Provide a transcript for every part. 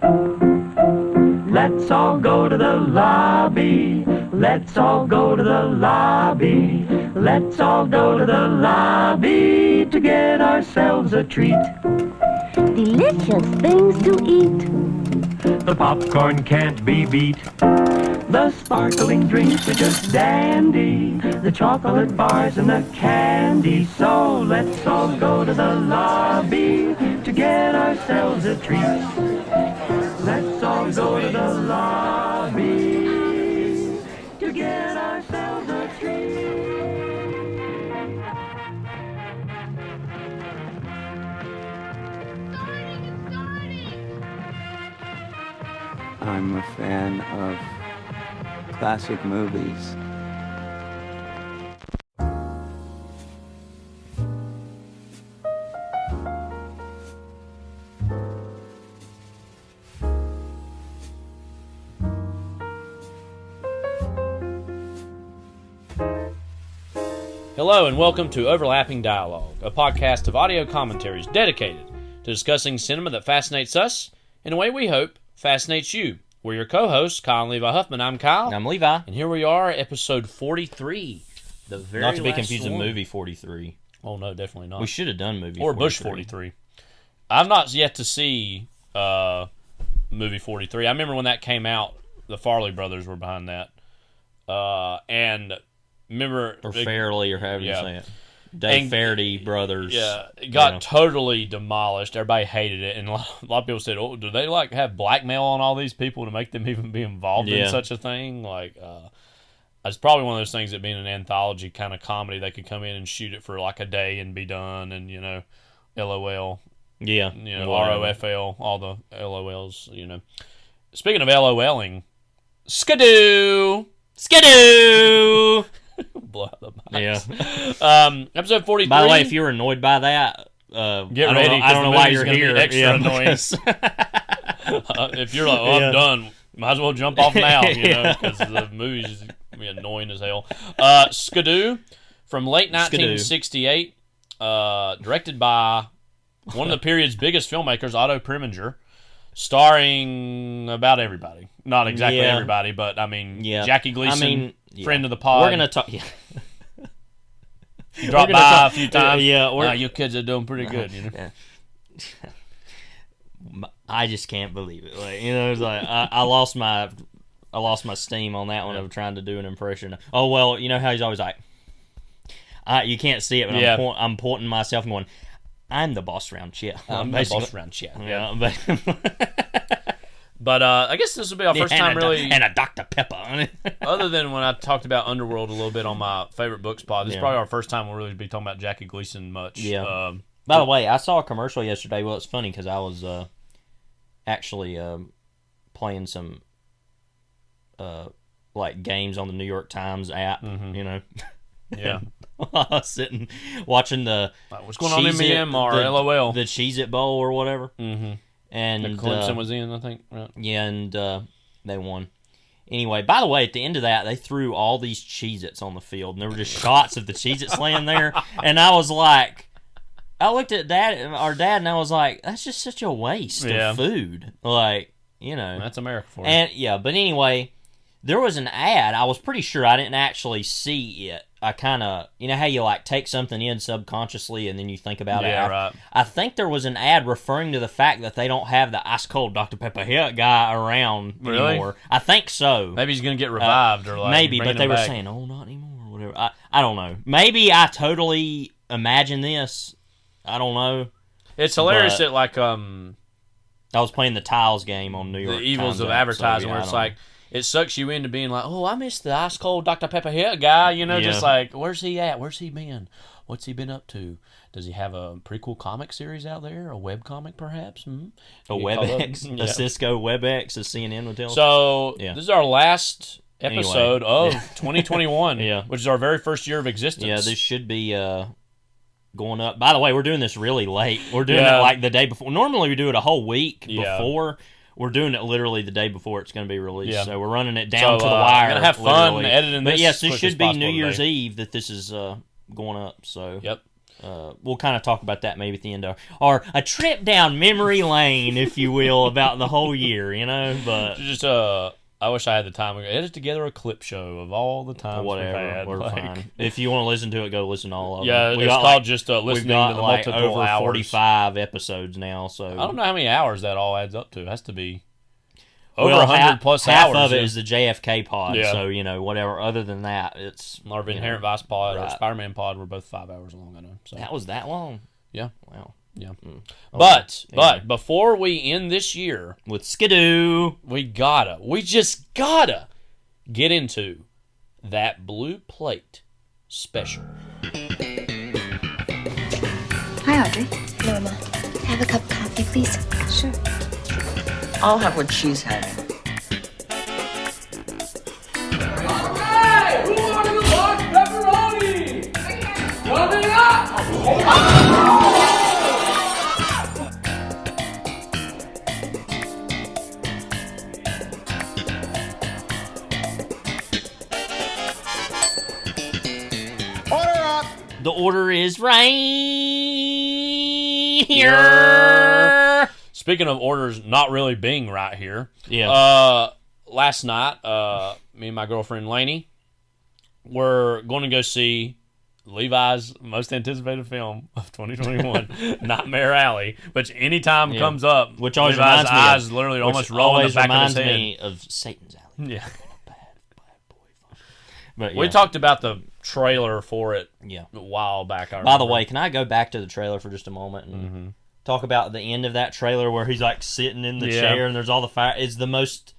Let's all go to the lobby. Let's all go to the lobby. Let's all go to the lobby to get ourselves a treat. Delicious things to eat. The popcorn can't be beat. The sparkling drinks are just dandy. The chocolate bars and the candy. So let's all go to the lobby to get ourselves a treat. Let's all go to the lobby to get ourselves a treat. I'm a fan of classic movies. Hello and welcome to Overlapping Dialogue, a podcast of audio commentaries dedicated to discussing cinema that fascinates us, in a way we hope fascinates you. We're your co-hosts, Kyle and Levi Huffman. I'm Kyle. I'm Levi. And here we are, episode 43. The very Not to be last confused with one. movie 43. Oh, no, definitely not. We should have done movie 43. Or Bush 43. I've not yet to see movie 43. I remember when that came out, the Farley brothers were behind that. And remember... Or Fairley, or however you say it. Dave Fairley brothers. Yeah, it got totally demolished. Everybody hated it, and a lot of people said, "Oh, do they like have blackmail on all these people to make them even be involved in such a thing?" Like, it's probably one of those things that being an anthology kind of comedy, they could come in and shoot it for like a day and be done, and LOL, ROFL, all the LOLs, Speaking of LOLing, Skidoo. Blow out the mics. Yeah. Episode 43. By the way, if you're annoyed by that, get ready. I don't know why you're here. Extra annoying. If you're like, I'm done, might as well jump off now, because the movie's going to be annoying as hell. Skidoo from late 1968, directed by one of the period's biggest filmmakers, Otto Preminger, starring about everybody. Not exactly everybody, but Jackie Gleason. Friend of the pod. We're going to talk... Yeah. You dropped by a few times. You kids are doing pretty good, Yeah. I just can't believe it. It's like I lost my steam on that one of trying to do an impression. Oh well, you know how he's always like, you can't see it, but I'm pointing myself and going, I'm the boss around here. I'm the boss around here. Yeah, but I guess this will be our first time really... And a Dr. Pepper. Other than when I talked about Underworld a little bit on my favorite books pod, this is probably our first time we'll really be talking about Jackie Gleason much. Yeah. By the way, I saw a commercial yesterday. Well, it's funny because I was actually playing some games on the New York Times app, Yeah. I was sitting watching the... what's going on in Myanmar, LOL. The Cheez-It Bowl or whatever. Mm-hmm. And Clemson was in, I think. Right. Yeah, and they won. Anyway, by the way, at the end of that, they threw all these Cheez-Its on the field, and there were just shots of the Cheez-Its laying there. And I was like, I looked at our dad, and I was like, that's just such a waste of food. That's America for you. And but anyway, there was an ad. I was pretty sure I didn't actually see it. I kind of, how you take something in subconsciously and then you think about it. Yeah, right. I think there was an ad referring to the fact that they don't have the ice cold Dr. Pepper guy around anymore. I think so. Maybe he's going to get revived or maybe, but they were saying, oh, not anymore or whatever. I don't know. Maybe I totally imagine this. I don't know. It's hilarious that I was playing the Tiles game on New York. The evils Times of advertising where it's like, it sucks you into being like, oh, I miss the ice cold Dr. Pepper guy, just like, where's he at? Where's he been? What's he been up to? Does he have a prequel comic series out there? A web comic, perhaps? Mm-hmm. A WebEx? A Cisco WebEx, as CNN would tell us? So, this is our last episode of 2021, which is our very first year of existence. Yeah, this should be going up. By the way, we're doing this really late. We're doing it the day before. Normally, we do it a whole week before. We're doing it literally the day before it's going to be released. Yeah. So we're running it down to the wire. We're going to have fun editing this. But yes, this should be New Year's Eve that this is going up. So yep. we'll kind of talk about that maybe at the end of or a trip down memory lane, if you will, about the whole year, But just I wish I had the time. We edit together a clip show of all the times whatever, we're fine. If you want to listen to it, go listen to all of them. Yeah, it's called just listening to the multiple over hours. 45 episodes now. So I don't know how many hours that all adds up to. It has to be over 100 plus half hours. Half of it is the JFK pod. Yeah. So whatever. Other than that, it's our Inherent Vice pod or Spider-Man pod were both 5 hours long. I know. So that was that long. Yeah. Wow. Yeah. Okay. But before we end this year with Skidoo, we just gotta get into that Blue Plate special. Hi, Audrey. Norma, have a cup of coffee, please. Sure. I'll have what she's having. Hey, who wanted a large pepperoni? Coming up! The order is right here. Speaking of orders not really being right here, last night, me and my girlfriend Lainey were going to go see Levi's most anticipated film of 2021, Nightmare Alley, which anytime comes up, which always Levi's reminds me eyes of, literally almost roll in the back of his head. Me of Satan's Alley. Yeah. Bad boy. But we talked about the trailer for it a while back. By the way, can I go back to the trailer for just a moment and talk about the end of that trailer where he's like sitting in the chair and there's all the fire? It's the most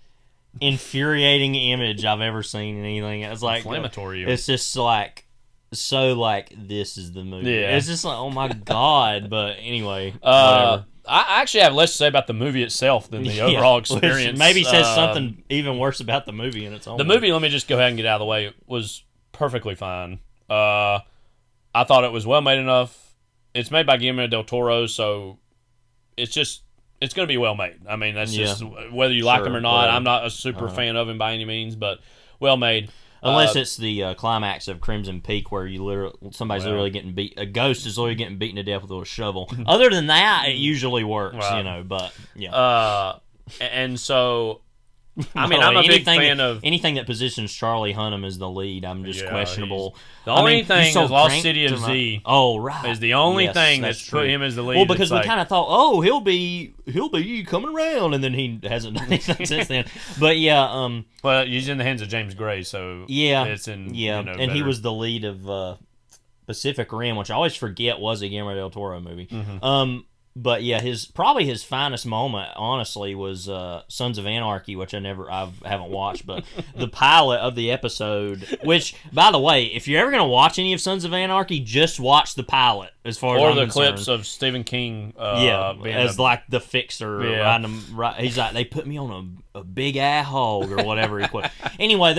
infuriating image I've ever seen in anything. It's like inflammatory. It's just like so like this is the movie. Yeah. It's just like oh my god. But anyway, I actually have less to say about the movie itself than the overall experience. Which maybe says something even worse about the movie in its own. The movie, let me just go ahead and get out of the way, was perfectly fine. I thought it was well made enough. It's made by Guillermo del Toro, so it's going to be well made. I mean, that's just whether you like him or not. I'm not a super fan of him by any means, but well made. Unless it's the climax of Crimson Peak where somebody's literally getting beat. A ghost is literally getting beaten to death with a shovel. Other than that, it usually works, But and so I mean, I'm a big fan of anything that positions Charlie Hunnam as the lead. I'm just questionable. The only thing is Lost City of Z. Oh, right, is the only thing that's put him as the lead. Well, because we kind of thought, he'll be coming around, and then he hasn't done anything since then. But well, he's in the hands of James Gray, so it's in and he was the lead of Pacific Rim, which I always forget was a Guillermo del Toro movie. But yeah, his finest moment, honestly, was Sons of Anarchy, which I haven't watched, but the pilot of the episode. Which, by the way, if you're ever gonna watch any of Sons of Anarchy, just watch the pilot. As far as I'm concerned. Clips of Stephen King, as like the fixer. Right, he's like, they put me on a big ass hog or whatever he put. Anyway,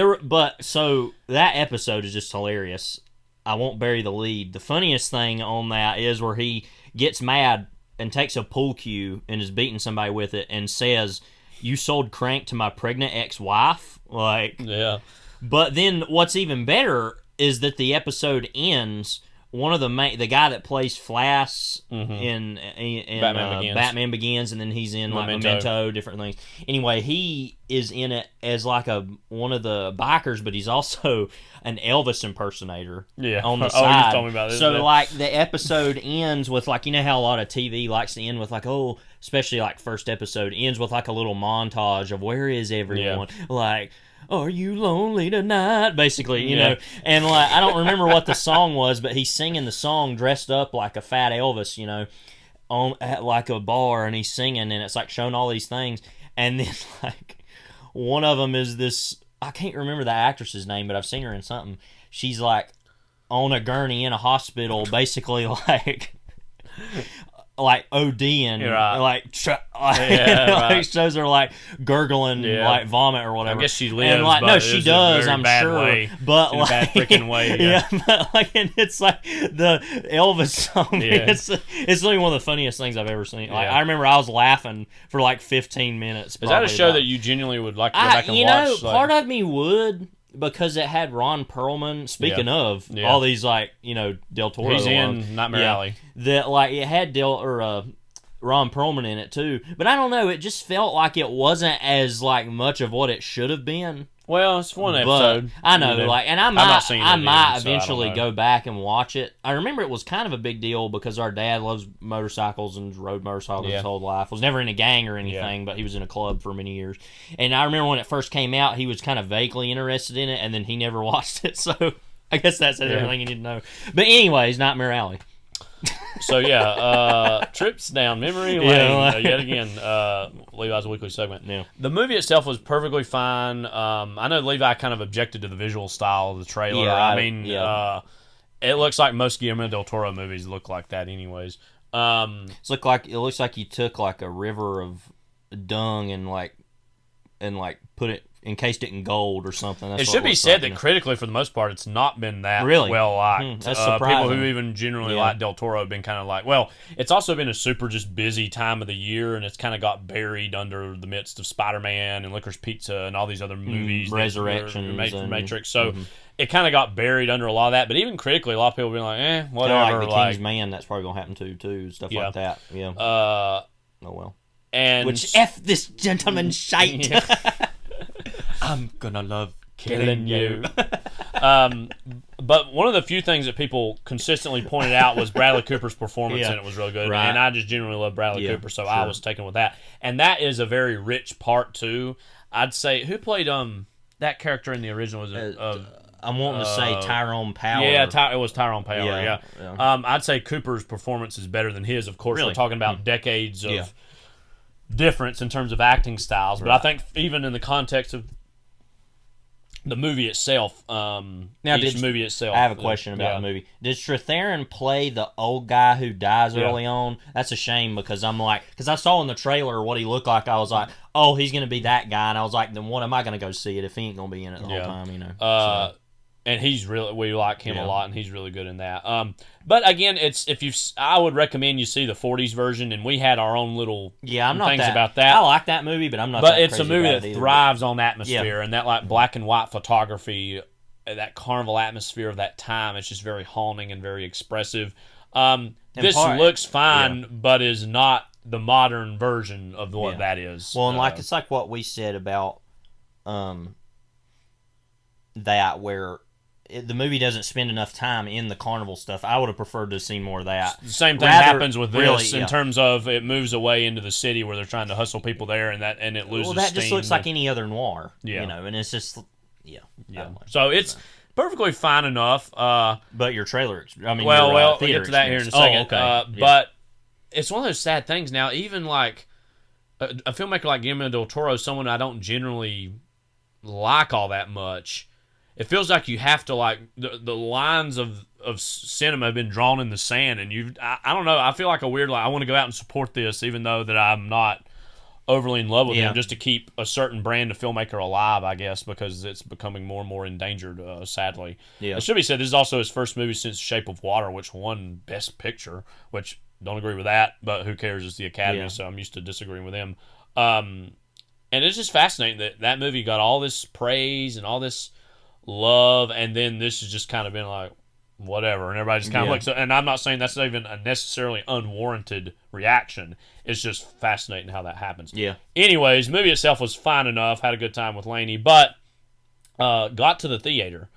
so that episode is just hilarious. I won't bury the lead. The funniest thing on that is where he gets mad and takes a pool cue and is beating somebody with it and says, "You sold crank to my pregnant ex-wife." But then what's even better is that the episode ends. One of the guy that plays Flash in Batman Begins, and then he's in Memento, different things. Anyway, he is in it as like one of the bikers, but he's also an Elvis impersonator on the side. You told me about this. So like the episode ends with like, you know how a lot of TV likes to end with like, especially like first episode ends with like a little montage of where is everyone, like, "Are you lonely tonight?" Basically, you know. And like, I don't remember what the song was, but he's singing the song dressed up like a fat Elvis, at like a bar, and he's singing, and it's like showing all these things. And then like one of them is this, I can't remember the actress's name, but I've seen her in something. She's like on a gurney in a hospital, basically like ODing, like shows her like gurgling, like vomit or whatever. I guess she lives, and like but no, she does. I'm bad sure, way. But in like a bad freaking way. But like, and it's like the Elvis song. It's literally one of the funniest things I've ever seen. Like I remember I was laughing for like 15 minutes. Is that a show that you genuinely would like to go back and watch? Part of me would. because it had Ron Perlman. Speaking of Yeah. all these, like, Del Toro. He's in Nightmare Alley. That, like, it had Ron Perlman in it too, but I don't know. It just felt like it wasn't as like much of what it should have been. Well, it's one But episode. I know, like, and I not seen it might either, so I don't eventually know. go back and watch it. I remember it was kind of a big deal because our dad loves motorcycles and rode motorcycles his whole life. Was never in a gang or anything, but he was in a club for many years. And I remember when it first came out, he was kind of vaguely interested in it, and then he never watched it. So I guess that says everything you need to know. But anyways, Nightmare Alley. So trips down memory lane yet again. Levi's weekly segment. Yeah. The movie itself was perfectly fine. I know Levi kind of objected to the visual style of the trailer. Yeah, it looks like most Guillermo del Toro movies look like that, anyways. It looks like you took like a river of dung and put it, encased it in gold or something. That's It what should be looks said like, that critically, for the most part, it's not been that Really? well liked. That's People surprising. who even generally Yeah. like Del Toro have been kind of like, well, it's also been a super just busy time of the year, and it's kind of got buried under the midst of Spider-Man and Licorice Pizza and all these other movies. Resurrections made from and- Matrix. So it kind of got buried under a lot of that. But even critically, a lot of people have been like, whatever. Kind of like the King's Man, that's probably gonna happen too. Stuff Yeah. like that. Yeah. oh well. And Which F this gentleman shite. I'm gonna love killing you. But one of the few things that people consistently pointed out was Bradley Cooper's performance, Yeah. and it was real good. Right. And I just generally love Bradley Yeah, Cooper, so sure. I was taken with that. And that is a very rich part too. I'd say who played that character in the original was it? I'm wanting to say Tyrone Power. Yeah, it was Tyrone Power. Yeah, Yeah. I'd say Cooper's performance is better than his. Of course, Really? we're talking about decades of Yeah. difference in terms of acting styles. But I think even in the context of the movie itself, movie itself. I have a question about the movie. Did Strathairn play the old guy who dies early on? That's a shame because because I saw in the trailer what he looked like. I was like, oh, he's going to be that guy. And I was like, then what am I going to go see it if he ain't going to be in it the whole time, And we like him a lot, and he's really good in that. But again, I would recommend you see the '40s version, and we had our own little I'm not things about that. I like that movie, but I'm not. But that it's a crazy movie about that it either. thrives on atmosphere and that like black and white photography, that carnival atmosphere of that time. It's just very haunting and very expressive. This looks fine, but is not the modern version of what that is. Well, and it's like what we said about that, where the movie doesn't spend enough time in the carnival stuff. I would have preferred to have seen more of that. The same thing happens with this in terms of it moves away into the city where they're trying to hustle people there, and it loses steam. Well, that just looks like any other noir, Yeah. and it's just, So it's perfectly fine enough. But your trailer, we'll theater get to that here in a experience. second. Oh, okay. But it's one of those sad things now. Even like a filmmaker like Guillermo del Toro, someone I don't generally like all that much. It feels like you have to the lines of cinema have been drawn in the sand, and I don't know. I feel like a weird I want to go out and support this, even though that I'm not overly in love with him, just to keep a certain brand of filmmaker alive, I guess, because it's becoming more and more endangered, sadly. Yeah. It should be said, this is also his first movie since Shape of Water, which won Best Picture, which don't agree with that, but who cares? It's the Academy, so I'm used to disagreeing with him. And it's just fascinating that movie got all this praise and all this love, and then this has just kind of been like, whatever, and everybody just kind of looks. And I'm not saying that's not even a necessarily unwarranted reaction. It's just fascinating how that happens. Yeah. Anyways, the movie itself was fine enough. Had a good time with Laney, but got to the theater,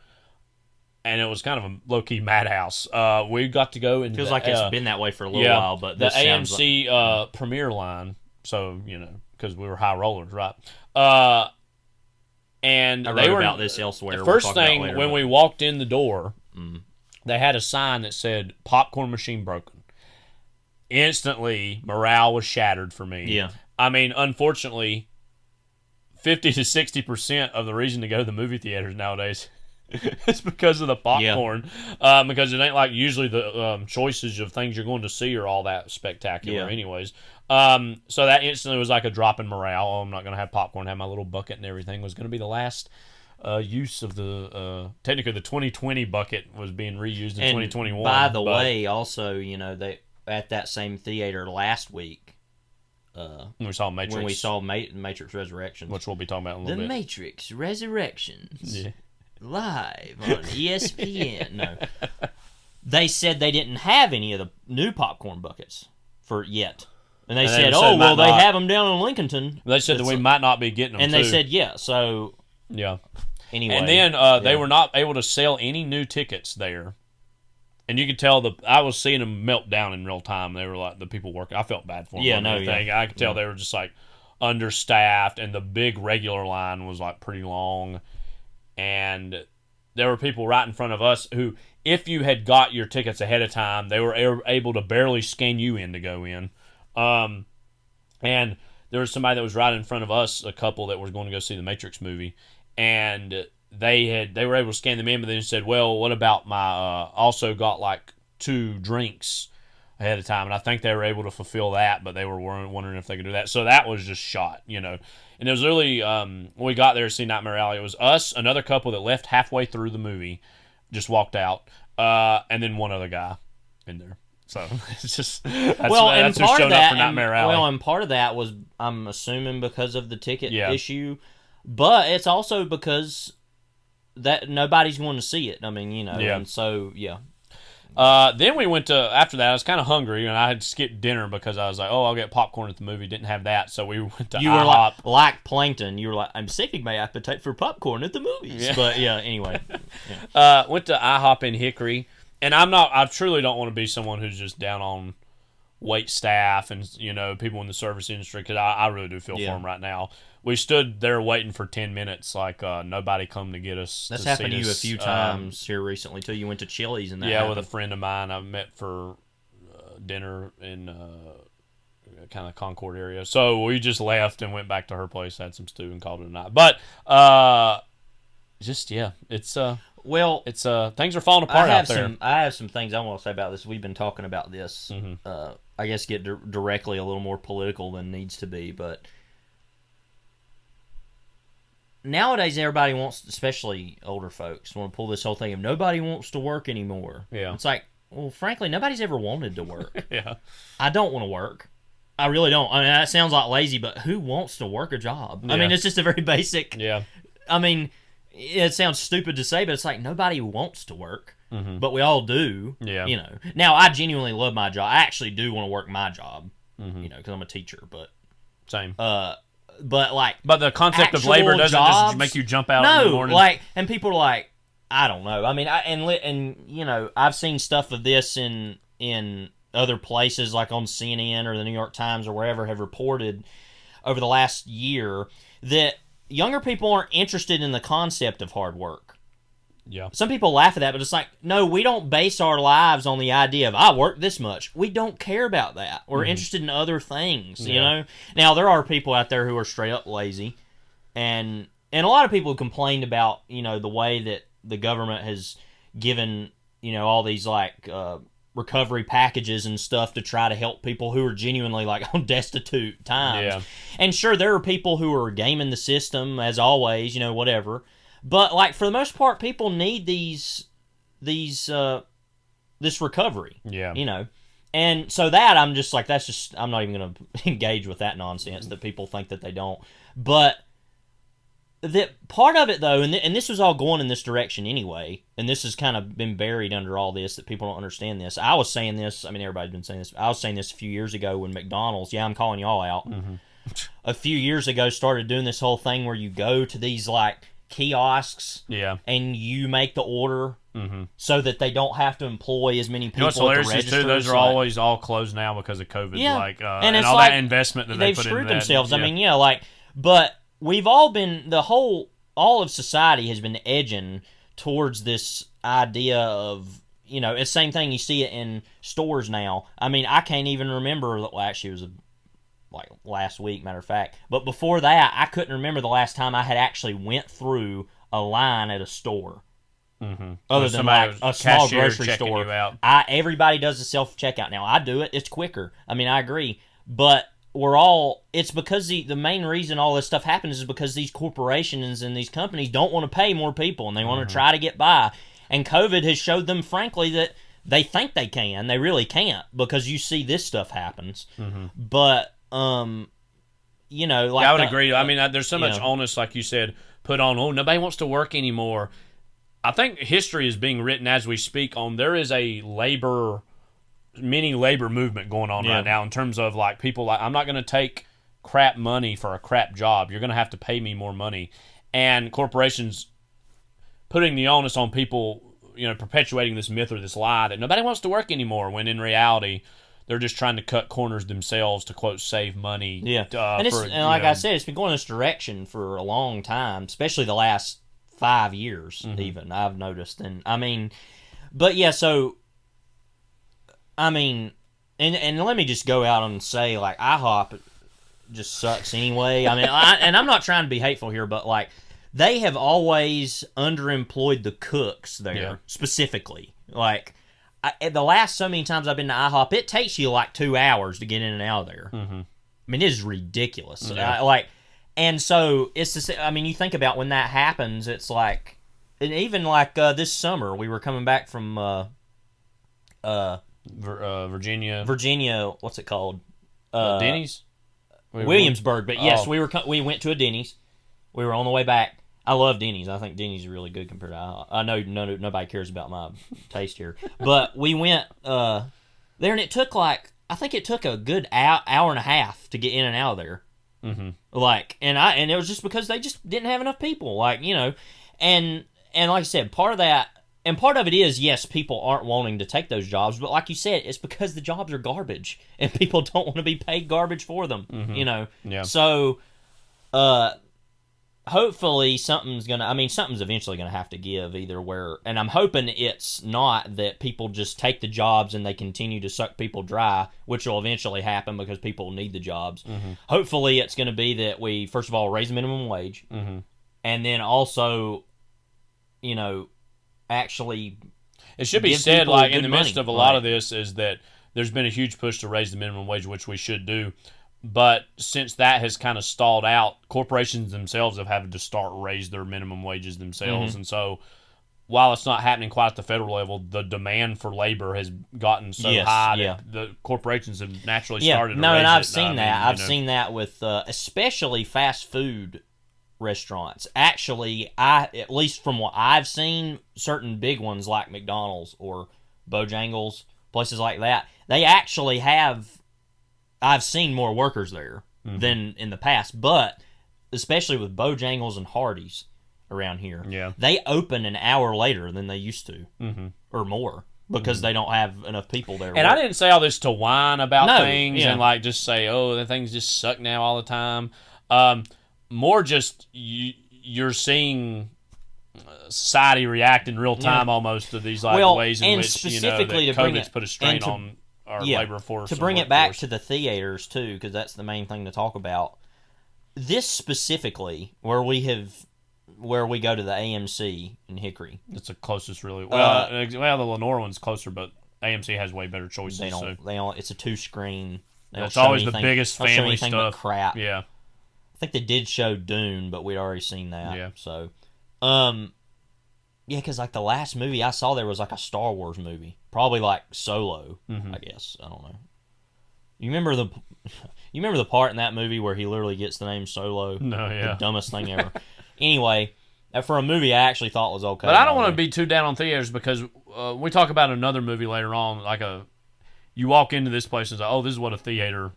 and it was kind of a low key madhouse. We got to go in. Feels like it's been that way for a little while, but the this sounds AMC premiere line. So because we were high rollers, right? And I they wrote were about this elsewhere. The We'll first talk about it thing later, when but- we walked in the door, they had a sign that said "popcorn machine broken." Instantly, morale was shattered for me. Yeah. I mean, unfortunately, 50 to 60% of the reason to go to the movie theaters nowadays is because of the popcorn. Because it ain't like usually the choices of things you're going to see are all that spectacular anyways. So that instantly was like a drop in morale. Oh, I'm not going to have popcorn, have my little bucket and everything. Was going to be the last use of the technically the 2020 bucket was being reused in 2021. By the way, also, they at that same theater last week when we saw Matrix, Matrix Resurrections, which we'll be talking about in a little bit. The Matrix Resurrections. Yeah. live on ESPN. No. They said they didn't have any of the new popcorn buckets for yet. And they said, they have them down in Lincolnton. They said that we might not be getting them, and they said, yeah, so... Yeah. Anyway. And then they were not able to sell any new tickets there. And you could tell I was seeing them melt down in real time. They were like, the people working, I felt bad for them. Yeah, no, I could tell they were just like understaffed, and the big regular line was like pretty long. And there were people right in front of us who, if you had got your tickets ahead of time, they were able to barely scan you in to go in. And there was somebody that was right in front of us, a couple that was going to go see the Matrix movie, and they were able to scan them in, but then said, well, what about my also got like 2 drinks ahead of time, and I think they were able to fulfill that, but they were wondering if they could do that. So that was just shot, And it was really, when we got there to see Nightmare Alley, it was us, another couple that left halfway through the movie, just walked out, and then one other guy in there. So it's just that's who showed up for Nightmare Alley. Well, and part of that was, I'm assuming, because of the ticket issue, but it's also because that nobody's going to see it. I mean, and so then we went to, after that, I was kind of hungry, and I had skipped dinner because I was like, I'll get popcorn at the movie. Didn't have that, so we went to You IHOP. were like Plankton. You were like, I'm saving my appetite for popcorn at the movies. Yeah. But anyway. Yeah. Went to IHOP in Hickory, and I truly don't want to be someone who's just down on wait staff and, people in the service industry, because I really do feel for them right now. We stood there waiting for 10 minutes, like nobody come to get us. That's happened to you a few times here recently, too. You went to Chili's and that happened. With a friend of mine I met for dinner in kind of Concord area. So we just left and went back to her place, had some stew, and called it a night. But it's things are falling apart out there. I have some things I want to say about this. We've been talking about this. Mm-hmm. I guess get directly a little more political than needs to be, but nowadays everybody wants, especially older folks, want to pull this whole thing of nobody wants to work anymore. Yeah. It's like, well, frankly, nobody's ever wanted to work. Yeah. I don't want to work. I really don't. I mean, that sounds like lazy, but who wants to work a job? Yeah. I mean, it's just a very basic. Yeah. I mean, it sounds stupid to say, but it's like nobody wants to work, but we all do. Yeah. Now, I genuinely love my job. I actually do want to work my job, because I'm a teacher, but. Same. But the concept of labor doesn't just make you jump out in the morning. And people are like, I don't know. I mean, I've seen stuff of this in other places, like on CNN or the New York Times or wherever, have reported over the last year that younger people aren't interested in the concept of hard work. Yeah. Some people laugh at that, but it's like, no, we don't base our lives on the idea of, I work this much. We don't care about that. We're interested in other things, Now, there are people out there who are straight up lazy, and a lot of people complained about, the way that the government has given, all these, recovery packages and stuff to try to help people who are genuinely, on destitute times. Yeah. And sure, there are people who are gaming the system, as always, whatever. But for the most part, people need this recovery. Yeah. And so that I'm just like, I'm not even going to engage with that nonsense that people think that they don't. But that part of it, though, and this was all going in this direction anyway, and this has kind of been buried under all this, that people don't understand this. I was saying this, I mean, everybody's been saying this. I was saying this a few years ago when McDonald's, I'm calling y'all out, a few years ago started doing this whole thing where you go to these, kiosks, and you make the order so that they don't have to employ as many people at the registers. Those are always all closed now because of COVID. Yeah. And all that investment that they put into that. They've screwed themselves. I mean, but we've all been, all of society has been edging towards this idea of, it's the same thing, you see it in stores now. I mean, I can't even remember, actually it was last week, matter of fact. But before that, I couldn't remember the last time I had actually went through a line at a store. Other than a small grocery store. Everybody does a self-checkout now. I do it. It's quicker. I mean, I agree. But it's because the main reason all this stuff happens is because these corporations and these companies don't want to pay more people, and they want to try to get by. And COVID has showed them, frankly, that they think they can. They really can't, because you see this stuff happens. But I would agree. I mean, there's so much onus, like you said, put on. Oh, nobody wants to work anymore. I think history is being written as we speak on. There is a mini labor movement going on right now in terms of like people like, I'm not going to take crap money for a crap job. You're going to have to pay me more money. And corporations putting the onus on people, perpetuating this myth or this lie that nobody wants to work anymore, when in reality they're just trying to cut corners themselves to, quote, save money. Yeah. And like I said, it's been going this direction for a long time, especially the last 5 years, even, I've noticed. And, but yeah, so, and let me just go out and say, like, IHOP just sucks anyway. And I'm not trying to be hateful here, but, like, they have always underemployed the cooks there, specifically. Like, the last so many times I've been to IHOP, it takes you like 2 hours to get in and out of there. It is ridiculous. And so it's the, you think about when that happens, it's like, and even like this summer, we were coming back from Virginia. What's it called? Denny's? Williamsburg. But yes, we went to a Denny's. We were on the way back. I love Denny's. I think Denny's is really good compared to IHOP. I know nobody cares about my taste here. But we went there, and it took I think it took a good hour and a half to get in and out of there. And it was just because they just didn't have enough people. And like I said, part of that, and part of it is, yes, people aren't wanting to take those jobs, but like you said, it's because the jobs are garbage, and people don't want to be paid garbage for them. Yeah. So, hopefully something's eventually gonna have to give either where, and I'm hoping it's not that people just take the jobs and they continue to suck people dry, which will eventually happen because people need the jobs. Hopefully it's gonna be that we, first of all, raise the minimum wage, and then also, actually, it should be said, like, in the midst of a lot of this, is that there's been a huge push to raise the minimum wage, which we should do. But since that has kind of stalled out, corporations themselves have had to raise their minimum wages themselves. And so while it's not happening quite at the federal level, the demand for labor has gotten so high that the corporations have naturally started to raise it. And I've seen that. I've seen that with especially fast food restaurants. Actually, at least from what I've seen, certain big ones like McDonald's or Bojangles, places like that, they actually have, I've seen more workers there than in the past, but especially with Bojangles and Hardee's around here, they open an hour later than they used to, or more, because they don't have enough people there. And I didn't say all this to whine about things and like just say, oh, the things just suck now all the time. More just you're seeing society react in real time almost to these ways in which specifically that COVID's put a strain on our labor force. To bring it back to the theaters too, because that's the main thing to talk about. This specifically, where we go to the AMC in Hickory. It's the closest, really. Well, the Lenore one's closer, but AMC has way better choices. It's a 2-screen. It's always the biggest family stuff. But crap. Yeah. I think they did show Dune, but we'd already seen that. Yeah. So, because like the last movie I saw there was like a Star Wars movie, probably like Solo. I guess, I don't know. You remember the part in that movie where he literally gets the name Solo? No, yeah. The dumbest thing ever. Anyway, for a movie I actually thought was okay. But I don't want to be too down on theaters because we talk about another movie later on. You walk into this place and it's like, oh, this is what a theater.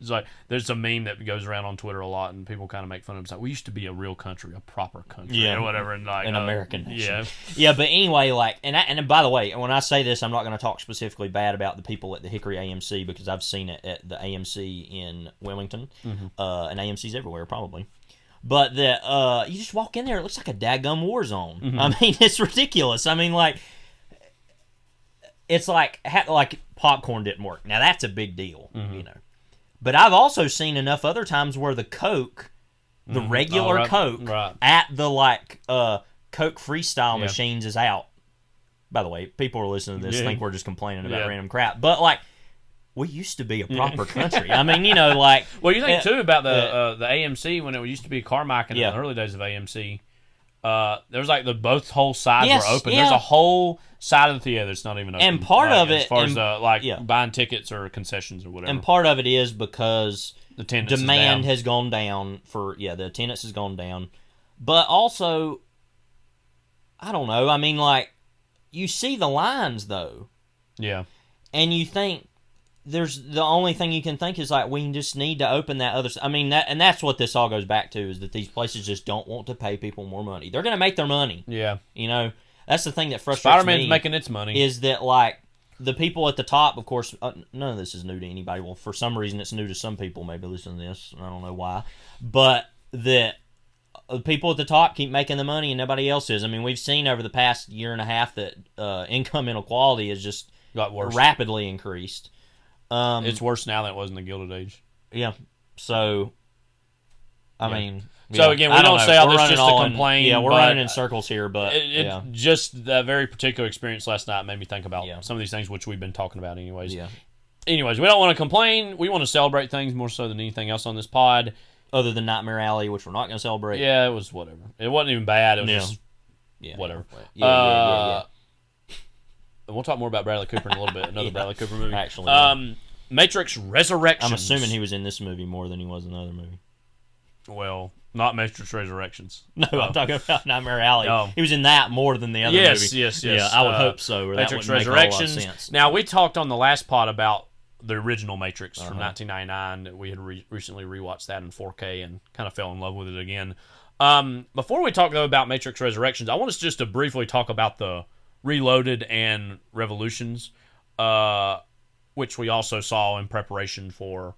It's like there's a meme that goes around on Twitter a lot, and people kind of make fun of it. It's like, we used to be a real country, a proper country, or whatever, and like an American nation. Yeah. But anyway, and by the way, when I say this, I'm not going to talk specifically bad about the people at the Hickory AMC because I've seen it at the AMC in Wilmington, and AMC's everywhere probably. But you just walk in there, it looks like a daggum war zone. I mean, it's ridiculous. I mean, it's like popcorn didn't work. Now that's a big deal, But I've also seen enough other times where the Coke, the regular Coke, at the Coke Freestyle machines is out. By the way, people who are listening to this think we're just complaining about random crap. But we used to be a proper country. I mean, well, you think too about the AMC when it used to be Carmichael in the early days of AMC. There was both whole sides were open. There's a whole side of the theater that's not even open. And part of it, as far as buying tickets or concessions or whatever. And part of it is because the demand has gone down the attendance has gone down. But also, I don't know. I mean, like, you see the lines, though. Yeah. And you think, there's the only thing you can think is, like, we just need to open that other... I mean, that's what this all goes back to, is that these places just don't want to pay people more money. They're going to make their money. Yeah. You know? That's the thing that frustrates me. Spider-Man's making its money. Is that, like, the people at the top, of course, none of this is new to anybody. Well, for some reason, it's new to some people, maybe listening to this. I don't know why. But that the people at the top keep making the money and nobody else is. I mean, we've seen over the past year and a half that income inequality has just got worse, rapidly increased. It's worse now than it was in the Gilded Age. Yeah. So, I mean... So, again, we don't say all this just to complain. We're running in circles here, but... Just that very particular experience last night made me think about some of these things which we've been talking about anyways. Yeah. Anyways, we don't want to complain. We want to celebrate things more so than anything else on this pod. Other than Nightmare Alley, which we're not going to celebrate. Yeah, it was whatever. It wasn't even bad. It was just whatever. Yeah. We'll talk more about Bradley Cooper in a little bit. Another Bradley Cooper movie. Actually, Matrix Resurrections. I'm assuming he was in this movie more than he was in the other movie. Well, not Matrix Resurrections. No, I'm talking about Nightmare Alley. Oh. He was in that more than the other movie. Yes. Yeah, I would hope so. Or Matrix that would make a whole lot of Resurrections. sense. Now, we talked on the last pod about the original Matrix from 1999. We had recently rewatched that in 4K and kind of fell in love with it again. Before we talk, though, about Matrix Resurrections, I want us just to briefly talk about the Reloaded and Revolutions, which we also saw in preparation for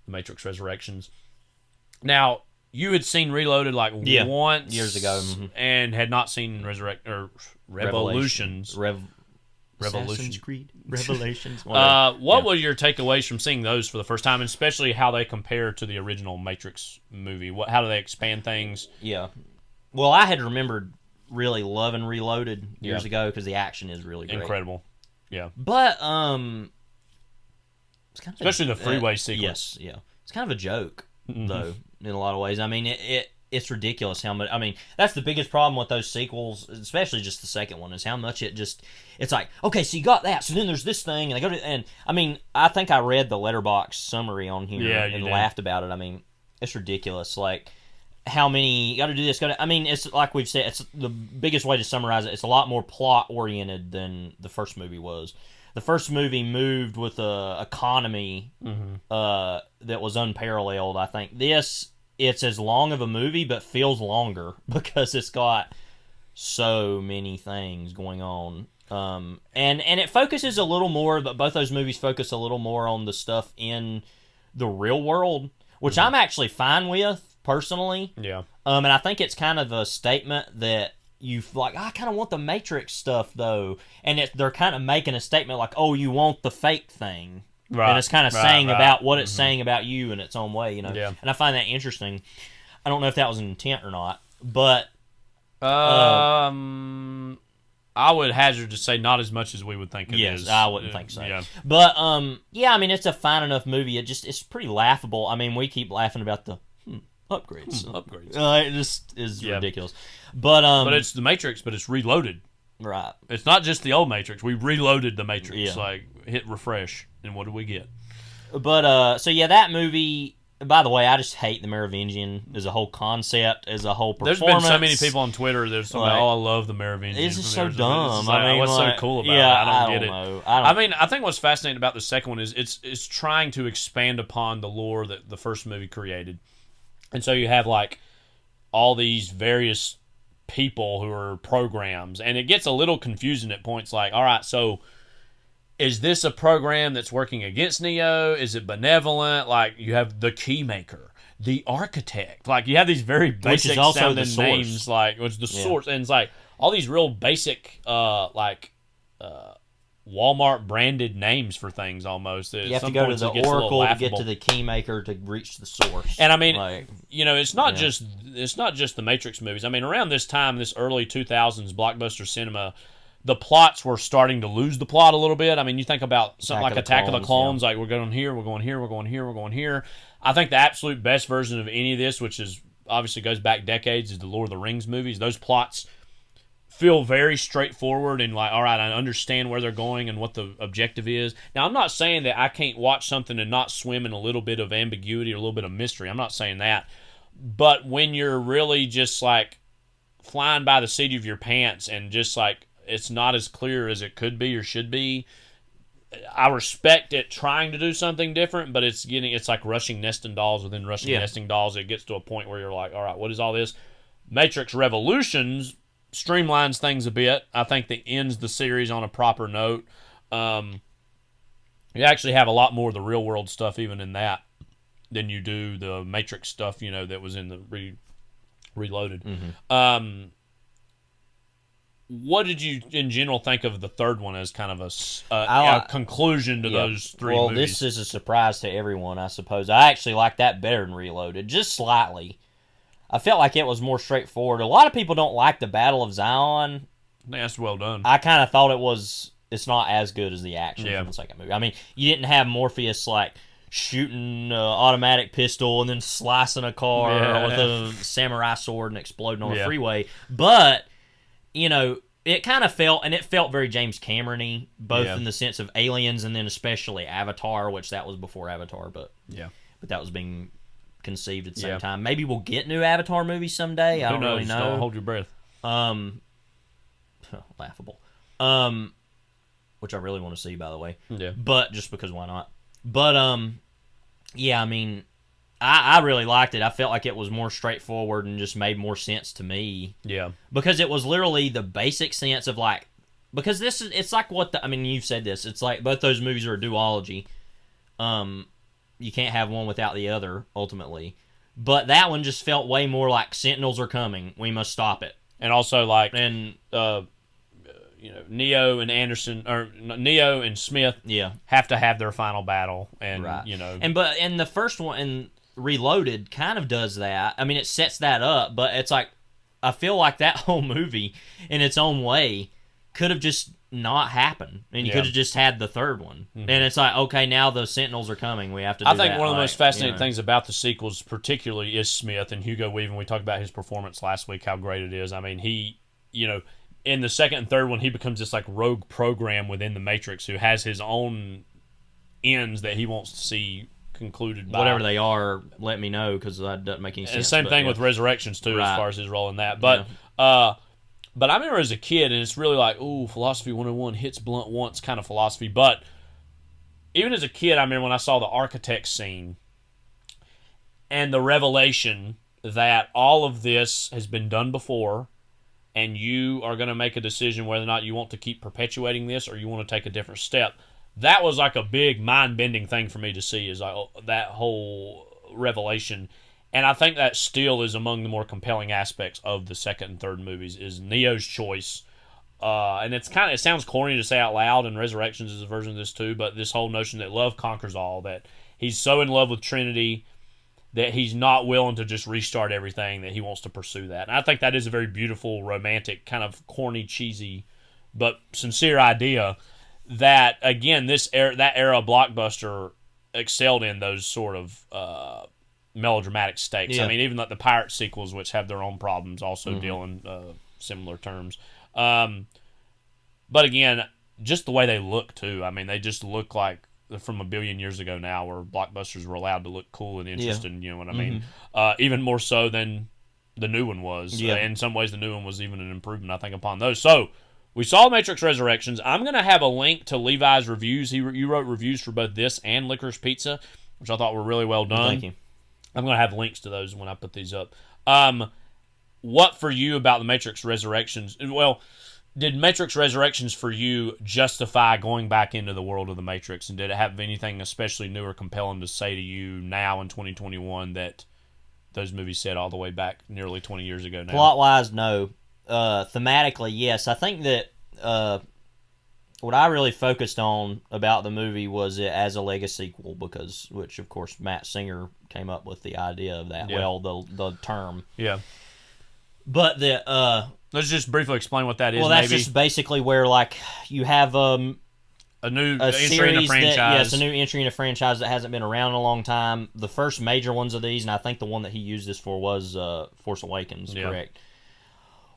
the Matrix Resurrections. Now, you had seen Reloaded once years ago, and had not seen Revolutions. Assassin's Creed Revelations. What were your takeaways from seeing those for the first time, and especially how they compare to the original Matrix movie? How do they expand things? Yeah. Well, I had remembered really loving Reloaded years ago because the action is really great. Incredible. Yeah. But, it's kind of especially the freeway sequence. Yes, yeah. It's kind of a joke, though, in a lot of ways. I mean, it's ridiculous how much... I mean, that's the biggest problem with those sequels, especially just the second one, is how much it's like, okay, so you got that, so then there's this thing, and they go to... And, I mean, I think I read the Letterboxd summary on here and laughed about it. I mean, it's ridiculous. Like, how many... You got to do this, I mean, it's like we've said, it's the biggest way to summarize it, it's a lot more plot-oriented than the first movie was. The first movie moved with a economy that was unparalleled, I think. It's as long of a movie, but feels longer because it's got so many things going on. And it focuses a little more, but both those movies focus a little more on the stuff in the real world, which I'm actually fine with, personally. Yeah. And I think it's kind of a statement that I kind of want the Matrix stuff, though. And they're kind of making a statement like, oh, you want the fake thing. Right. And it's kind of saying about what it's saying about you in its own way, you know. Yeah. And I find that interesting. I don't know if that was an intent or not, but I would hazard to say not as much as we would think it is. Yes, I wouldn't think so. Yeah. But I mean, it's a fine enough movie. It's pretty laughable. I mean, we keep laughing about the upgrades. Upgrades. It just is ridiculous. But it's the Matrix, but it's reloaded. Right. It's not just the old Matrix. We reloaded the Matrix. Yeah. Like, hit refresh, and what do we get? But, so yeah, that movie... By the way, I just hate the Merovingian as a whole concept, as a whole performance. There's been so many people on Twitter that are talking about, I love the Merovingian. It's just so dumb. I mean, what's so cool about it? I don't get it. I mean, I think what's fascinating about the second one is it's trying to expand upon the lore that the first movie created. And so you have, like, all these various people who are programs, and it gets a little confusing at points like, all right, so is this a program that's working against Neo? Is it benevolent? Like, you have the Keymaker, the Architect. Like, you have these very basic sounding names, like, it's the source. And it's like, all these real basic, Walmart branded names for things almost. You have to go to the Oracle to get to the Keymaker to reach the source. And I mean, it's not just the Matrix movies. I mean, around this time, this early 2000s blockbuster cinema, the plots were starting to lose the plot a little bit. I mean, you think about something like Attack of the Clones, like we're going here, we're going here, we're going here, we're going here. I think the absolute best version of any of this, which is obviously goes back decades, is the Lord of the Rings movies. Those plots feel very straightforward and like, all right, I understand where they're going and what the objective is. Now, I'm not saying that I can't watch something and not swim in a little bit of ambiguity or a little bit of mystery. I'm not saying that. But when you're really just like flying by the seat of your pants and just like it's not as clear as it could be or should be. I respect it trying to do something different, but it's like rushing nesting dolls within rushing nesting dolls. It gets to a point where you're like, all right, what is all this? Matrix Revolutions streamlines things a bit. I think that ends the series on a proper note. You actually have a lot more of the real world stuff even in that than you do the Matrix stuff, that was in the Reloaded. Mm-hmm. What did you, in general, think of the third one as kind of a conclusion to those three movies? Well, this is a surprise to everyone, I suppose. I actually like that better than Reloaded, just slightly. I felt like it was more straightforward. A lot of people don't like the Battle of Zion. That's well done. I kind of thought it's not as good as the action from the second movie. I mean, you didn't have Morpheus, like, shooting an automatic pistol and then slicing a car with a samurai sword and exploding on a freeway. But, it kind of felt very James Cameron-y, both in the sense of Aliens and then especially Avatar, which that was before Avatar, but that was being conceived at the same time. Maybe we'll get new Avatar movies someday. I don't really know. Don't hold your breath. Laughable. Which I really want to see, by the way. Yeah. But just because why not? But I mean, I really liked it. I felt like it was more straightforward and just made more sense to me. Yeah. Because it was literally the basic sense of like, because it's like you've said this. It's like both those movies are a duology. You can't have one without the other, ultimately. But that one just felt way more like Sentinels are coming. We must stop it. And also like Neo and Anderson, or Neo and Smith, have to have their final battle, and and the first one and Reloaded kind of does that. I mean, it sets that up, but it's like I feel like that whole movie, in its own way, could have just not happened, and you could have just had the third one. And it's like, okay, now the Sentinels are coming. We have to. I think one of the most fascinating things about the sequels, particularly, is Smith and Hugo Weaving. We talked about his performance last week, how great it is. I mean, he, in the second and third one, he becomes this like rogue program within the Matrix who has his own ends that he wants to see concluded by. Whatever they are, let me know, because that doesn't make any sense. And the same thing with Resurrections, too, as far as his role in that. But but I remember as a kid, and it's really like, ooh, Philosophy 101 hits blunt once kind of philosophy. But even as a kid, I remember when I saw the architect scene and the revelation that all of this has been done before, and you are going to make a decision whether or not you want to keep perpetuating this or you want to take a different step. That was like a big mind-bending thing for me to see, is like that whole revelation. And I think that still is among the more compelling aspects of the second and third movies, is Neo's choice. And it sounds corny to say out loud, and Resurrections is a version of this too, but this whole notion that love conquers all, that he's so in love with Trinity that he's not willing to just restart everything, that he wants to pursue that. And I think that is a very beautiful, romantic, kind of corny, cheesy, but sincere idea that, again, that era blockbuster excelled in those sort of melodramatic stakes. I mean, even like the pirate sequels, which have their own problems, also deal in similar terms. But again, just the way they look, too. I mean, they just look like from a billion years ago now, where blockbusters were allowed to look cool and interesting, you know what I mean? Even more so than the new one was. In some ways, the new one was even an improvement, I think, upon those. So, we saw Matrix Resurrections. I'm going to have a link to Levi's reviews. You wrote reviews for both this and Licorice Pizza, which I thought were really well done. Thank you. I'm going to have links to those when I put these up. What for you about the Matrix Resurrections? Well, did Matrix Resurrections for you justify going back into the world of the Matrix? And did it have anything especially new or compelling to say to you now in 2021 that those movies said all the way back nearly 20 years ago now? Plot-wise, no. Thematically, yes. I think that what I really focused on about the movie was it as a Lego sequel, which of course Matt Singer came up with the idea of that. Well, the term. Yeah. But let's just briefly explain what that is. Well, that's just basically where like you have a new entry in a franchise. A new entry in a franchise that hasn't been around in a long time. The first major ones of these, and I think the one that he used this for was Force Awakens, correct?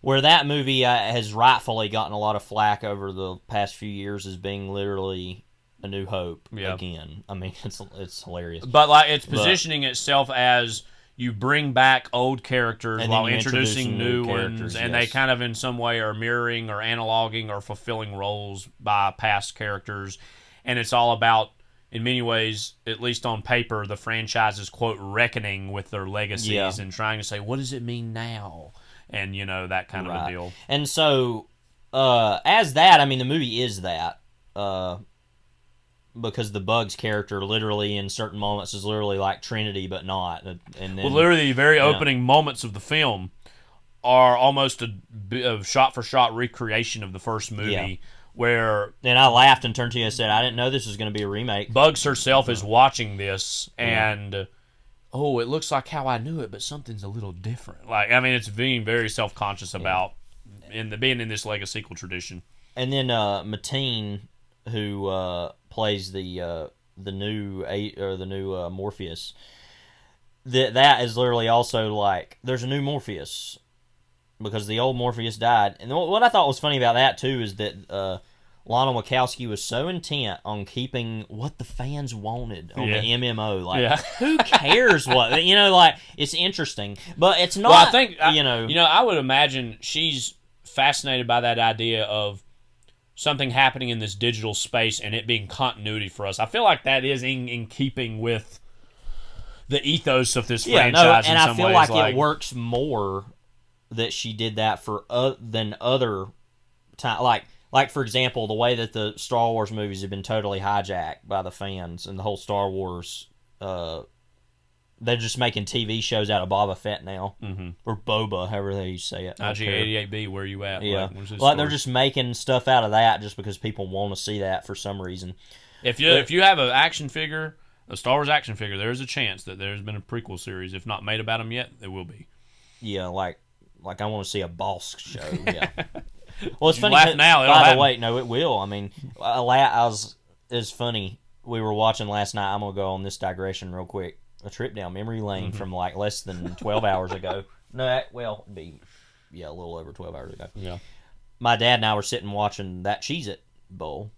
Where that movie has rightfully gotten a lot of flack over the past few years as being literally A New Hope again. I mean, it's hilarious. But like it's positioning itself as, you bring back old characters And while then you introducing new ones, characters, and yes. they kind of in some way are mirroring or analoging or fulfilling roles by past characters. And it's all about, in many ways, at least on paper, the franchise is, quote, reckoning with their legacies and trying to say, what does it mean now? And, that kind of a deal. And so, as that, I mean, the movie is that. Because the Bugs character literally in certain moments is literally like Trinity, but not. And then, literally the very opening moments of the film are almost a shot-for-shot recreation of the first movie, where... And I laughed and turned to you and said, I didn't know this was going to be a remake. Bugs herself is watching this, and... it looks like how I knew it, but something's a little different. It's being very self-conscious about being in this Lego sequel tradition. And then Mateen, who plays the new Morpheus, that is literally also like there's a new Morpheus because the old Morpheus died. And what I thought was funny about that too is that Lana Wachowski was so intent on keeping what the fans wanted on the MMO. Who cares what it's interesting, but it's not. Well, I think I would imagine she's fascinated by that idea of something happening in this digital space and it being continuity for us. I feel like that is in keeping with the ethos of this franchise. And in some I feel ways, like it works more that she did that for than other time. Like for example, the way that the Star Wars movies have been totally hijacked by the fans and the whole Star Wars. They're just making TV shows out of Boba Fett now, or Boba, however they say it. IG-88B, where you at? Yeah, Like they're just making stuff out of that just because people want to see that for some reason. If you have an action figure, a Star Wars action figure, there is a chance that there's been a prequel series. If not made about them yet, there will be. Yeah, like I want to see a Boss show. Yeah. Well, it's funny. Laugh now, by the way, no, it will. I mean, it's funny. We were watching last night. I'm gonna go on this digression real quick. A trip down memory lane from like less than 12 hours ago. No, it'd be a little over 12 hours ago. Yeah. My dad and I were sitting watching that Cheez-It bowl,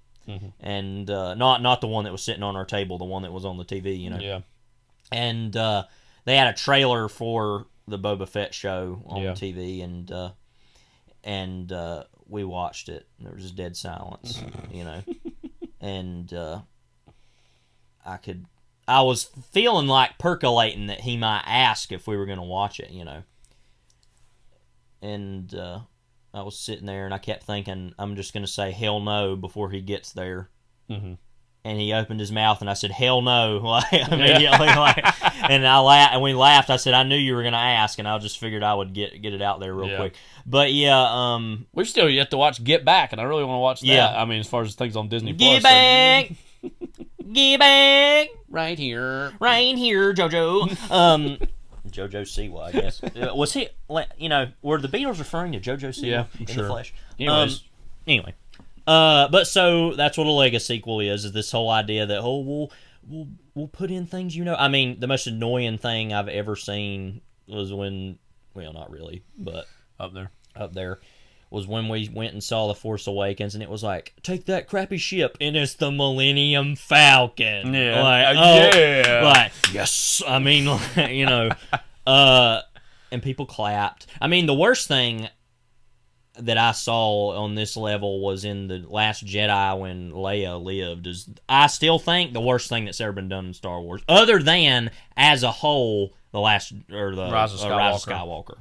and not the one that was sitting on our table, the one that was on the TV, Yeah. And they had a trailer for the Boba Fett show on the TV, and we watched it. And there was just dead silence, and I was feeling like percolating that he might ask if we were going to watch it, And I was sitting there and I kept thinking, I'm just going to say hell no before he gets there. Mm-hmm. And he opened his mouth and I said, hell no, immediately. And we laughed. I said, I knew you were going to ask, and I just figured I would get it out there real quick. But we've still yet to watch Get Back, and I really want to watch that. Yeah. I mean, as far as things on Disney Get Plus. Back! Get back! Right here, JoJo. JoJo Siwa, I guess. Was he? Were the Beatles referring to JoJo Siwa in the flesh? Anyway, but so that's what a Lego sequel is this whole idea that we'll put in things. I mean, the most annoying thing I've ever seen was when, well, not really, but up there. Was when we went and saw The Force Awakens, and it was like, take that crappy ship, and it's the Millennium Falcon. Yeah. Yes. I mean, and people clapped. I mean, the worst thing that I saw on this level was in The Last Jedi when Leia lived. I still think the worst thing that's ever been done in Star Wars, other than as a whole, the Rise of Skywalker.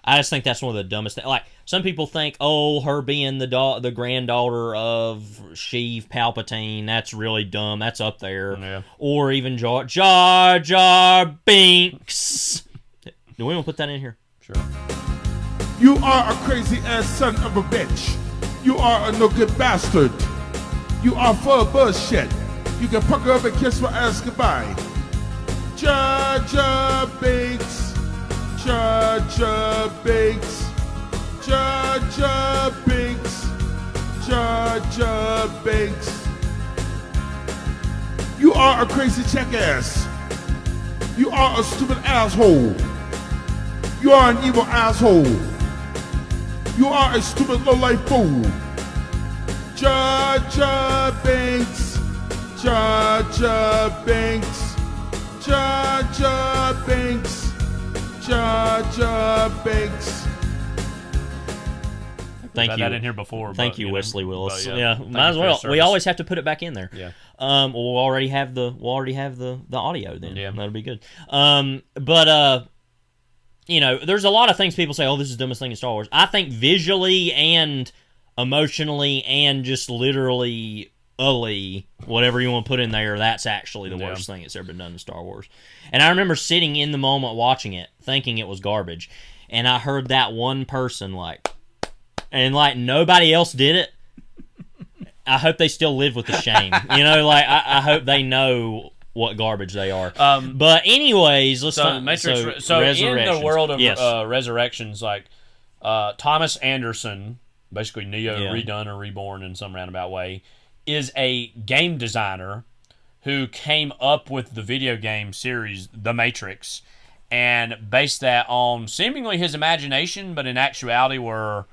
I just think that's one of the dumbest things. Like, some people think, her being the granddaughter of Sheev Palpatine, that's really dumb. That's up there. Yeah. Or even Jar Jar Binks. Do we want to put that in here? Sure. You are a crazy-ass son of a bitch. You are a no-good bastard. You are full of bullshit. You can pucker up and kiss my ass goodbye. Jar Jar Binks. Jar Jar Binks, Jar Jar Binks, Jar Jar Binks. You are a crazy jackass. You are a stupid asshole. You are an evil asshole. You are a stupid low-life fool. Jar Jar Binks, Jar Jar Binks, Jar Jar Binks. Georgia bakes. Thank you. That in here before. Thank but, you, Wesley Willis. but, Yeah, thank might you as for your well. We service. always have to put it back in there. Yeah. We'll already have the audio then. Yeah. That'll be good. But you know, there's a lot of things people say, "Oh, this is the dumbest thing in Star Wars." I think visually and emotionally and just literally, whatever you want to put in there, that's actually the worst thing that's ever been done in Star Wars. And I remember sitting in the moment watching it, thinking it was garbage, and I heard that one person and nobody else did it. I hope they still live with the shame. You know, I hope they know what garbage they are. But anyways, let's so Matrix. So in the world of resurrections, Thomas Anderson, basically Neo redone or reborn in some roundabout way, is a game designer who came up with the video game series The Matrix and based that on seemingly his imagination, but in actuality were,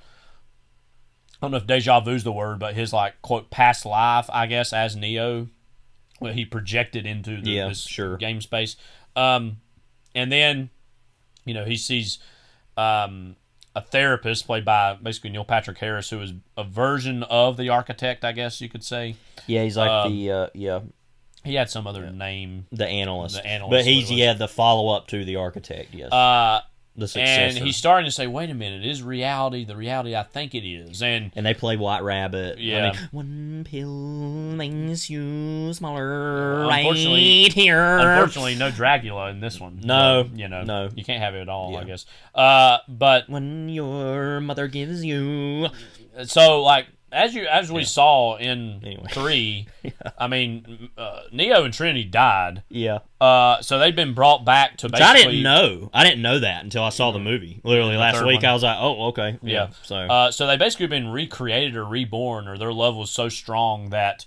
I don't know if deja vu is the word, but his quote past life, I guess, as Neo, what he projected into this game space. And then, he sees a therapist played by basically Neil Patrick Harris, who is a version of the architect, I guess you could say. Yeah, he's like he had some other name. The analyst. But he's the follow-up to the architect, yes. The successor. And he's starting to say, wait a minute, is reality the reality I think it is? And they play White Rabbit. Yeah. I mean, one pill makes you smaller unfortunately, right here. Unfortunately, no Dracula in this one. No. But, no. You can't have it at all, I guess. But when your mother gives you... So, as we saw in 3, I mean, Neo and Trinity died. Yeah. So they've been brought back to basically... I didn't know that until I saw the movie. Literally last week, I was like, oh, okay. Yeah. So they basically been recreated or reborn, or their love was so strong that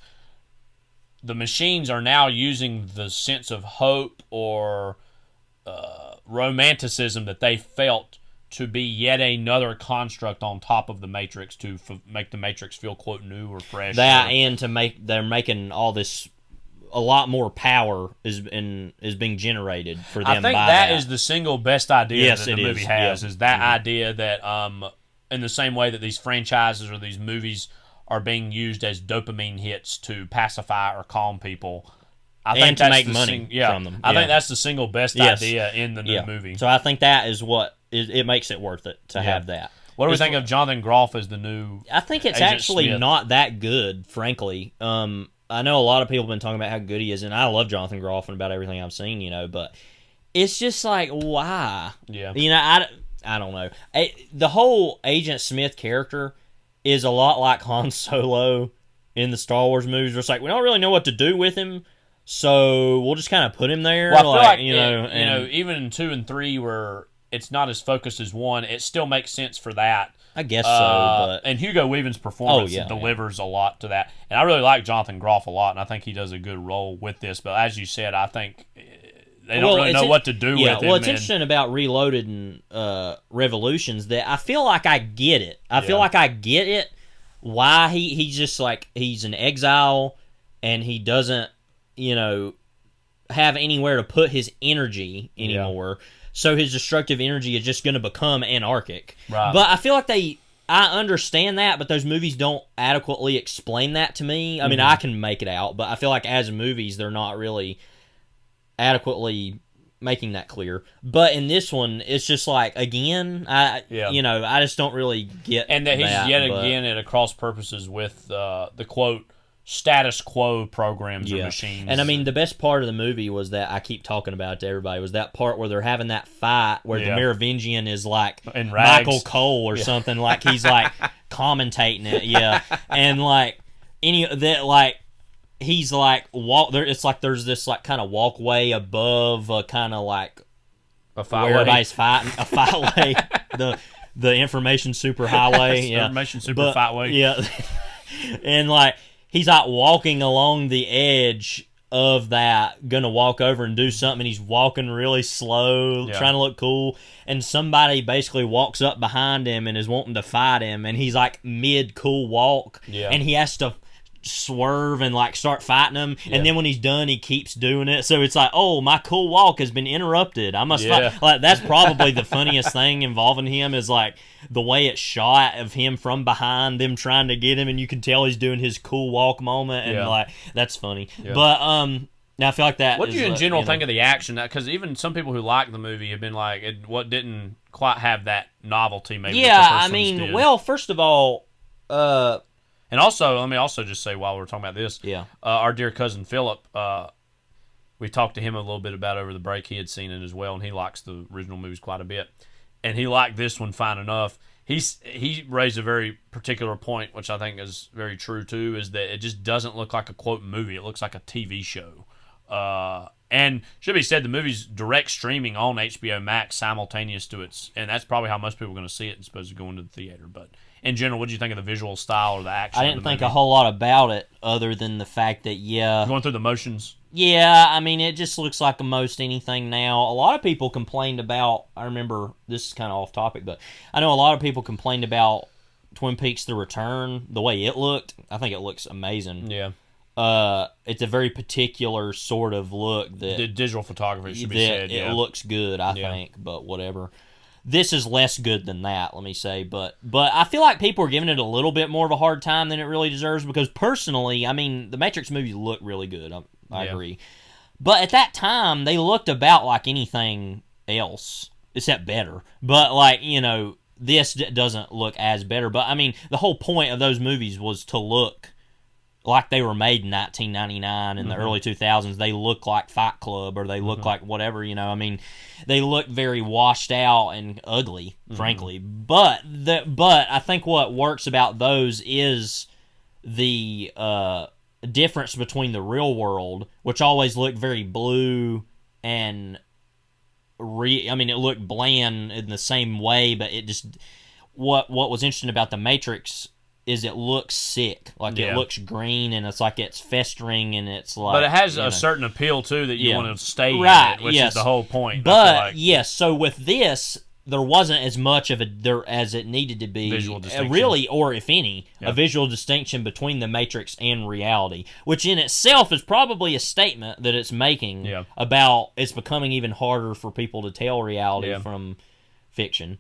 the machines are now using the sense of hope or romanticism that they felt to be yet another construct on top of the Matrix to make the Matrix feel, quote, new or fresh. And they're making all this, a lot more power is being generated for them. I think that is the single best idea that the movie has, is that idea that in the same way that these franchises or these movies are being used as dopamine hits to pacify or calm people, I think to make money from them. I think that's the single best idea in the new movie. So I think that is what it makes it worth it to have that. What do we think of Jonathan Groff as the new? I think it's Agent actually Smith? not that good, frankly. I know a lot of people have been talking about how good he is, and I love Jonathan Groff and about everything I've seen, but it's just why? Yeah. I don't know. The whole Agent Smith character is a lot like Han Solo in the Star Wars movies. It's we don't really know what to do with him, so we'll just kind of put him there. Well, I feel even in 2 and 3 where it's not as focused as 1, it still makes sense for that. I guess so. But... And Hugo Weaving's performance delivers a lot to that. And I really like Jonathan Groff a lot, and I think he does a good role with this. But as you said, I think they don't really know what to do with him. Well, it's interesting about Reloaded and Revolutions that I feel like I get it. I feel like I get it why he's just he's an exile and he doesn't, have anywhere to put his energy anymore. Yeah. So his destructive energy is just going to become anarchic. Right. But I feel like I understand that, but those movies don't adequately explain that to me. I mean, I can make it out, but I feel like as movies, they're not really adequately making that clear. But in this one, it's just again, I just don't really get and that he's again at a cross purposes with the quote status quo programs or machines. And I mean, the best part of the movie was that I keep talking about it to everybody was that part where they're having that fight where the Merovingian is in Michael Cole or something, he's commentating it, he's walk there. It's there's this kind of walkway above kind of a fight where everybody's fighting a fight way, the information superhighway, information super fight way, and he's walking along the edge of that, gonna walk over and do something, and he's walking really slow, trying to look cool, and somebody basically walks up behind him and is wanting to fight him, and he's mid cool walk, and he has to swerve and like start fighting him, and then when he's done he keeps doing it, so it's like, oh, my cool walk has been interrupted, I must fight. Like, that's probably the funniest thing involving him, is like the way it's shot of him from behind them trying to get him, and you can tell he's doing his cool walk moment, and like that's funny. But now I feel like that. What do you in general think of the action? Because even some people who like the movie have been like, what didn't quite have that novelty maybe. I mean, well, first of all, and also, let me also just say while we're talking about this, our dear cousin Philip, we talked to him a little bit about over the break. He had seen it as well, and he likes the original movies quite a bit. And he liked this one fine enough. He raised a very particular point, which I think is very true too, is that it just doesn't look like a quote movie. It looks like a TV show. And should be said, the movie's direct streaming on HBO Max simultaneous to its, and that's probably how most people are going to see it as opposed to going to the theater. But in general, what did you think of the visual style or the action? I didn't think a whole lot about it, other than the fact that going through the motions. Yeah, I mean, it just looks like most anything now. A lot of people complained about, I remember, this is kind of off topic, but I know a lot of people complained about Twin Peaks The Return, the way it looked. I think it looks amazing. Yeah. It's a very particular sort of look that... The digital photography should be said, It looks good, I think, but whatever. This is less good than that, let me say, but I feel like people are giving it a little bit more of a hard time than it really deserves, because personally, I mean, the Matrix movies look really good. I agree. But at that time, they looked about like anything else, except better. But, like, you know, this doesn't look as better. But, I mean, the whole point of those movies was to look like they were made in 1999 in the early 2000s. They look like Fight Club, or they look like whatever, you know. I mean, they look very washed out and ugly, frankly. But I think what works about those is the difference between the real world, which always looked very blue and I mean, it looked bland in the same way, but it just what was interesting about the Matrix is it looks sick, like it looks green, and it's like it's festering, and it's like. But it has a certain appeal too that you want to stay in it, which is the whole point. But yes, so with this, there wasn't as much of as it needed to be, visual distinction. Really, or if any, a visual distinction between the Matrix and reality, which in itself is probably a statement that it's making about it's becoming even harder for people to tell reality from fiction.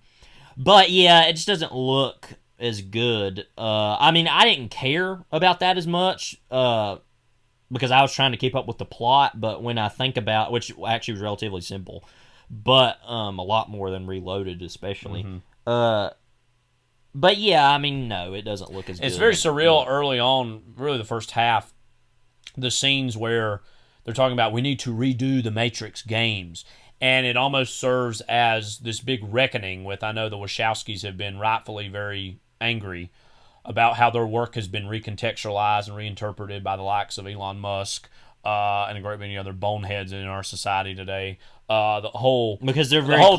But yeah, it just doesn't look as good. I mean, I didn't care about that as much because I was trying to keep up with the plot, but when I think about, which actually was relatively simple, but a lot more than Reloaded especially. But yeah, I mean, no, it doesn't look as good. It's very surreal early on, really the first half, the scenes where they're talking about we need to redo the Matrix games. And it almost serves as this big reckoning with, I know the Wachowskis have been rightfully very angry about how their work has been recontextualized and reinterpreted by the likes of Elon Musk and a great many other boneheads in our society today. The whole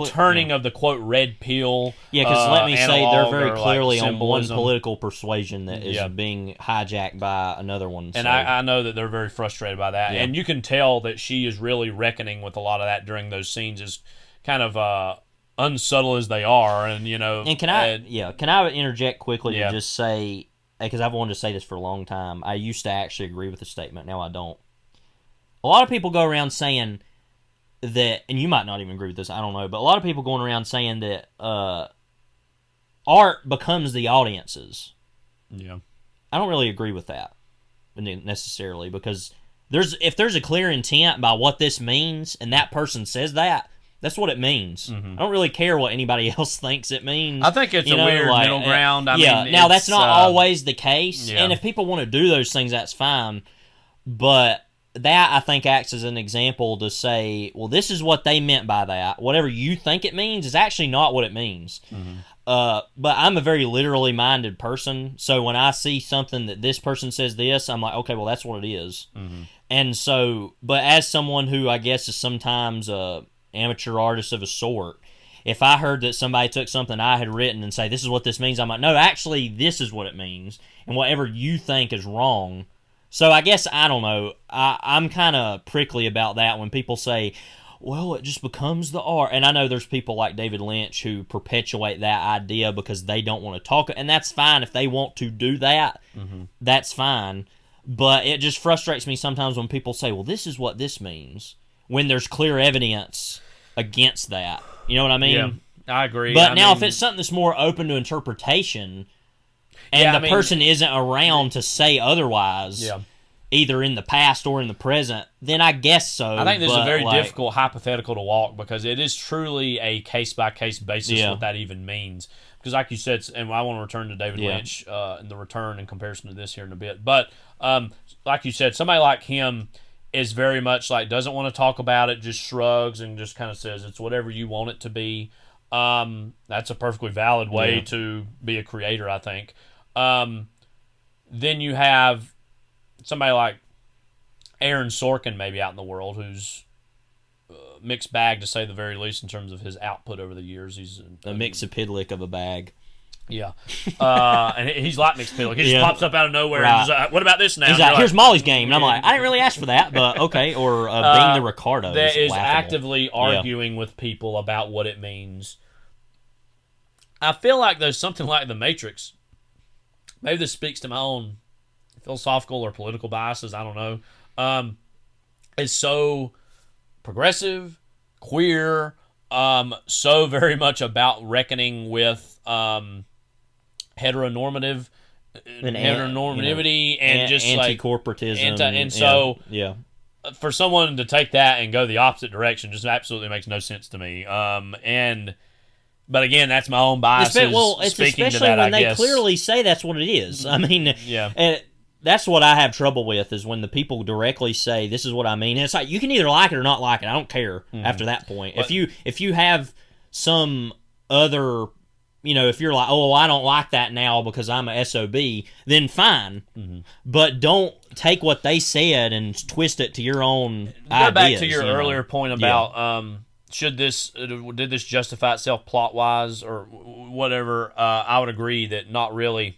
turning of the quote red pill. Yeah, because let me say they're very clearly on one political persuasion that is being hijacked by another one. And I know that they're very frustrated by that, and you can tell that she is really reckoning with a lot of that during those scenes, as kind of unsubtle as they are, and you know. And can I interject quickly to just say, because I've wanted to say this for a long time, I used to actually agree with the statement. Now I don't. A lot of people go around saying that, and you might not even agree with this, I don't know, but a lot of people going around saying that art becomes the audience's. Yeah. I don't really agree with that necessarily, because if there's a clear intent by what this means, and that person says that, that's what it means. I don't really care what anybody else thinks it means. I think it's a weird middle ground. I mean, now that's not always the case, and if people want to do those things, that's fine, but that, I think, acts as an example to say, well, this is what they meant by that. Whatever you think it means is actually not what it means. But I'm a very literally minded person, so when I see something that this person says this, I'm like, okay, well, that's what it is. And so, but as someone who I guess is sometimes a amateur artist of a sort, if I heard that somebody took something I had written and say, this is what this means, I'm like, no, actually, this is what it means, and whatever you think is wrong. So I guess, I don't know, I'm kind of prickly about that when people say, well, it just becomes the art. And I know there's people like David Lynch who perpetuate that idea because they don't want to talk. And that's fine if they want to do that. That's fine. But it just frustrates me sometimes when people say, well, this is what this means, when there's clear evidence against that. You know what I mean? Yeah, I agree. But now, if it's something that's more open to interpretation, and the person isn't around to say otherwise, either in the past or in the present, then I guess so. I think this is a very difficult hypothetical to walk, because it is truly a case-by-case basis what that even means. Because like you said, and I want to return to David Lynch and The Return in comparison to this here in a bit. But like you said, somebody like him is very much like doesn't want to talk about it, just shrugs and just kind of says it's whatever you want it to be. That's a perfectly valid way to be a creator, I think. Then you have somebody like Aaron Sorkin maybe out in the world who's mixed bag, to say the very least, in terms of his output over the years. He's a mixapidlick of a bag. Yeah. And he's like mixapidlick. He just pops up out of nowhere and just like, what about this now? He's like, here's Molly's game. And I'm like, I didn't really ask for that, but okay. Or being the Ricardo. That is actively arguing with people about what it means. I feel like there's something like The Matrix. Maybe this speaks to my own philosophical or political biases, I don't know. It's so progressive, queer, so very much about reckoning with heteronormativity and just anti-corporatism. And so for someone to take that and go the opposite direction just absolutely makes no sense to me. But again, that's my own biases. It's speaking especially to that, when I they guess. clearly say that's what it is. I mean, that's what I have trouble with, is when the people directly say, this is what I mean. And it's like, you can either like it or not like it. I don't care after that point. But if you have some other, if you're like, oh, I don't like that now because I'm a SOB, then fine. But don't take what they said and twist it to your own ideas. Go back to your earlier point about did this justify itself plot-wise or whatever. I would agree that not really.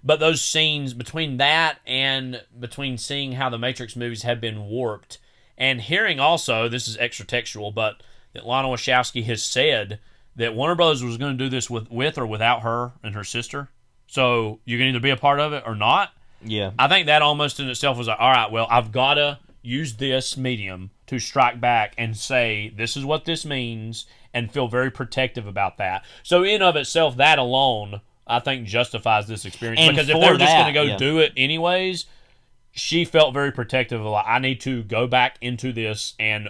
But those scenes, between that and between seeing how the Matrix movies have been warped, and hearing also, this is extra textual, but that Lana Wachowski has said that Warner Brothers was going to do this with or without her and her sister. So you can either be a part of it or not. Yeah. I think that almost in itself was like, all right, well, I've got to use this medium to strike back and say, this is what this means, and feel very protective about that. So in of itself, that alone, I think, justifies this experience. And because if they were just going to go do it anyways, she felt very protective of, like, I need to go back into this and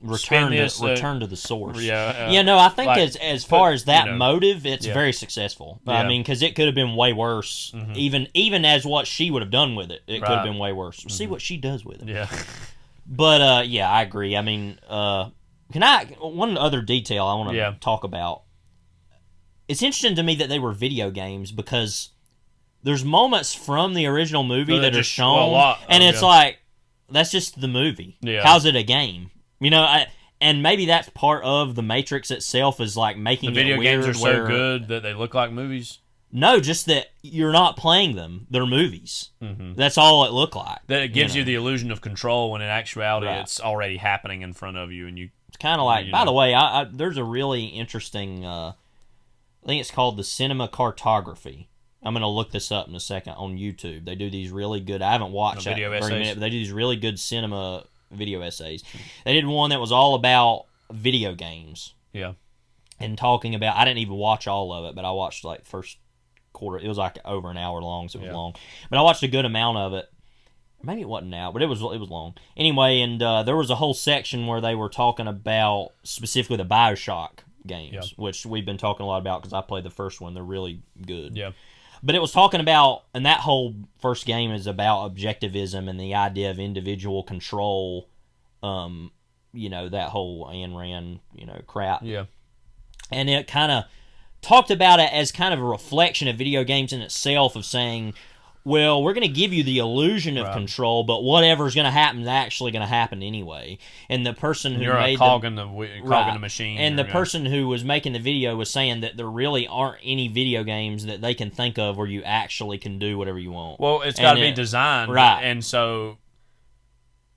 return to the source. I think as far as that motive, it's very successful. I mean, because it could have been way worse. Even as what she would have done with it, it could have been way worse. See what she does with it. Yeah. But I agree. I mean, one other detail I want to talk about. It's interesting to me that they were video games, because there's moments from the original movie that are shown, it's like, that's just the movie. Yeah. How's it a game? And maybe that's part of the Matrix itself, is like making the video it weird. games are so good that they look like movies. No, just that you're not playing them; they're movies. That's all it looked like. That it gives you the illusion of control, when in actuality it's already happening in front of you, and you. It's kind of like. By the way, there's a really interesting. I think it's called the cinema cartography. I'm going to look this up in a second on YouTube. They do these really good. I haven't watched that video very essays. minute, but they do these really good cinema video essays. They did one that was all about video games. Yeah. And talking about, I didn't even watch all of it, but I watched like first quarter. It was like over an hour long, so it was long. But I watched a good amount of it. Maybe it wasn't now, but it was long. Anyway, and there was a whole section where they were talking about specifically the BioShock games, which we've been talking a lot about because I played the first one. They're really good. Yeah. But it was talking about, and that whole first game is about objectivism and the idea of individual control, that whole Ayn Rand, crap. Yeah. And it kind of talked about it as kind of a reflection of video games in itself, of saying, well, we're going to give you the illusion of control, but whatever's going to happen is actually going to happen anyway. And the person who made a cog in the machine. And the person who was making the video was saying that there really aren't any video games that they can think of where you actually can do whatever you want. Well, it's got to be designed, right? And so,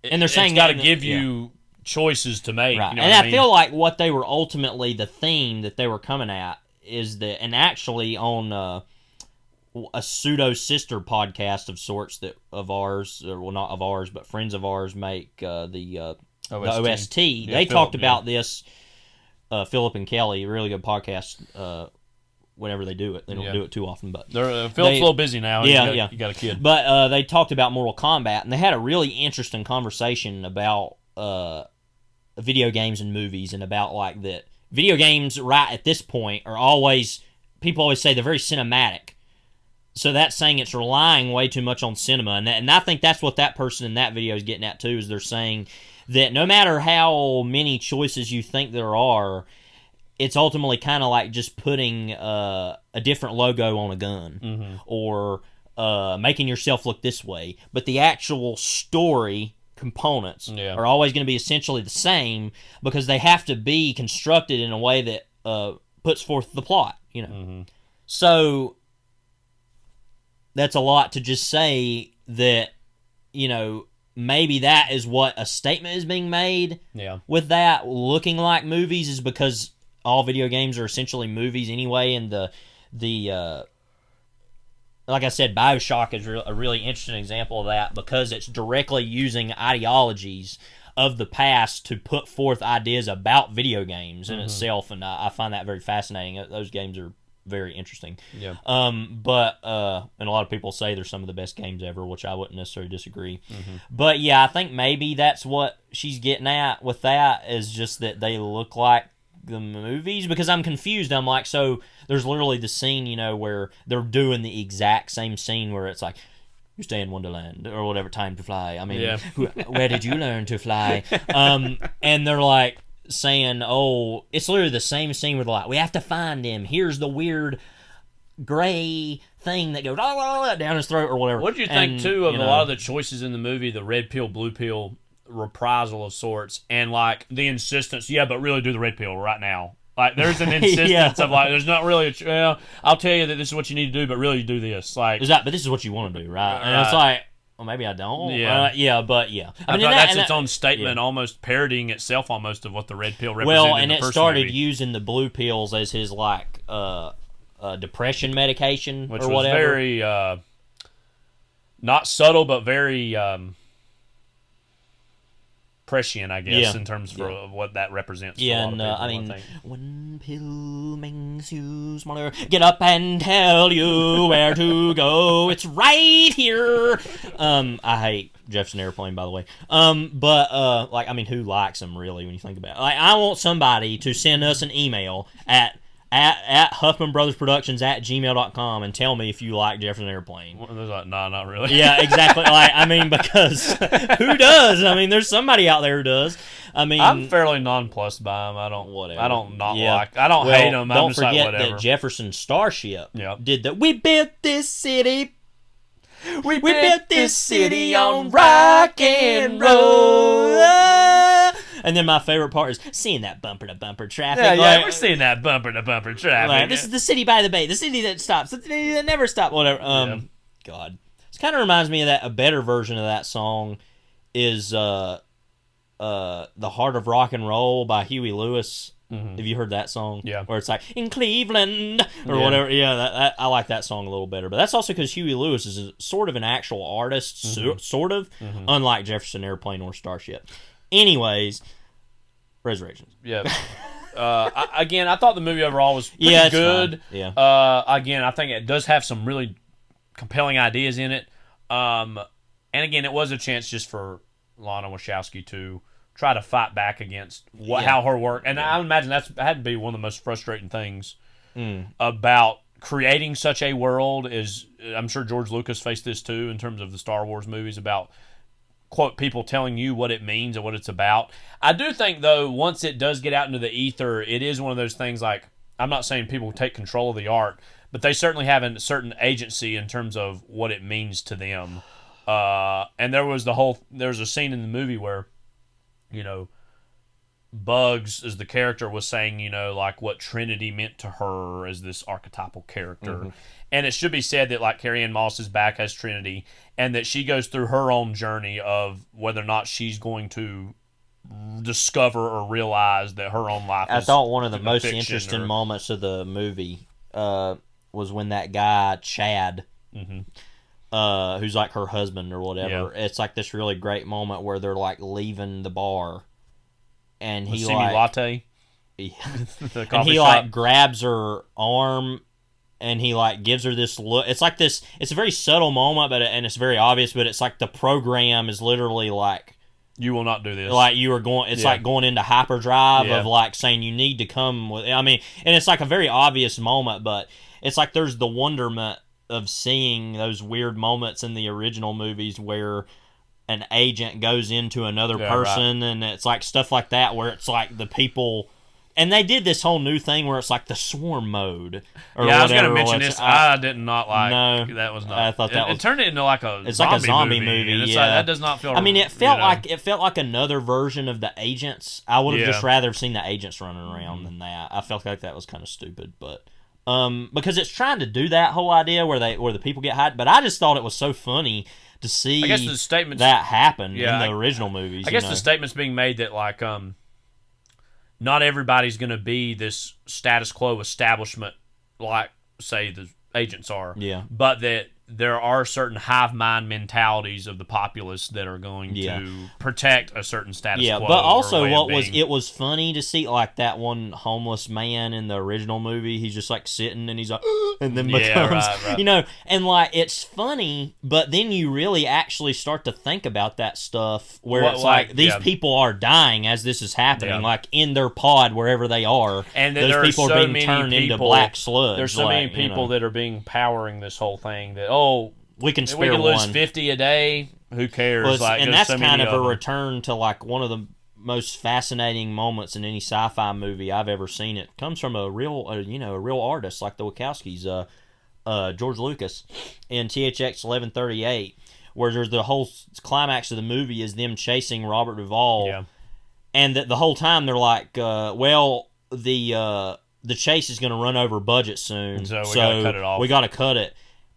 and they're saying it's got to give you choices to make. Right. You know and what I feel like what they were ultimately, the theme that they were coming at is that, and actually on a pseudo sister podcast of sorts that of ours, or well, not of ours, but friends of ours make the OST. Yeah, They talked about this. Philip and Kelly, really good podcast. Whenever they do it, they don't do it too often, but Philip's a little busy now. Yeah, you got a kid. But they talked about Mortal Kombat, and they had a really interesting conversation about video games and movies, and about like that video games right at this point are always, people always say they're very cinematic. So that's saying it's relying way too much on cinema, and I think that's what that person in that video is getting at too. Is they're saying that no matter how many choices you think there are, it's ultimately kind of like just putting a different logo on a gun, or making yourself look this way. But the actual story components are always going to be essentially the same, because they have to be constructed in a way that puts forth the plot. So that's a lot to just say that, maybe that is what a statement is being made with that looking like movies, is because all video games are essentially movies anyway, and the like I said, BioShock is a really interesting example of that, because it's directly using ideologies of the past to put forth ideas about video games in itself, and I find that very fascinating. Those games are very interesting. And a lot of people say they're some of the best games ever, which I wouldn't necessarily disagree. But yeah, I think maybe that's what she's getting at with that, is just that they look like the movies, because I'm confused. I'm like, so there's literally the scene, where they're doing the exact same scene where it's like, you stay in Wonderland, or whatever, time to fly. I mean, where did you learn to fly? And they're like saying, oh, it's literally the same scene where they're like, we have to find him. Here's the weird gray thing that goes down his throat or whatever. What do you think, too, of a lot of the choices in the movie, the red pill, blue pill reprisal of sorts, and like the insistence, but really do the red pill right now. Like, there's an insistence of like, there's not really I'll tell you that this is what you need to do, but really do this. Like, but this is what you want to do, right? And it's like, well, maybe I don't. But I mean, that's its own statement, almost parodying itself almost of what the red pill represented. Well, and in the it first started movie. using the blue pills as his like depression medication, which or was whatever. Very not subtle, but very prescient, I guess, in terms of what that represents. For a lot of people, I mean, one pill makes you smaller. Get up and tell you where to go. It's right here. I hate Jefferson Airplane, by the way. But like, I mean, who likes them really when you think about it? Like, I want somebody to send us an email at HuffmanBrothersProductions@gmail.com and tell me if you like Jefferson Airplane. Well, there's like, nah, not really. Yeah, exactly. Like, I mean, because who does? I mean, there's somebody out there who does. I mean, I'm fairly nonplussed by them. I don't hate them. I'm Don't just forget like, whatever. that Jefferson Starship Yeah. did the "We built this city. We built this city on rock and roll." And then my favorite part is seeing that bumper-to-bumper traffic. We're seeing that bumper-to-bumper traffic. Like, this is the city by the bay, the city that stops, the city that never stops, whatever. God. This kind of reminds me of that. A better version of that song is The Heart of Rock and Roll by Huey Lewis. Have you heard that song? Yeah. Where it's like, in Cleveland, or whatever. Yeah, I like that song a little better. But that's also because Huey Lewis is sort of an actual artist, sort of, unlike Jefferson Airplane or Starship. Anyways, Resurrections. Yeah. Again, I thought the movie overall was pretty good. Fine. Yeah. Again, I think it does have some really compelling ideas in it. And again, it was a chance just for Lana Wachowski to try to fight back against how her work. And I imagine that had to be one of the most frustrating things about creating such a world. Is I'm sure George Lucas faced this too in terms of the Star Wars movies, about quote people telling you what it means and what it's about. I do think though, once it does get out into the ether, it is one of those things. Like, I'm not saying people take control of the art, but they certainly have a certain agency in terms of what it means to them. And there's a scene in the movie where, Bugs, as the character, was saying, like what Trinity meant to her as this archetypal character. And it should be said that, like, Carrie-Anne Moss is back as Trinity, and that she goes through her own journey of whether or not she's going to discover or realize that her own life is I thought one of the most fiction interesting moments of the movie, was when that guy Chad, who's like her husband or whatever. Yeah. It's like this really great moment where they're like leaving the bar, and he like latte. And he like grabs her arm, and he like gives her this look. It's like this. It's a very subtle moment, and it's very obvious. But it's like the program is literally like, you will not do this. Like you are going. It's like going into hyperdrive of like saying you need to come with. I mean, and it's like a very obvious moment, but it's like there's the wonderment of seeing those weird moments in the original movies where an agent goes into another person, and it's like stuff like that where it's like the people. And they did this whole new thing where it's like the swarm mode. Or I was going to mention this. I did not like. No, that was not. I thought that it turned it into like a. It's like a zombie movie. And it's like, that does not feel. I mean, it felt like another version of the Agents. I would have just rather seen the Agents running around than that. I felt like that was kind of stupid, but because it's trying to do that whole idea where the people get hot. But I just thought it was so funny to see. I guess the statements that happen in the original movies. I guess the statements being made that like not everybody's going to be this status quo establishment like, say, the agents are. Yeah. But that there are certain hive mind mentalities of the populace that are going to protect a certain status quo. Yeah, but also it was funny to see like that one homeless man in the original movie. He's just like sitting and he's like, and then becomes, you know, and like it's funny, but then you really actually start to think about that stuff where it's like these people are dying as this is happening, like in their pod wherever they are, and those people are being turned into black sludge. There's so many people that are being powering this whole thing that we can spare lose 50 a day. Who cares? Well, and that's kind of a return to like one of the most fascinating moments in any sci-fi movie I've ever seen. It comes from a real artist like the Wachowskis, George Lucas, in THX 1138, where there's the whole climax of the movie is them chasing Robert Duvall, and the whole time they're like, the chase is going to run over budget soon, so we got to cut it off. We got to cut it.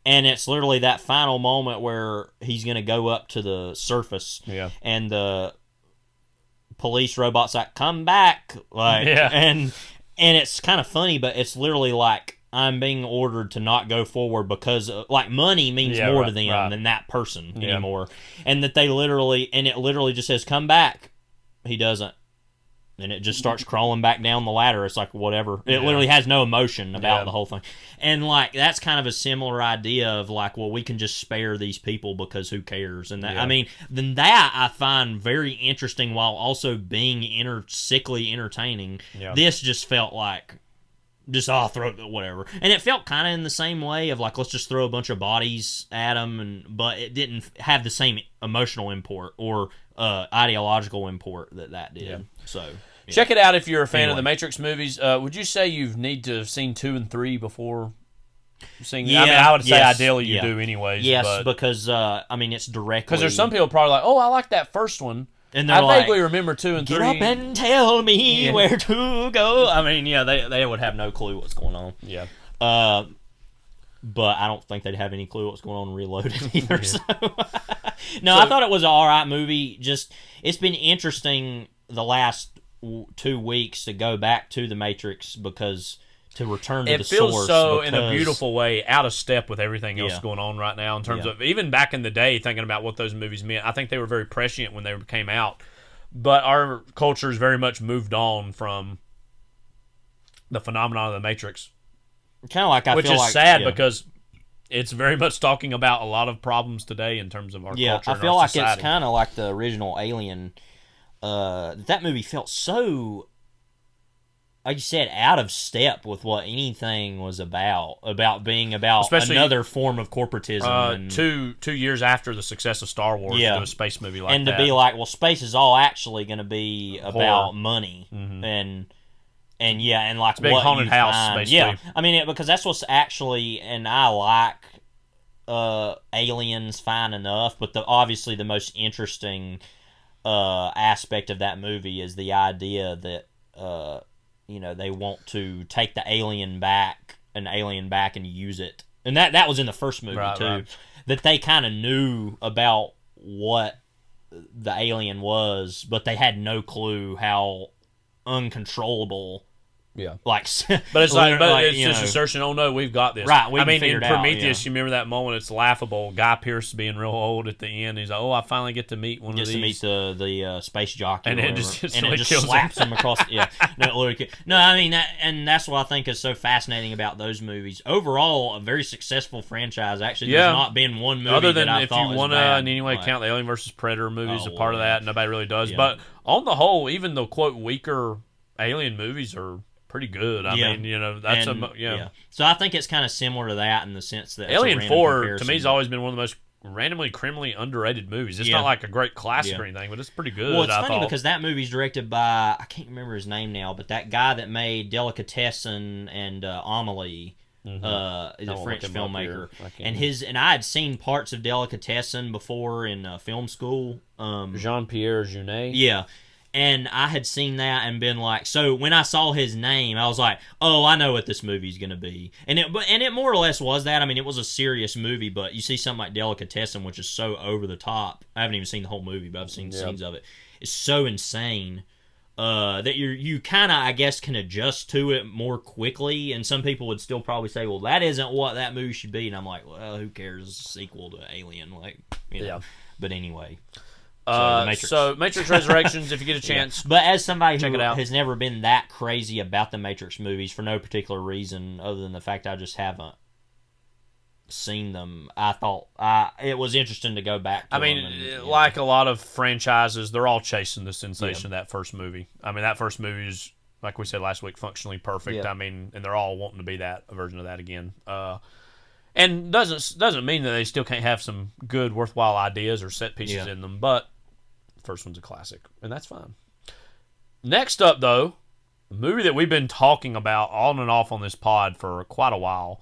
And it's literally that final moment where he's going to go up to the surface, and the police robot's like, "Come back!" Like, and it's kind of funny, but it's literally like I'm being ordered to not go forward because like money means more to them than that person anymore, and that it literally just says, "Come back." He doesn't. And it just starts crawling back down the ladder. It's like, whatever. It literally has no emotion about the whole thing. And, like, that's kind of a similar idea of, like, well, we can just spare these people because who cares? And that, I mean, then that I find very interesting while also being sickly entertaining. Yeah. This just felt like, I'll throw it, whatever. And it felt kind of in the same way of, like, let's just throw a bunch of bodies at them. But it didn't have the same emotional import or ideological import that did. Yeah. So check it out if you're a fan of the Matrix movies. Would you say you need to have seen 2 and 3 before seeing? I mean, I would say ideally you do anyways. Yes, because I mean it's directly because there's some people probably like, oh, I like that first one. And I vaguely remember 2 and 3. Get up and tell me where to go. I mean, they would have no clue what's going on. Yeah. But I don't think they'd have any clue what's going on in Reloaded either. So. I thought it was an alright movie. Just it's been interesting the last 2 weeks to go back to the Matrix because to return to the source. It feels so in a beautiful way out of step with everything else going on right now in terms of even back in the day thinking about what those movies meant. I think they were very prescient when they came out, but our culture has very much moved on from the phenomenon of the Matrix. Kind of like which is sad because it's very much talking about a lot of problems today in terms of our culture. I feel like it's kind of like the original Alien. That movie felt so, like you said, out of step with what anything was about being about especially, another form of corporatism. 2 years after the success of Star Wars, to do a space movie like that. And to be like, well, space is all actually going to be about money. Mm-hmm. And like it's a big what haunted you house, find. basically. Yeah, I mean, because that's what's actually, and I like Aliens fine enough, but obviously the most interesting aspect of that movie is the idea that they want to take the alien back and use it, and that was in the first movie too. Right. That they kind of knew about what the alien was, but they had no clue how uncontrollable Yeah. Like, but it's it's you just know, assertion. Oh no, we've got this. Right. We I mean, figured in it out, Prometheus, yeah. you remember that moment? It's laughable. Guy Pearce being real old at the end. He's like, "Oh, I finally get to meet one of these." Gets to meet the space jockey, and or it whatever, just, and it just slaps him across. Yeah. No, I mean, and that's what I think is so fascinating about those movies. Overall, a very successful franchise. Actually, there's not been one movie other than that I if thought you want to in any way like, count the Alien versus Predator movies, a part of yeah. that. Nobody really does. Yeah. But on the whole, even the quote weaker Alien movies are pretty good. I mean, you know, that's yeah. So I think it's kind of similar to that in the sense that Alien it's a 4 comparison. to me has always been one of the most randomly criminally underrated movies. It's not like a great classic or anything, but it's pretty good. Well, it's funny because that movie's directed by, I can't remember his name now, but that guy that made Delicatessen and Amelie. Is a French filmmaker, and I had seen parts of Delicatessen before in film school. Jean-Pierre Jeunet. Yeah, and I had seen that and been like, so when I saw his name, I was like, oh, I know what this movie's gonna be, and it more or less was that. I mean, it was a serious movie, but you see something like Delicatessen, which is so over the top. I haven't even seen the whole movie, but I've seen scenes of it. It's so insane. That you kind of, I guess, can adjust to it more quickly, and some people would still probably say, well, that isn't what that movie should be, and I'm like, well, who cares? It's a sequel to Alien, like, you know. But anyway. So Matrix Resurrections, if you get a chance. But as somebody who it out. has never been that crazy about the Matrix movies for no particular reason other than the fact I just haven't seen them, I thought it was interesting to go back to I mean, them and, like a lot of franchises, they're all chasing the sensation of that first movie. I mean, that first movie is, like we said last week, functionally perfect. I mean, and they're all wanting to be a version of that again. And doesn't mean that they still can't have some good, worthwhile ideas or set pieces in them, but the first one's a classic, and that's fine. Next up, though, a movie that we've been talking about on and off on this pod for quite a while,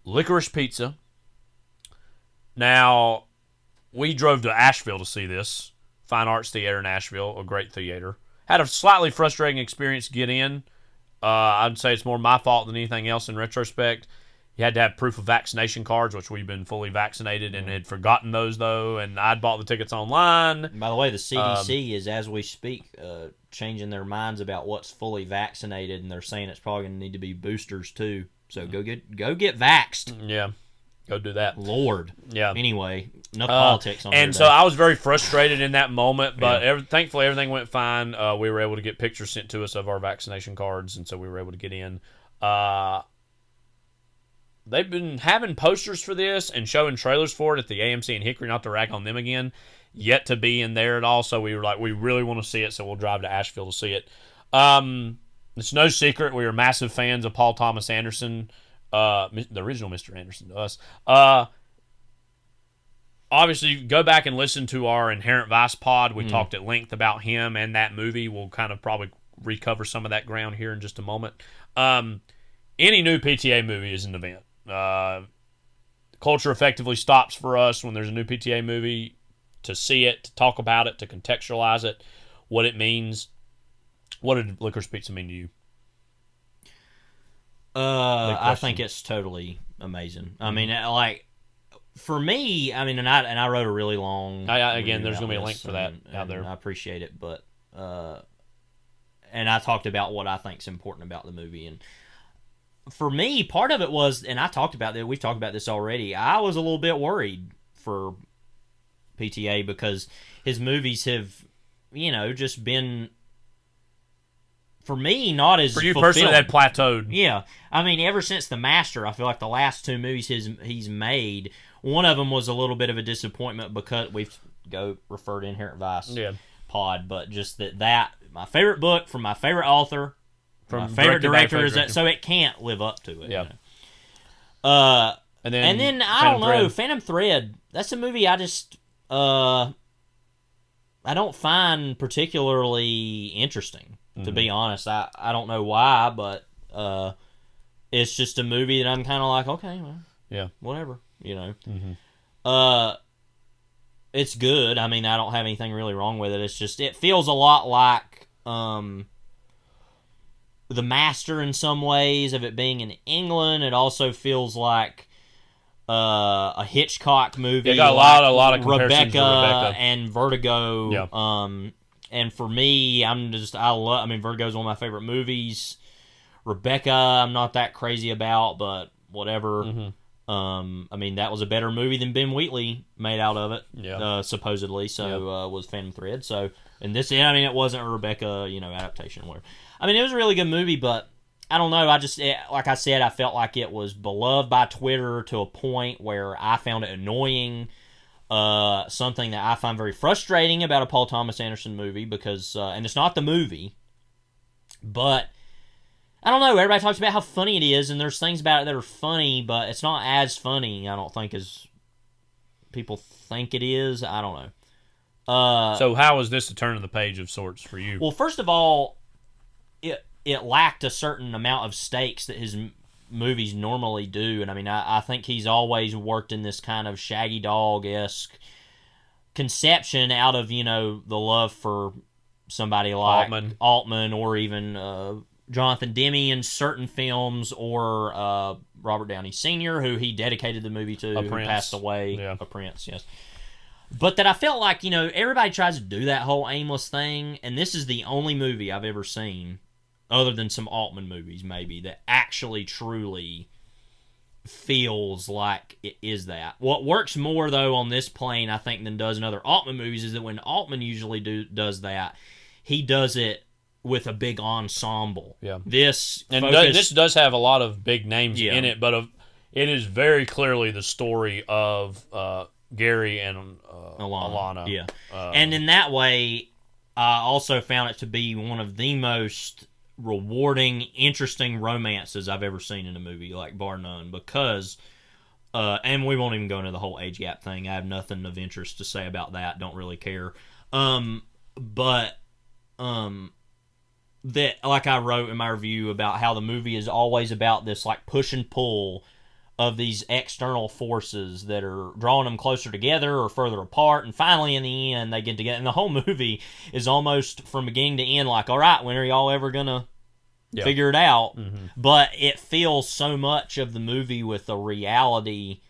Licorice Pizza. Now, we drove to Asheville to see this. Fine Arts Theater in Asheville, a great theater. Had a slightly frustrating experience to get in. I'd say it's more my fault than anything else in retrospect. You had to have proof of vaccination cards, which we've been fully vaccinated and had forgotten those, though, and I'd bought the tickets online. By the way, the CDC is, as we speak, changing their minds about what's fully vaccinated, and they're saying it's probably going to need to be boosters, too. So go get vaxxed. Yeah, go do that. Lord. Yeah. Anyway, enough politics on and so I was very frustrated in that moment, but thankfully everything went fine. We were able to get pictures sent to us of our vaccination cards, and so we were able to get in. They've been having posters for this and showing trailers for it at the AMC in Hickory, not to rag on them again, yet to be in there at all. So we were like, we really want to see it, so we'll drive to Asheville to see it. It's no secret we are massive fans of Paul Thomas Anderson, the original Mr. Anderson to us. Obviously, go back and listen to our Inherent Vice pod. We talked at length about him and that movie. We'll kind of probably recover some of that ground here in just a moment. Any new PTA movie is an event. Culture effectively stops for us when there's a new PTA movie to see it, to talk about it, to contextualize it, what it means. What did Licorice Pizza mean to you? I think it's totally amazing. I mean, like, for me, I mean, and I wrote a really long. Again, there's going to be a link for that out there. I appreciate it, but and I talked about what I think is important about the movie, and for me, part of it was, and I talked about that. We've talked about this already. I was a little bit worried for PTA because his movies have, just been, for me, not as for you fulfilled. Personally, that plateaued. Yeah, I mean, ever since The Master, I feel like the last two movies he's made, one of them was a little bit of a disappointment because we've referred to Inherent Vice pod, but just that my favorite book from my favorite author. From my favorite director is that, so it can't live up to it. Yeah. And then I don't know, Phantom Thread. That's a movie I just I don't find particularly interesting. To be honest, I don't know why, but it's just a movie that I'm kind of like, okay, well, whatever, It's good. I mean, I don't have anything really wrong with it. It's just it feels a lot like The Master in some ways, of it being in England. It also feels like a Hitchcock movie. It got a lot of comparisons to Rebecca and Vertigo. Yeah. And for me, Vertigo's one of my favorite movies. Rebecca, I'm not that crazy about, but whatever. Mm-hmm. I mean, that was a better movie than Ben Wheatley made out of it, supposedly. So was Phantom Thread. So, and this, I mean, it wasn't a Rebecca, adaptation or whatever. I mean, it was a really good movie, but I don't know. Like I said, I felt like it was beloved by Twitter to a point where I found it annoying. Something that I find very frustrating about a Paul Thomas Anderson movie because, and it's not the movie, but I don't know. Everybody talks about how funny it is, and there's things about it that are funny, but it's not as funny, I don't think, as people think it is. I don't know. So how was this a turn of the page of sorts for you? Well, first of all, it lacked a certain amount of stakes that his movies normally do, and I mean, I think he's always worked in this kind of Shaggy Dog-esque conception out of, the love for somebody like Altman or even Jonathan Demme in certain films, or Robert Downey Sr., who he dedicated the movie to, who passed away. Yeah. A Prince, yes. But that I felt like, everybody tries to do that whole aimless thing, and this is the only movie I've ever seen, other than some Altman movies maybe, that actually truly feels like it is that. What works more, though, on this plane, I think, than does in other Altman movies is that when Altman usually does that, he does it with a big ensemble. Yeah. This does have a lot of big names in it, but it is very clearly the story of Gary and Alana. Yeah. And in that way, I also found it to be one of the most rewarding, interesting romances I've ever seen in a movie, like bar none, because and we won't even go into the whole age gap thing. I have nothing of interest to say about that. Don't really care. But that, like I wrote in my review about how the movie is always about this like push and pull of these external forces that are drawing them closer together or further apart, and finally in the end they get together. And the whole movie is almost from beginning to end like, all right, when are y'all ever gonna figure it out? Mm-hmm. But it feels so much of the movie with a reality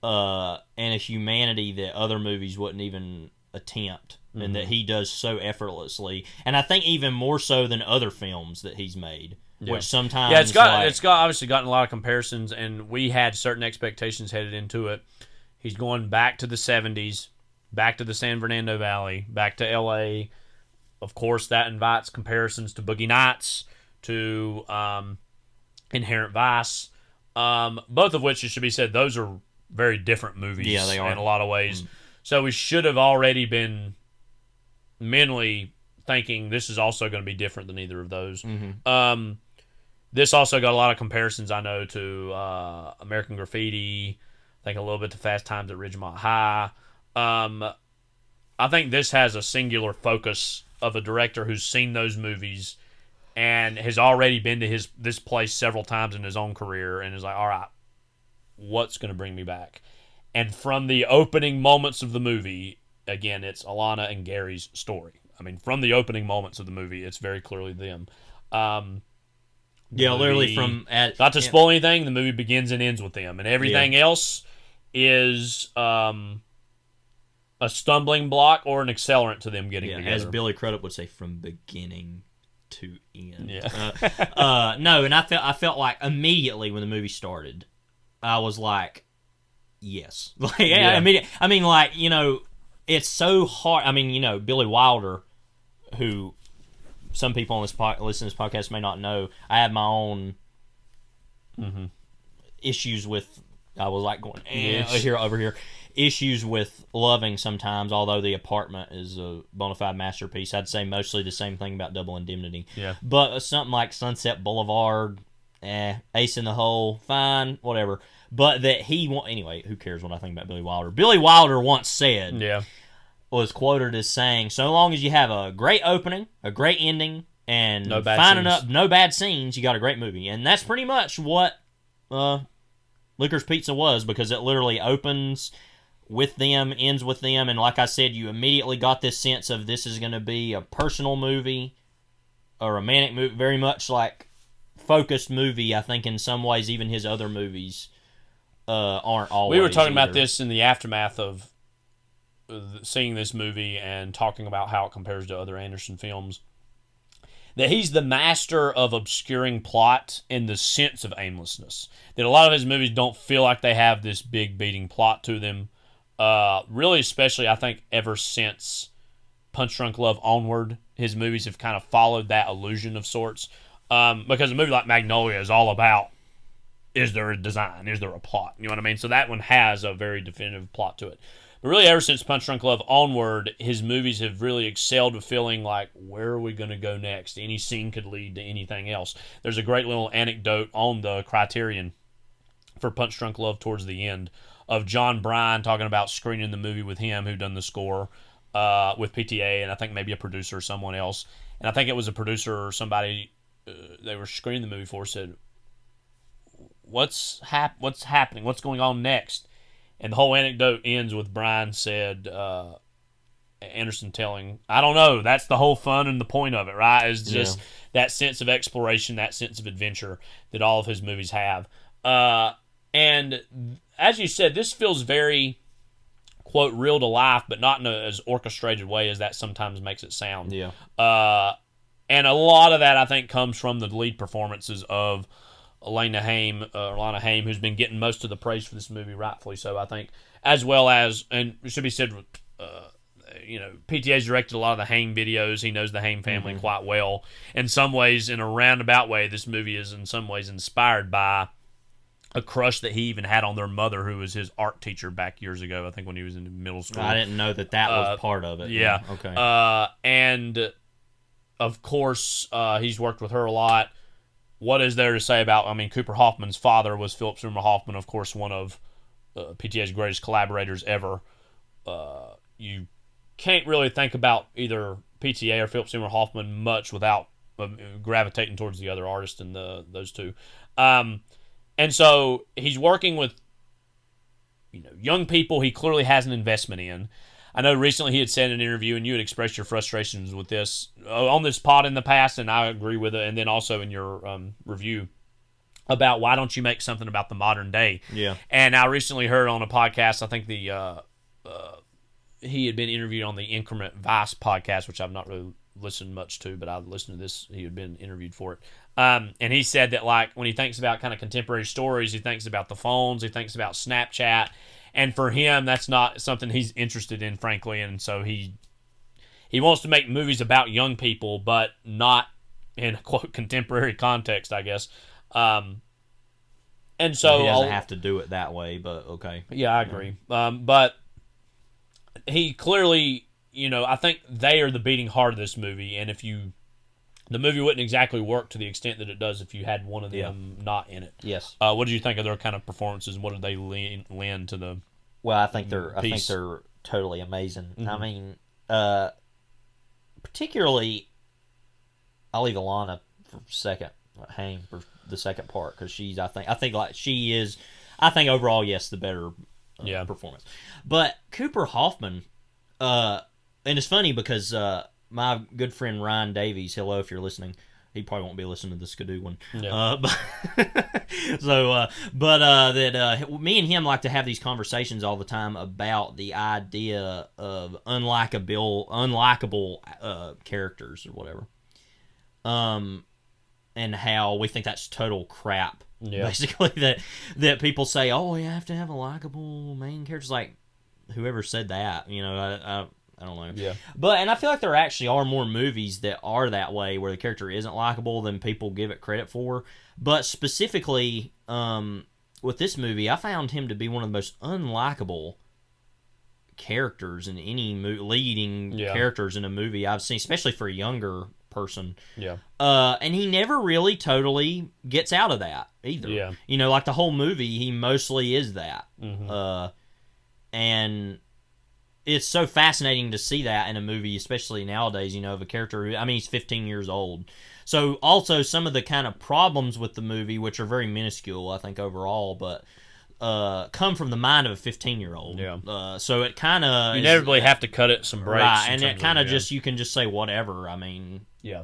and a humanity that other movies wouldn't even attempt, and that he does so effortlessly, and I think even more so than other films that he's made. Yeah. Which sometimes it's obviously gotten a lot of comparisons, and we had certain expectations headed into it. He's going back to the 70s, back to the San Fernando Valley, back to L.A. Of course, that invites comparisons to Boogie Nights, to Inherent Vice, both of which, it should be said, those are very different movies. Yeah, they are. In a lot of ways. So we should have already been mentally thinking this is also going to be different than either of those. This also got a lot of comparisons, I know, to American Graffiti, I think a little bit to Fast Times at Ridgemont High. I think this has a singular focus of a director who's seen those movies and has already been to this place several times in his own career and is like, all right, what's going to bring me back? And from the opening moments of the movie, again, it's Alana and Gary's story. I mean, from the opening moments of the movie, it's very clearly them. Literally from... Not to spoil anything, the movie begins and ends with them. And everything else is a stumbling block or an accelerant to them getting together. As Billy Crudup would say, from beginning to end. Yeah. No, and I felt like immediately when the movie started, I was like, yes. I mean, like, it's so hard. I mean, Billy Wilder, who some people on this listen to this podcast may not know, I have my own issues with. I was like going over here. Issues with loving sometimes, although The Apartment is a bona fide masterpiece. I'd say mostly the same thing about Double Indemnity. Yeah. But something like Sunset Boulevard, Ace in the Hole, fine, whatever. But that anyway, who cares what I think about Billy Wilder? Billy Wilder once said, was quoted as saying, so long as you have a great opening, a great ending, and no bad scenes, you got a great movie. And that's pretty much what Licorice Pizza was, because it literally opens with them, ends with them, and like I said, you immediately got this sense of this is going to be a personal movie, a romantic movie, very much like focused movie. I think in some ways even his other movies aren't always. We were talking about this in the aftermath of seeing this movie and talking about how it compares to other Anderson films. that he's the master of obscuring plot and the sense of aimlessness. That a lot of his movies don't feel like they have this big beating plot to them. Really, especially, I think, ever since Punch Drunk Love onward, his movies have kind of followed that illusion of sorts. Because a movie like Magnolia is all about, is there a design? Is there a plot? You know what I mean? So that one has a very definitive plot to it. But really, ever since Punch Drunk Love onward, his movies have really excelled with feeling like, where are we going to go next? Any scene could lead to anything else. There's a great little anecdote on the Criterion for Punch Drunk Love towards the end of John Bryan talking about screening the movie with him, who done the score with PTA, and I think maybe a producer or someone else. And I think it was a producer or somebody they were screening the movie for said, what's happening? What's going on next? And the whole anecdote ends with Brian said, Anderson telling, I don't know, that's the whole fun and the point of it, right? Is just that sense of exploration, that sense of adventure that all of his movies have. And as you said, this feels very, quote, real to life, but not in as orchestrated way as that sometimes makes it sound. Yeah. And a lot of that, I think, comes from the lead performances of Lana Haim, who's been getting most of the praise for this movie, rightfully so, I think, as well as, and it should be said, PTA's directed a lot of the Haim videos. He knows the Haim family quite well. In some ways, in a roundabout way, this movie is in some ways inspired by a crush that he even had on their mother, who was his art teacher back years ago, I think when he was in middle school. I didn't know that was part of it. Yeah. Okay. And, of course, he's worked with her a lot. What is there to say about, Cooper Hoffman's father was Philip Seymour Hoffman, of course, one of PTA's greatest collaborators ever. You can't really think about either PTA or Philip Seymour Hoffman much without gravitating towards the other artist in those two. And so he's working with young people he clearly has an investment in. I know recently he had said in an interview, and you had expressed your frustrations with this on this pod in the past, and I agree with it, and then also in your review about why don't you make something about the modern day. Yeah. And I recently heard on a podcast, I think he had been interviewed on the Increment Vice podcast, which I've not really listened much to, but I've listened to this. He had been interviewed for it. And he said that, like, when he thinks about kind of contemporary stories, he thinks about the phones, he thinks about Snapchat. And for him, that's not something he's interested in, frankly. And so he wants to make movies about young people, but not in a, quote, contemporary context, I guess. And so he doesn't have to do it that way, but okay. Yeah, I agree. But he clearly, I think they are the beating heart of this movie. And the movie wouldn't exactly work to the extent that it does if you had one of them not in it. Yes. What did you think of their kind of performances, and what did they lend to the? Well, I think they're totally amazing. Mm-hmm. I mean, particularly, I'll leave Alana for second, Haim for the second part, because I think overall, yes, the better performance. But Cooper Hoffman, and it's funny because my good friend Ryan Davies, hello if you're listening. He probably won't be listening to the Skidoo one. Yeah. That me and him like to have these conversations all the time about the idea of unlikable characters or whatever. And how we think that's total crap. Yeah. Basically, that people say, oh, you have to have a likable main character. It's like, whoever said that, I don't know. Yeah. And I feel like there actually are more movies that are that way, where the character isn't likable than people give it credit for. But specifically, with this movie, I found him to be one of the most unlikable characters in any leading characters in a movie I've seen, especially for a younger person. Yeah. And he never really totally gets out of that either. Yeah. Like the whole movie, he mostly is that. Mm-hmm. And it's so fascinating to see that in a movie, especially nowadays, of a character who, he's 15 years old. So also some of the kind of problems with the movie, which are very minuscule, I think, overall, but come from the mind of a 15-year-old. Yeah. So it kind of... You inevitably have to cut it some breaks. Right, and it kind of just, you can just say whatever, Yeah.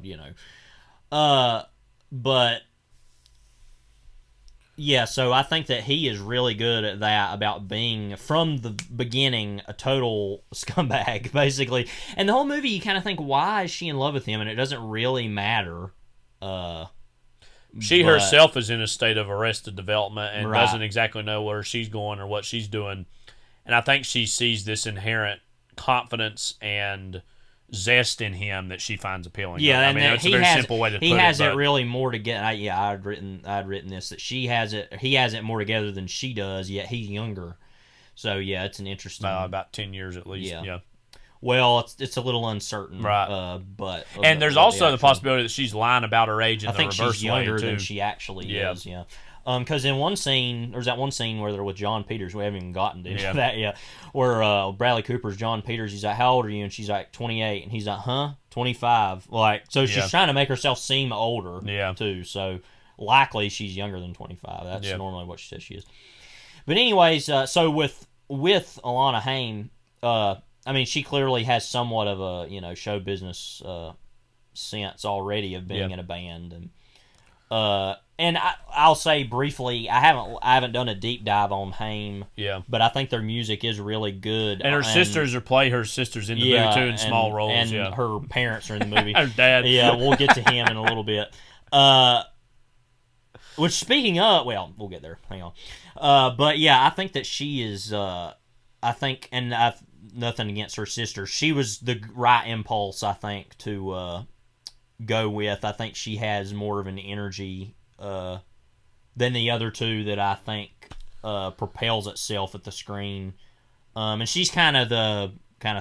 But... Yeah, so I think that he is really good at that, about being, from the beginning, a total scumbag, basically. And the whole movie, you kind of think, why is she in love with him? And it doesn't really matter. She herself is in a state of arrested development and Right. doesn't exactly know where she's going or what she's doing. And I think she sees this inherent confidence and zest in him that she finds appealing. Yeah, I and mean, that it's a very simple way to put it. He hasn't but really more to get. I'd written this, that she has it. He has it more together than she does. Yet he's younger. So yeah, it's an interesting. about 10 years at least. Yeah. Well, it's a little uncertain, right? But and there's also the possibility that she's lying about her age in the reverse way, she's younger too. than she actually is. Yeah. Because in one scene, there's that one scene where they're with John Peters. We haven't even gotten into that yet. Where Bradley Cooper's John Peters. He's like, "How old are you?" And she's like, 28. And he's like, "Huh? 25?" Like, so she's trying to make herself seem older. Too. So likely she's younger than 25. That's normally what she says she is. But anyways, so with Alana Haim, I mean, she clearly has somewhat of a show business sense already of being in a band, and I'll say briefly, I haven't done a deep dive on Haim, but I think their music is really good. And her sisters play her sisters in the movie too in small roles. And her parents are in the movie. Her dad. Yeah, we'll get to him in a little bit. Which, speaking of, well, we'll get there. Hang on. But yeah, I think that she is. I think, and I've nothing against her sister. She was the right impulse, I think, to go with. I think she has more of an energy than the other two that I think propels itself at the screen. And she's kind of the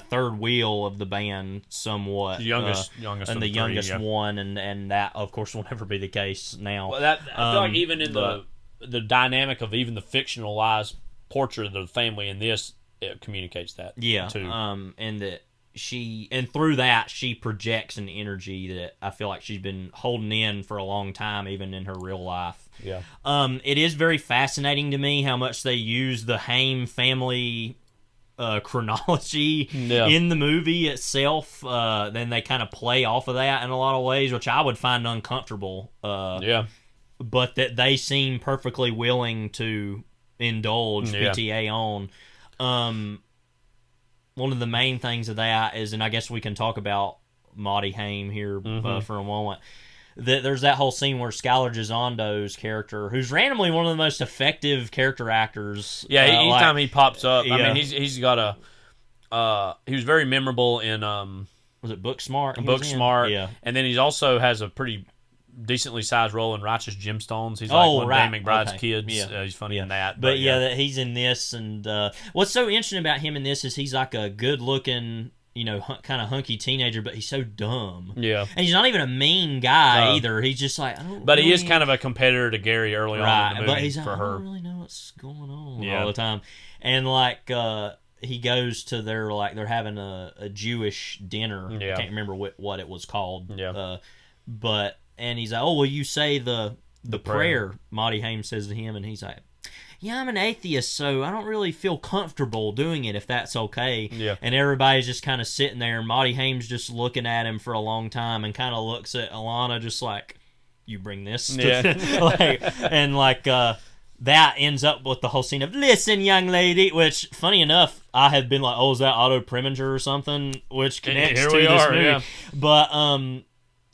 third wheel of the band, somewhat. The youngest, and the youngest one, and that, of course, will never be the case now. Well, I feel like even in the dynamic of even the fictionalized portrait of the family in this, it communicates that. Yeah, too. And that through that she projects an energy that I feel like she's been holding in for a long time, even in her real life. Yeah. It is very fascinating to me how much they use the Haim family chronology in the movie itself. Then they kind of play off of that in a lot of ways, which I would find uncomfortable. But that they seem perfectly willing to indulge PTA on. One of the main things of that is, and I guess we can talk about Maudie Haim here for a moment, that there's that whole scene where Skylar Gizondo's character, who's randomly one of the most effective character actors. Yeah, anytime he pops up, I mean, he's got he was very memorable in was it Booksmart? Booksmart, yeah, and then he also has a pretty decently sized role in Righteous Gemstones. He's like one of Dan McBride's kids. He's funny in that. But that he's in this, and what's so interesting about him in this is he's like a good looking, kind of hunky teenager, but he's so dumb. Yeah, and he's not even a mean guy either. He's just like, but he is kind of a competitor to Gary early on in the movie. But he's like, I don't really know what's going on all the time, and like. He goes to they're having a Jewish dinner. I can't remember what it was called. And he's like, "Oh, will you say the prayer?" Maudie Haim says to him, and he's like, "Yeah, I'm an atheist, so I don't really feel comfortable doing it, if that's okay." Yeah. And everybody's just kind of sitting there, and Maudie Haim's just looking at him for a long time, and kind of looks at Alana just like, "You bring this?" That ends up with the whole scene of, "Listen, young lady," which, funny enough, I had been like, "Oh, is that Otto Preminger or something?" Which connects to this movie. Yeah. But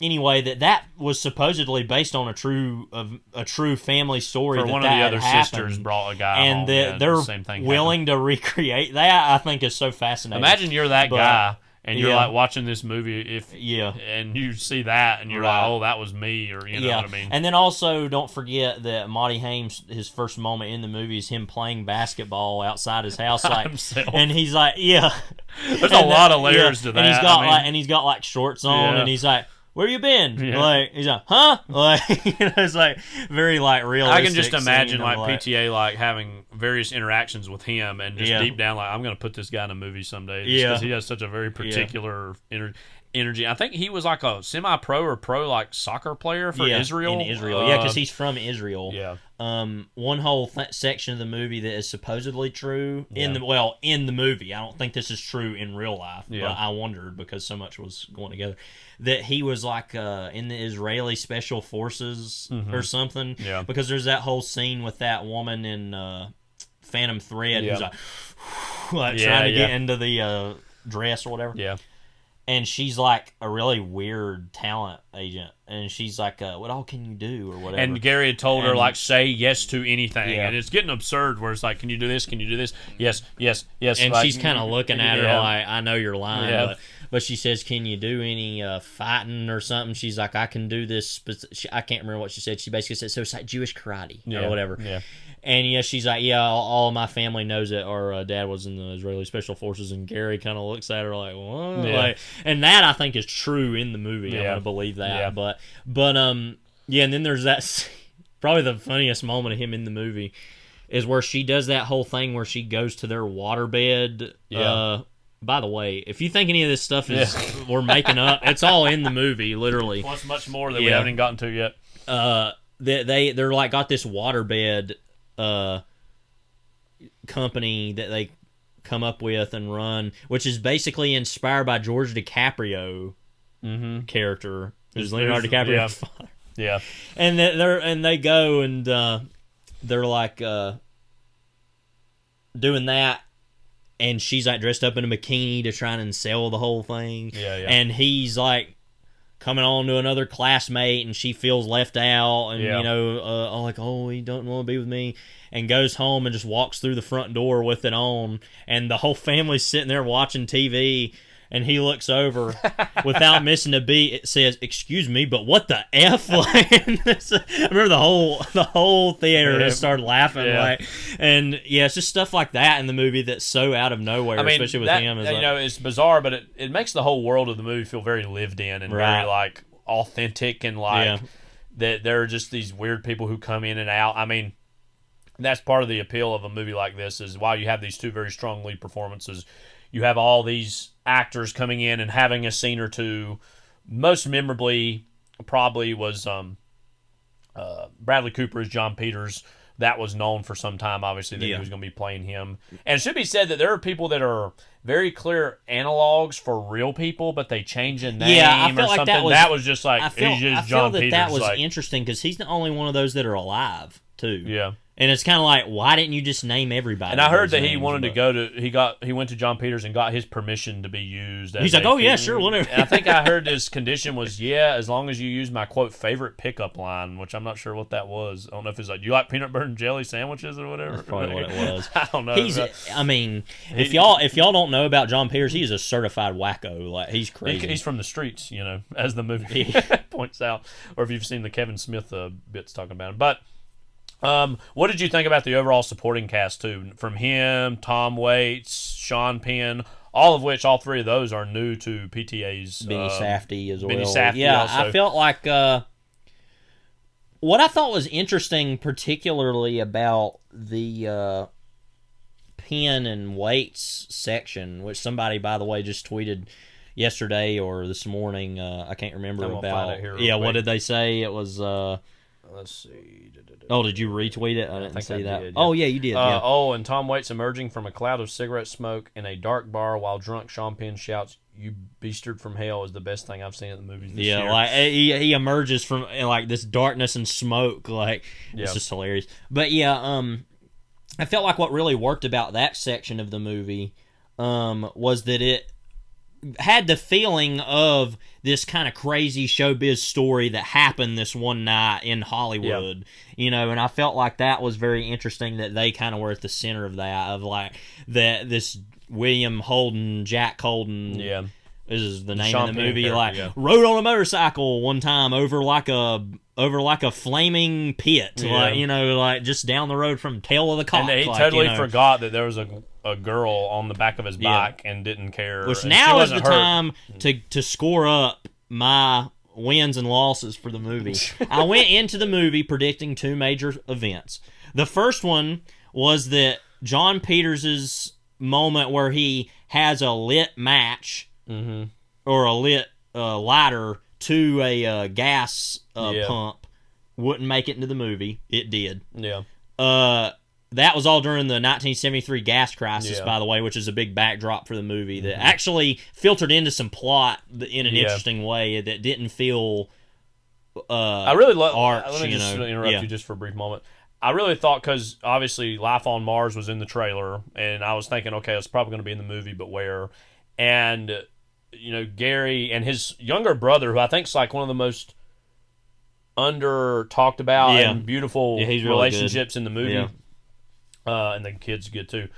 anyway, that was supposedly based on a true family story. For that one that of the had other happened. sisters brought a guy and home, that they're willing to recreate that. I think is so fascinating. Imagine you're that guy. And you're like watching this movie, and you see that, and you're like, "Oh, that was me," or you know what I mean. And then also, don't forget that Maudie Haim's his first moment in the movie is him playing basketball outside his house, and he's like, There's a lot of layers to that. And he's got shorts on, and he's like, "Where you been?" Like, he's like, "Huh?" Like, it's like very realistic. I can just imagine PTA having various interactions with him, and just deep down I'm going to put this guy in a movie someday, because he has such a very particular energy. I think he was like a semi-pro or pro like soccer player for Israel. In Israel, because he's from Israel. Yeah. One whole section of the movie that is supposedly true in the movie. I don't think this is true in real life, but I wondered because so much was going together that he was like in the Israeli Special Forces or something. Yeah. Because there's that whole scene with that woman in Phantom Thread who's like trying to get into the dress or whatever. Yeah. And she's like a really weird talent agent. And she's like, what all can you do or whatever? And Gary had told her, like, say yes to anything. Yeah. And it's getting absurd where it's like, can you do this? Can you do this? Yes, yes, yes. And like, she's kind of looking at her like, I know you're lying. But she says, can you do any fighting or something? She's like, I can do this. I can't remember what she said. She basically said, so it's like Jewish karate or whatever. Yeah. And she's like, all of my family knows it. Our dad was in the Israeli Special Forces, and Gary kind of looks at her like, what? Yeah. Like, and that I think is true in the movie. I'm gonna believe that. Yeah. But and then there's that probably the funniest moment of him in the movie is where she does that whole thing where she goes to their waterbed. Yeah. By the way, if you think any of this stuff is we're making up, it's all in the movie, literally. Plus much more that we haven't even gotten to yet. They're like got this waterbed company that they come up with and run, which is basically inspired by George DiCaprio character, who's Leonardo DiCaprio's father. Yeah, and they go and they're like doing that. And she's like dressed up in a bikini to try and sell the whole thing. Yeah. And he's like coming on to another classmate, and she feels left out, and he don't want to be with me, and goes home and just walks through the front door with it on, and the whole family's sitting there watching TV. And he looks over without missing a beat. It says, "Excuse me, but what the f?" I remember the whole theater just started laughing. It's just stuff like that in the movie that's so out of nowhere, especially with him. It's bizarre, but it makes the whole world of the movie feel very lived in and very like authentic and like that there are just these weird people who come in and out. I mean, that's part of the appeal of a movie like this is while you have these two very strong lead performances, you have all these actors coming in and having a scene or two. Most memorably probably was Bradley Cooper as John Peters. That was known for some time, obviously, that he was going to be playing him. And it should be said that there are people that are very clear analogs for real people, but they change a name I feel or like something. That was just like, he's just John Peters. That was interesting because he's the only one of those that are alive, too. Yeah. And it's kind of like, why didn't you just name everybody? And I heard that he wanted to go to he went to John Peters and got his permission to be used. He's like, oh yeah, sure, whatever. And I think I heard his condition was, as long as you use my quote favorite pickup line, which I'm not sure what that was. I don't know if it's like, do you like peanut butter and jelly sandwiches or whatever? That's probably what it was. I don't know. If y'all don't know about John Peters, he's a certified wacko. Like he's crazy. He's from the streets, as the movie points out, or if you've seen the Kevin Smith bits talking about him, but. What did you think about the overall supporting cast too? From him, Tom Waits, Sean Penn, all three of those are new to PTA's. Benny Safdie as well. Benny Safdie yeah, also. I felt like what I thought was interesting, particularly about the Penn and Waits section, which somebody, by the way, just tweeted yesterday or this morning. I can't remember about. What did they say? It was. Let's see. Oh, did you retweet it? I didn't see that. Did, Oh, yeah, you did. Yeah. And Tom Waits emerging from a cloud of cigarette smoke in a dark bar while drunk Sean Penn shouts, "You beasted from hell" is the best thing I've seen in the movies this year. Yeah, like he emerges from like this darkness and smoke. Like it's just hilarious. But I felt like what really worked about that section of the movie was that it had the feeling of this kind of crazy showbiz story that happened this one night in Hollywood, and I felt like that was very interesting that they kind of were at the center of that, of like that this William Holden, Jack Holden, this is the name of the movie, rode on a motorcycle one time over like a flaming pit, like just down the road from Tail of the Cock. And he totally forgot that there was a girl on the back of his bike and didn't care. Which now is the time to score up my wins and losses for the movie. I went into the movie predicting two major events. The first one was that John Peters' moment where he has a lit match or a lit lighter to a gas pump wouldn't make it into the movie. It did. Yeah. That was all during the 1973 gas crisis, by the way, which is a big backdrop for the movie that actually filtered into some plot in an interesting way that didn't feel I really love. arch. Let me just interrupt you just for a brief moment. I really thought, because obviously Life on Mars was in the trailer, and I was thinking, okay, it's probably going to be in the movie, but where? And Gary and his younger brother, who I think is like one of the most under talked about and beautiful relationships in the movie. And the kids good too.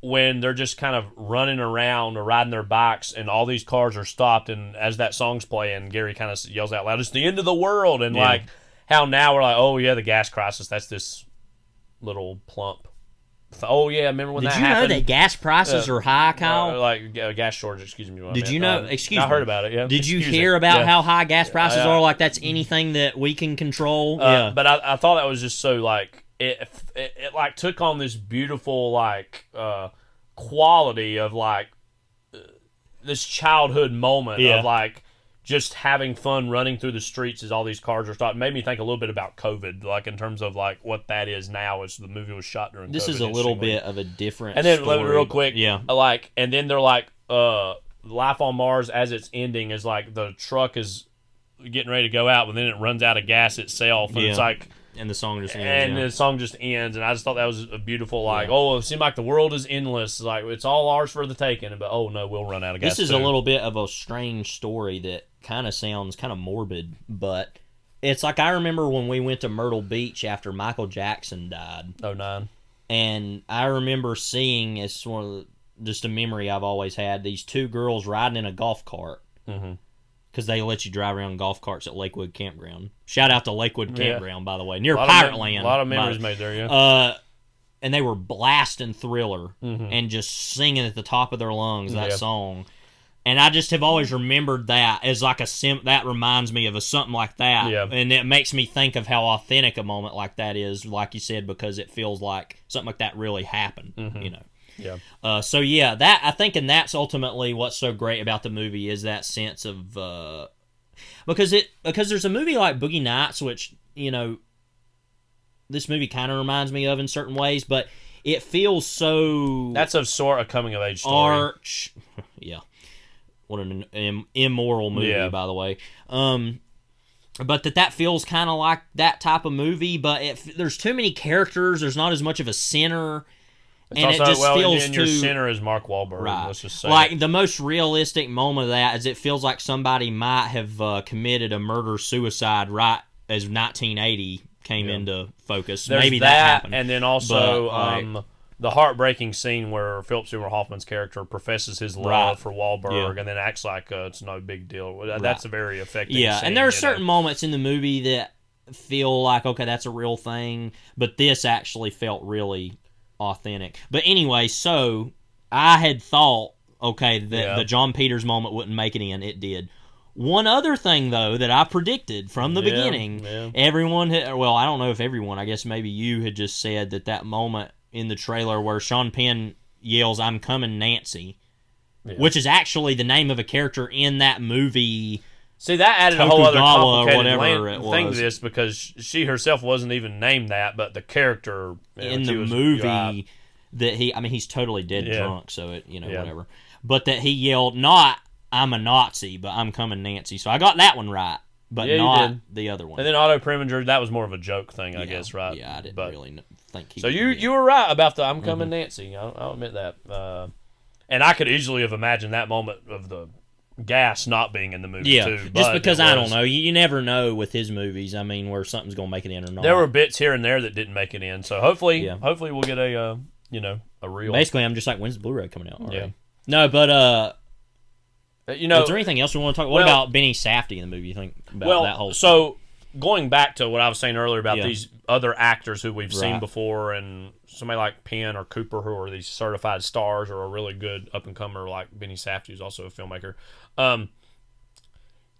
When they're just kind of running around or riding their bikes, and all these cars are stopped, and as that song's playing, Gary kind of yells out loud, "It's the end of the world!" And like how now we're like, "Oh yeah, the gas crisis. That's this little plump." Oh yeah, remember when that happened? Did you know that gas prices are high, Kyle? Gas shortage. Excuse me. Did you know? I heard about it. Yeah. Did you hear about how high gas prices are? Like that's anything that we can control. But I thought that was just so like. It like took on this beautiful like quality of like this childhood moment of like just having fun running through the streets as all these cars are stopped. It made me think a little bit about COVID, like in terms of like what that is now, as the movie was shot during this COVID. is a little bit of a different and then story, real quick, like, and then they're like Life on Mars as it's ending is like the truck is getting ready to go out, but then it runs out of gas itself, and it's like. And the song just ends. And the song just ends, and I just thought that was a beautiful, like, oh, it seemed like the world is endless. Like, it's all ours for the taking, but oh, no, we'll run out of gas. This is a little bit of a strange story that kind of sounds kind of morbid, but it's like I remember when we went to Myrtle Beach after Michael Jackson died. 2009. And I remember seeing, it's one of just a memory I've always had, these two girls riding in a golf cart. Mm-hmm. Because they let you drive around golf carts at Lakewood Campground. Shout out to Lakewood Campground, by the way, near Pirate Land. A lot of memories made there, and they were blasting Thriller and just singing at the top of their lungs that song. And I just have always remembered that as like that reminds me of something like that. Yeah. And it makes me think of how authentic a moment like that is, like you said, because it feels like something like that really happened, Yeah. So yeah, that I think, and that's ultimately what's so great about the movie is that sense of because there's a movie like Boogie Nights, which this movie kind of reminds me of in certain ways, but it feels so that's a sort of coming of age story. What an immoral movie, by the way. But that feels kind of like that type of movie, but there's too many characters. There's not as much of a center. It's and also, it just feels and too... your center is Mark Wahlberg. Right. Let's just say like, the most realistic moment of that is it feels like somebody might have committed a murder-suicide right as 1980 came into focus. There's Maybe that happened. And then also the heartbreaking scene where Philip Seymour Hoffman's character professes his love for Wahlberg and then acts like it's no big deal. That's a very effective scene. And there are certain moments in the movie that feel like, okay, that's a real thing, but this actually felt really authentic. But anyway, so I had thought, okay, that the John Peters moment wouldn't make it in. It did. One other thing, though, that I predicted from the beginning, everyone had, well, I don't know if everyone, I guess maybe you had just said that moment in the trailer where Sean Penn yells, "I'm coming, Nancy," which is actually the name of a character in that movie. See, that added a whole other complicated thing to this, because she herself wasn't even named that, but the character in the movie that he's totally dead drunk, so it whatever. But that he yelled not "I'm a Nazi," but "I'm coming, Nancy." So I got that one right, but not the other one. And then Otto Preminger, that was more of a joke thing, I guess, right? Yeah, I didn't really think he. So you were right about the "I'm coming, Nancy." I'll admit that. And I could easily have imagined that moment of the gas not being in the movie too. Just because I don't know. You never know with his movies. I mean, where something's going to make it in or not. There were bits here and there that didn't make it in. So hopefully we'll get a real. Basically, I'm just like, when's the Blu-ray coming out? Yeah. No, but is there anything else we want to talk? What about Benny Safdie in the movie? You think about that whole? So going back to what I was saying earlier about these other actors who we've seen before, and somebody like Penn or Cooper, who are these certified stars, or a really good up and comer like Benny Safdie, who's also a filmmaker,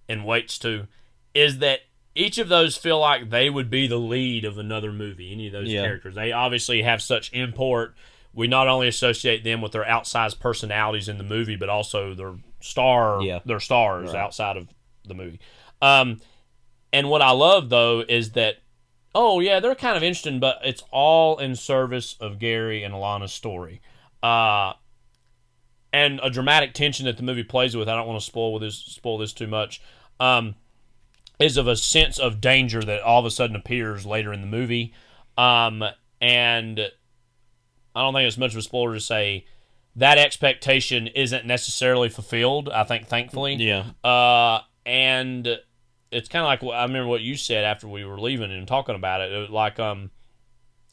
and Waits too, is that each of those feel like they would be the lead of another movie. Any of those characters, they obviously have such import. We not only associate them with their outsized personalities in the movie, but also their they're stars outside of the movie. And what I love, though, is that, they're kind of interesting, but it's all in service of Gary and Alana's story. And a dramatic tension that the movie plays with, I don't want to spoil this too much, is of a sense of danger that all of a sudden appears later in the movie. And I don't think it's much of a spoiler to say that expectation isn't necessarily fulfilled, I think, thankfully. Yeah. And it's kind of like, I remember what you said after we were leaving and talking about it. It was like,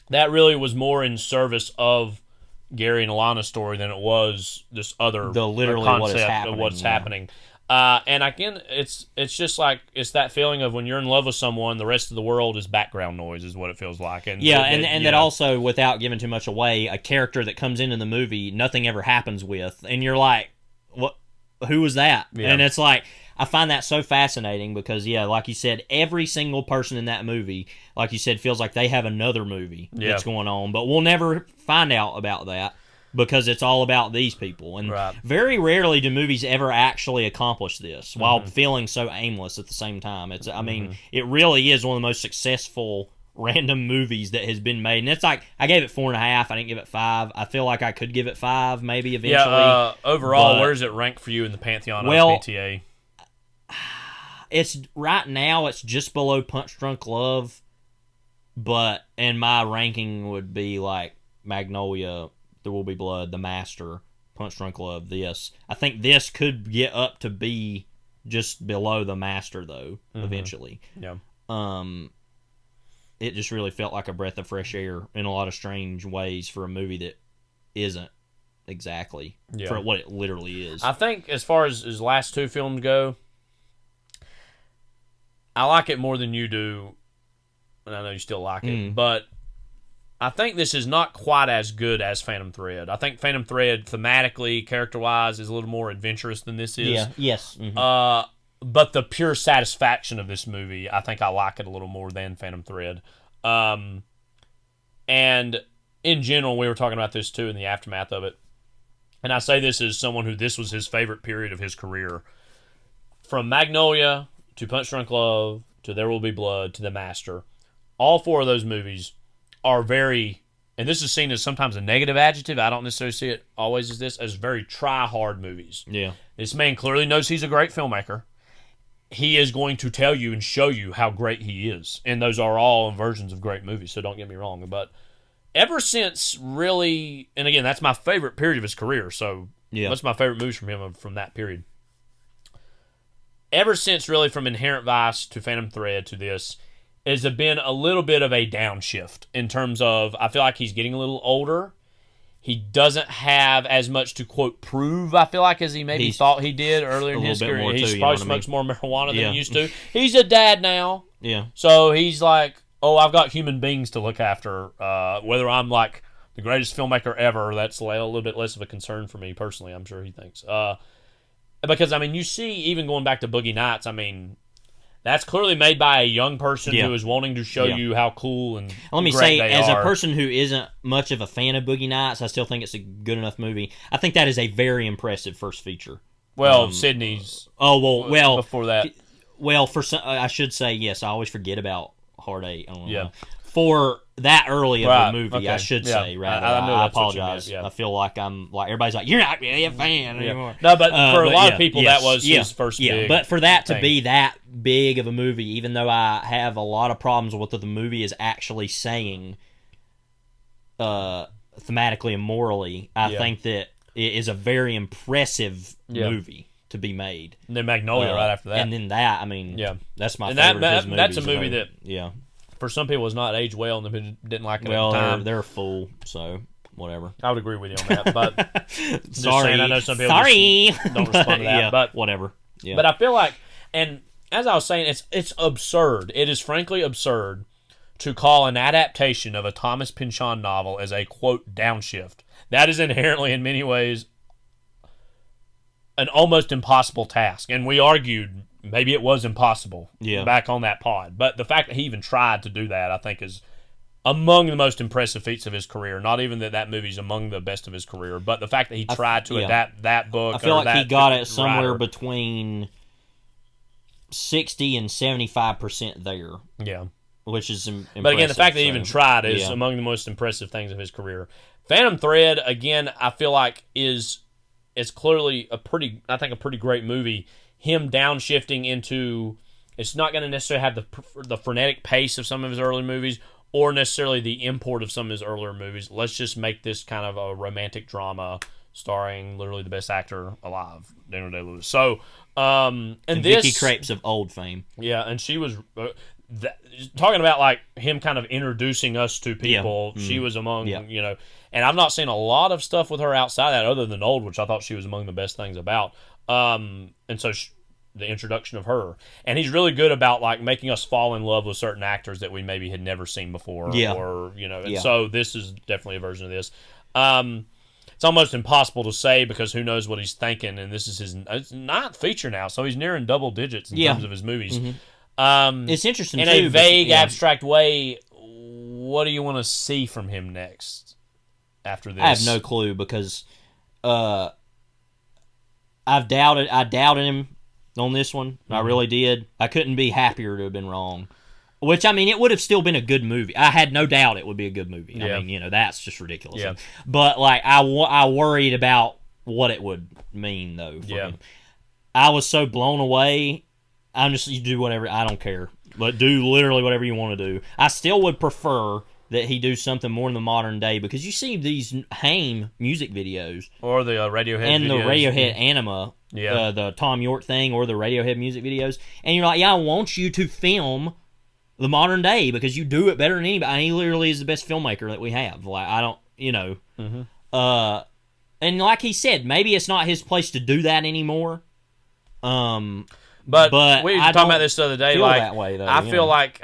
that really was more in service of Gary and Alana's story than it was this other concept of what's happening. And again, it's just like, it's that feeling of when you're in love with someone, the rest of the world is background noise, is what it feels like. And that also, without giving too much away, a character that comes into the movie, nothing ever happens with, and you're like, what? Who was that? Yeah. And it's like, I find that so fascinating because, like you said, every single person in that movie, like you said, feels like they have another movie that's going on, but we'll never find out about that because it's all about these people. And very rarely do movies ever actually accomplish this while feeling so aimless at the same time. It's, I mean, it really is one of the most successful random movies that has been made. And it's like, I gave it 4.5. I didn't give it 5. I feel like I could give it 5 maybe eventually. Overall, where does it rank for you in the pantheon of PTA? It's right now, it's just below Punch Drunk Love, and my ranking would be like Magnolia, There Will Be Blood, The Master, Punch Drunk Love, this. I think this could get up to be just below The Master, though, eventually. Yeah. It just really felt like a breath of fresh air in a lot of strange ways for a movie that isn't exactly for what it literally is. I think as far as his last two films go, I like it more than you do, and I know you still like it, but I think this is not quite as good as Phantom Thread. I think Phantom Thread, thematically, character-wise, is a little more adventurous than this is. Yeah, yes. But the pure satisfaction of this movie, I think I like it a little more than Phantom Thread. And in general, we were talking about this too in the aftermath of it, and I say this as someone who this was his favorite period of his career. From Magnolia to Punch Drunk Love, to There Will Be Blood, to The Master. All four of those movies are very, and this is seen as sometimes a negative adjective, I don't necessarily see it always as this, as very try-hard movies. Yeah. This man clearly knows he's a great filmmaker. He is going to tell you and show you how great he is. And those are all versions of great movies, so don't get me wrong. But ever since really, and again, that's my favorite period of his career, so that's my favorite movies from him from that period. Ever since, really, from Inherent Vice to Phantom Thread to this, has been a little bit of a downshift in terms of, I feel like he's getting a little older. He doesn't have as much to, quote, prove, I feel like, as he maybe thought he did earlier in his career. He probably smokes more marijuana than he used to. He's a dad now. Yeah. So he's like, I've got human beings to look after. Whether I'm like the greatest filmmaker ever, that's a little bit less of a concern for me personally, I'm sure he thinks. Because, I mean, you see, even going back to Boogie Nights, I mean, that's clearly made by a young person who is wanting to show you how cool and Let me great say, they as are. a person who isn't much of a fan of Boogie Nights, I still think it's a good enough movie. I think that is a very impressive first feature. Well, Sydney's. Well, before that. Well, for some, I should say yes. I always forget about Hard Eight. I don't know. For that early of a movie, I should say. Rather, I apologize. I feel like I'm like everybody's like, you're not really a fan anymore. No, but for a lot of people, that was his first big But for that to thing. be that big of a movie, even though I have a lot of problems with what the movie is actually saying, thematically and morally, I think that it is a very impressive movie to be made. And then Magnolia right after that. And then that, I mean, that's my favorite of his movies. That's a movie that, for some people, has not aged well and they didn't like it at the time. They're full, so whatever. I would agree with you on that, but sorry, saying, I know some people just don't respond to that, but whatever. Yeah. But I feel like, and as I was saying, it's absurd. It is frankly absurd to call an adaptation of a Thomas Pynchon novel as a, quote, downshift. That is inherently, in many ways, an almost impossible task. And we argued maybe it was impossible back on that pod. But the fact that he even tried to do that, I think, is among the most impressive feats of his career. Not even that movie's among the best of his career, but the fact that he tried to adapt that book. I feel like he got it somewhere writer. between 60 and 75% there. Yeah. Which is impressive. But again, the fact that he even tried is among the most impressive things of his career. Phantom Thread, again, I feel like is clearly a pretty great movie. Him downshifting into, it's not going to necessarily have the frenetic pace of some of his early movies, or necessarily the import of some of his earlier movies. Let's just make this kind of a romantic drama starring literally the best actor alive, Daniel Day-Lewis. So, and Vicky Krieps of old fame. Yeah, and she was talking about like him kind of introducing us to people. She was among, and I've not seen a lot of stuff with her outside that other than Old, which I thought she was among the best things about. And so the introduction of her, and he's really good about like making us fall in love with certain actors that we maybe had never seen before, so this is definitely a version of this. It's almost impossible to say because who knows what he's thinking, and this is his ninth feature now, so he's nearing double digits in terms of his movies. It's interesting in too, a vague, abstract way. What do you want to see from him next after this? I have no clue because I doubted him on this one. I really did. I couldn't be happier to have been wrong. Which, I mean, it would have still been a good movie. I had no doubt it would be a good movie. Yeah. I mean, that's just ridiculous. Yeah. But, like, I worried about what it would mean, though, for him. I was so blown away. You do whatever. I don't care. But do literally whatever you want to do. I still would prefer that he do something more in the modern day, because you see these Haim music videos. Or the Radiohead and videos. the Radiohead Anima, the Tom York thing, or the Radiohead music videos. And you're like, I want you to film the modern day because you do it better than anybody. And he literally is the best filmmaker that we have. Like, I don't, and like he said, maybe it's not his place to do that anymore. But we were talking about this the other day. Feel like, that way, though, I feel like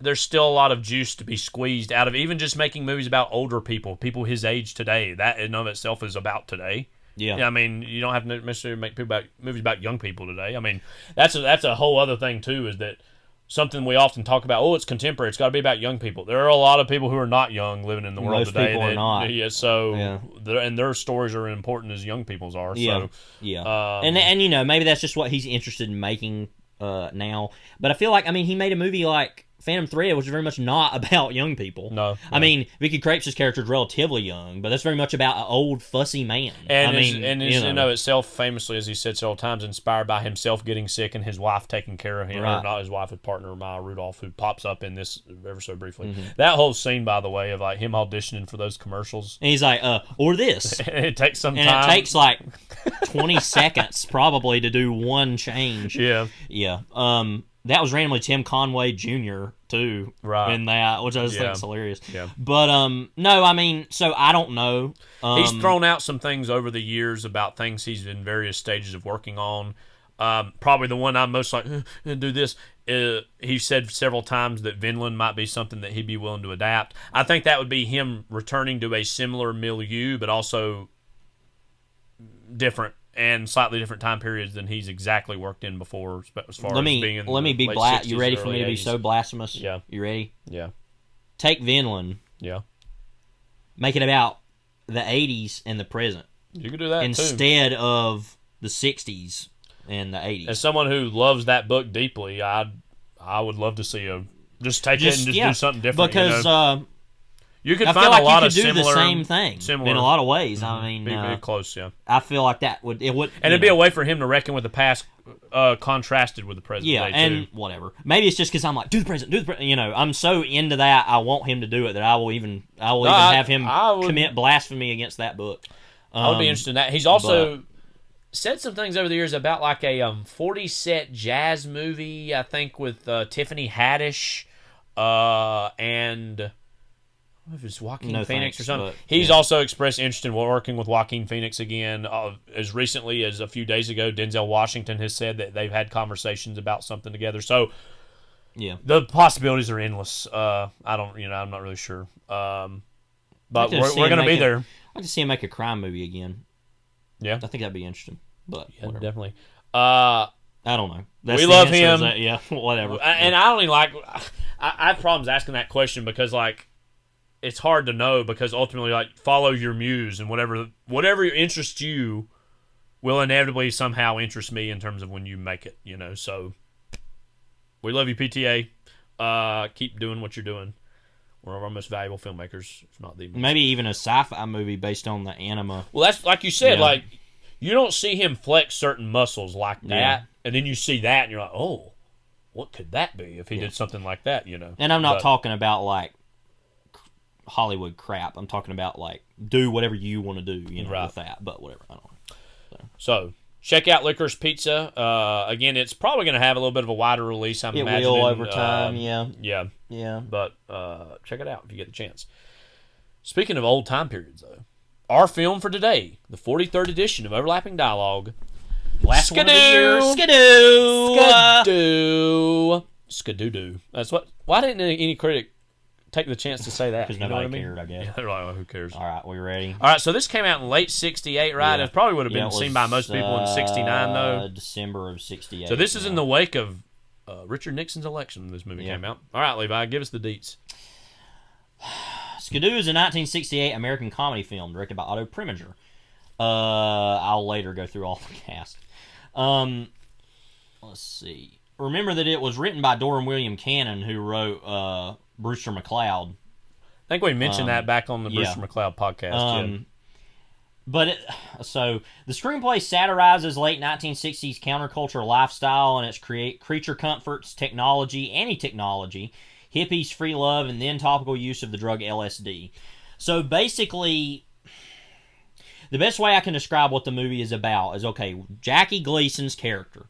there's still a lot of juice to be squeezed out of even just making movies about older people his age today. That in and of itself is about today. Yeah, I mean, you don't have to necessarily make movies about young people today. I mean, that's a whole other thing too. Is that something we often talk about? Oh, it's contemporary. It's got to be about young people. There are a lot of people who are not young living in the world Most today. people are not. Yeah, so and their stories are important as young people's are. Yeah, so, and maybe that's just what he's interested in making now. But I feel like, I mean, he made a movie like Phantom Thread, which is very much not about young people. No. I mean, Vicky Krieps' character is relatively young, but that's very much about an old, fussy man. And is in of itself, famously, as he said several times, inspired by himself getting sick and his wife taking care of him. Right. Or not his wife, his partner, Maya Rudolph, who pops up in this ever so briefly. That whole scene, by the way, of like him auditioning for those commercials. And he's like, or this. It takes some time. And it takes like 20 seconds probably to do one change. Yeah. Yeah. That was randomly Tim Conway Jr. too, right? In that, which I just think is hilarious. Yeah. But no, I mean, so I don't know. He's thrown out some things over the years about things he's in various stages of working on. Probably the one I'm most like do this. He said several times that Vinland might be something that he'd be willing to adapt. I think that would be him returning to a similar milieu, but also different. And slightly different time periods than he's exactly worked in before, as far as being in let me be you ready for me to be so blasphemous? Yeah. You ready? Yeah. Take Vinland. Yeah. Make it about the 80s and the present. You could do that instead of the 60s and the 80s. As someone who loves that book deeply, I would love to see just take it and do something different. Because you could I find feel like a lot you of could do similar, the same thing in a lot of ways. I mean, be close, yeah. I feel like that would and it'd be a way for him to reckon with the past, contrasted with the present. Yeah, day and too. Whatever. Maybe it's just because I'm like, do the present. I'm so into that. I want him to do it that I will even have him commit blasphemy against that book. I would be interested in that. He's also said some things over the years about like a 40 set jazz movie. I think with Tiffany Haddish, and. If it's Joaquin Phoenix or something. He's also expressed interest in working with Joaquin Phoenix again. As recently as a few days ago, Denzel Washington has said that they've had conversations about something together. So, the possibilities are endless. I'm not really sure. But we're going to be there. I'd like to see him make a crime movie again. Yeah, I think that'd be interesting. But definitely. I don't know. That's we the love answer, is him. that- yeah, whatever. And I don't even like. I have problems asking that question because like it's hard to know because ultimately like follow your muse and whatever interests you will inevitably somehow interest me in terms of when you make it. So we love you, PTA. Keep doing what you're doing. One of our most valuable filmmakers, if not the most. Maybe even a sci-fi movie based on the anima. Well, that's like you said. Yeah. Like you don't see him flex certain muscles like that, Yeah. and then you see that, and you're like, oh, what could that be if he did something like that? And I'm not talking about like Hollywood crap. I'm talking about like do whatever you want to do, with that. But whatever, I don't know. So check out Licorice Pizza. Again, it's probably going to have a little bit of a wider release. I'm imagining. It will over time. Yeah. But check it out if you get the chance. Speaking of old time periods, though, our film for today, the 43rd edition of Overlapping Dialogue. Last one of the year. Skidoo. That's what. Why didn't any critic take the chance to say that? Because nobody cared, I guess. Yeah, they're like, well, who cares? All right, we ready? All right, so this came out in late '68, right? Yeah. It probably would have been it seen was, by most people in '69, though. December of '68. So this is in the wake of Richard Nixon's election when this movie came out. All right, Levi, give us the deets. Skidoo is a 1968 American comedy film directed by Otto Preminger. I'll later go through all the cast. Let's see. Remember that it was written by Doran William Cannon, who wrote Brewster McCloud. I think we mentioned that back on the Brewster McCloud podcast. So the screenplay satirizes late 1960s counterculture lifestyle and its creature comforts, technology, anti-technology, hippies, free love, and then topical use of the drug LSD. So basically, the best way I can describe what the movie is about is, okay, Jackie Gleason's character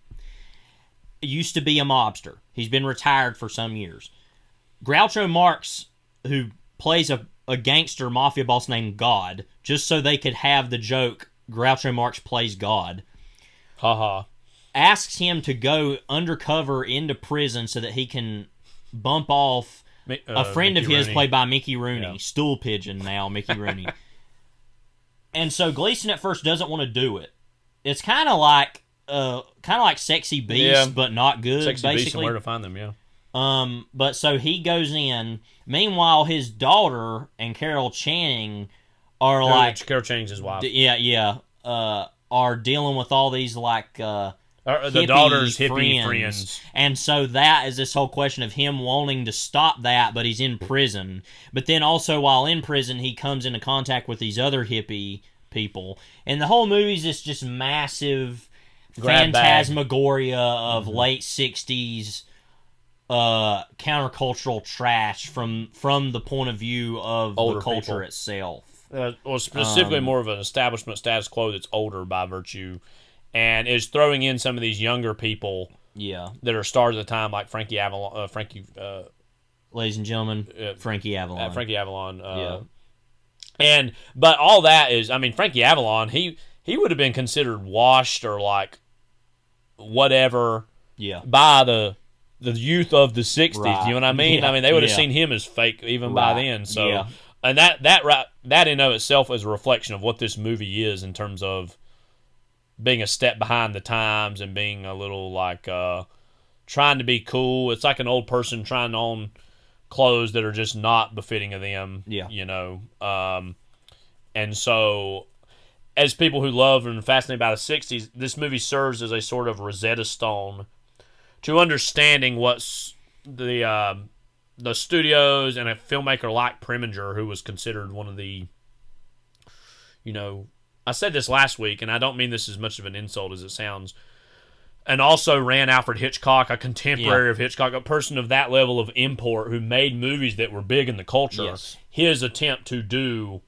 used to be a mobster. He's been retired for some years. Groucho Marx, who plays a gangster mafia boss named God, just so they could have the joke, Groucho Marx plays God. Haha. Asks him to go undercover into prison so that he can bump off a friend Mickey of his Rooney. played by Mickey Rooney. Yeah. Stool pigeon now, Mickey Rooney. And so Gleason at first doesn't want to do it. It's kind of like Sexy Beast, but not good, Sexy basically. Beast and Where to Find Them, yeah. But so he goes in. Meanwhile, his daughter and Carol Channing are Carol Channing's his wife. Are dealing with all these the daughter's hippie friends. friends. And so that is this whole question of him wanting to stop that, but he's in prison. But then also while in prison, he comes into contact with these other hippie people. And the whole movie's just massive Grab bag. phantasmagoria of late 60s countercultural trash from the point of view of Older the culture people. itself. Well, specifically more of an establishment status quo that's older by virtue, and is throwing in some of these younger people that are stars at the time, like Frankie Avalon. Ladies and gentlemen, Frankie Avalon. Frankie Avalon. But all that is, I mean, Frankie Avalon, he would have been considered washed or like whatever by the youth of the 60s. Right. You know what I mean? Yeah. I mean, they would have Yeah. seen him as fake even by Right. then. So, Yeah. and that in of itself is a reflection of what this movie is in terms of being a step behind the times and being a little like trying to be cool. It's like an old person trying on clothes that are just not befitting of them. Yeah. You know, and so as people who love and are fascinated by the 60s, this movie serves as a sort of Rosetta Stone to understanding what's the studios and a filmmaker like Preminger, who was considered one of the, I said this last week, and I don't mean this as much of an insult as it sounds, and also ran Alfred Hitchcock, a contemporary of Hitchcock, a person of that level of import who made movies that were big in the culture. Yes. His attempt to do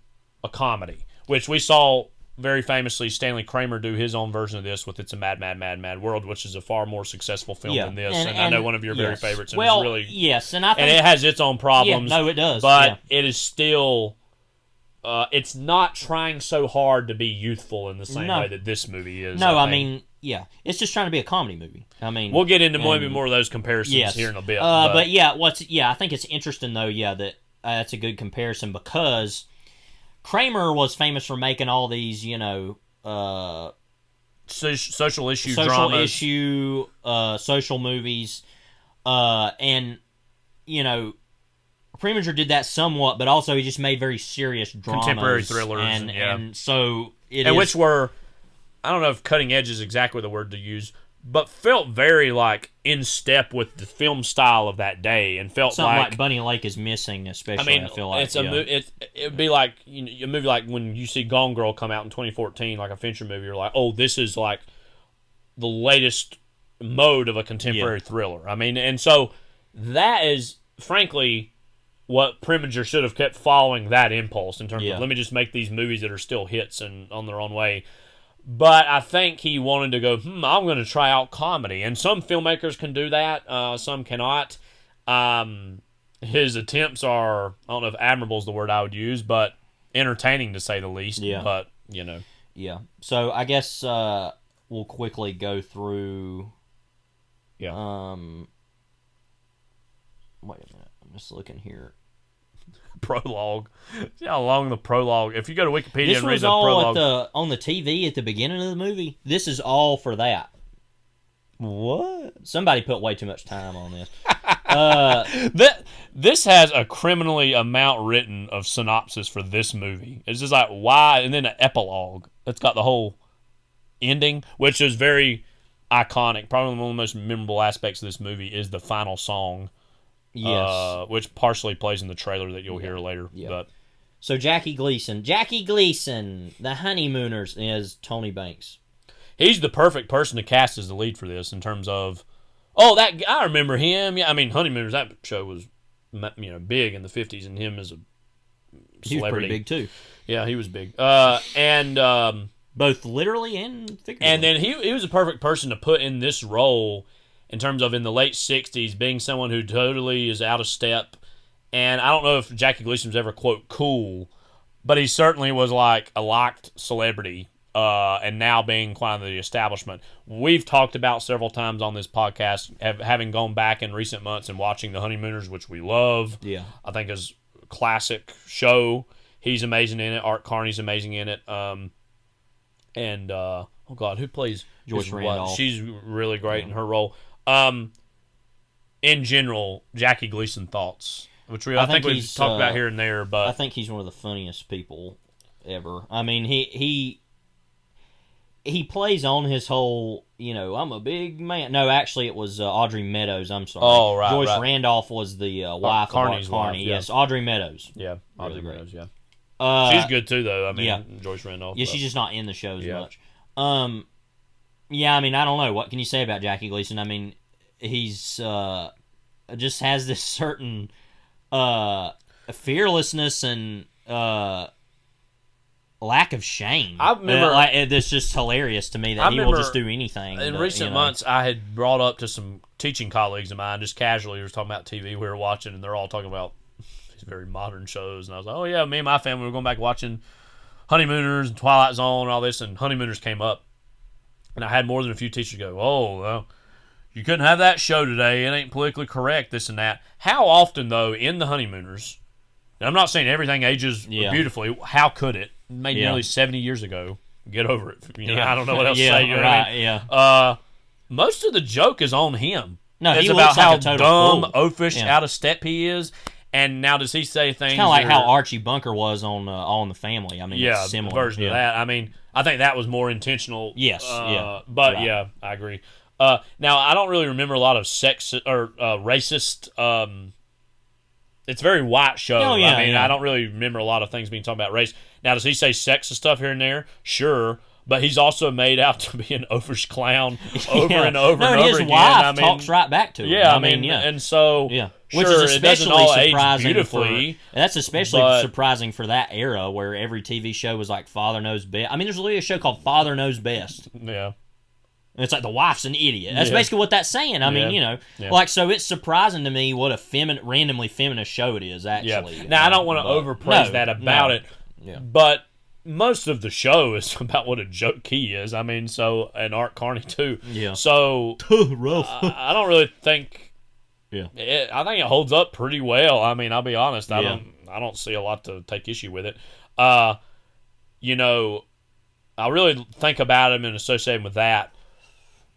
a comedy, which we saw very famously Stanley Kramer do his own version of this with It's a Mad, Mad, Mad, Mad World, which is a far more successful film than this. And I know one of your very favorites. And it's really, and I think, and it has its own problems. Yeah, no, it does. But it is still, it's not trying so hard to be youthful in the same way that this movie is. No, I mean, it's just trying to be a comedy movie. I mean, we'll get into maybe more of those comparisons here in a bit. But I think it's interesting though. That that's a good comparison because Kramer was famous for making all these, social issue social dramas. issue, social movies, and Preminger did that somewhat, but also he just made very serious dramas, contemporary thrillers, and so which were, I don't know if cutting edge is exactly the word to use, but felt very like in step with the film style of that day, and felt something like Bunny Lake is Missing, especially. I feel like it's it'd be like a movie like when you see Gone Girl come out in 2014, like a Fincher movie. You're like, oh, this is like the latest mode of a contemporary thriller. I mean, and so that is frankly what Preminger should have kept following that impulse in terms of let me just make these movies that are still hits and on their own way. But I think he wanted to go, I'm going to try out comedy. And some filmmakers can do that. Some cannot. His attempts are, I don't know if admirable is the word I would use, but entertaining to say the least. Yeah. But, Yeah. So I guess we'll quickly go through... Yeah. Wait a minute. I'm just looking here. Prologue. See how long the prologue. If you go to Wikipedia and read was the all prologue, on the TV at the beginning of the movie. This is all for that. What? Somebody put way too much time on this. This has a criminally amount written of synopsis for this movie. It's just like why, and then an epilogue. It's got the whole ending, which is very iconic. Probably one of the most memorable aspects of this movie is the final song. Yes. Which partially plays in the trailer that you'll hear later. Yeah. But so Jackie Gleason, The Honeymooners is Tony Banks. He's the perfect person to cast as the lead for this in terms of, that I remember him. Yeah, I mean, Honeymooners, that show was big in the 50s, and him as a celebrity. He was pretty big too. Yeah, he was big. And both literally and figuratively. And then he was a perfect person to put in this role in terms of in the late 60s being someone who totally is out of step. And I don't know if Jackie Gleason was ever, quote, cool, but he certainly was like a liked celebrity, and now being quite of the establishment. We've talked about several times on this podcast, having gone back in recent months and watching The Honeymooners, which we love. Yeah. I think is a classic show. He's amazing in it. Art Carney's amazing in it. And oh God, who plays Joyce Randolph? She's really great in her role. In general, Jackie Gleason thoughts, which I think we've talked about here and there, but I think he's one of the funniest people ever. I mean, he plays on his whole, I'm a big man. No, actually, it was Audrey Meadows. I'm sorry. Oh, right. Joyce right. Randolph was the wife Carney's of Art Carney. wife, yeah. Yes, Audrey Meadows. Yeah, Really Audrey great. Meadows. Yeah, she's good too, though. I mean, Joyce Randolph. Yeah, but she's just not in the show as much. Yeah, I mean, I don't know. What can you say about Jackie Gleason? I mean, he's just has this certain fearlessness and lack of shame. I remember it's just hilarious to me that he will just do anything. In recent months, I had brought up to some teaching colleagues of mine, just casually, we were talking about TV we were watching, and they're all talking about these very modern shows, and I was like, oh yeah, me and my family were going back watching Honeymooners and Twilight Zone and all this, and Honeymooners came up, and I had more than a few teachers go, oh, well, you couldn't have that show today, it ain't politically correct, this and that. How often, though, in the Honeymooners, and I'm not saying everything ages beautifully, how could it? Made nearly 70 years ago. Get over it. I don't know what else to say. You know what I mean? Yeah. Most of the joke is on him. No, it's he about looks like how a total dumb, fool. oafish, out of step he is. And now does he say things? Kind of like how Archie Bunker was on All in the Family. I mean, it's similar. Version of that. I mean, I think that was more intentional. Yes. But I agree. Now I don't really remember a lot of sex or racist. It's a very white show. I mean, I don't really remember a lot of things being talked about race. Now, does he say sexist stuff here and there? Sure. But he's also made out to be an oafish clown over and over and over his again. Wife talks right back to him. Yeah, I mean, and so, which sure, is it doesn't especially all age surprising. Beautifully, That's especially surprising for that era where every TV show was like Father Knows Best. I mean, there's literally a show called Father Knows Best. Yeah. And it's like the wife's an idiot. That's basically what that's saying. I mean, like, so it's surprising to me what a randomly feminist show it is, actually. Yeah. Now, I don't want to overpraise that about it, but most of the show is about what a joke he is. I mean, and Art Carney, too. Yeah. So, rough. I don't really think... Yeah. I think it holds up pretty well. I mean, I'll be honest. I don't see a lot to take issue with it. I really think about him and associate him with that.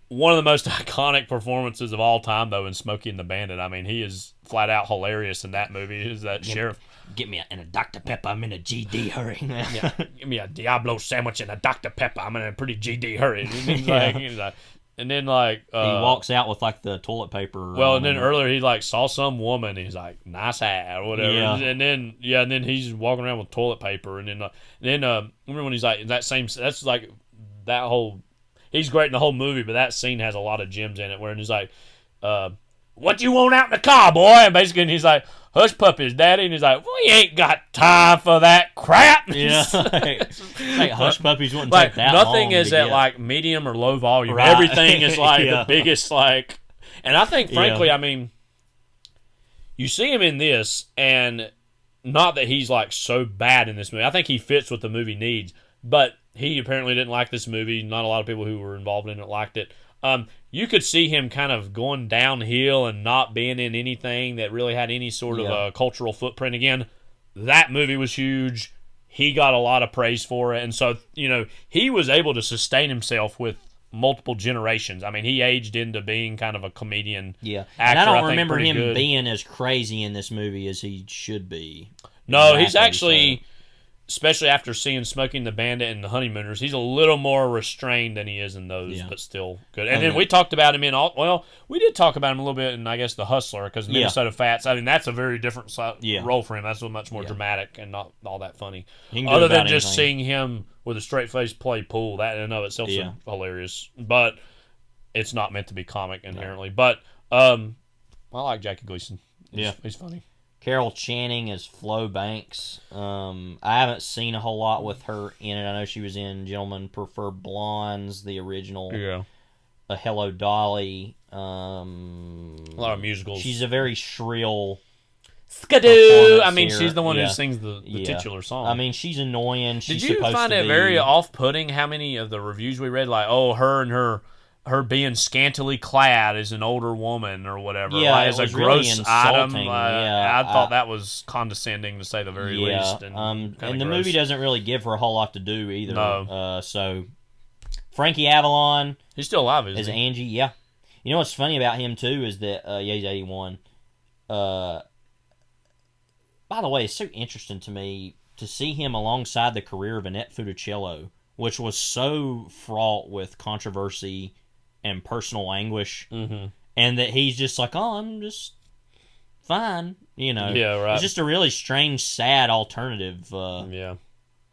One of the most iconic performances of all time, though, in Smokey and the Bandit. I mean, he is flat out hilarious in that movie. Is that sheriff? Get me a Dr. Pepper. I'm in a GD hurry. Yeah, give me a Diablo sandwich and a Dr. Pepper. I'm in a pretty GD hurry. And then he walks out with like the toilet paper. Well, and then earlier he like saw some woman. He's like, nice hat or whatever. Yeah. And then he's walking around with toilet paper. And then remember when he's like that same. That's like that whole. He's great in the whole movie, but that scene has a lot of gems in it. Where he's like, "What you want out in the car, boy?" And basically, and he's like, "Hush puppies, daddy." And he's like, "We ain't got time for that crap." Yeah, like Hush Puppies wouldn't like take that nothing long is to at get. like medium or low volume. Right. Everything is like Yeah. the biggest like. And I think, frankly, I mean, you see him in this, and not that he's like so bad in this movie. I think he fits what the movie needs, but he apparently didn't like this movie. Not a lot of people who were involved in it liked it. You could see him kind of going downhill and not being in anything that really had any sort of a cultural footprint. Again, that movie was huge. He got a lot of praise for it. And so, he was able to sustain himself with multiple generations. I mean, he aged into being kind of a comedian. Yeah. Actor, And I don't think, remember pretty him good. being as crazy in this movie as he should be. No, he's Exactly, actually, especially after seeing Smoking the Bandit and the Honeymooners, he's a little more restrained than he is in those, but still good. And then we talked about him in we did talk about him a little bit in, I guess, The Hustler, because Minnesota Fats, I mean, that's a very different role for him. That's much more dramatic and not all that funny. Other than just seeing him with a straight face play pool, that in and of itself is hilarious. But it's not meant to be comic inherently. But I like Jackie Gleason. He's funny. Carol Channing as Flo Banks. I haven't seen a whole lot with her in it. I know she was in Gentlemen Prefer Blondes, the original. Yeah. Hello, Dolly. A lot of musicals. She's a very shrill Skidoo. I mean, here. she's the one who sings the titular song. I mean, she's annoying. Did you find it very off-putting how many of the reviews we read, like, her and her being scantily clad as an older woman or whatever, as a gross really item? I thought that was condescending to say the very least. And the movie doesn't really give her a whole lot to do either. No. So Frankie Avalon, he's still alive, isn't he? Angie. Yeah. You know what's funny about him too is that he's 81. By the way, it's so interesting to me to see him alongside the career of Annette Funicello, which was so fraught with controversy and personal anguage, and that he's just like, oh, I'm just fine, Yeah, right. It's just a really strange, sad alternative of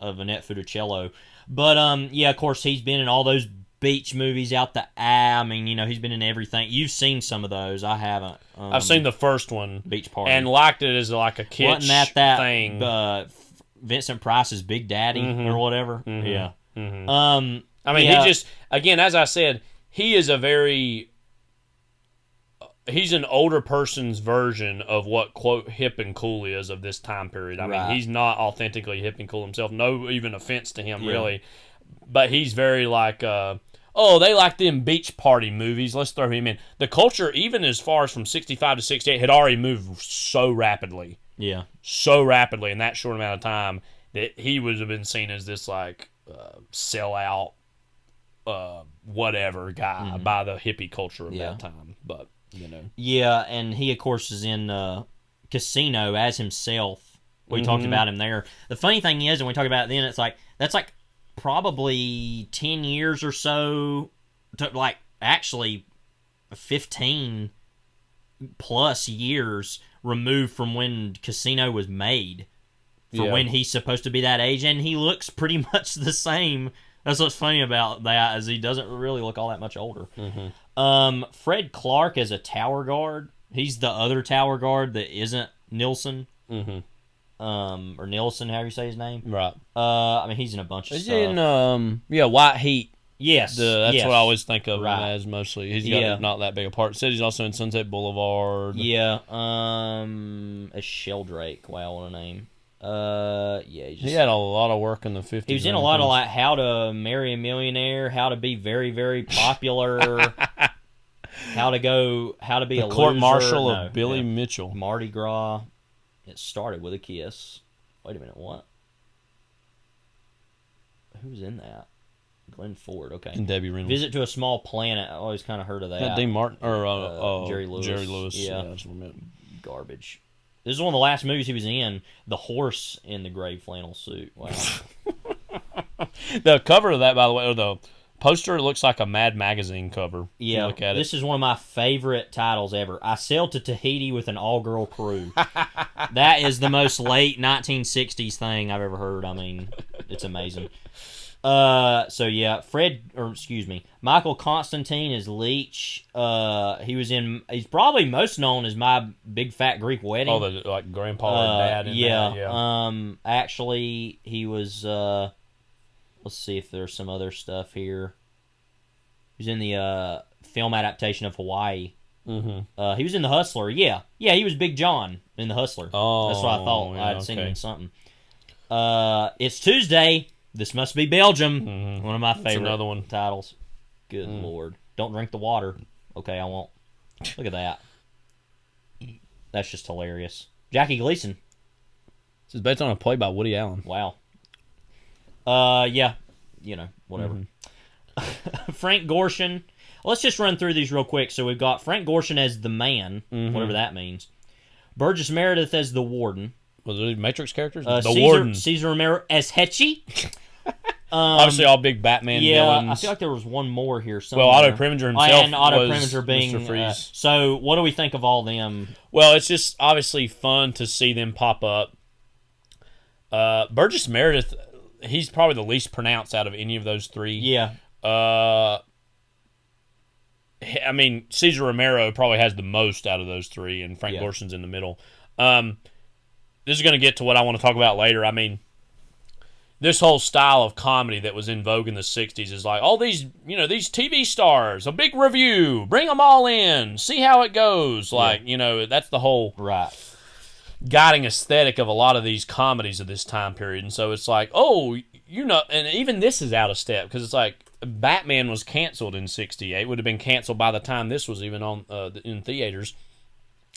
Annette Funicello. But, of course, he's been in all those beach movies out the I mean, he's been in everything. You've seen some of those. I haven't. I've seen the first one. Beach Party. And liked it as like a kitsch that thing. Vincent Price's Big Daddy or whatever? Yeah. I mean, he just, again, as I said, he is he's an older person's version of what, quote, hip and cool is of this time period. I mean, he's not authentically hip and cool himself. No even offense to him, really. But he's very like, they like them beach party movies. Let's throw him in. The culture, even as far as from 65 to 68, had already moved so rapidly. Yeah. So rapidly in that short amount of time that he would have been seen as this, like, sellout, whatever guy by the hippie culture of that time. But, Yeah, and he, of course, is in Casino as himself. We talked about him there. The funny thing is, and we talk about it then, it's like, that's like probably 10 years or so, to actually 15 plus years removed from when Casino was made for when he's supposed to be that age, and he looks pretty much the same. That's what's funny about that, is he doesn't really look all that much older. Fred Clark as a tower guard. He's the other tower guard that isn't Nilsson. Or Nilsson, however you say his name. Right. I mean, he's in a bunch of He's stuff. in, White Heat. Yes. That's what I always think of him Right. as mostly. He's got not that big a part. Said he's also in Sunset Boulevard. Yeah. As Sheldrake. Wow, what a name. He had a lot of work in the 50s. He was in a lot of like How to Marry a Millionaire, How to Be Very, Very Popular, How to Be a Court Loser. Martial of Billy Mitchell. Mardi Gras. It Started with a Kiss. Wait a minute, what? Who was in that? Glenn Ford, okay. And Debbie Reynolds. Visit to a Small Planet. I always kind of heard of that. Yeah, Dean Martin or Jerry Lewis. Jerry Lewis. Yeah, that's what I meant. Garbage. This is one of the last movies he was in. The horse in the gray flannel suit. Wow. The cover of that, by the way, or the poster, looks like a Mad Magazine cover. Yeah, look at this is one of my favorite titles ever. I sailed to Tahiti with an all-girl crew. That is the most late 1960s thing I've ever heard. I mean, it's amazing. So yeah, Michael Constantine is Leech. He's probably most known as My Big Fat Greek Wedding. Oh, the like grandpa or dad in yeah. that, yeah. Actually, he was. Let's see if there's some other stuff here. He was in the film adaptation of Hawaii. Mm-hmm. He was in The Hustler. Yeah, he was Big John in The Hustler. Oh, that's what I thought. yeah, I'd seen him in something. It's Tuesday. This must be Belgium. Mm-hmm. One of my favorite another one. titles. Good Lord. Don't drink the water. Okay, I won't. Look at that. That's just hilarious. Jackie Gleason. This is based on a play by Woody Allen. Wow. Yeah. Whatever. Mm-hmm. Frank Gorshin. Let's just run through these real quick. So we've got Frank Gorshin as the man, whatever that means. Burgess Meredith as the warden. Was it Matrix characters? The warden. Caesar Romero as Hetchy. Obviously, all big Batman villains. I feel like there was one more here somewhere. Well, Otto Preminger himself and Otto was Preminger being Mr. Freeze. So, what do we think of all them? Well, it's just obviously fun to see them pop up. Burgess Meredith, he's probably the least pronounced out of any of those three. Yeah. I mean, Caesar Romero probably has the most out of those three, and Frank Gorshin's in the middle. This is going to get to what I want to talk about later. I mean, this whole style of comedy that was in vogue in the 60s is like, all these, these TV stars, a big review, bring them all in, see how it goes. Like, that's the whole guiding aesthetic of a lot of these comedies of this time period. And so it's like, and even this is out of step, because it's like, Batman was canceled in 68, would have been canceled by the time this was even on in theaters.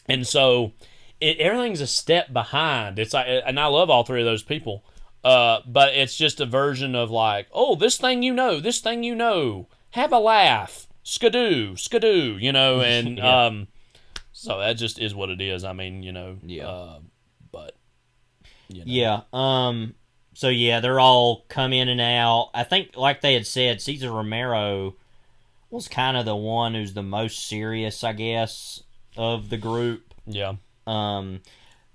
And so everything's a step behind. It's like, and I love all three of those people. But it's just a version of like, this thing this thing have a laugh, skidoo, and so that just is what it is. I mean, but so yeah, they're all come in and out. I think, like they had said, Caesar Romero was kind of the one who's the most serious, I guess, of the group. Yeah.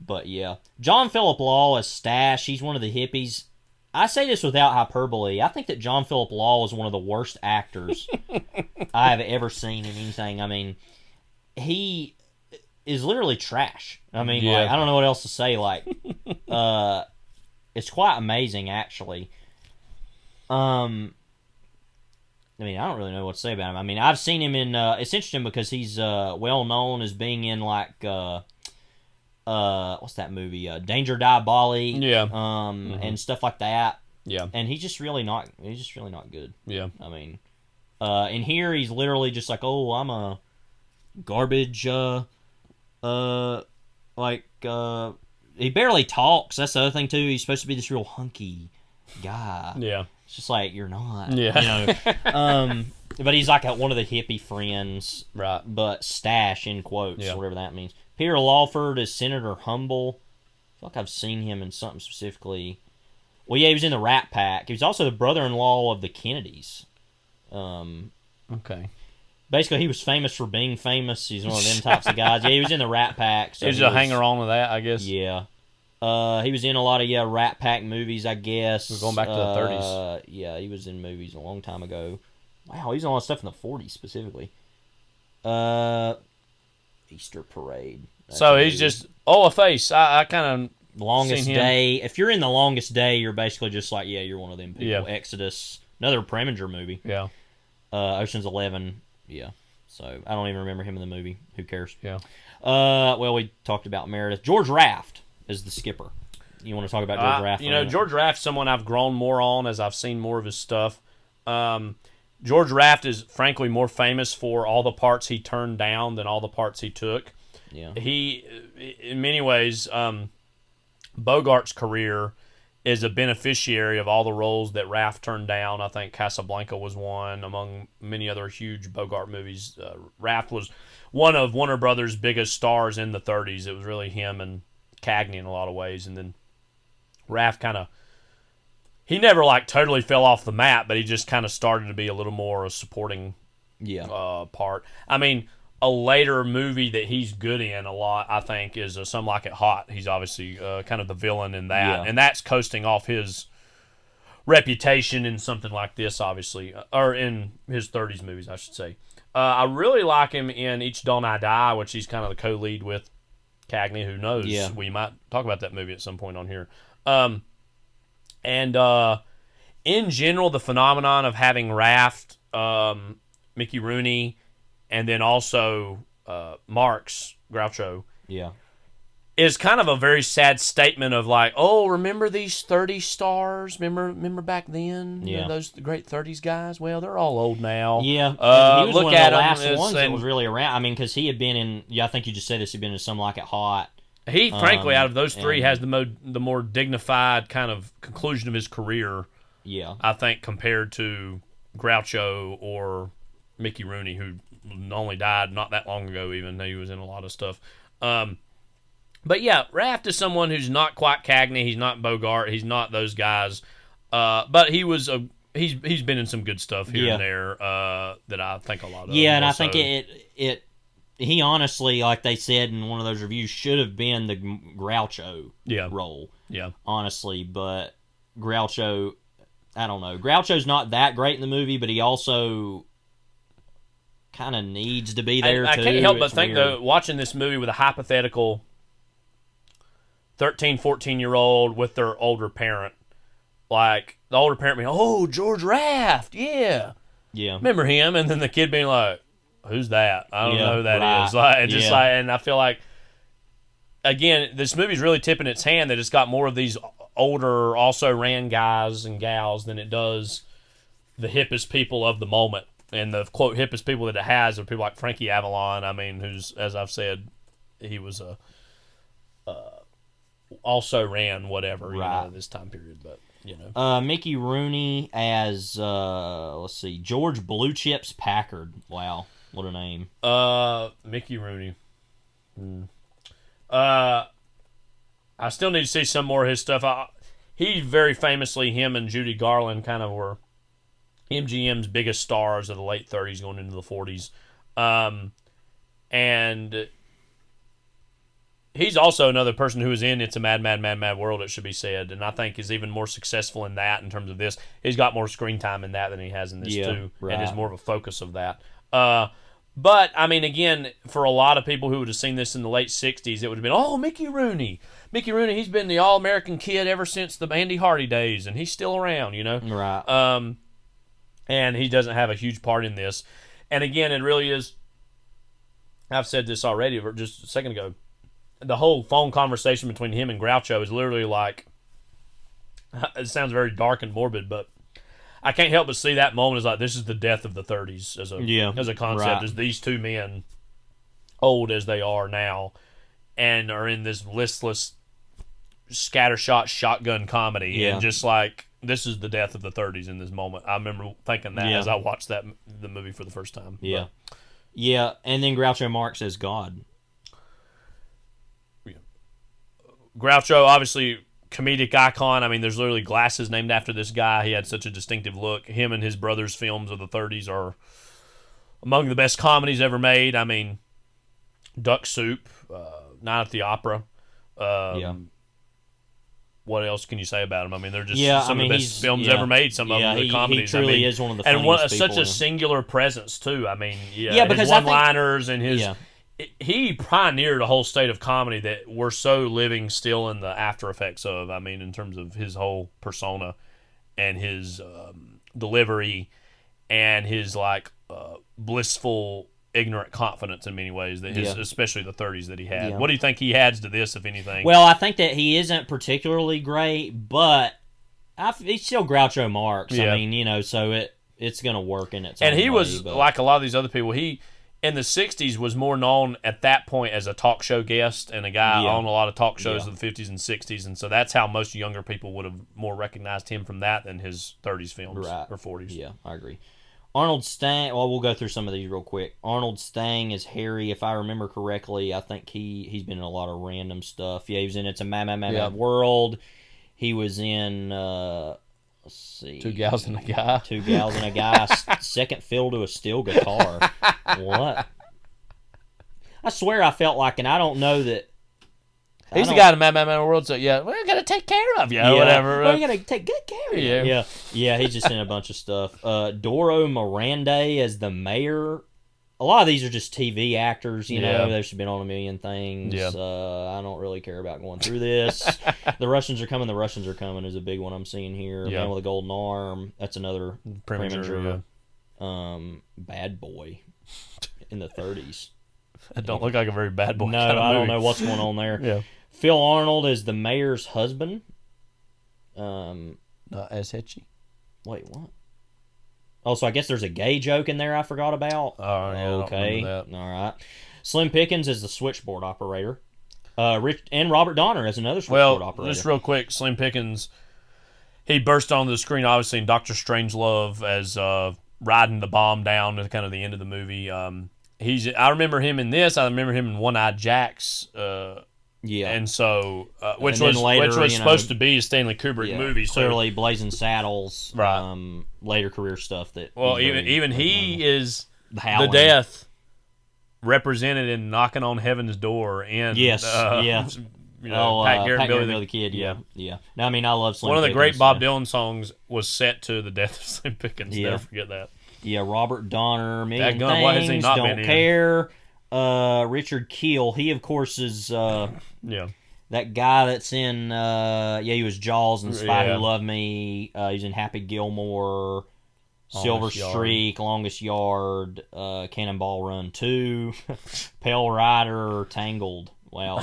But yeah, John Philip Law as Stash. He's one of the hippies. I say this without hyperbole. I think that John Philip Law is one of the worst actors I have ever seen in anything. I mean, he is literally trash. I mean, I don't know what else to say. Like, it's quite amazing, actually. I mean, I don't really know what to say about him. I mean, I've seen him in. It's interesting because he's well known as being in like. What's that movie? Danger Diabolique. Yeah. And stuff like that. Yeah. And he's just really not good. Yeah. I mean, in here he's literally just like, I'm a garbage. He barely talks. That's the other thing too. He's supposed to be this real hunky guy. Yeah. It's just like, you're not. Yeah. But he's like one of the hippie friends. Right. But Stash in quotes, whatever that means. Peter Lawford is Senator Humble. I feel like I've seen him in something specifically. Well, yeah, he was in the Rat Pack. He was also the brother-in-law of the Kennedys. Okay. Basically, he was famous for being famous. He's one of them types of guys. Yeah, he was in the Rat Pack. So he was a hanger-on of that, I guess. Yeah. He was in a lot of Rat Pack movies, I guess. We're going back to the 30s. Yeah, he was in movies a long time ago. Wow, he's in a lot of stuff in the 40s specifically. Easter Parade. So he's just a face. I kind of Longest Day. If you're in The Longest Day, you're basically just like, you're one of them people. Yeah. Exodus, another Preminger movie. Yeah. Ocean's 11. Yeah. So I don't even remember him in the movie. Who cares? Yeah. Well, we talked about Meredith. George Raft is the skipper. You want to talk about George Raft? George Raft's someone I've grown more on as I've seen more of his stuff. George Raft is frankly more famous for all the parts he turned down than all the parts he took. Yeah. He, in many ways, Bogart's career is a beneficiary of all the roles that Raph turned down. I think Casablanca was one, among many other huge Bogart movies. Raph was one of Warner Brothers' biggest stars in the 30s. It was really him and Cagney in a lot of ways. And then Raph kind of, he never like totally fell off the map, but he just kind of started to be a little more a supporting part. I mean, a later movie that he's good in a lot, I think, is Some Like It Hot. He's obviously kind of the villain in that, and that's coasting off his reputation in something like this, obviously, or in his 30s movies, I should say. I really like him in Each Dawn I Die, which he's kind of the co-lead with Cagney. Who knows? Yeah. We might talk about that movie at some point on here. And in general, the phenomenon of having Raft, Mickey Rooney, and then also Marx, Groucho, is kind of a very sad statement of like, oh, remember these 30 stars? Remember back then? You know, those great 30s guys? Well, they're all old now. Yeah. He was look one at of the last him, ones that was really around. I mean, because he had been in, I think you just said this, he'd been in Some Like It Hot. He, frankly, out of those three, has the more dignified kind of conclusion of his career, I think, compared to Groucho or Mickey Rooney, who only died not that long ago, even though he was in a lot of stuff. But yeah, Raft is someone who's not quite Cagney. He's not Bogart. He's not those guys. But he was he's been in some good stuff here and there that I think a lot of. Yeah, and I think he honestly, like they said in one of those reviews, should have been the Groucho role. Yeah, honestly, but Groucho, I don't know. Groucho's not that great in the movie, but he also kind of needs to be there, too. I can't help but think, though, watching this movie with a hypothetical 13, 14-year-old with their older parent, like, the older parent being, oh, George Raft, yeah. Remember him? And then the kid being like, who's that? I don't know who that is. Like, just like, and I feel like, again, this movie's really tipping its hand that it's got more of these older, also ran guys and gals than it does the hippest people of the moment. And the, quote, hippest people that it has are people like Frankie Avalon, I mean, who's, as I've said, he was also ran whatever, you know, this time period, but, you know. Mickey Rooney as, let's see, George Blue Chips Packard. Wow, what a name. Mickey Rooney. I still need to see some more of his stuff. He very famously, him and Judy Garland kind of were MGM's biggest stars of the late 30s going into the 40s. And he's also another person who is in It's a Mad, Mad, Mad, Mad World, it should be said, and I think is even more successful in that in terms of this. He's got more screen time in that than he has in this, too, and is more of a focus of that. But, I mean, again, for a lot of people who would have seen this in the late 60s, it would have been, oh, Mickey Rooney. Mickey Rooney, he's been the All-American kid ever since the Andy Hardy days, and he's still around, you know? Right. And he doesn't have a huge part in this. And again, it really is, I've said this already just a second ago, the whole phone conversation between him and Groucho is literally like, it sounds very dark and morbid, but I can't help but see that moment as like, this is the death of the 30s as a concept, as these two men, old as they are now, and are in this listless scattershot shotgun comedy, and just like, this is the death of the 30s in this moment. I remember thinking that as I watched the movie for the first time. Yeah. Yeah, and then Groucho Marx as God. Groucho, obviously, comedic icon. I mean, there's literally glasses named after this guy. He had such a distinctive look. Him and his brother's films of the 30s are among the best comedies ever made. I mean, Duck Soup, Night at the Opera. What else can you say about him? I mean, they're just some of the best films ever made. Some of them, the comedies. He truly is one of the funniest and people. such a singular presence too. I mean, because his one-liners and his. He pioneered a whole state of comedy that we're so living still in the after effects of. I mean, in terms of his whole persona and his delivery and his like blissful, ignorant confidence in many ways that his, especially the 30s that he had. What do you think he adds to this, if anything? Well, I think that he isn't particularly great, but he's still Groucho Marx. I mean, you know, so it's going to work in its own way. And he was, like a lot of these other people, in the 60s was more known at that point as a talk show guest and a guy on a lot of talk shows in the 50s and 60s, and so that's how most younger people would have more recognized him from that than his 30s films or 40s. Yeah, I agree. Arnold Stang, well, we'll go through some of these real quick. Arnold Stang is Harry, if I remember correctly. I think he's been in a lot of random stuff. Yeah, he was in It's a Mad World. He was in, let's see. Two Gals and a Guy. Two Gals and a Guy. Second fill to a steel guitar. What? I swear I felt like, and I don't know that. He's the guy in Mad World, so yeah, we're going to take care of you, or whatever. We're going to take good care of you. Yeah, he's just in a bunch of stuff. Doro Miranda as the mayor. A lot of these are just TV actors, you know. They've been on a million things. I don't really care about going through this. The Russians Are Coming is a big one I'm seeing here. Man with a Golden Arm. That's another Preminger. Bad Boy in the 30s. That don't look like a very bad boy. No, kind of I movie. don't know what's going on there. Phil Arnold is the mayor's husband. As Hitchy. Wait, what? Oh, so I guess there's a gay joke in there I forgot about. Oh, yeah, okay. I don't remember that. All right. Slim Pickens is the switchboard operator. And Robert Donner is another switchboard operator. Just real quick, Slim Pickens, he burst onto the screen, obviously, in Dr. Strangelove as riding the bomb down at kind of the end of the movie. I remember him in this. I remember him in One-Eyed Jacks. And so, which was supposed to be a Stanley Kubrick movie. So clearly, Blazing Saddles, later career stuff. Even he is the death represented in Knocking on Heaven's Door. And Pat Garrett, Billy the Kid. Yeah. No, I mean, I love Slim One of the Pickens, great Bob Dylan songs was set to the death of Slim Pickens. Yeah. Never forget that. Yeah, Robert Donner, Million That gun, why has he Things, not Don't been in? Care. Richard Keel, he of course is that guy that's in he was Jaws and Spy Who Loved Me. He's in Happy Gilmore, Silver Streak, Longest Yard, Cannonball Run 2, Pale Rider, Tangled. Wow.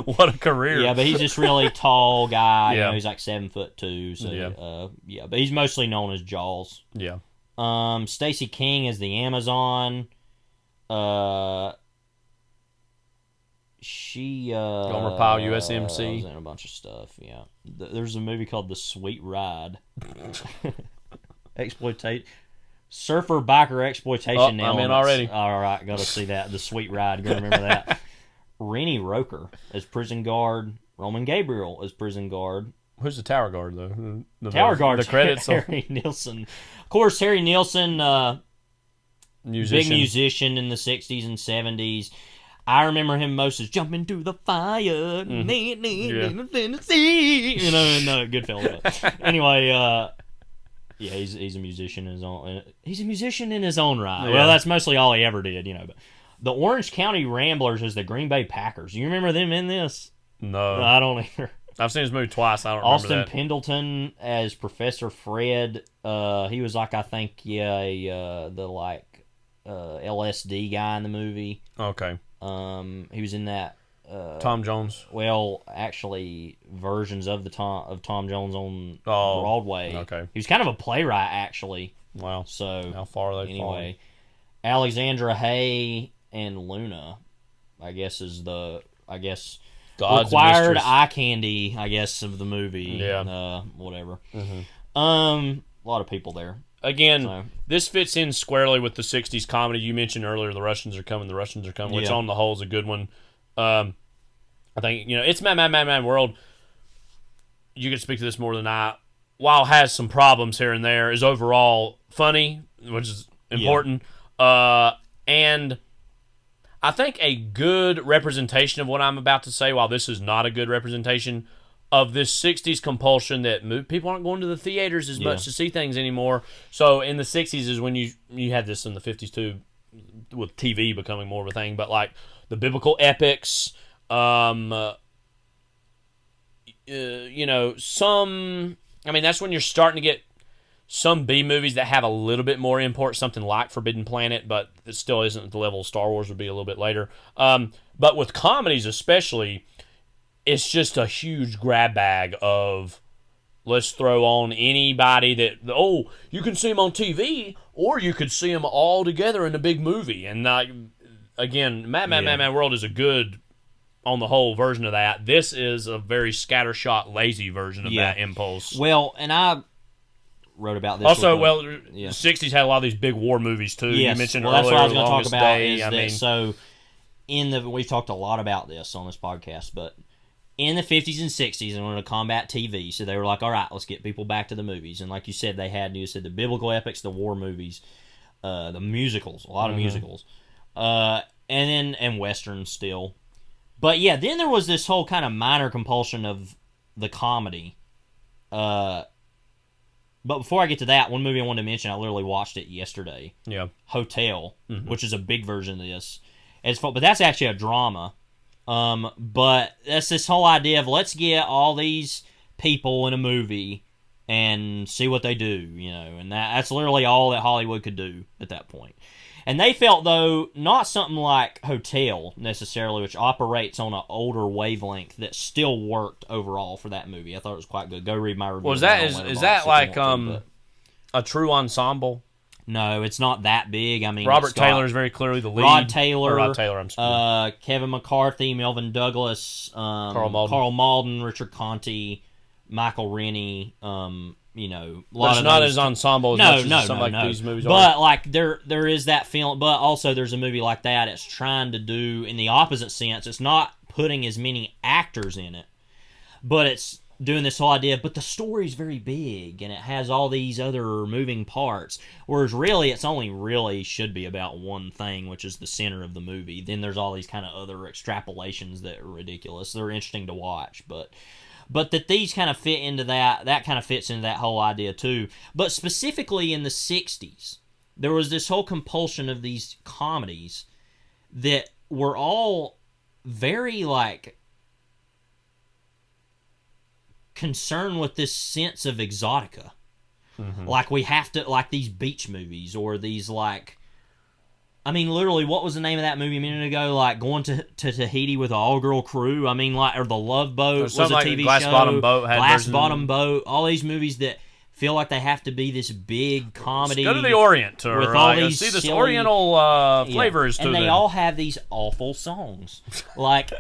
What a career. Yeah, but he's just really tall guy. You know, he's like 7'2", so but he's mostly known as Jaws. Yeah. Stacey King is the Amazon. She Gomer Pyle, USMC. was in a bunch of stuff. Yeah, there's a movie called The Sweet Ride. Surfer biker exploitation. I'm in already. All right, got to see that. The Sweet Ride. Got to remember that. Rennie Roker as prison guard. Roman Gabriel as prison guard. Who's the tower guard though? Tower guard. The credits. Harry Nilsson. Of course, Harry Nilsson. Musician. Big musician in the 60s and 70s. I remember him most as jumping to the fire. Tennessee. You know, no, good fella. Anyway, he's a musician in his own. He's a musician in his own right. Yeah. Well, that's mostly all he ever did, you know. But the Orange County Ramblers is the Green Bay Packers. You remember them in this? No, I don't either. I've seen this movie twice. I don't Austin remember that. Pendleton as Professor Fred. He was like, I think, the LSD guy in the movie. Okay. He was in that. Tom Jones. Well, actually, versions of Tom Jones on Broadway. Okay. He was kind of a playwright, actually. Wow. So how far are they? Anyway, Alexandra Hay and Luna, I guess, is the God's required mistress. eye candy, I guess, of the movie. Yeah. Whatever. Mm-hmm. A lot of people there. Again, this fits in squarely with the 60s comedy. You mentioned earlier, The Russians Are Coming, which on the whole is a good one. I think, It's Mad World. You can speak to this more than I. While it has some problems here and there, is overall funny, which is important. And I think a good representation of what I'm about to say, while this is not a good representation of this 60s compulsion that people aren't going to the theaters as much to see things anymore. So in the 60s is when you had this in the 50s too, with TV becoming more of a thing, but like the biblical epics, that's when you're starting to get some B movies that have a little bit more import, something like Forbidden Planet, but it still isn't at the level of Star Wars would be a little bit later. But with comedies especially, it's just a huge grab bag of let's throw on anybody that, you can see them on TV, or you could see them all together in a big movie. And again, Mad World is a good, on the whole, version of that. This is a very scattershot, lazy version of that impulse. Well, and I wrote about this. Also, the 60s had a lot of these big war movies, too. Yes. You mentioned that's earlier, what I was going to talk Longest about. Day. So, we've talked a lot about this on this podcast, but in the 50s and 60s, in order to combat TV, so they were like, all right, let's get people back to the movies. And like you said, you said the biblical epics, the war movies, the musicals, a lot of musicals, and westerns still. But yeah, then there was this whole kind of minor compulsion of the comedy. But before I get to that, one movie I wanted to mention, I literally watched it yesterday. Yeah. Hotel, which is a big version of this. But that's actually a drama. But that's this whole idea of let's get all these people in a movie and see what they do, and that's literally all that Hollywood could do at that point. And they felt, though, not something like Hotel, necessarily, which operates on an older wavelength that still worked overall for that movie. I thought it was quite good. Go read my review. Is that like a true ensemble? No, it's not that big. I mean, Robert Taylor is very clearly the lead. Rod Taylor, I'm sorry. Kevin McCarthy, Melvin Douglas, Carl Malden, Richard Conte, Michael Rennie, but it's not as ensemble as much as some like these movies are. But like there is that film, but also there's a movie like that. It's trying to do in the opposite sense. It's not putting as many actors in it, but it's doing this whole idea. But the story's very big and it has all these other moving parts. Whereas really, it's only really should be about one thing, which is the center of the movie. Then there's all these kind of other extrapolations that are ridiculous. They're interesting to watch, but that these kind of fit into that kind of fits into that whole idea too. But specifically in the 60s, there was this whole compulsion of these comedies that were all very, concerned with this sense of exotica. Like we have to, like these beach movies or these literally, what was the name of that movie a minute ago? Like going to Tahiti with an all-girl crew. I mean, or The Love Boat was a TV Glass show. Bottom Boat. Glass Bottom Boat. All these movies that feel like they have to be this big comedy. Go to the Orient, or with all these see this silly, Oriental flavors to them. them. And they all have these awful songs, like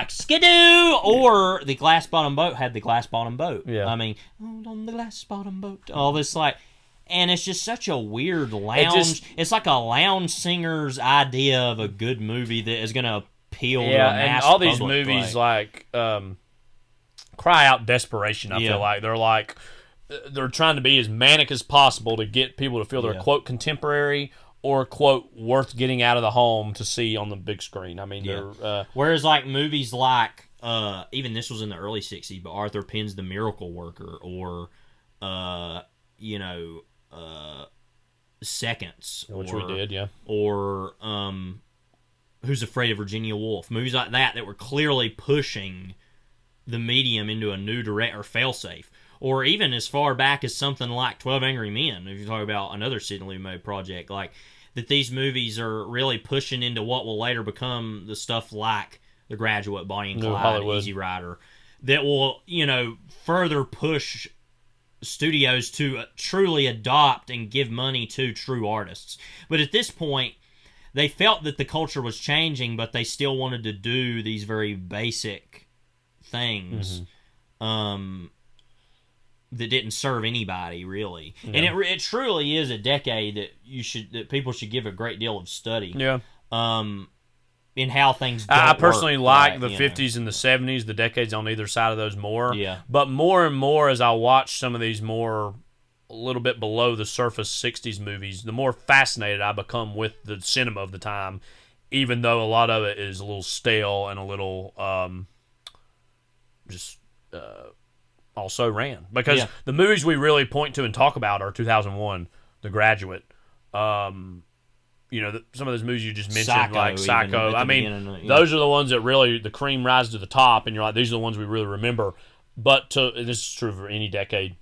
Skidoo, or the Glass Bottom Boat had the Glass Bottom Boat. Yeah. I mean, on the Glass Bottom Boat. All this and it's just such a weird lounge. It's like a lounge singer's idea of a good movie that is going to appeal to a mass and all these public movies play. cry out desperation. I feel like they're trying to be as manic as possible to get people to feel they're quote contemporary or quote worth getting out of the home to see on the big screen. I mean, they're whereas movies even this was in the early 60s, but Arthur Penn's The Miracle Worker or Seconds, which we did, or Who's Afraid of Virginia Woolf, movies like that were clearly pushing the medium into a new or Failsafe, or even as far back as something like 12 Angry Men. If you talk about another Sidney Lumet project, that these movies are really pushing into what will later become the stuff like The Graduate, Bonnie and Clyde, Easy Rider, that will further push studios to truly adopt and give money to true artists. But at this point, they felt that the culture was changing, but they still wanted to do these very basic things that didn't serve anybody, really. Yeah. And it truly is a decade that people should give a great deal of study. Yeah. In how things I personally like the 50s and the 70s, the decades on either side of those more. Yeah. But more and more as I watch some of these a little bit below the surface 60s movies, the more fascinated I become with the cinema of the time, even though a lot of it is a little stale and a little also ran. Because the movies we really point to and talk about are 2001, The Graduate, some of those movies you just mentioned, like Psycho. I mean, those are the ones that really, the cream rises to the top, and you're like, these are the ones we really remember. But this is true for any decade.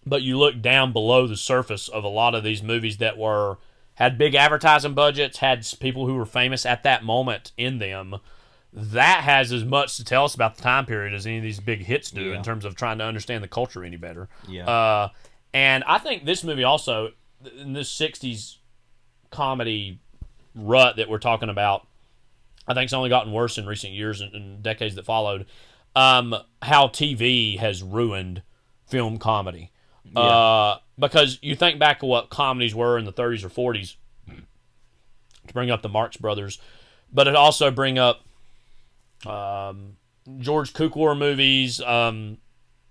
But you look down below the surface of a lot of these movies that had big advertising budgets, had people who were famous at that moment in them, that has as much to tell us about the time period as any of these big hits do in terms of trying to understand the culture any better. Yeah. And I think this movie also, in this 60s comedy rut that we're talking about, I think it's only gotten worse in recent years and decades that followed, how TV has ruined film comedy. Yeah. Because you think back to what comedies were in the 30s or 40s, to bring up the Marx Brothers, but it also bring up George Cukor movies,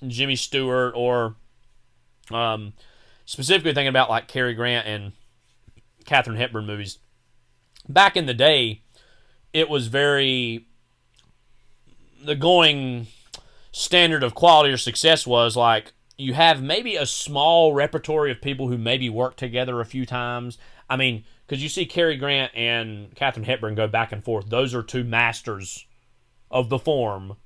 Jimmy Stewart, or specifically thinking about like Cary Grant and Katharine Hepburn movies. Back in the day, it was very, the going standard of quality or success was like, you have maybe a small repertory of people who maybe work together a few times. I mean, because you see Cary Grant and Katharine Hepburn go back and forth. Those are two masters of the form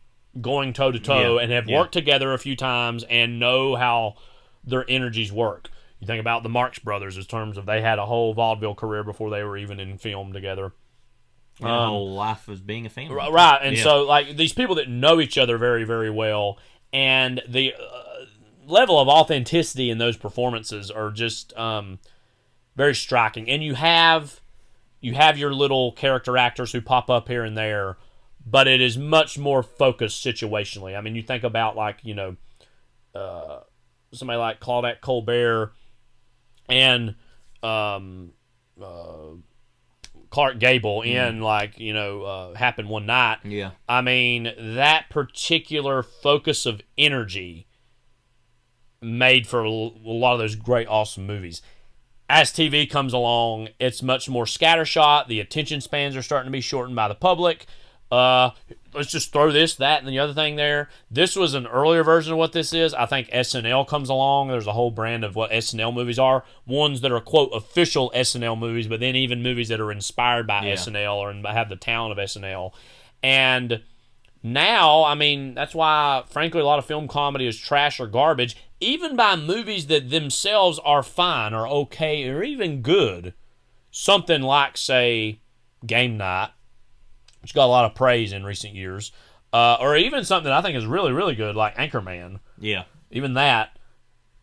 going toe-to-toe and have worked together a few times and know how their energies work. You think about the Marx Brothers in terms of they had a whole vaudeville career before they were even in film together. And a whole life as being a family. Right, and so like these people that know each other very, very well, and the level of authenticity in those performances are just very striking. And you have your little character actors who pop up here and there, but it is much more focused situationally. I mean, you think about like, you know, somebody like Claudette Colbert and Clark Gable in like, you know, Happened One Night. Yeah. I mean, that particular focus of energy made for a lot of those great, awesome movies. As TV comes along, it's much more scattershot. The attention spans are starting to be shortened by the public. Let's just throw this, that, and the other thing there. This was an earlier version of what this is. I think SNL comes along. There's a whole brand of what SNL movies are. Ones that are, quote, official SNL movies, but then even movies that are inspired by SNL or have the talent of SNL. And now, I mean, that's why, frankly, a lot of film comedy is trash or garbage, even by movies that themselves are fine or okay or even good. Something like, say, Game Night, which got a lot of praise in recent years, or even something that I think is really, really good, like Anchorman. Yeah. Even that.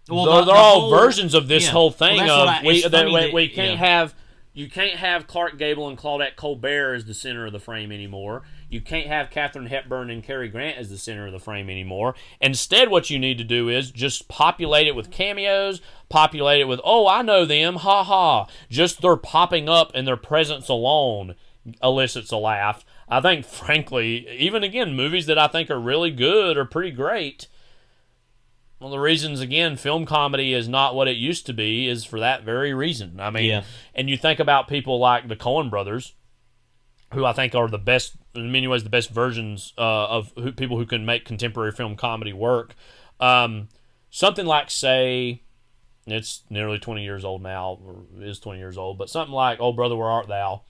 Well, they're all versions of this whole thing you can't have Clark Gable and Claudette Colbert as the center of the frame anymore. You can't have Katharine Hepburn and Cary Grant as the center of the frame anymore. Instead, what you need to do is just populate it with cameos, populate it with, oh, I know them, ha ha. Just their popping up and their presence alone elicits a laugh. I think, frankly, even again, movies that I think are really good or pretty great, one of the reasons, again, film comedy is not what it used to be is for that very reason. I mean, and you think about people like the Coen brothers, who I think are the best, in many ways, the best versions of people who can make contemporary film comedy work. Something like, say, it's nearly 20 years old now, or is 20 years old, but something like Oh Brother, Where Art Thou?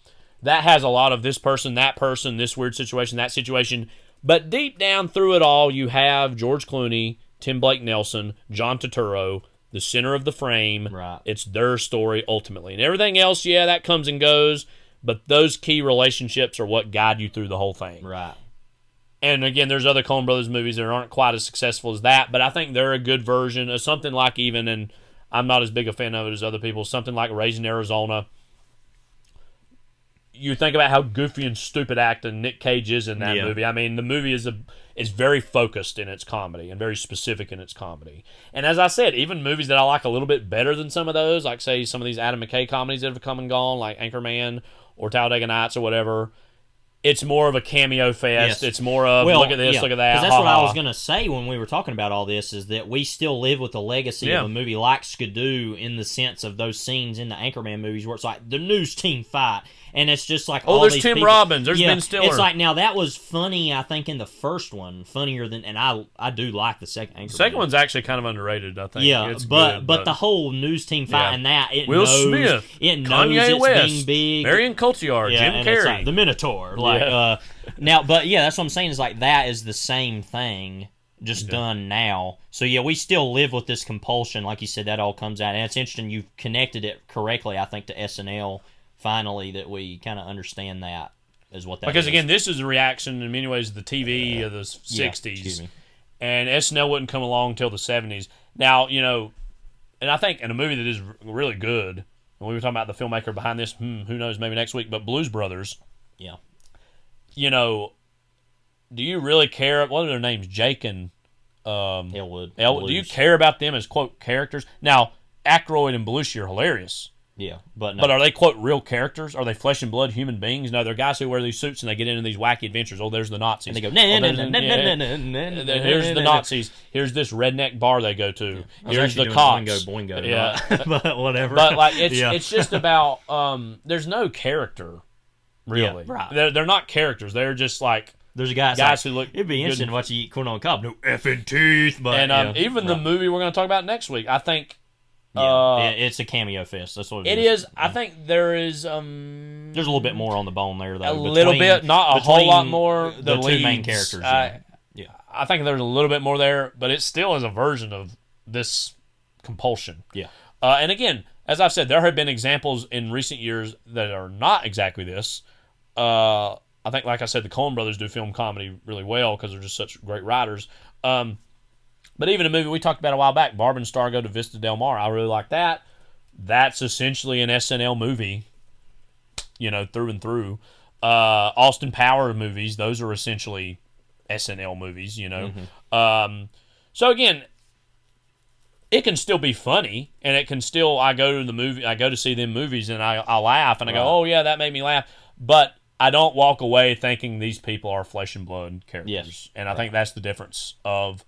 That has a lot of this person, this weird situation, that situation. But deep down through it all, you have George Clooney, Tim Blake Nelson, John Turturro, the center of the frame. Right. It's their story ultimately. And everything else, that comes and goes. But those key relationships are what guide you through the whole thing. Right. And again, there's other Coen Brothers movies that aren't quite as successful as that. But I think they're a good version of something like even, and I'm not as big a fan of it as other people, something like Raising Arizona. You think about how goofy and stupid acting Nick Cage is in that movie. I mean, the movie is very focused in its comedy and very specific in its comedy. And as I said, even movies that I like a little bit better than some of those, like, say, some of these Adam McKay comedies that have come and gone, like Anchorman or Talladega Nights or whatever, it's more of a cameo fest. Yes. It's more of, look at this, look at that. Because that's what I was going to say when we were talking about all this, is that we still live with the legacy of a movie like Skidoo in the sense of those scenes in the Anchorman movies where it's like the news team fight. And it's just like there's these Tim people. Robbins, there's Ben Stiller. It's like, now that was funny, I think, in the first one, funnier than, and I do like the second Anchorman. The second one's actually kind of underrated, I think. Yeah, it's but good, the whole news team fight and that, Will Smith, Kanye it's West, being big. Marion Cotillard, Jim Carrey, like the Minotaur. Now, but that's what I'm saying, is like that is the same thing, just done now. So we still live with this compulsion, like you said, that all comes out, and it's interesting you've connected it correctly, I think, to SNL. Finally, that we kind of understand that. is what that because is. again, this is a reaction in many ways to the TV of the Yeah, 60s. excuse me. And SNL wouldn't come along until the 70s. Now, and I think in a movie that is really good, and we were talking about the filmmaker behind this, who knows, maybe next week, but Blues Brothers. Yeah. Do you really care? What are their names? Jake and Elwood. Do you care about them as, quote, characters? Now, Aykroyd and Belushi are hilarious. Yeah, but no. But are they, quote, real characters? Are they flesh and blood human beings? No, they're guys who wear these suits and they get into these wacky adventures. Oh, there's the Nazis. And they go, here's the Nazis. Here's this redneck bar they go to. Here's the cops. Boingo, yeah. But whatever. But, like, it's just about, there's no character, really. Yeah, right. They're not characters. They're just, like, there's a guy guys who look it'd be interesting good. to watch you eat corn on the cob. No effing teeth. But, and even the movie we're going to talk about next week, I think, it's a cameo fest. That's what it is. I think there is. There's a little bit more on the bone there, though. A little bit, not a whole lot more. The two main leads, characters. I think there's a little bit more there, but it still is a version of this compulsion. Yeah. And again, as I've said, there have been examples in recent years that are not exactly this. I think, like I said, the Coen brothers do film comedy really well because they're just such great writers. But even a movie we talked about a while back, Barb and Star Go to Vista Del Mar, I really like that. That's essentially an SNL movie, through and through. Austin Powers movies, those are essentially SNL movies, Mm-hmm. So again, it can still be funny, and it can still, I go to see them movies, and I laugh, and I go, oh yeah, that made me laugh. But I don't walk away thinking these people are flesh and blood characters. Yes. And I think that's the difference of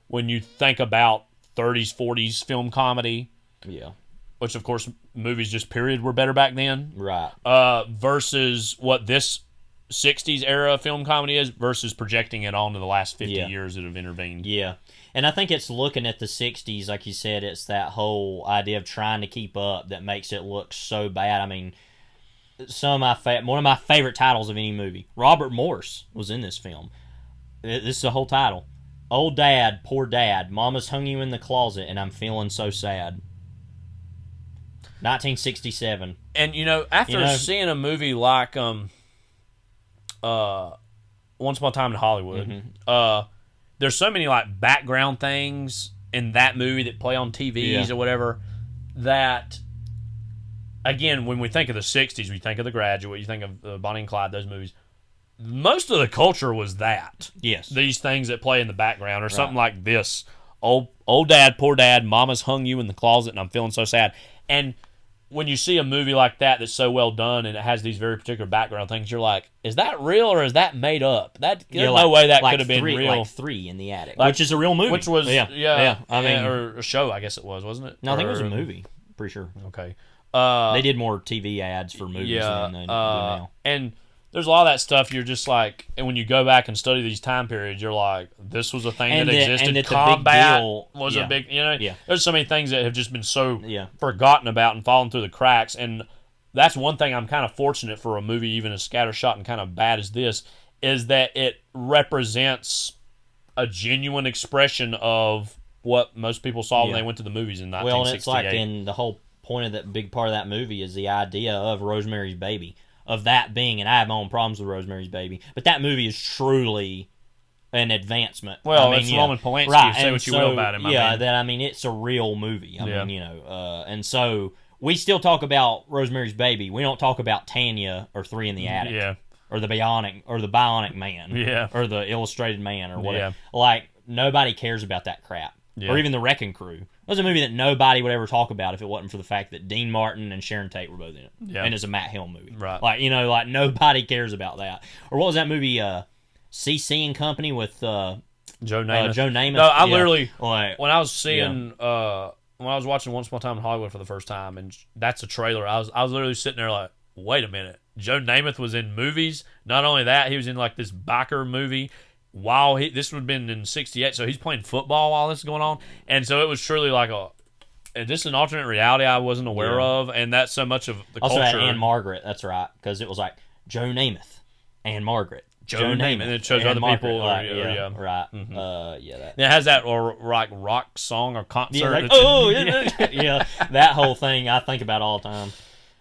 when you think about 30s, 40s film comedy. Yeah. Which, of course, movies just period were better back then. Right. Versus what this 60s era film comedy is versus projecting it onto the last 50 years that have intervened. Yeah. And I think it's looking at the 60s, like you said, it's that whole idea of trying to keep up that makes it look so bad. I mean, one of my favorite titles of any movie. Robert Morse was in this film. This is the whole title. Old Dad, Poor Dad, Mama's hung you in the closet and I'm feeling so sad. 1967. And after seeing a movie like Once Upon a Time in Hollywood, there's so many like background things in that movie that play on TVs or whatever that, again, when we think of the 60s, we think of The Graduate, you think of Bonnie and Clyde, those movies. Most of the culture was that. Yes. These things that play in the background or something like this. Old Dad, Poor Dad, Mama's hung you in the closet and I'm feeling so sad. And when you see a movie like that that's so well done and it has these very particular background things, you're like, is that real or is that made up? There's no way that could have been real. Like 3 in the Attic, which is a real movie. Which was, I mean, or a show, I guess it was, wasn't it? No, I think it was a movie. Pretty sure. Okay. They did more TV ads for movies than they do now. And there's a lot of that stuff you're just like, and when you go back and study these time periods, you're like, this was a thing that existed. And Combat was a big, there's so many things that have just been so forgotten about and fallen through the cracks. And that's one thing I'm kind of fortunate for a movie, even as scattershot and kind of bad as this, is that it represents a genuine expression of what most people saw when they went to the movies in 1968. Well, and it's like, in the whole point of that big part of that movie is the idea of Rosemary's Baby. Of that being, and I have my own problems with Rosemary's Baby, but that movie is truly an advancement. Well, it's Roman Polanski. Right, say what you will about him. It's a real movie. And so we still talk about Rosemary's Baby. We don't talk about Tanya or 3 in the Attic, or the Bionic Man, or the Illustrated Man, or whatever. Like, nobody cares about that crap. Or even The Wrecking Crew. It was a movie that nobody would ever talk about if it wasn't for the fact that Dean Martin and Sharon Tate were both in it. Yeah. And it's a Matt Helm movie. Right. Like, nobody cares about that. Or what was that movie, CC and Company with Joe Namath? No, I literally, when I was seeing, when I was watching Once Upon a Time in Hollywood for the first time, and that's a trailer, I was literally sitting there like, wait a minute. Joe Namath was in movies. Not only that, he was in like this biker movie. This would have been in 68, so he's playing football while this is going on. And so it was truly like this is an alternate reality I wasn't aware of, and that's so much of the culture. Also, Anne Margaret, that's right, because it was like Joe Namath, Anne Margaret, Joe Namath, and it shows other people. Right. Mm-hmm. That. It has that like rock song or concert. That whole thing I think about all the time.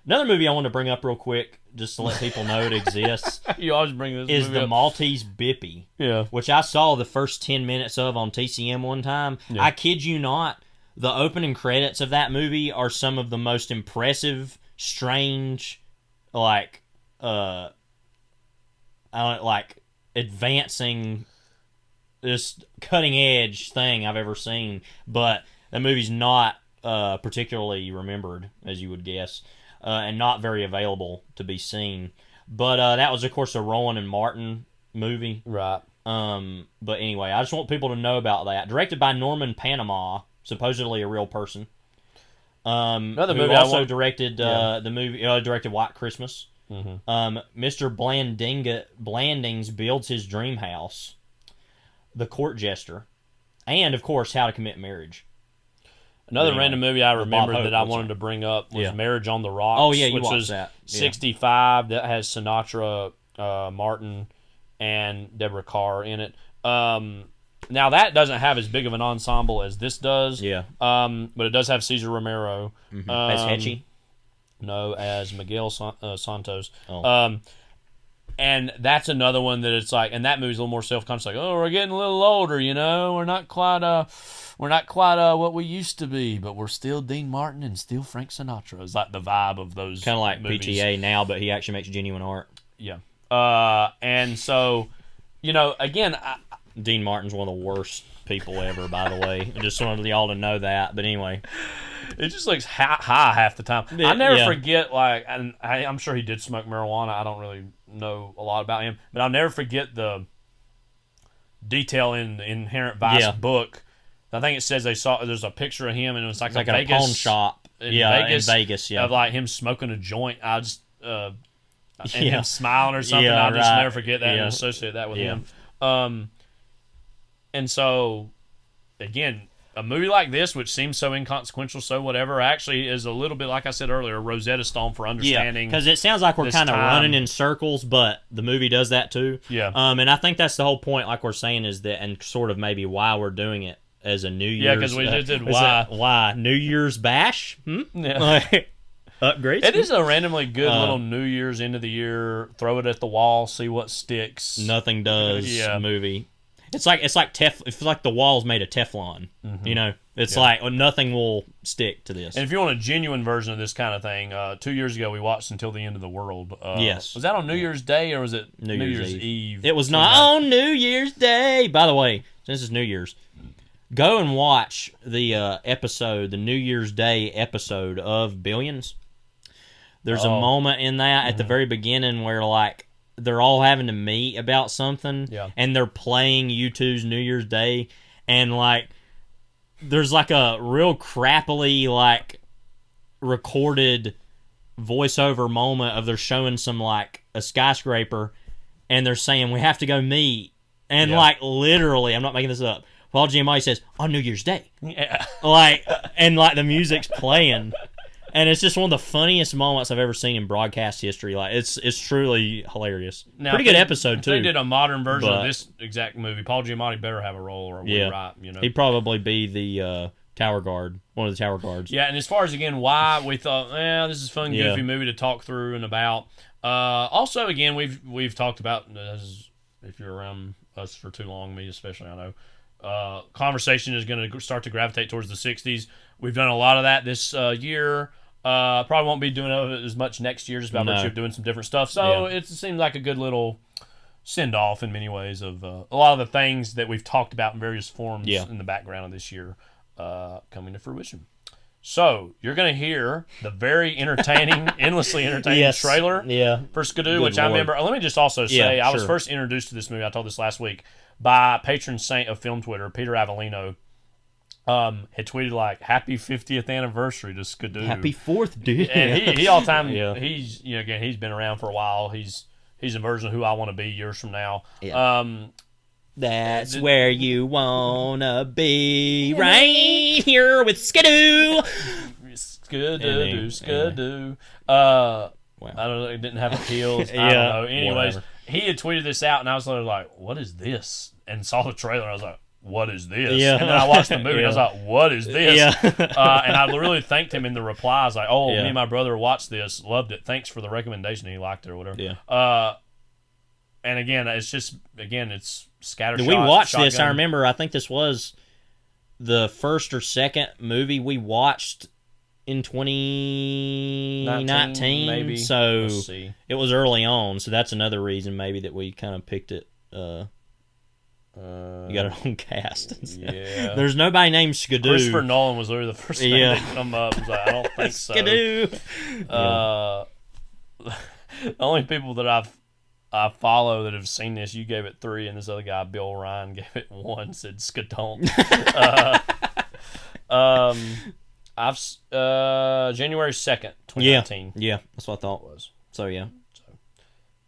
Another movie I want to bring up real quick, just to let people know it exists, You always bring this is movie The up. Maltese Bippy. Yeah. Which I saw the first 10 minutes of on TCM one time. Yeah. I kid you not, the opening credits of that movie are some of the most impressive, strange, like advancing, this cutting edge thing I've ever seen. But that movie's not particularly remembered, as you would guess, and not very available to be seen. But that was, of course, a Rowan and Martin movie. Right. But anyway, I just want people to know about that. Directed by Norman Panama, supposedly a real person. Another who movie also directed the movie. Directed White Christmas. Mm-hmm. Mr. Blandings builds his dream house. The Court Jester, and of course, How to Commit Marriage. Another Anyway, random movie I remembered Hope that I was wanted there. to bring up was Yeah. Marriage on the Rocks. Oh, yeah, you which watched was that. Yeah. 65. That has Sinatra, Martin, and Deborah Carr in it. Now that doesn't have as big of an ensemble as this does. Yeah. But it does have Cesar Romero. As Hetchy? No, as Miguel Santos. Oh. And that's another one that it's like, and that movie's a little more self-conscious, like, oh, we're getting a little older, you know, we're not quite what we used to be, but we're still Dean Martin and still Frank Sinatra. It's like the vibe of those Kind of like movies. PTA now, but he actually makes genuine art. Yeah. And so, you know, again, Dean Martin's one of the worst people ever, by the way. I just wanted y'all to know that. But anyway, it just looks high half the time. I never forget, like, and I'm sure he did smoke marijuana. I don't really know a lot about him, but I'll never forget the detail in the Inherent Vice book. I think it says there's a picture of him, and it was like a Vegas pawn shop. in Vegas, of like him smoking a joint. I just and him smiling or something. I'll just never forget that and associate that with him. And so, again, a movie like this, which seems so inconsequential, so whatever, actually is a little bit, like I said earlier, a Rosetta Stone for understanding. Because it sounds like we're kind of time. running in circles, but the movie does that too. Yeah. And I think that's the whole point, like we're saying, is that, and sort of maybe why we're doing it as a New Year's. Yeah, because we just did why. Why? New Year's bash? Yeah. Upgrades? It is a randomly good little New Year's, end of the year, throw it at the wall, see what sticks. Nothing does movie. It's like the wall's made of Teflon. Mm-hmm. You know, it's like nothing will stick to this. And if you want a genuine version of this kind of thing, 2 years ago we watched Until the End of the World. Yes. Was that on New Year's Day or was it New Year's Eve? It was not on New Year's Day. By the way, since it's New Year's, go and watch the episode, the New Year's Day episode of Billions. There's a moment in that at the very beginning where, like, they're all having to meet about something, and they're playing U2's New Year's Day, and, like, there's, like, a real crappily, like, recorded voiceover moment of they're showing some, like, a skyscraper, and they're saying, we have to go meet, and, like, literally, I'm not making this up, Paul Giamatti says, on New Year's Day. Yeah. Like, and, like, the music's playing. And it's just one of the funniest moments I've ever seen in broadcast history. Like, it's truly hilarious. Now, pretty good episode, too. If they did a modern version of this exact movie, Paul Giamatti better have a role, or we're right, you know. He'd probably be the tower guard, one of the tower guards. Yeah, and as far as, again, why we thought, this is a fun, goofy movie to talk through and about. Also, again, we've talked about, if you're around us for too long, me especially, I know, conversation is going to start to gravitate towards the 60s. We've done a lot of that this year. Probably won't be doing it as much next year, just by virtue of doing some different stuff. So it seems like a good little send-off in many ways of a lot of the things that we've talked about in various forms in the background of this year coming to fruition. So you're going to hear the very entertaining, endlessly entertaining trailer for Skidoo, which I remember. Let me just also say, I was first introduced to this movie, I told this last week, by patron saint of film Twitter, Peter Avellino. Had tweeted like happy 50th anniversary to Skidoo. Happy 4th, dude. And he all time he's again he's been around for a while. He's a version of who I want to be years from now. That's where you wanna be, right here with Skidoo. Skidoo. I don't know, it didn't have appeals. I don't know. Anyways, he had tweeted this out and I was like, what is this? And saw the trailer and I was like, what is this? Yeah. And then I watched the movie and I was like, what is this? Yeah. And I really thanked him in the replies, like, me Yeah. and my brother watched this, loved it. Thanks for the recommendation. He liked it or whatever. Yeah. And again, it's scattershot. We watched shotgun. this. I remember. I think this was the first or second movie we watched in 2019, maybe. So Let's see. it was early on. So that's another reason maybe that we kind of picked it. You got it on cast. Yeah. There's nobody named Skidoo. Christopher Nolan was literally the first thing that come up. I was like, I don't think so. Skidoo. The only people that I follow that have seen this, you gave it 3, and this other guy, Bill Ryan, gave it 1. Said skadonk. I've January 2nd, 2019. Yeah, that's what I thought was. So yeah.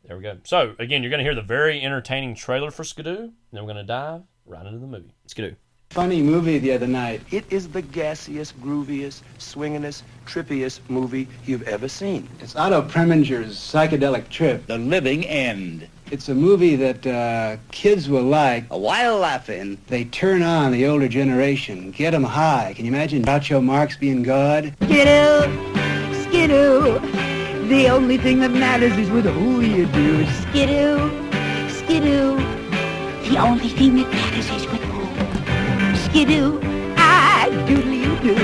There we go. So again, you're going to hear the very entertaining trailer for Skidoo, and then we're going to dive right into the movie. Skidoo. Funny movie the other night. It is the gassiest, grooviest, swingingest, trippiest movie you've ever seen. It's Otto Preminger's Psychedelic Trip. The Living End. It's a movie that kids will like. A while laughing. They turn on the older generation, get them high. Can you imagine Groucho Marx being God? Skidoo, Skidoo. The only thing that matters is with who you do. Skidoo, Skidoo. The only thing that matters is with who. Skidoo, I doodly-doo.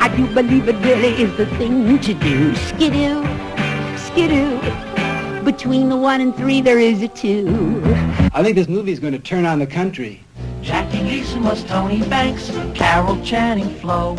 I do believe it really is the thing to do. Skidoo, Skidoo. Between the 1 and 3 there is a 2. I think this movie is going to turn on the country. Jackie Gleason was Tony Banks, Carol Channing Flo.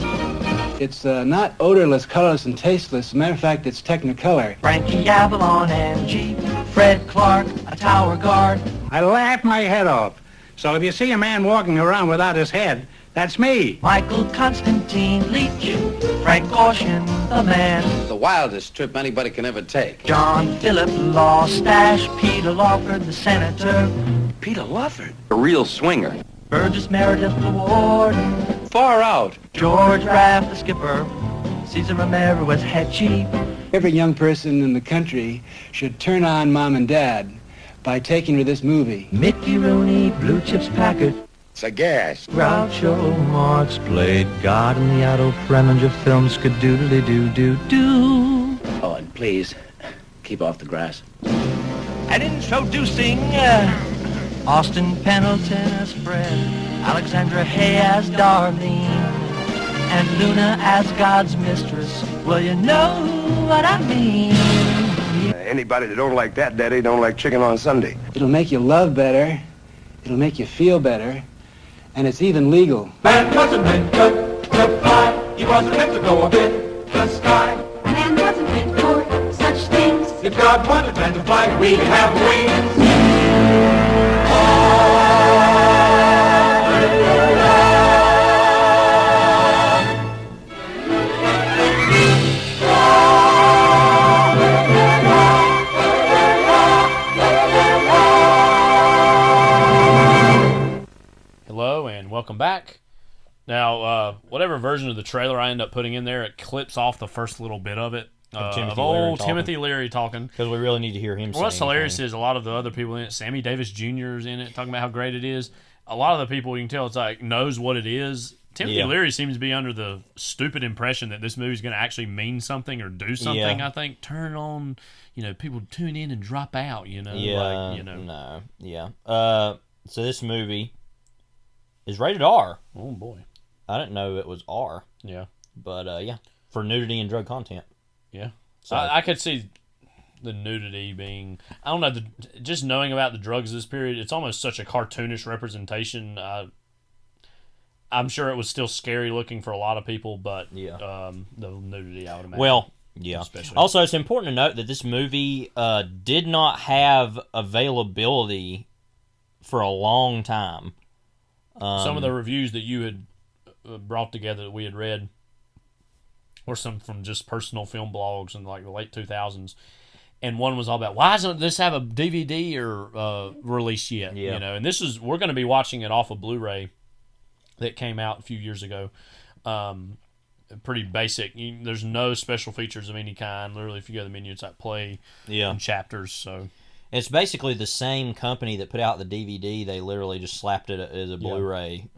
It's not odorless, colorless, and tasteless. As a matter of fact, it's Technicolor. Frankie Avalon and Jeep, Fred Clark, a tower guard. I laugh my head off. So if you see a man walking around without his head, that's me. Michael Constantine Leach, Frank Gorshin, the man. The wildest trip anybody can ever take. John Philip Lawstash, Peter Lawford, the senator. Peter Lawford. A real swinger. Burgess Meredith, the warden. Far out. George Raft, the skipper. Caesar Romero was head chief. Every young person in the country should turn on Mom and Dad by taking to this movie. Mickey Rooney, Blue Chips Packard. It's a gas. Groucho Marx played God in the Otto Preminger film Skadoodly-doo-doo-doo. Oh, and please, keep off the grass. And introducing Austin Pendleton as Fred, Alexandra Hay as Darlene, and Luna as God's mistress. Well, you know what I mean. Anybody that don't like that, Daddy, don't like chicken on Sunday. It'll make you love better. It'll make you feel better. And it's even legal. Man wasn't meant to fly. He wasn't meant to go up in the sky. Man wasn't meant for such things. If God wanted man to fly, we'd have wings. Hello and welcome back. Now, whatever version of the trailer I end up putting in there, it clips off the first little bit of it. Of old Timothy Leary talking. Because we really need to hear him say What's hilarious anything. is a lot of the other people in it, Sammy Davis Jr. is in it, talking about how great it is. A lot of the people, you can tell, it's like, knows what it is. Timothy Leary seems to be under the stupid impression that this movie's going to actually mean something or do something, I think. Turn on, people tune in and drop out, Yeah, no, yeah. So this movie is rated R. Oh, boy. I didn't know it was R. Yeah. But, yeah, for nudity and drug content. Yeah. So I could see the nudity being, I don't know, just knowing about the drugs this period, it's almost such a cartoonish representation. I'm sure it was still scary looking for a lot of people, but the nudity, I would imagine. Well, yeah. Especially. Also, it's important to note that this movie did not have availability for a long time. Some of the reviews that you had brought together that we had read were some from just personal film blogs in like the late 2000s. And one was all about, why doesn't this have a DVD or release yet? Yeah. And we're going to be watching it off of Blu-ray that came out a few years ago. Pretty basic. There's no special features of any kind. Literally, if you go to the menu, it's like play and chapters. So, It's basically the same company that put out the DVD. They literally just slapped it as a Blu-ray.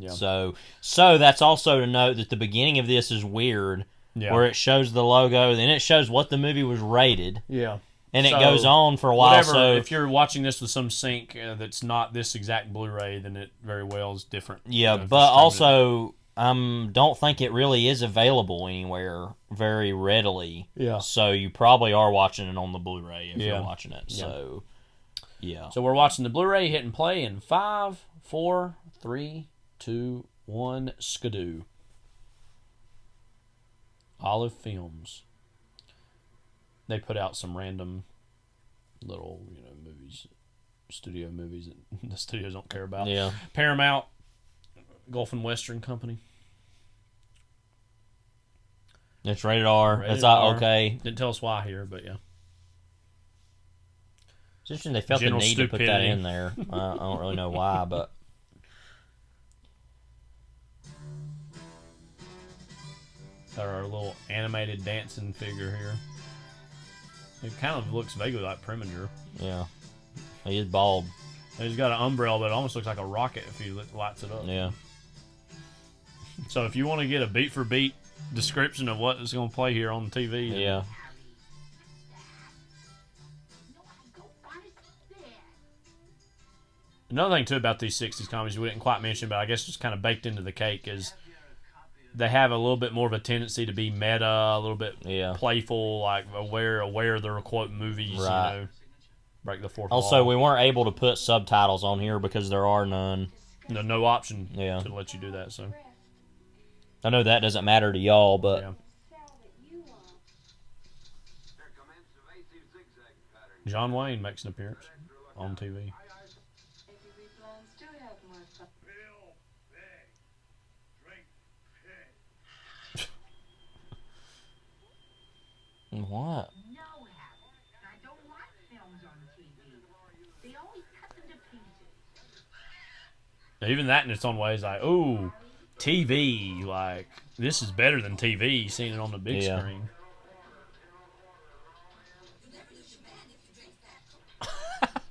So that's also to note that the beginning of this is weird, where it shows the logo, then it shows what the movie was rated. Yeah. And it goes on for a while. So if you're watching this with some sync that's not this exact Blu-ray, then it very well is different. Yeah, but also don't think it really is available anywhere very readily. Yeah. So you probably are watching it on the Blu-ray if you're watching it. So, yeah. So we're watching the Blu-ray, hitting play in 5, 4, 3, 2, 1, Skidoo. Olive Films. They put out some random little, movies, studio movies that the studios don't care about. Yeah. Paramount, Gulf and Western Company. It's rated R. Rated That's R. okay. Didn't tell us why here, but yeah. It's interesting they felt General the need to put that stupidity. in there. I don't really know why, but... Got our little animated dancing figure here. It kind of looks vaguely like Preminger. Yeah. He is bald. He's got an umbrella, but it almost looks like a rocket if he lights it up. Yeah. So if you want to get a beat-for-beat description of what is going to play here on the TV... Yeah. Another thing, too, about these 60s comedies we didn't quite mention, but I guess just kind of baked into the cake, is they have a little bit more of a tendency to be meta, a little bit playful, like aware they're quoting movies, Right. Break the fourth Also, wall. we weren't able to put subtitles on here because there are none. No option Yeah. to let you do that, so... I know that doesn't matter to y'all, but... Yeah. John Wayne makes an appearance on TV. What? Even that in its own way is like, ooh, TV. Like, this is better than TV, seeing it on the big screen.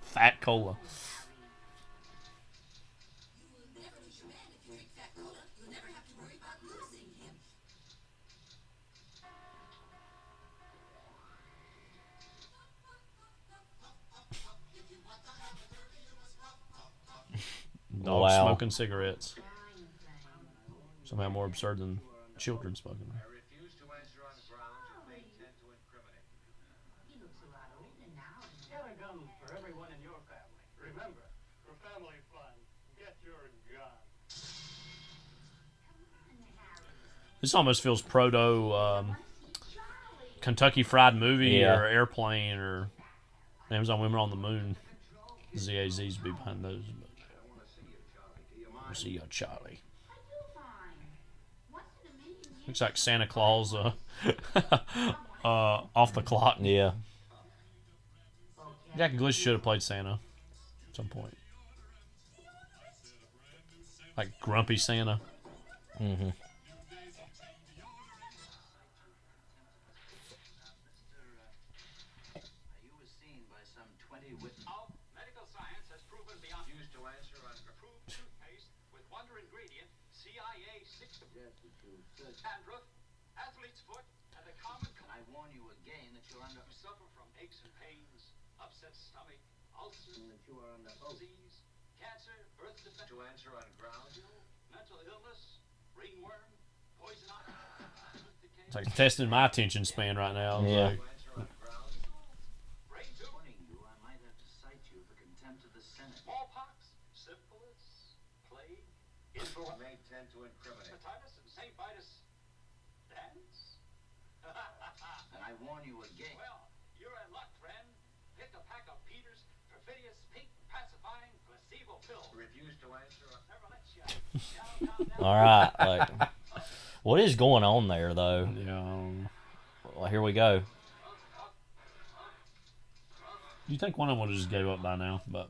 Fat cola. Dogs smoking cigarettes. Somehow more absurd than children smoking. This almost feels proto Kentucky Fried Movie or Airplane or Amazon Women on the Moon. ZAZ's be behind those. But we'll see you, Charlie. Looks like Santa Claus off the clock. Yeah. Jack and Glish should have played Santa at some point. Like Grumpy Santa. Mm-hmm. It's like testing my attention span right now. Yeah. Like, And I warn you again. Well, you're in luck, friend. Pick a pack of Peter's perfidious pink pacifying placebo pill. Refuse to answer. Never let you. All right. Like, what is going on there, though? Yeah. Well, here we go. You think one of them would have just gave up by now, but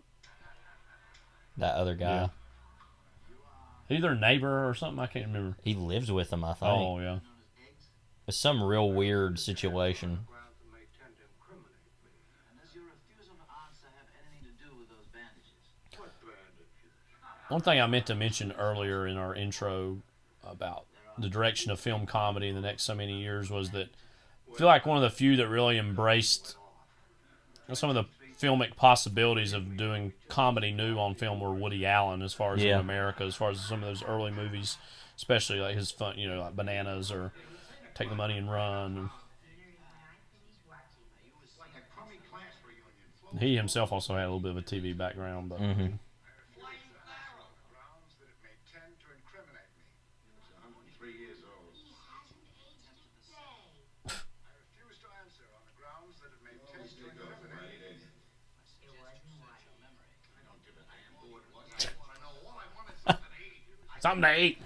That other guy. Yeah. Either a neighbor or something, I can't remember. He lives with him, I think. Oh, yeah. It's some real weird situation. One thing I meant to mention earlier in our intro about the direction of film comedy in the next so many years was that I feel like one of the few that really embraced some of the filmic possibilities of doing comedy new on film were Woody Allen, as far as in America, as far as some of those early movies, especially like his fun, like Bananas or Take the Money and Run. He himself also had a little bit of a TV background, but. Something to eat.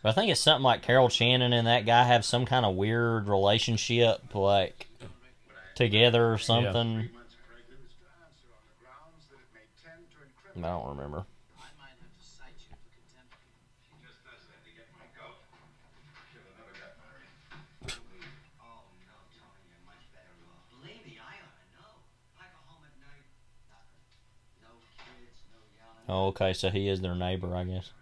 But I think it's something like Carol Channing and that guy have some kind of weird relationship, like together or something. I don't remember. Oh, okay, so he is their neighbor, I guess.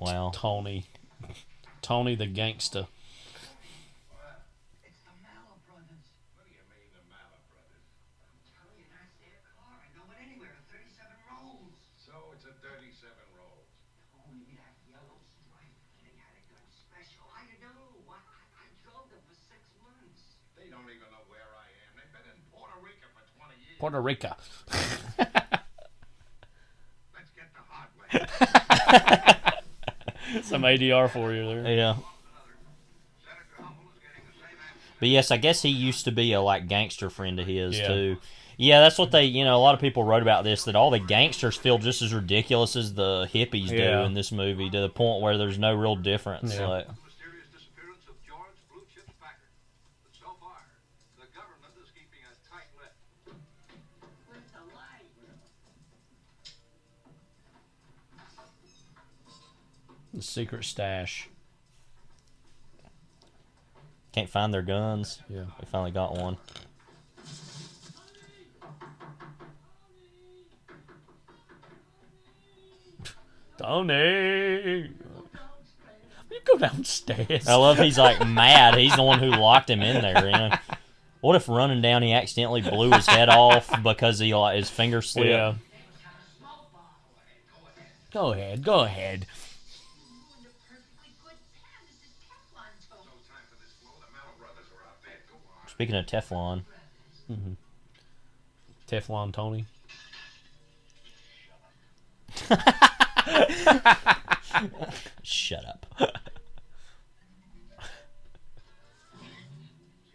Wow. Tony the gangster. Puerto Rico. Some ADR for you there. Yeah. But yes, I guess he used to be a like gangster friend of his too. Yeah, that's what they, a lot of people wrote about this, that all the gangsters feel just as ridiculous as the hippies do in this movie, to the point where there's no real difference. Yeah. Like, The secret stash. can't find their guns. Yeah. They finally got one. Tony! You go downstairs. I love he's like mad. He's the one who locked him in there. What if running down he accidentally blew his head off because he his finger slipped? Yeah. Go ahead. Speaking of Teflon. Mm-hmm. Teflon Tony. Shut up.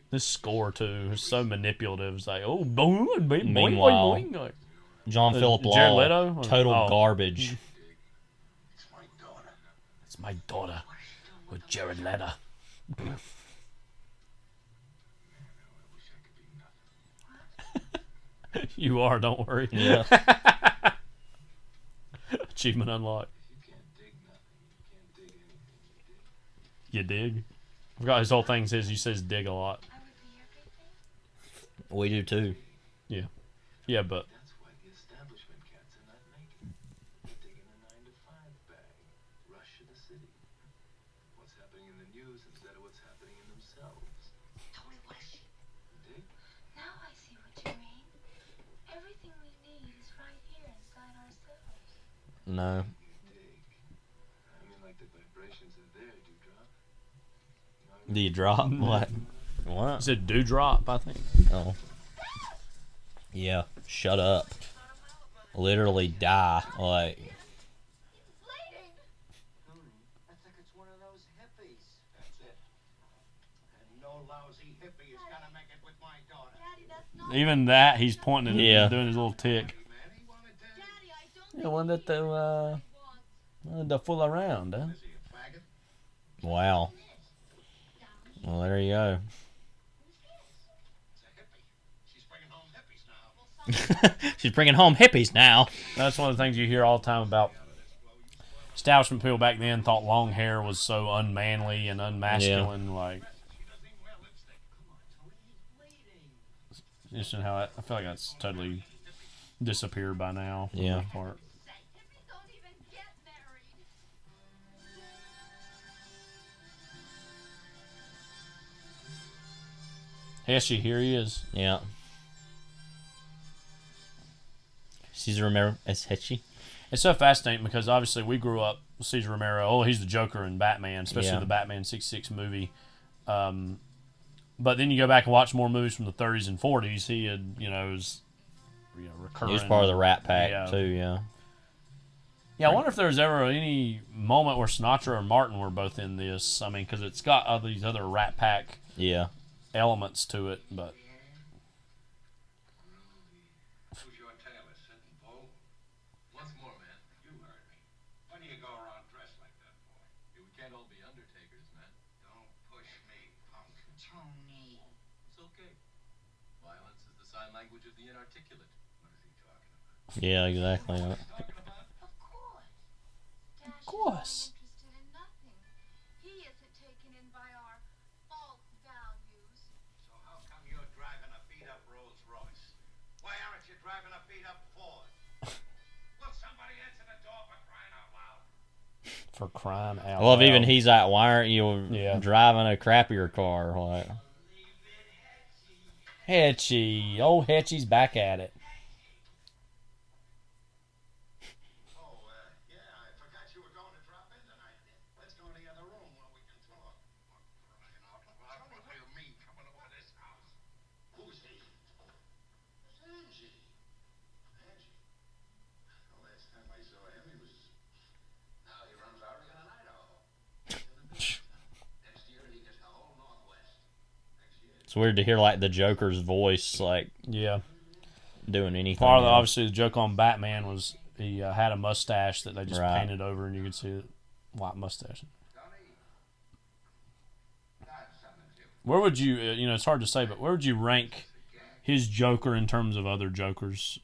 This score too is so manipulative. It's like, oh, boing, boing, Meanwhile, boing, boing. John Philip Law, Jared Leto? total garbage. It's my daughter with Jared Leto. You are, don't worry. Yeah. Achievement unlocked. You dig? I forgot his whole thing says, he says dig a lot. We do too. Yeah. Yeah, but no. Do you drop? What? It said dewdrop, I think. Oh. Yeah. Shut up. Literally die. Like. Even that, he's pointing at Yeah. doing his little tick. You wanted to fool around, huh? Wow. Well, there you go. She's bringing home hippies now. That's one of the things you hear all the time about establishment people back then thought long hair was so unmanly and unmasculine. Like, just how I feel like that's totally disappeared by now. For the most part. Heshy, here he is. Yeah. Cesar Romero as Heshy. It's so fascinating because obviously we grew up with Cesar Romero. Oh, he's the Joker in Batman, especially the Batman 66 movie. But then you go back and watch more movies from the 30s and 40s. He had, was recurring. He was part of the Rat Pack too. Yeah. Yeah, I wonder if there was ever any moment where Sinatra or Martin were both in this. I mean, because it's got all these other Rat Pack elements to it, but. Yeah, exactly. Of course. He isn't taken in by our false values. So how come you're driving a beat-up Rolls Royce? Why aren't you driving a beat-up Ford? Will somebody answer the door for crying out loud? For crying out I love loud. even he's like, why aren't you driving a crappier car? Like, Hetchy. Old Hetchy's back at it. it's weird to hear like the Joker's voice, like doing anything. Part of the, obviously the joke on Batman was he had a mustache that they just painted over, and you could see the white mustache. Where would you, it's hard to say, but where would you rank his Joker in terms of other Jokers?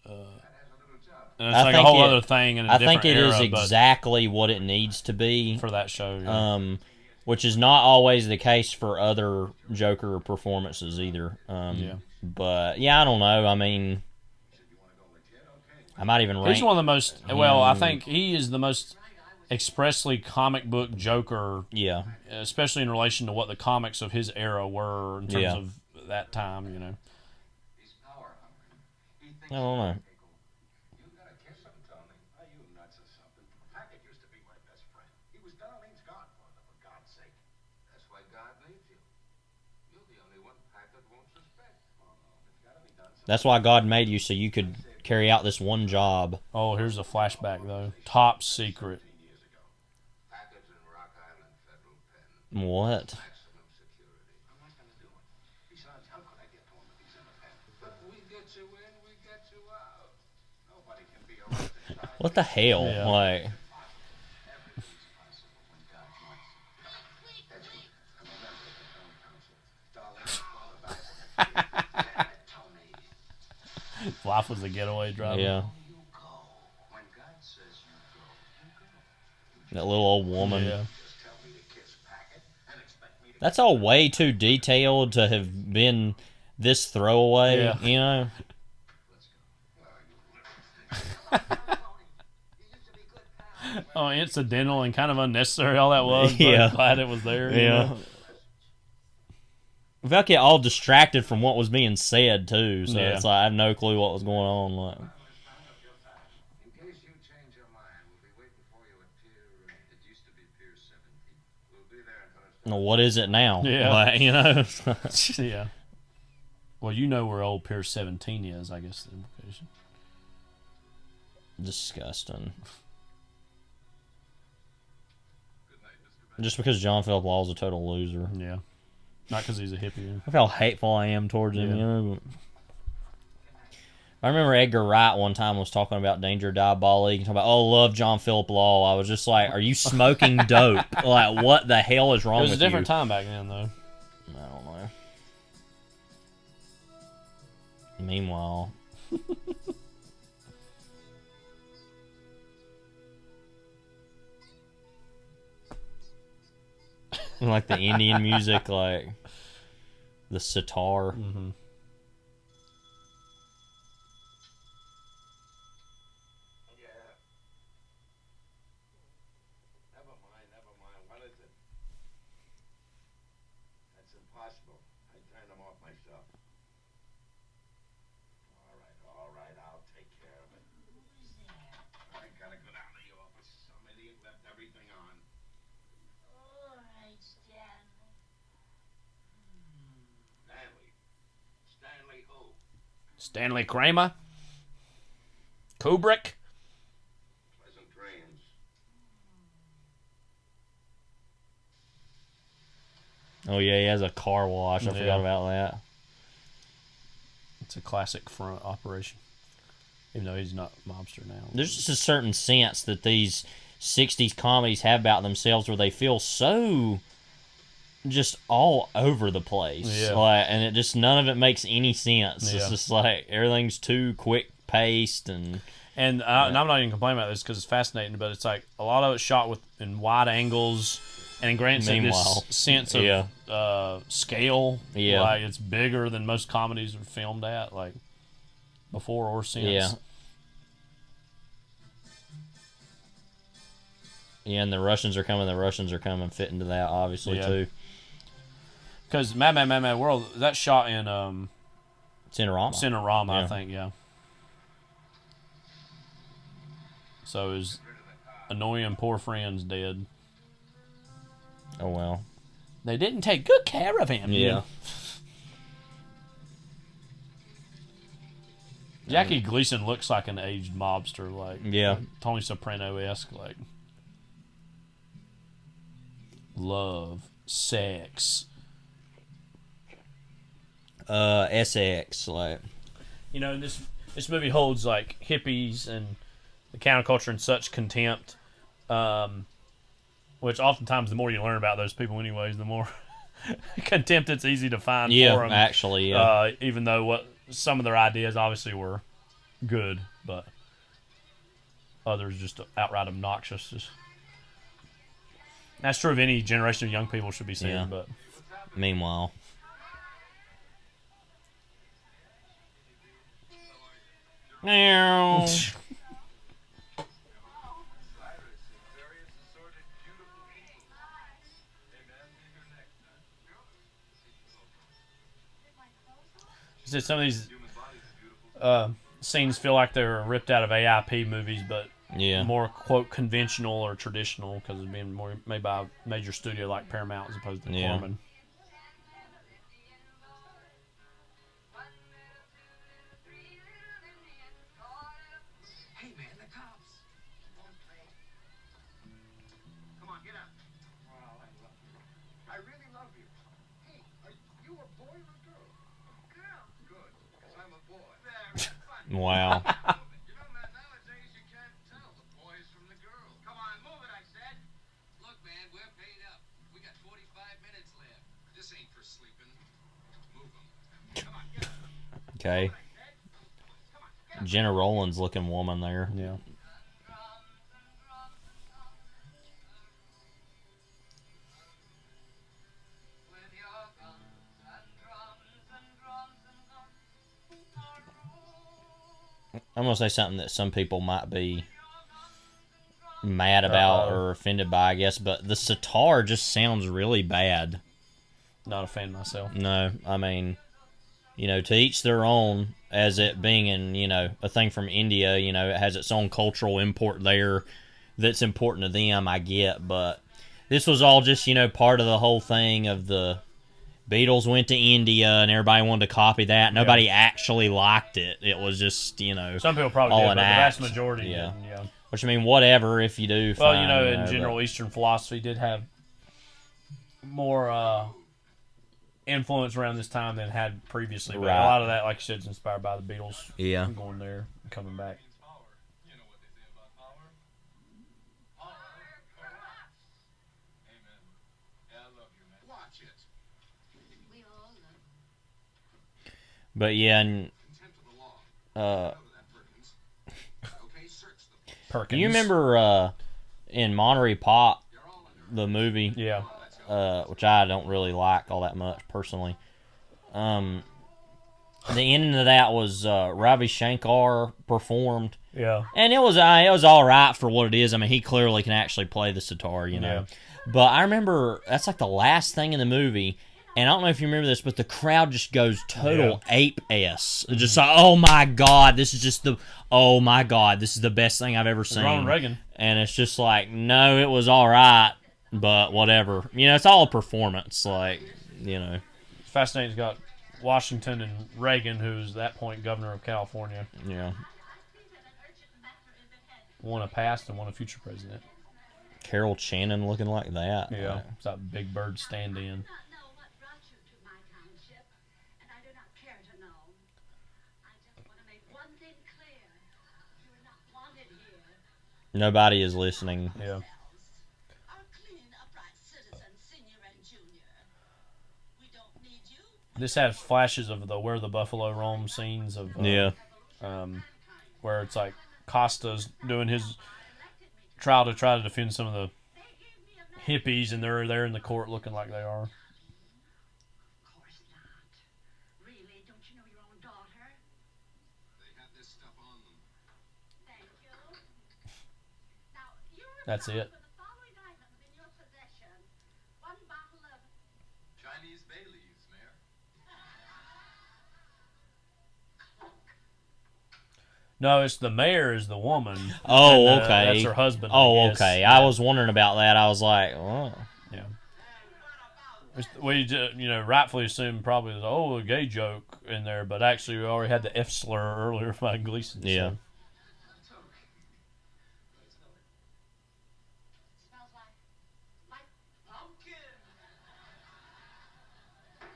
And it's like a whole other thing in a different era. I think it is exactly what it needs to be for that show. Which is not always the case for other Joker performances either. But yeah, I don't know. I mean, I might even rank. He's one of the most. Well, I think he is the most expressly comic book Joker. Yeah. Especially in relation to what the comics of his era were in terms of that time. I don't know. That's why God made you, so you could carry out this one job. Oh, here's a flashback, though. Top secret. What? What the hell? Yeah. Like... Life was a getaway driver. Yeah. That little old woman. Yeah. That's all way too detailed to have been this throwaway, you know? Oh, incidental and kind of unnecessary all that was, but I'm glad it was there. You know? I felt get all distracted from what was being said too, so it's like I have no clue what was going on. Like, well, what is it now? Yeah, like, you know. Yeah. Well, you know where old Pier 17 is, I guess the implication. Disgusting. Just because John Philip Law is a total loser. Yeah. Not because he's a hippie. Look how hateful I am towards him, you know. I remember Edgar Wright one time was talking about Danger Diabolique and talking about, love John Philip Law. I was just like, are you smoking dope? Like, what the hell is wrong with you? It was a different time back then, though. I don't know. Meanwhile... Like the Indian music, like the sitar. Mm-hmm. Never mind. What is it? That's impossible. I turned them off myself. All right, I'll take care of it. I gotta go down to the office. Some idiot left everything on. All right, Stanley. Stanley who? Stanley Kramer? Kubrick? Pleasant dreams. Oh yeah, he has a car wash. I forgot about that. It's a classic front operation. Even though he's not a mobster now. There's just a certain sense that these 60s comedies have about themselves where they feel so just all over the place. Yeah. Like, and it just, none of it makes any sense. Yeah. It's just like everything's too quick paced and I'm not even complaining about this because it's fascinating, but it's like a lot of it's shot in wide angles and grants it this sense of scale. Yeah. Like it's bigger than most comedies are filmed at, like before or since. Yeah. Yeah, and the Russians are coming fit into that, obviously, too. Because Mad World, that's shot in Cinerama, I think, yeah. So his annoying poor friend's dead. Oh, well. They didn't take good care of him. Yeah. You know? Jackie Gleason looks like an aged mobster, like Tony Soprano-esque, like love, sex, SX, like, you know, this movie holds like hippies and the counterculture in such contempt, which oftentimes the more you learn about those people, anyways, the more contempt it's easy to find for them. Actually, even though some of their ideas obviously were good, but others just outright obnoxious. That's true of any generation of young people should be saying, but meanwhile. Meow. Some of these scenes feel like they're ripped out of AIP movies, but more, quote, conventional or traditional because it's being more made by a major studio like Paramount as opposed to Corman. Hey, man, the cops. Come on, get up. Oh, I love you. I really love you. Hey, are you a boy or a girl? Girl. Good, because I'm a boy. Very funny. Wow. You know, man, nowadays you can't tell the boys from the girls. Come on, move it, I said. Look, man, we're paid up. We got 45 minutes left. This ain't for sleeping. Move them. Come on, get up. Okay. Jenna Rollins looking woman there. Yeah. I'm gonna say something that some people might be mad about or offended by, I guess, but the sitar just sounds really bad. Not a fan myself. No, I mean, you know, to each their own. As it being in, you know, a thing from India, you know, it has its own cultural import there that's important to them, I get. But this was all just, you know, part of the whole thing of the Beatles went to India and everybody wanted to copy that. Nobody actually liked it. It was just, you know, some people probably all did, an but the act. vast majority didn't, Which, I mean, whatever, if you do. Well, fine, you know, in general, Eastern philosophy did have more influence around this time than it had previously. But a lot of that, like you said, is inspired by the Beatles. Yeah. Going there and coming back. But yeah, and Perkins. Do you remember in Monterey Pop, the movie? Yeah. which I don't really like all that much personally. The ending of that was Ravi Shankar performed. Yeah. And it was all right for what it is. I mean, he clearly can actually play the sitar, you know. Yeah. But I remember that's like the last thing in the movie, and I don't know if you remember this, but the crowd just goes total ape-ass. Just like, oh my god, this is the best thing I've ever seen. Ronald Reagan. And it's just like, no, it was all right, but whatever. You know, it's all a performance, like, you know. It's fascinating. It's got Washington and Reagan, who's at that point governor of California. Yeah. One a past and one a future president. Carol Channing looking like that. Yeah. It's that Big Bird stand-in. Nobody is listening. Yeah. This has flashes of the Where the Buffalo Roam scenes of where it's like Costa's doing his trial to try to defend some of the hippies, and they're there in the court looking like they are. That's it. Chinese bay leaves, Mayor. No, it's the mayor is the woman. Oh, and, okay. That's her husband. Oh, I guess. okay. I was wondering about that. I was like, oh. Yeah. We rightfully assumed probably a gay joke in there, but actually we already had the F slur earlier by Gleason. Yeah. So.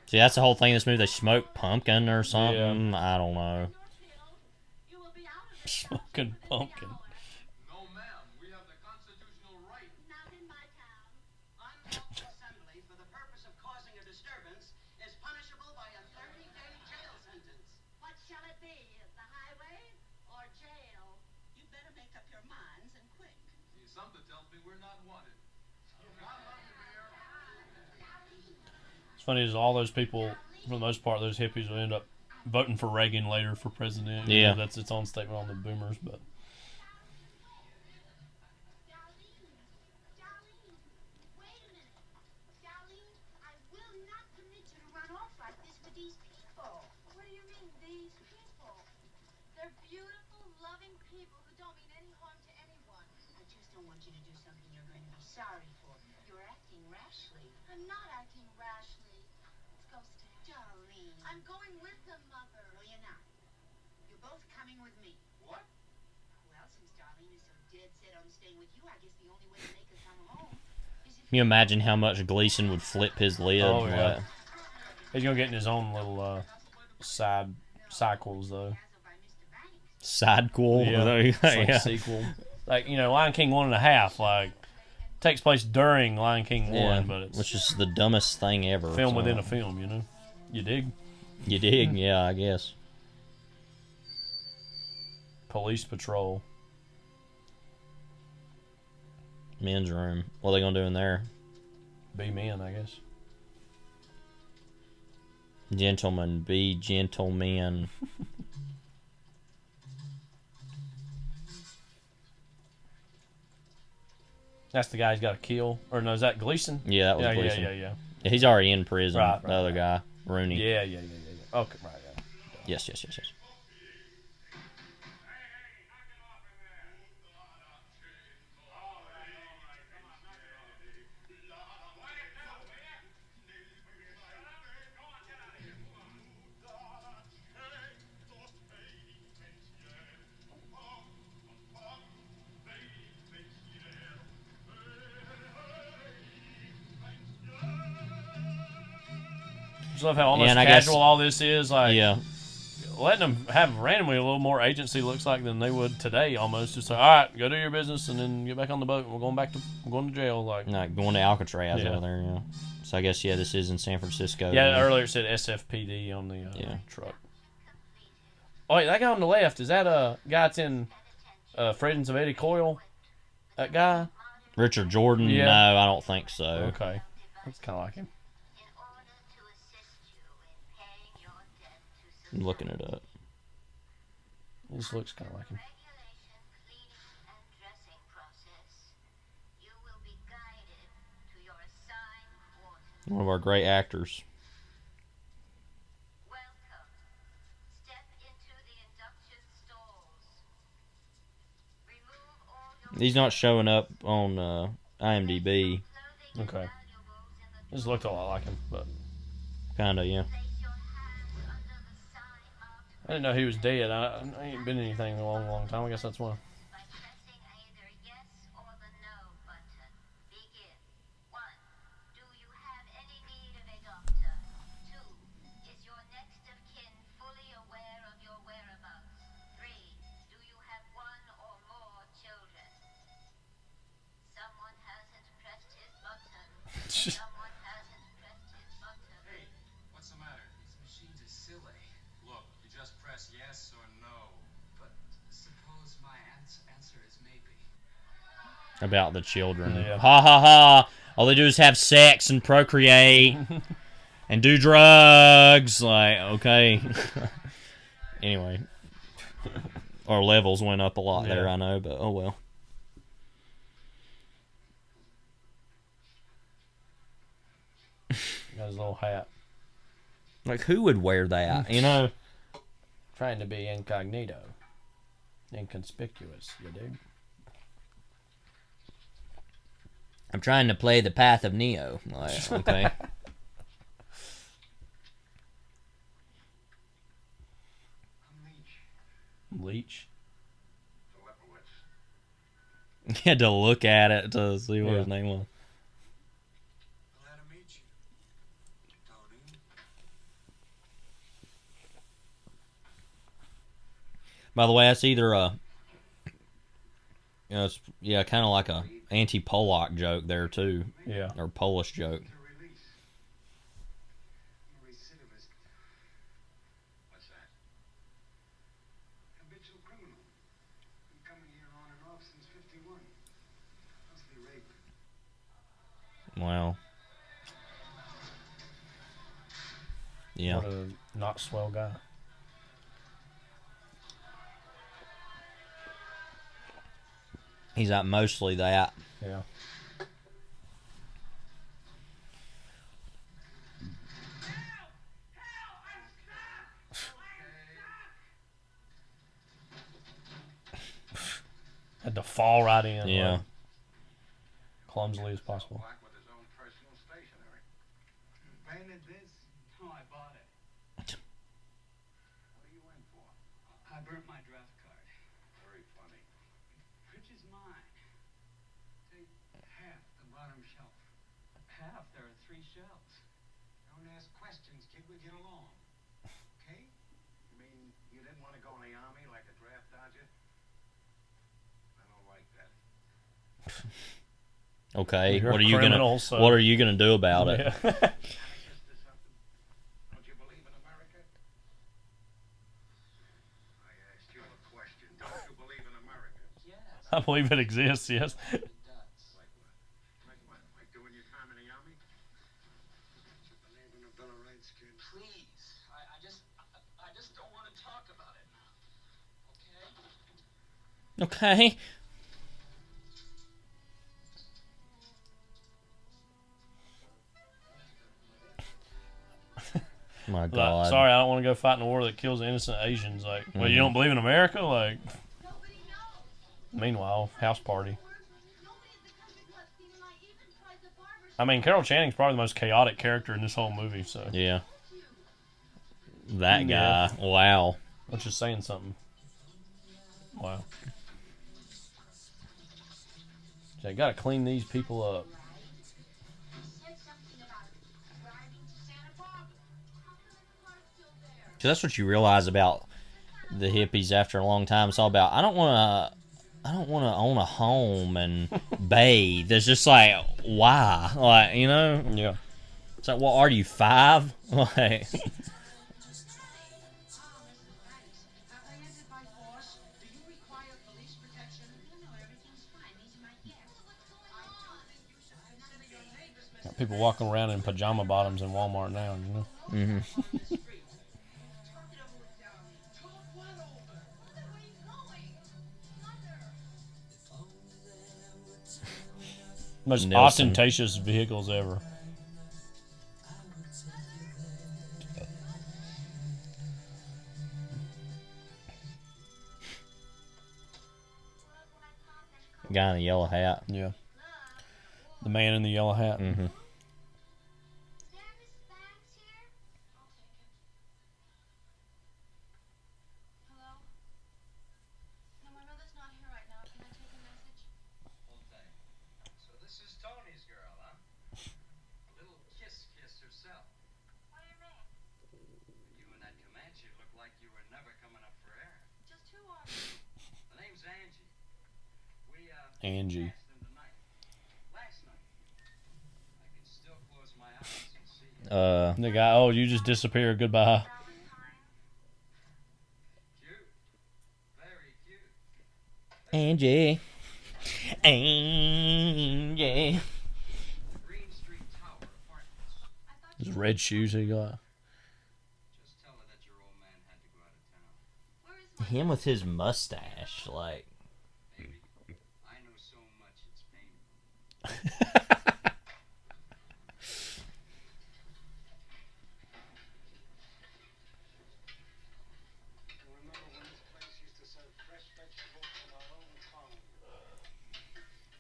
See, that's the whole thing in this movie. They smoke pumpkin or something. Yeah. I don't know. Smoking pumpkin. No, ma'am. We have the constitutional right. Not in my town. Unlawful assembly for the purpose of causing a disturbance is punishable by a 30-day jail sentence. What shall it be? The highway or jail? You better make up your minds and quick. Something tells me we're not wanted. It's funny is all those people, for the most part, those hippies will end up voting for Reagan later for president. Yeah. That's its own statement on the boomers, but. Sorry for. You're acting rashly. I'm not acting rashly. Let's go, Stan. Darlene. I'm going with them, Mother. No, you're not. You're both coming with me. What? Well, since Darlene is so dead set on staying with you, I guess the only way to make her come home is if Can you imagine how much Gleason would flip his lid? Oh, yeah. He's going to get in his own little side cycles, though. Sidequel? Yeah. It's like Yeah. sequel. Like, Lion King 1.5, like, takes place during Lion King 1, but it's which is the dumbest thing ever. film within a film, You dig? You dig? Yeah, I guess. Police patrol. Men's room. What are they going to do in there? Be men, I guess. Gentlemen, be gentlemen. That's the guy he's got to kill. Or no, is that Gleason? Yeah, that was Gleason. Yeah. He's already in prison. Right. The other guy, Rooney. Yeah. Okay, right, yeah. Yes. Just love how almost casual all this is. Like, yeah. Letting them have randomly a little more agency looks like than they would today. Almost just like, all right, go do your business and then get back on the boat. We're going to jail. Like, going to Alcatraz over there. Yeah. So I guess this is in San Francisco. Yeah, earlier it said SFPD on the truck. Oh wait, that guy on the left, is that a guy that's in Friends of Eddie Coyle? That guy? Richard Jordan? Yeah. No, I don't think so. Okay. It's kind of like him. I'm looking it up. He just looks kind of like him. One of our great actors. He's not showing up on IMDb. Okay. Just looked a lot like him, but Kinda, yeah. I didn't know he was dead. I ain't been in anything in a long, long time. I guess that's why. Hey, what's the matter? These machines are silly. Look, you just press yes or no. But suppose my answer is maybe. About the children. Yeah. Ha ha ha! All they do is have sex and procreate and do drugs. Like, okay. Anyway. Our levels went up a lot there, I know, but oh well. Got his little hat. Like, who would wear that? You know? Trying to be incognito. Inconspicuous, you dig? I'm trying to play the path of Neo. Like, okay. Leech. You had to look at it to see what his name was. Glad to meet you, Tony. By the way, that's either a, it's kind of like a anti-Polak joke there too. Yeah. Or Polish joke. What's that? Habitual criminal. Been coming here on and off since 51. Mostly rape. Wow. Yeah. What a not swell guy. He's not mostly that. Yeah. Had to fall right in. Yeah. Like, clumsily as possible. With his own personal stationery. Painted this? No, I bought it. What are you in for? I burnt my draft card. Very funny. Which is mine? Take half the bottom shelf. Half? There are 3 shelves. Don't ask questions, kid. We get along. Okay? You mean you didn't want to go in the army like a draft dodger? I don't like that. Okay. You're What a are you criminal, gonna so- What are you gonna do about it? Yeah. Don't you believe in America? I asked you a question. Don't you believe in America? Yes. I believe it exists, yes. Like what? Like what? Like doing your time in the army? You believe in the Bill of Rights, kid? Please, I just don't want to talk about it now. Okay? Okay. My God. Like, sorry, I don't want to go fight in a war that kills innocent Asians. Like, well, you don't believe in America? Like, meanwhile, house party. I mean, Carol Channing's probably the most chaotic character in this whole movie. So Yeah. That guy. Yeah. Wow. That's just saying something. Wow. So you got to clean these people up. So that's what you realize about the hippies after a long time. It's all about I don't want to own a home and bathe. It's just like why, like you know? Yeah. It's like, well, are you 5? Like, People walking around in pajama bottoms in Walmart now, you know. Mm-hmm. Most Nelson. ostentatious vehicles ever. Guy in a yellow hat. Yeah. The man in the yellow hat. Mm-hmm. So this is Tony's girl, huh? A little kiss herself. What do you mean? You and that Comanche look like you were never coming up for air. Just who are you? The name's Angie. We Angie. asked them tonight. Last night. I can still close my eyes and see you. The guy, oh, you just disappear. Goodbye. Cute. Very cute. Angie. Angie. Green Street Tower Apartments. His red shoes he got. Just tell her that your old man had to go out of town. Him with his mustache, like. Baby, I know so much it's painful. Remember when this place used to serve fresh vegetables from our own farm?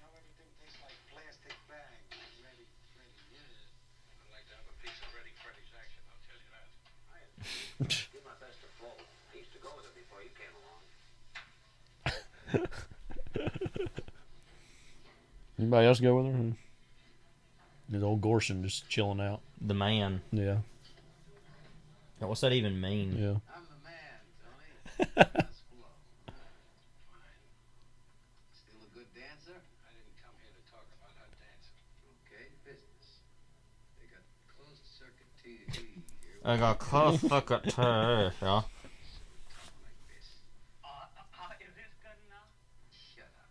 Now everything tastes like plastic bags. Ready, yeah. I'd like to have a piece of Ready Freddy's action, I'll tell you that. Give my best to Flo. I used to go with her before you came along. Anybody else go with her? His old Gorson just chilling out. The man. Yeah. What's that even mean? Yeah. I'm the man, Tony. That's Flo. Fine. Still a good dancer? I didn't come here to talk about her dancing. Okay, business. They got closed circuit TV here. I got close fuck up to yeah. Like this. Is this good enough? Shut up.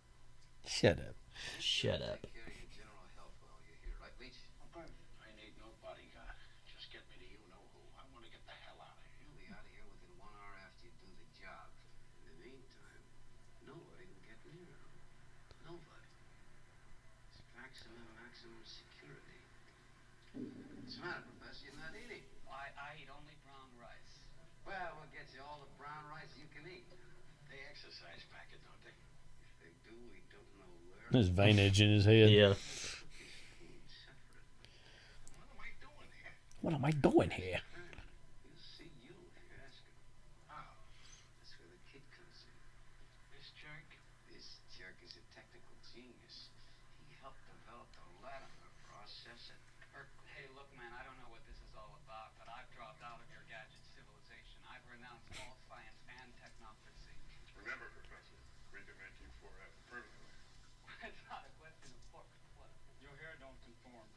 Shut up. Shut up. Take care of your general health while you're here, right, Leach? I need no bodyguard. Just get me to you know who. I want to get the hell out of here. You'll be out of here within 1 hour after you do the job. In the meantime, nobody will get near him. Nobody. It's maximum security. What's the matter, Professor? You're not eating. I eat only brown rice. Well, we'll get you all the brown rice you can eat. They exercise packet, don't they? If they do, we don't know where. There's veinage in his head. Yeah. What am I doing here? He'll see you if you ask him. Oh, That's where the kid comes in. this jerk? This jerk is a technical genius. He helped develop the Latimer process at Berkeley. Hey, look, man, I don't know what this is all about, but I've dropped out of your gadget civilization. I've renounced all science and technocracy. Remember, Professor, recommend you forever, permanently. It's not a question of pork. What? Your hair don't conform.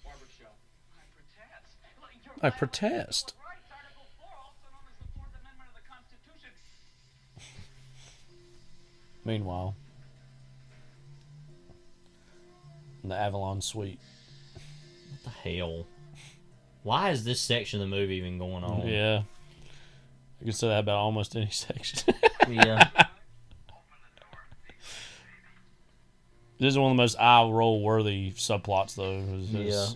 Barbershop. I protest. Like, you're I protest. Rights, Article 4, also known as the Fourth Amendment of the Constitution. Meanwhile, in the Avalon Suite. What the hell? Why is this section of the movie even going on? Yeah. I could say that about almost any section. Yeah. This is one of the most eye roll worthy subplots, though. Yeah.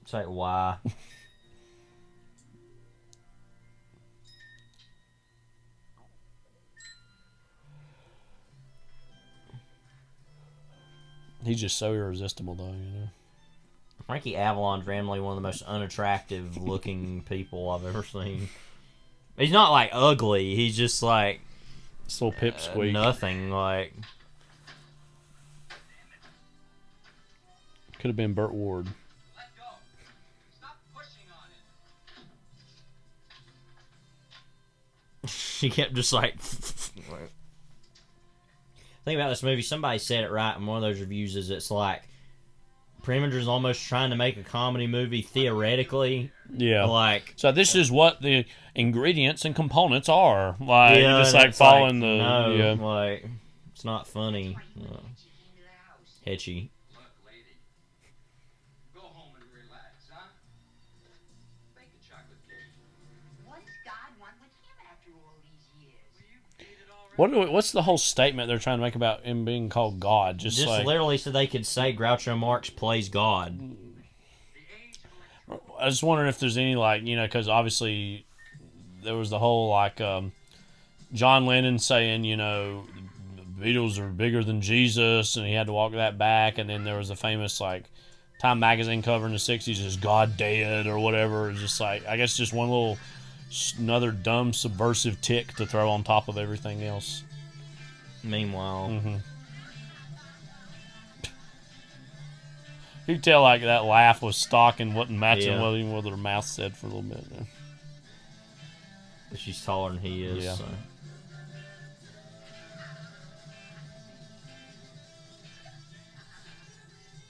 It's like, why? He's just so irresistible, though, you know. Frankie Avalon's randomly one of the most unattractive looking people I've ever seen. He's not like ugly. He's just like this little pipsqueak. Nothing like. Could have been Burt Ward. Let go. Stop pushing on it. She kept just like. Think about this movie. Somebody said it right in one of those reviews. Is it's like Preminger's almost trying to make a comedy movie theoretically. Yeah. Like, so this is what the ingredients and components are. Like, yeah, just like following the. No, yeah. like, it's not funny. Hitchy. What's the whole statement they're trying to make about him being called God? Just like, literally so they could say Groucho Marx plays God. I was wondering if there's any, like, you know, because obviously there was the whole, like, John Lennon saying, you know, the Beatles are bigger than Jesus, and he had to walk that back. And then there was a famous, like, Time magazine cover in the 60s, is God dead or whatever. It's just like, I guess just one little, another dumb subversive tick to throw on top of everything else. Meanwhile, you could tell, like, that laugh was stock and wasn't matching what their mouth said for a little bit there. She's taller than he is. Yeah. So.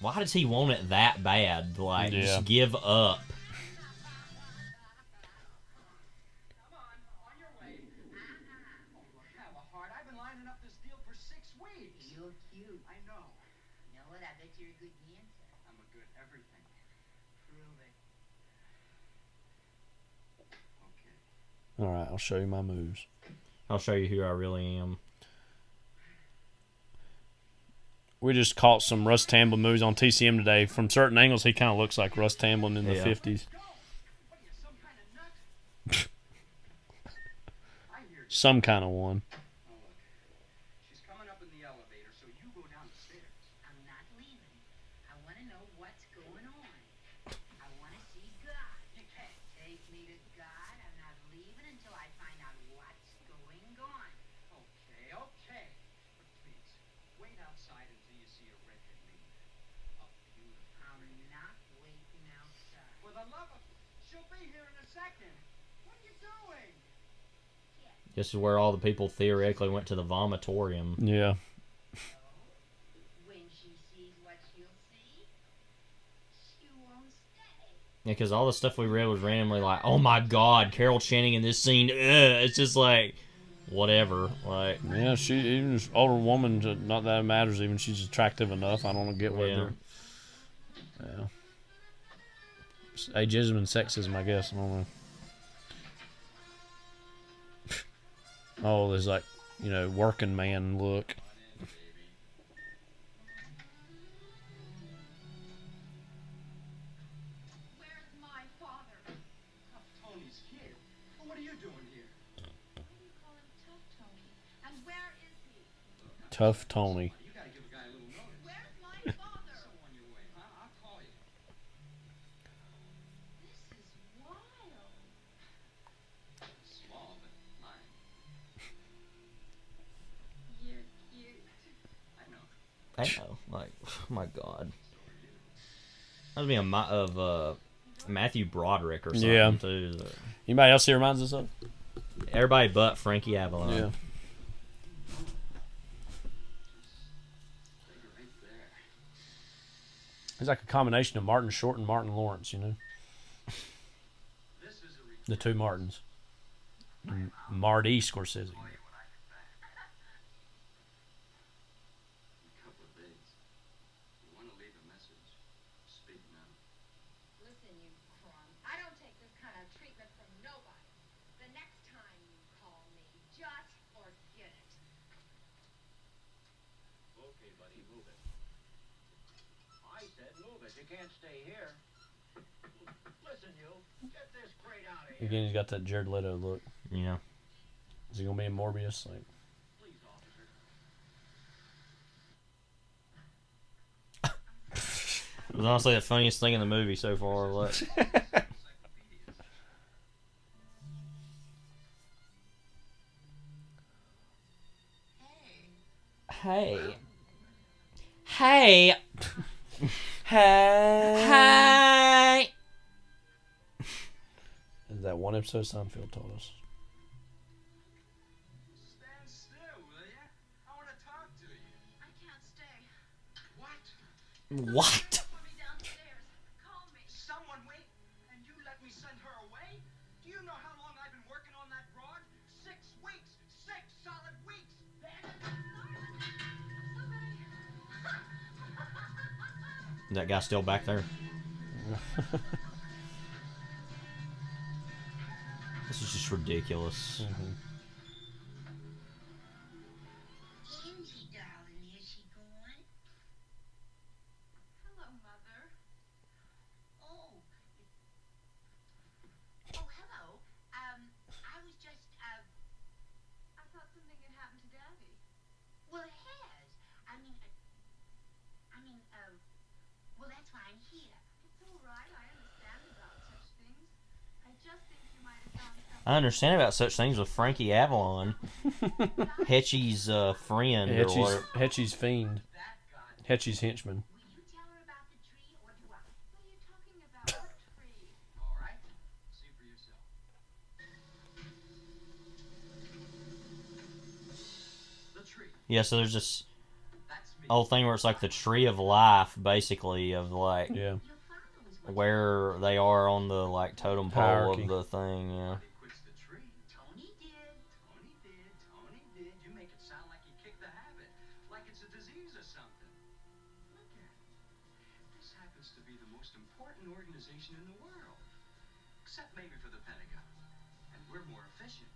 Why does he want it that bad? Like, just give up. I've been lining up this deal for 6 weeks. You're cute. I know. You know what? I bet you're a good dancer. I'm a good everything. Prove it. Okay. All right, I'll show you my moves. I'll show you who I really am. We just caught some Russ Tamblyn movies on TCM today. From certain angles, he kind of looks like Russ Tamblyn in the 50s. Some kind of one. She's coming up in the elevator, so you go down the stairs. I'm not leaving. I want to know what's going on. I want to see God. You can't. Take me to God. I'm not leaving until I find out what's going on. Okay, okay. But please, wait outside until you see a redhead lady. A beautiful I'm not waiting outside. For the love of... She'll be here in a second. What are you doing? This is where all the people theoretically went to the vomitorium. Yeah. When she sees what she'll see, she won't stay. Yeah, because all the stuff we read was randomly like, oh my god, Carol Channing in this scene. Ugh. It's just like, whatever. Like, yeah, she, even an older woman, not that it matters, even she's attractive enough. I don't get whether. Yeah. It's ageism and sexism, I guess. I don't know. Oh, there's like, you know, working man look. Where's my father? Tough Tony's here. Well, what are you doing here? Why do you call him Tough Tony? And where is he? Tough Tony. You gotta give a guy a little notice. Where's my father? So on your way, huh? I'll call you. This is wild. Small, but mine. You're cute. I know. I know. Like, oh my god. That would be of Matthew Broderick or something, too. Anybody else he reminds us of? Everybody but Frankie Avalon. Yeah. He's like a combination of Martin Short and Martin Lawrence, you know? The two Martins. Marty Scorsese. Listen, you crumb. I don't take this kind of treatment from nobody. The next time you call me, just forget it. Okay, buddy, move it. I said move it. You can't stay here. Listen, you. Get this crate out of here. Again, he's got that Jared Leto look. Yeah. Is he going to be in Morbius? Like, Please, officer. It was honestly the funniest thing in the movie so far. Look. Hey. Hey. Hey. is that one episode Seinfeld told us. Stand still, will ya? I want to talk to you. I can't stay. What? What? For me downstairs. Call me. Someone wait, and you let me send her away? Do you know how long I've been working on that broad? 6 weeks. 6 solid weeks. Is that guy still back there? This is just ridiculous. I understand about such things with Frankie Avalon, Hetchy's friend, or whatever. Hetchy's fiend, Hetchy's henchman. Yeah, so there's this whole thing where it's like the tree of life, basically, of like where they are on the like totem pole Hierarchy. of the thing. Yeah. Tony did. You make it sound like he kicked the habit, like it's a disease or something. Look at it. This happens to be the most important organization in the world, except maybe for the Pentagon. And we're more efficient.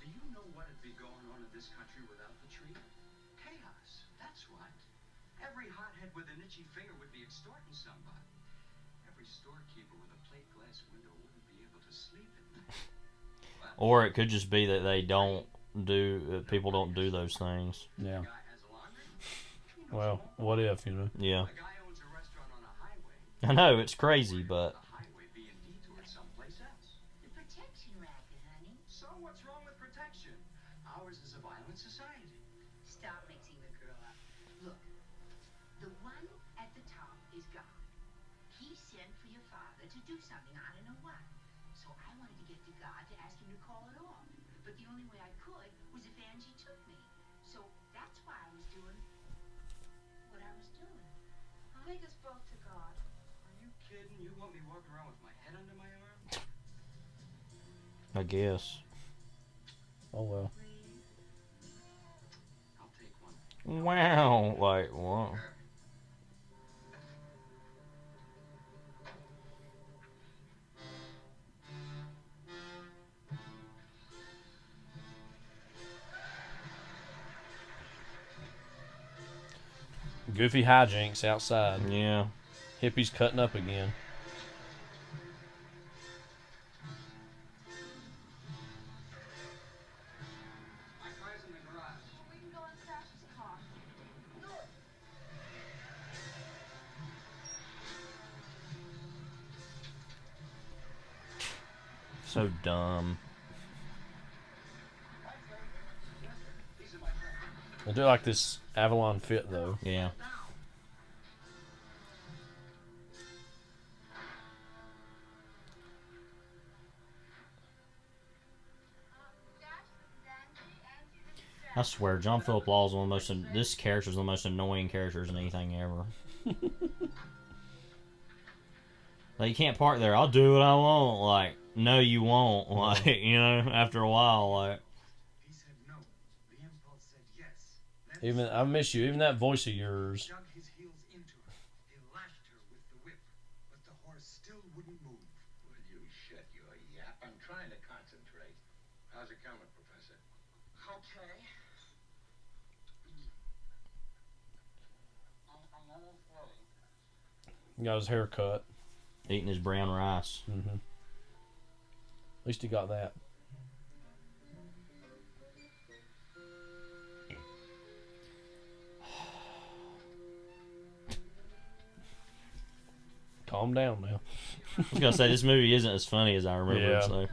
Do you know what would be going on in this country without the tree? Chaos. That's right. Every hothead with an itchy finger would be extorting somebody. Every storekeeper with a plate glass window wouldn't be able to sleep at night. Or it could just be that they don't do, people don't do those things. Yeah. Well, what if, you know? Yeah. I know, it's crazy, but... Protection racket, honey. So what's wrong with protection? Ours is a violent society. Stop mixing the girl up. Look, the one at the top is God. He sent for your father to do something, I don't know what. So I wanted to get to God to ask him to call it off. But the only way I could was if Angie took me. So that's why I was doing what I was doing. Take us both to God. Are you kidding? You want me walking around with my head under my arm? I guess. Oh well. I'll take one. Wow. Like, what? Goofy hijinks outside. Yeah. Hippies cutting up again. So dumb. I do like this Avalon fit though. Yeah. I swear, John Philip Law is one of the most. This character is the most annoying characters in anything ever. Like, you can't park there. I'll do what I want. Like, no, you won't. Like, you know, after a while, like. He said no. The impulse said yes. Even I miss you. Even that voice of yours. Dug his heels into her. He lashed her with the whip, but the horse still wouldn't move. Will you shut your yap? I'm trying to concentrate. How's it coming, Professor? Okay. He got his hair cut. Eating his brown rice. Mm-hmm. At least he got that. Calm down now. I was gonna say, this movie isn't as funny as I remember. Yeah. So.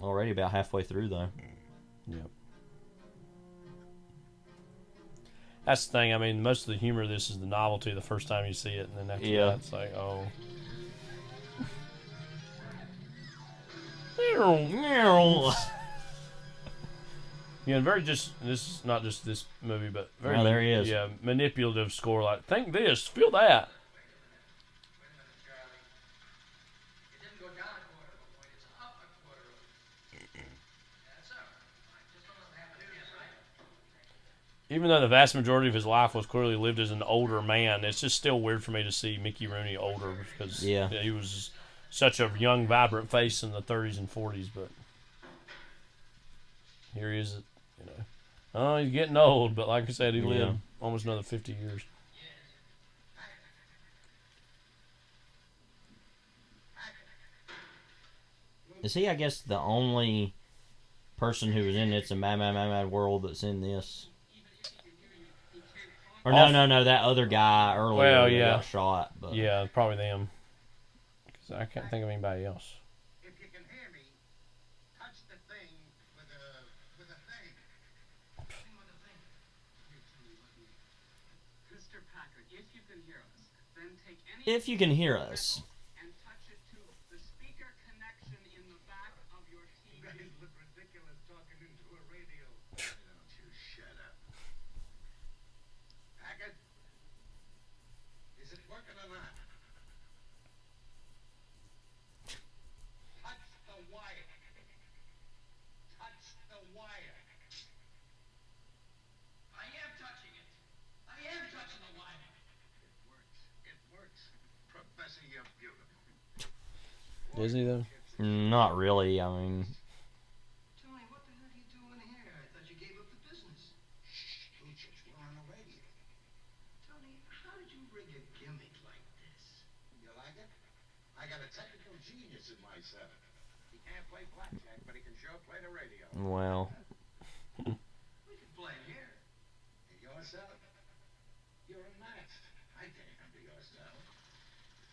Already about halfway through though. Yep. That's the thing. I mean, most of the humor of this is the novelty the first time you see it, and then after that, it's like, oh. Yeah, and very just, this is not just this movie, but very, there he is. Yeah, manipulative score. Like, think this, feel that. Even though the vast majority of his life was clearly lived as an older man, it's just still weird for me to see Mickey Rooney older because he was such a young, vibrant face in the 30s and 40s. But here he is, you know. Oh, he's getting old, but like I said, he lived almost another 50 years. Is he, I guess, the only person who was in It's a Mad, Mad, Mad, Mad World that's in this? Or no, that other guy earlier got shot. But. Yeah, probably them. Because I can't think of anybody else. If you can hear me, touch the thing with a thing. Thing with a thing. Here, Tony, let me. Mr. Packard, if you can hear us, then take any. If you can hear us. And touch it to the speaker connection in the back of your TV. You guys look ridiculous talking into a radio. Don't you shut up. Packard, is it working or not? Touch the wire. Touch the wire. I am touching it. I am touching the wire. It works. It works. Professor, you're beautiful. Is he though? Not really. I mean. Tony, what the hell are you doing here? I thought you gave up the business. Shh, Lucius, we're on the radio. Tony, how did you rig a gimmick like this? You like it? I got a technical genius in my set. He can't play blackjack, but he can sure play the radio. Well. We can play it here. In your cell? You're a match. I can't come to your cell.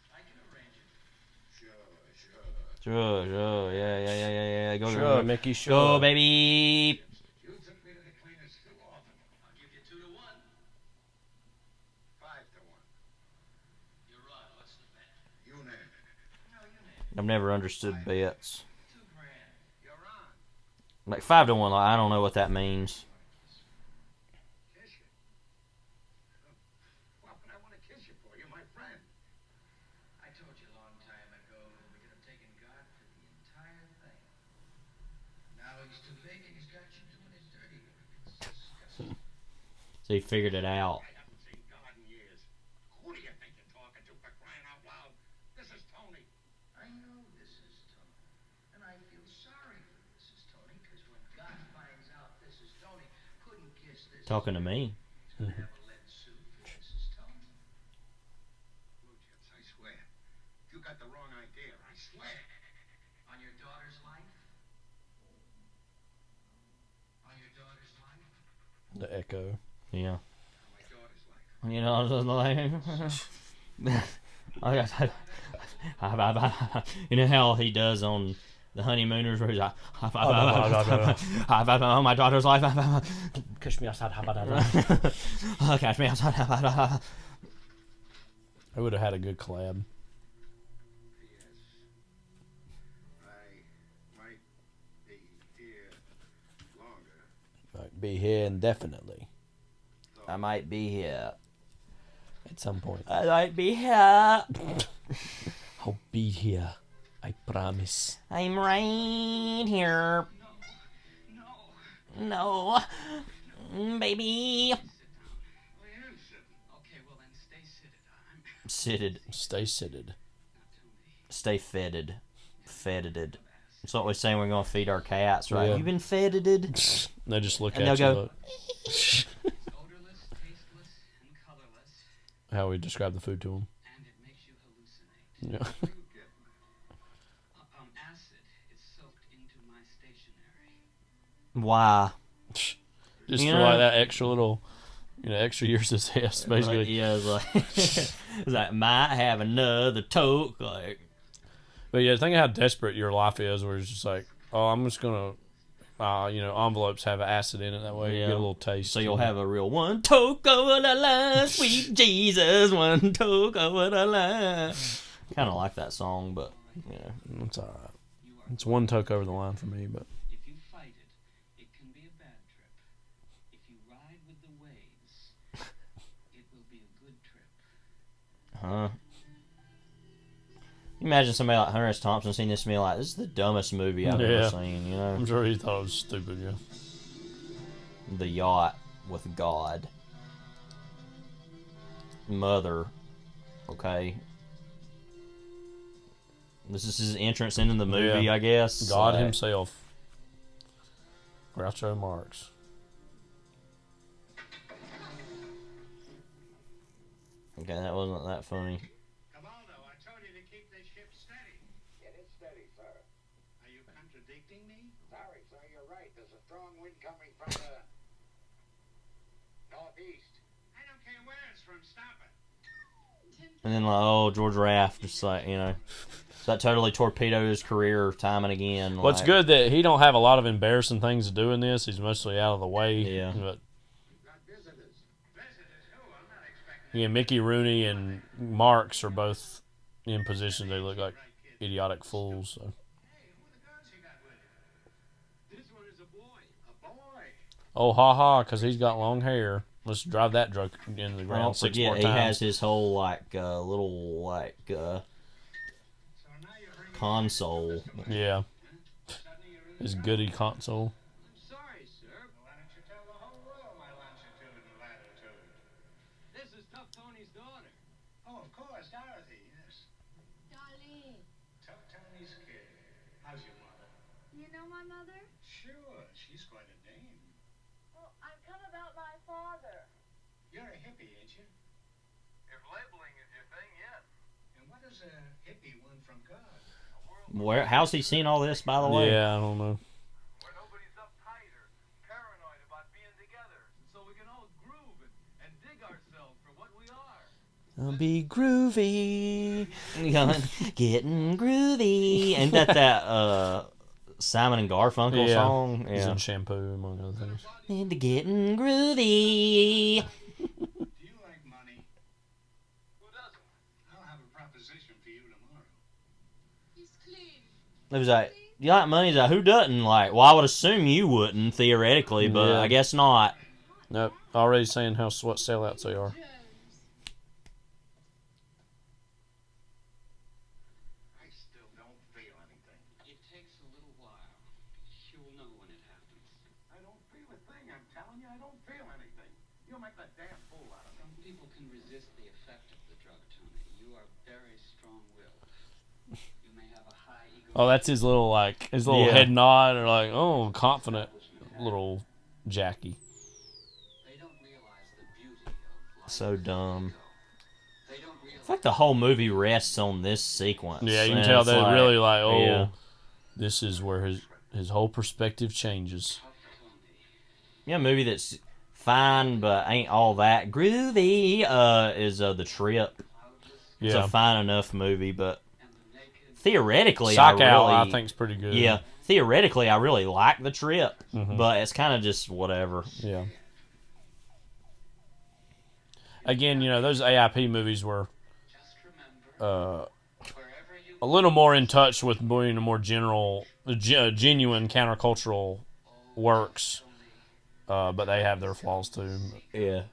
I can arrange it. Sure. Yeah. Go, sure, Mickey, sure. Go, baby. You took me to the cleaners too often. I'll give you 2 to 1. 5 to 1. You're right. What's the bet? You name it. No, you name it. I've never understood bets. $2 grand. You're on. Like 5 to 1. Like, I don't know what that means. Kiss you. What would I want to kiss you for? You're my friend. I told you a long time ago we could have taken God for the entire thing. Now he's too big and he's got you doing his dirty work. It's disgusting. So he figured it out. I haven't seen God in years. Who do you think you're talking to, for crying out loud? This is Tony. I know this is Tony. And I feel sorry for this is Tony, because when God finds out this is Tony, couldn't kiss this. Talking to me. He's gonna have a lead suit for this is Tony. Lucius, I swear. You got the wrong idea, I swear. On your daughter's life? On your daughter's life? The echo. Yeah. On my daughter's life. You know, I was like, you know how he does on the Honeymooners, where he's like, on my daughter's life, Kiss me outside. catch me outside. I would have had a good collab. Yes. I might be here longer. Might be here indefinitely. I might be here. At some point. I might be here. I'll be here. I promise. I'm right here. No. Baby. I am sitting. Okay, well then stay seated. Sitted. Stay seated. Stay fetid. Fetided. That's what we're saying we're going to feed our cats, right? Yeah. You been fetided? They just look And at you. they'll go, Look. Odorless, tasteless, and colorless, How we describe the food to them. and it makes you hallucinate. Yeah. Acid is soaked into my stationery. why? Just You for know- like that extra little, extra years of zest, basically. Like, yeah, it's like, it's like, might have another toke. Like, But yeah, think of how desperate your life is, where it's just like, oh, I'm just gonna, envelopes have acid in it. That way you Yeah. get a little taste. so you'll have a real one toke over the line, sweet Jesus, one toke over the line. Kind of like that song, but yeah, It's all right. It's one toke over the line for me, but If you fight it, it can be a bad trip. If you ride with the waves, it will be a good trip. huh? Imagine somebody like Hunter S. Thompson seeing this and being like, "This is the dumbest movie I've ever seen." You know, I'm sure he thought it was stupid. Yeah. The yacht with God, Mother. Okay, this is his entrance into the movie, Yeah. I guess. God Like, himself. Groucho Marx. Okay, that wasn't that funny. Cabaldo, I told you to keep this ship steady. It is steady, sir. Are you contradicting me? Sorry, sir, you're right. There's a strong wind coming from the northeast. I don't care And then, like, oh, George Raft, just like, you know. So that totally torpedoed his career time and again. Well, it's good that he don't have a lot of embarrassing things to do in this. He's mostly out of the way. Yeah. But, yeah, Mickey Rooney and Marks are both in positions they look like idiotic fools. So. Oh, because he's got long hair. Let's drive that drunk into the ground 6 more times. He has his whole, like, little, like, console. Yeah. His goody console. Sorry, sir. Why don't you tell the whole world my longitude and latitude? This is Tough Tony's daughter. Oh, of course, Dorothy, yes. Darlene. Tough Tony's kid. How's your mother? You know my mother? Sure, she's quite a dame. Well, I've come about my father. You're a hippie, ain't you? If labeling is your thing, yes. And what does a hippie want from God? How's he seen all this, by the way? Yeah, I don't know. Where nobody's uptight or paranoid about being together. So we can all groove and dig ourselves for what we are. I'll be groovy. Getting groovy. Ain't that Simon and Garfunkel song? He's in Shampoo, among other things. Into getting groovy. Do you like money? Who doesn't? I'll have a proposition for you tomorrow. He's clean. It was like, you like money? He's like, who doesn't? Like, well, I would assume you wouldn't, theoretically, but I guess not. Nope. Already saying what sellouts they are. I still don't feel anything. It takes a little while. You'll know when it happens. I don't feel a thing, I'm telling you, I don't feel anything. You'll make the damn fool out of me. Some people can resist the effect of the drug, Tony. You are very strong-willed. You may have a high ego. Oh, that's his little head nod, or like, oh, confident little Jackie. They don't realize the beauty of life. So dumb. It's like the whole movie rests on this sequence. Yeah, you can tell they're really like, this is where his whole perspective changes. Yeah, a movie that's fine but ain't all that groovy is The Trip. It's a fine enough movie, but theoretically, I think's pretty good. Yeah, theoretically, I really like The Trip, but it's kind of just whatever. Yeah. Again, those AIP movies were a little more in touch with being a more genuine countercultural works, but they have their flaws too. Yeah.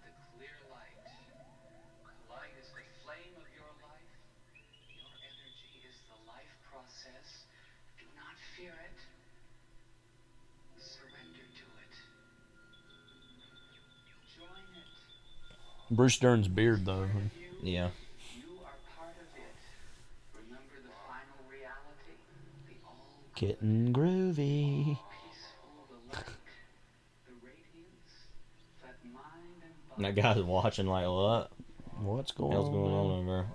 Bruce Dern's beard, though. Yeah. Getting groovy. And that guy's watching like, what? What's going on over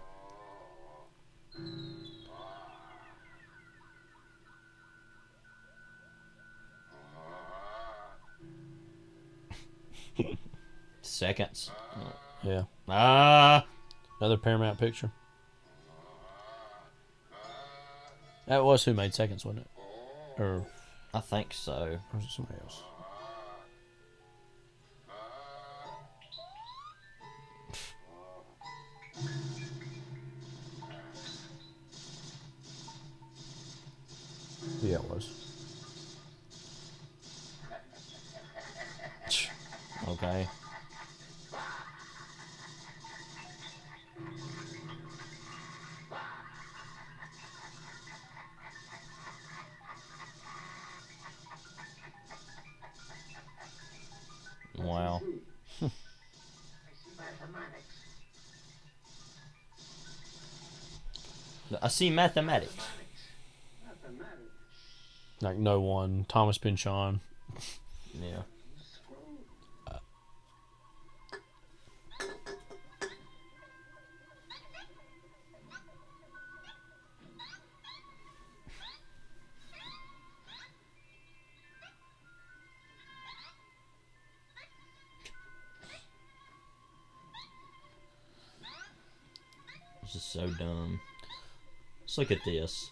there? Seconds. Yeah. Another Paramount picture. That was Who Made Seconds, wasn't it? Or I think so. Or was it somebody else? Yeah, it was. Okay. Wow. I see mathematics. Like No One, Thomas Pynchon. Yeah. This is so dumb. Let's look at this.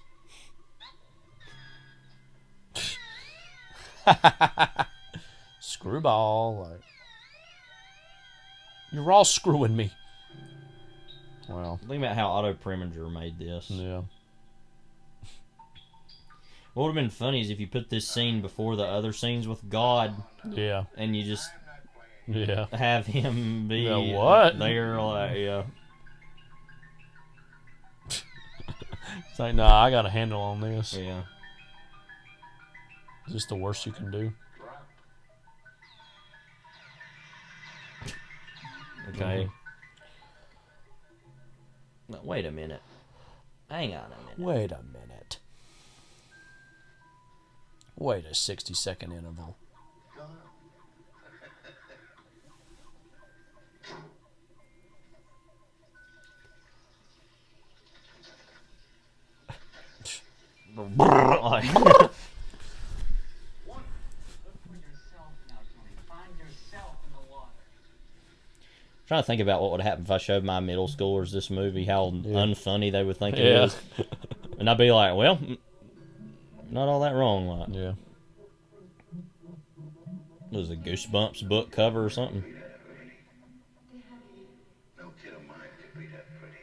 Screwball. Like, you're all screwing me. Well, think about how Otto Preminger made this. Yeah. What would have been funny is if you put this scene before the other scenes with God. Yeah. And you just have him be what? there, like, yeah. It's like, nah, I got a handle on this. Yeah. Is this the worst you can do? Okay. No, wait a minute. Hang on a minute. Wait a minute. Wait a 60-second interval. Trying to think about what would happen if I showed my middle schoolers this movie, how unfunny they would think it is. And I'd be like, well, not all that wrong. Like. Yeah. Was it a Goosebumps book cover or something? No kid of mine could be that pretty.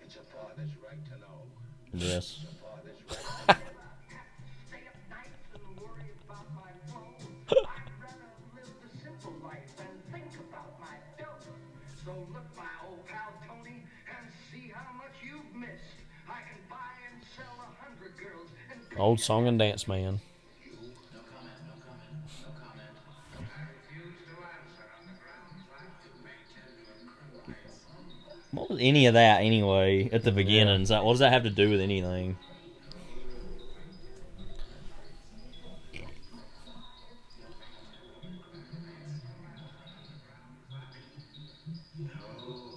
It's a father's right to know. Yes. It's a father's right to know. Stay up nights and worry about my clothes. I'd rather live the simple life and think about my dough. So look, my old pal Tony, and see how much you've missed. I can buy and sell 100 girls and Old song and dance man. What was any of that anyway at the beginning? Yeah. What does that have to do with anything?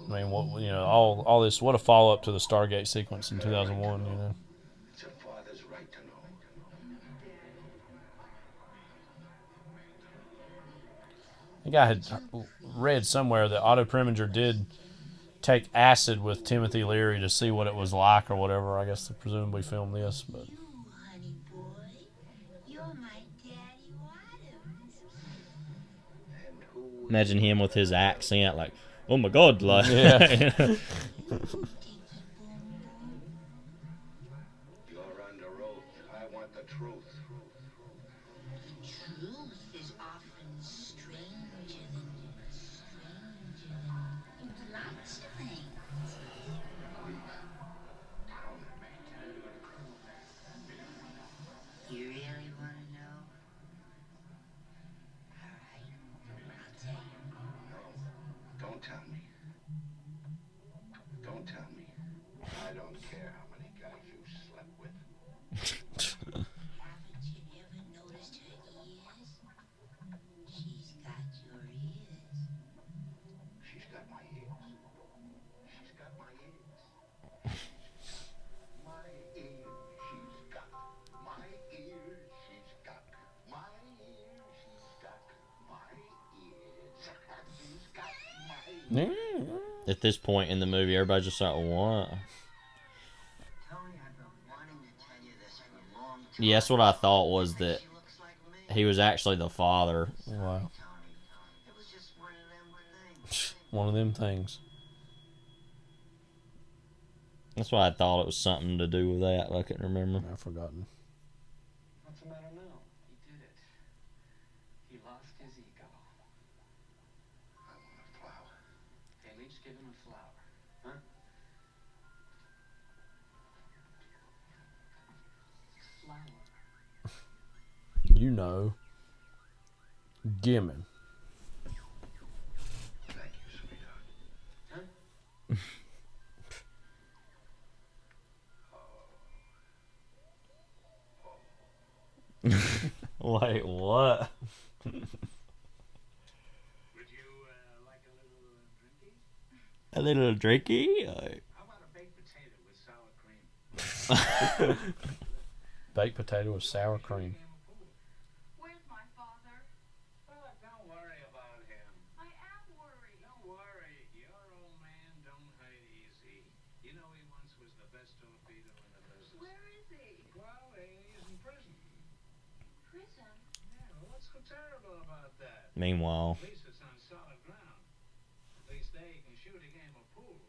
I mean, what all this. What a follow up to the Stargate sequence in 2001. You know. It's a father's right to know. I think I had read somewhere that Otto Preminger did take acid with Timothy Leary to see what it was like or whatever. I guess to presumably film this, but. Imagine him with his accent, like, oh my God, like. Yeah. You're under oath. I want the truth. Truth is often stranger than lots of things. You really want to know? All right, I'll tell you. No, don't tell me. Don't tell me. I don't care how many guys you slept with. Haven't you ever noticed her ears? She's got your ears. She's got my ears. She's got my ears. My ears. She's got my ears. She's got my ears. She's got my ears. She's got my ears. At this point in the movie, everybody's just like, what? Yeah, that's what I thought, was that he was actually the father. Wow. One of them things. That's why I thought it was something to do with that. I couldn't remember. I've forgotten. What's the matter now? He did it. He lost his ego. I want a flower. Hey, Leach, give him a flower. Huh? Flower. You know. Gimme. Thank you, sweetheart. Huh? Wait, what? Would you like A a little drinky? little drinky? How about a baked potato with sour cream? Baked potato with sour cream. Where's my father? Don't worry about him. was the best torpedo in the business. Where is he? Well, he's in prison. Prison? Yeah, well, what's so terrible about that? Meanwhile, At least it's on solid ground. At least there you can shoot a game of pool.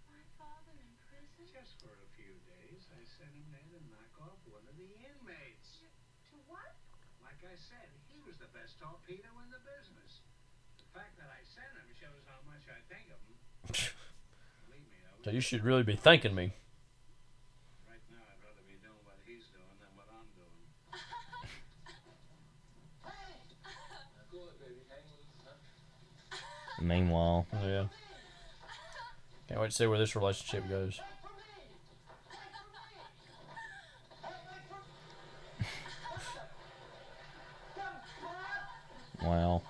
My father in prison? Just for a few days, I sent him there to knock off one of the inmates. To what? Like I said, he was the best torpedo in the business. The fact that I sent him shows how much I think of him. Believe me, So you should really be thanking me. right now I'd rather be doing what he's doing than what I'm doing. meanwhile, Yeah. Can't wait to see where this relationship goes. wow.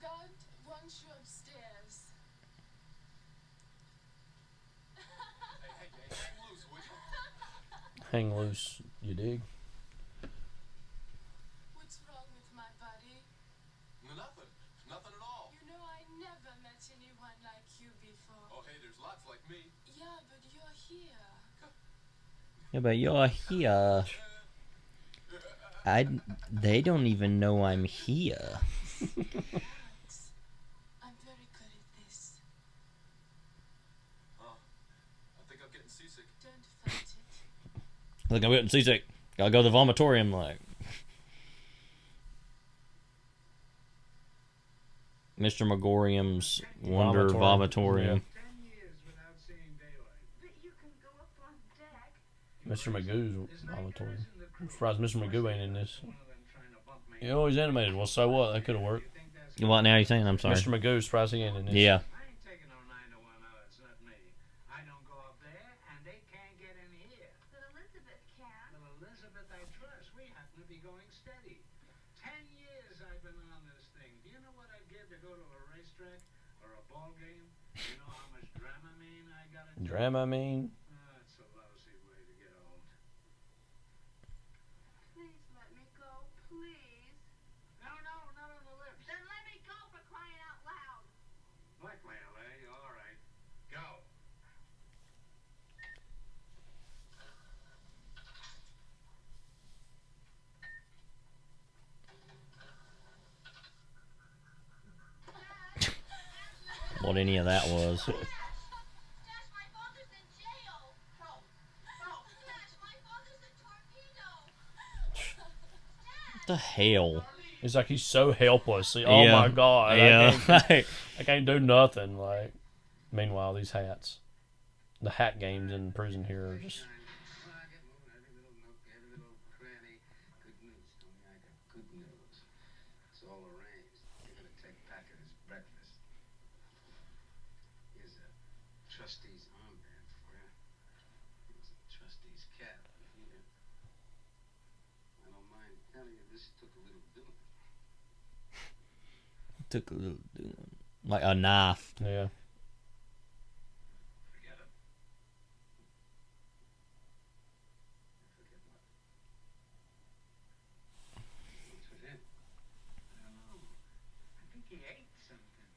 God wants you upstairs. Hang loose, you dig? What's wrong with my body? Nothing. Nothing at all. You know, I never met anyone like you before. Oh, hey, there's lots like me. Yeah, but you're here. Yeah, but you're here. They don't even know I'm here. Thanks. I'm very good at this. Oh, I think I'm getting seasick. Don't fight it. I think I'm getting seasick. Gotta go to the vomitorium, like. Mr. Megorium's Wonder Vomitorium. But you can go up on deck. Mr. Magoo's vomitorium. I'm surprised Mr. Magoo ain't in this. You know, he's animated. Well, so what? That could have worked. What now are you saying? I'm sorry. Mr. Magoo's surprised he ain't in this. Yeah. I ain't taking no 9-to-1 odds, not me. I don't go up there, and they can't get in here. But Elizabeth can. Well, Elizabeth, I trust. We happen to be going steady. 10 years I've been on this thing. Do you know what I'd give to go to a racetrack or a ball game? You know how much Dramamine I got to Dramamine. It's a lousy way to get old. Please let me go, please. No, not on the lips. Then let me go for crying out loud. Blackmail, eh? All right. Go. What any of that was. Dash, my father's in jail. No. Dash, my father's a torpedo. What the hell? It's like he's so helpless. Oh Yeah. my god. Yeah. I can't do nothing. Like, meanwhile, these hats, the hat games in prison here are just. Well, I get moving every little nook, every little cranny. Good news, Tony. I got good news. It's all arranged. You're gonna take Packer his breakfast. Here's a trustee's armband for you. Here's a trustee's cap. Here. I don't mind telling you, this took a little doing. Took a little doing. Like a knife. Yeah. Forget him. Forget what? What's with him? I don't know. I think he ate something.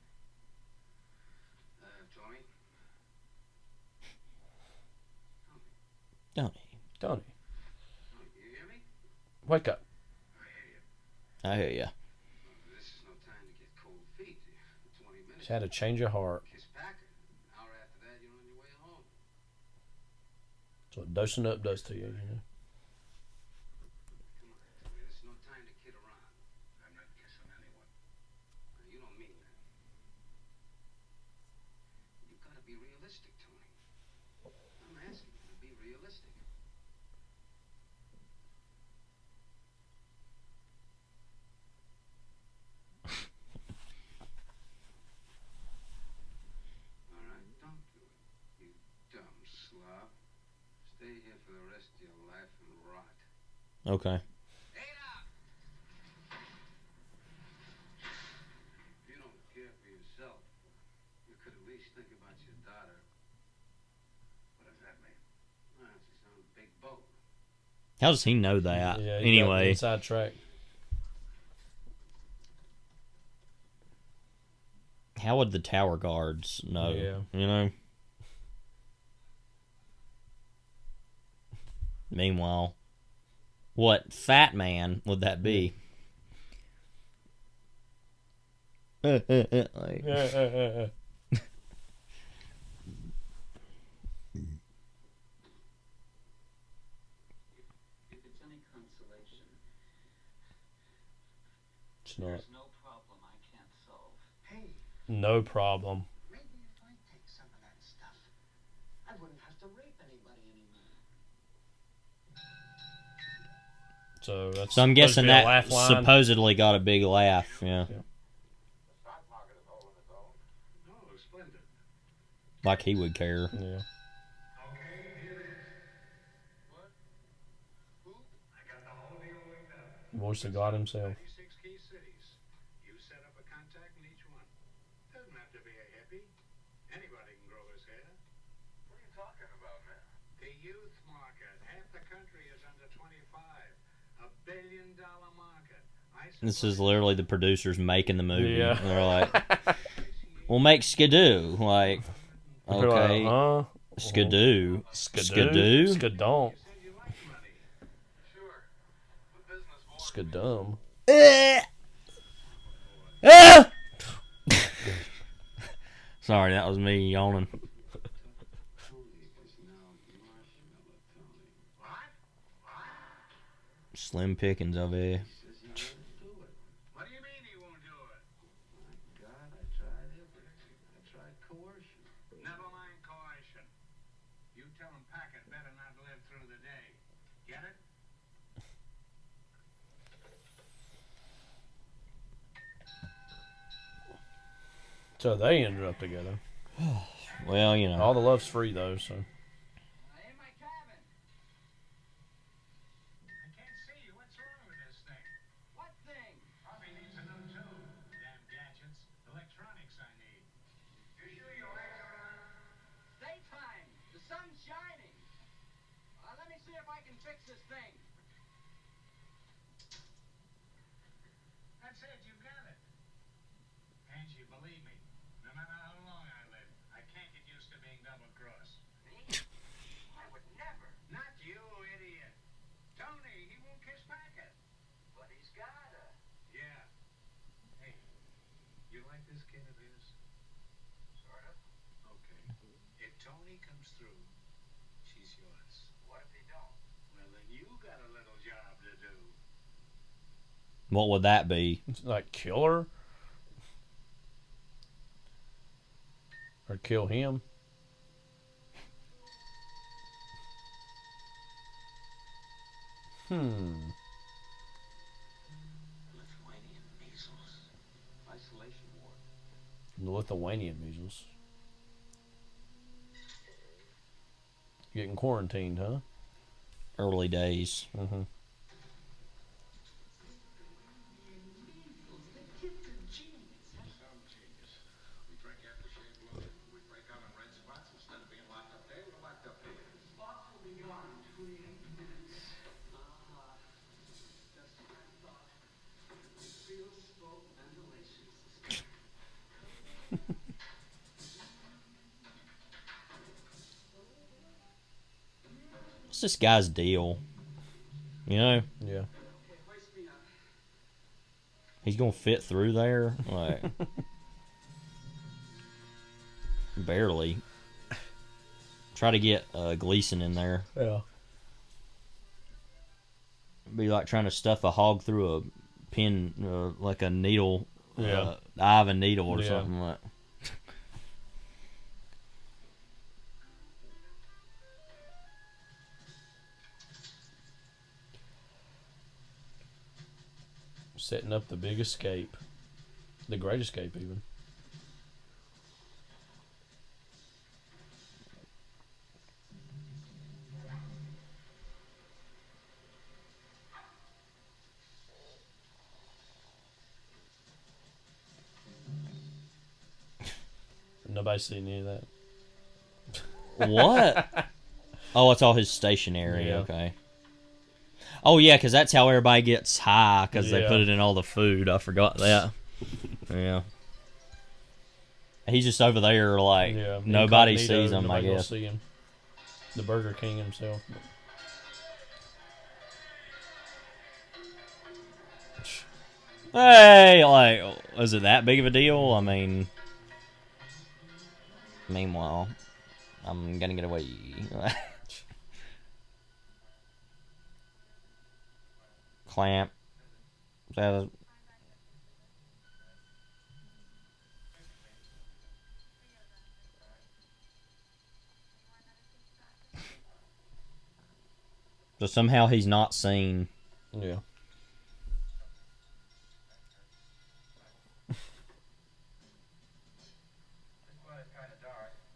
Tony? Tony. Tony, Tony, you hear me? wake up. I hear ya. This is no time to get cold feet. 20 minutes. Just had a change of heart. Kiss Packer. An hour after that, you're on your way home. That's what dosing up does to you, you know. Come on, Tony. This is no time to kid around. I'm not kissing anyone. You don't mean that. You've got to be realistic, Tony. I'm asking you to be realistic. All right, don't do it, you dumb slob. Stay here for the rest of your life and rot. Okay. If you don't care for yourself, you could at least think about your daughter. What does that mean? Well, she's on a big boat. How does he know that? Yeah. Anyway. Inside track. how would the tower guards know? Yeah. You know? Meanwhile, what fat man would that be? Like, It's not. There's no problem I can't solve. Hey, No problem. maybe if I take some of that stuff, I wouldn't have to rape anybody anymore. So that's. so I'm supposed to guessing be a that laugh line. supposedly got a big laugh. Yeah. Oh, splendid. Like he would care. Yeah. Okay, here it is. What? Who? I got the whole deal linked up. Voice of God himself. 96 key cities. You set up a contact in each one. Doesn't have to be a hippie. Anybody can grow his hair. What are you talking about, man? The youth market. Half the country is under 25. $1 billion market. This is literally the producers making the movie. Yeah. They're like, we'll make Skidoo. Like, okay. Skidoo. Skidoo? Skidoo. Skidum. Sorry, that was me yawning. Slim pickings over here. What do you mean he won't do it? My God, I tried everything. I tried coercion. Never mind coercion. You tell him Packard better not live through the day. Get it? So they ended up together. Well, you know. All the love's free though, so. In my cabin. I can't see you. What's wrong with this thing? What thing? Probably needs a new tube. Damn gadgets. Electronics I need. You sure your lights are on? Daytime. The sun's shining. Let me see if I can fix this thing. That's it. You got it. Angie, believe me. No matter how long I live, I can't get used to being double-crossed. Me? I would never. Not you, idiot. Tony, he won't kiss Packard. But he's gotta. Yeah. Hey, you like this kid of his? Sort of. Okay. If Tony comes through, she's yours. What if he don't? Well, then you got a little job to do. What would that be? Like kill her? Or kill him? Lithuanian measles. Isolation ward. The Lithuanian measles. Getting quarantined, huh? Early days. Mm-hmm. What's this guy's deal? You know? Yeah. He's gonna fit through there? Like, barely. Try to get Gleason in there. Yeah. Be like trying to stuff a hog through a pin, like a needle, Yeah. eye of a needle or Yeah. something like. Setting up the big escape. The great escape, even. Nobody seen any of that. What? Oh, it's all his stationery. Yeah. Okay. Oh yeah, because that's how everybody gets high, because they Yeah. put it in all the food. I forgot that. Yeah. He's just over there, like, nobody sees him, I nobody will guess. see him. The Burger King himself. Hey, like, is it that big of a deal? I mean, meanwhile, I'm gonna get away. Clamp. Is that a... So somehow he's not seen. Yeah.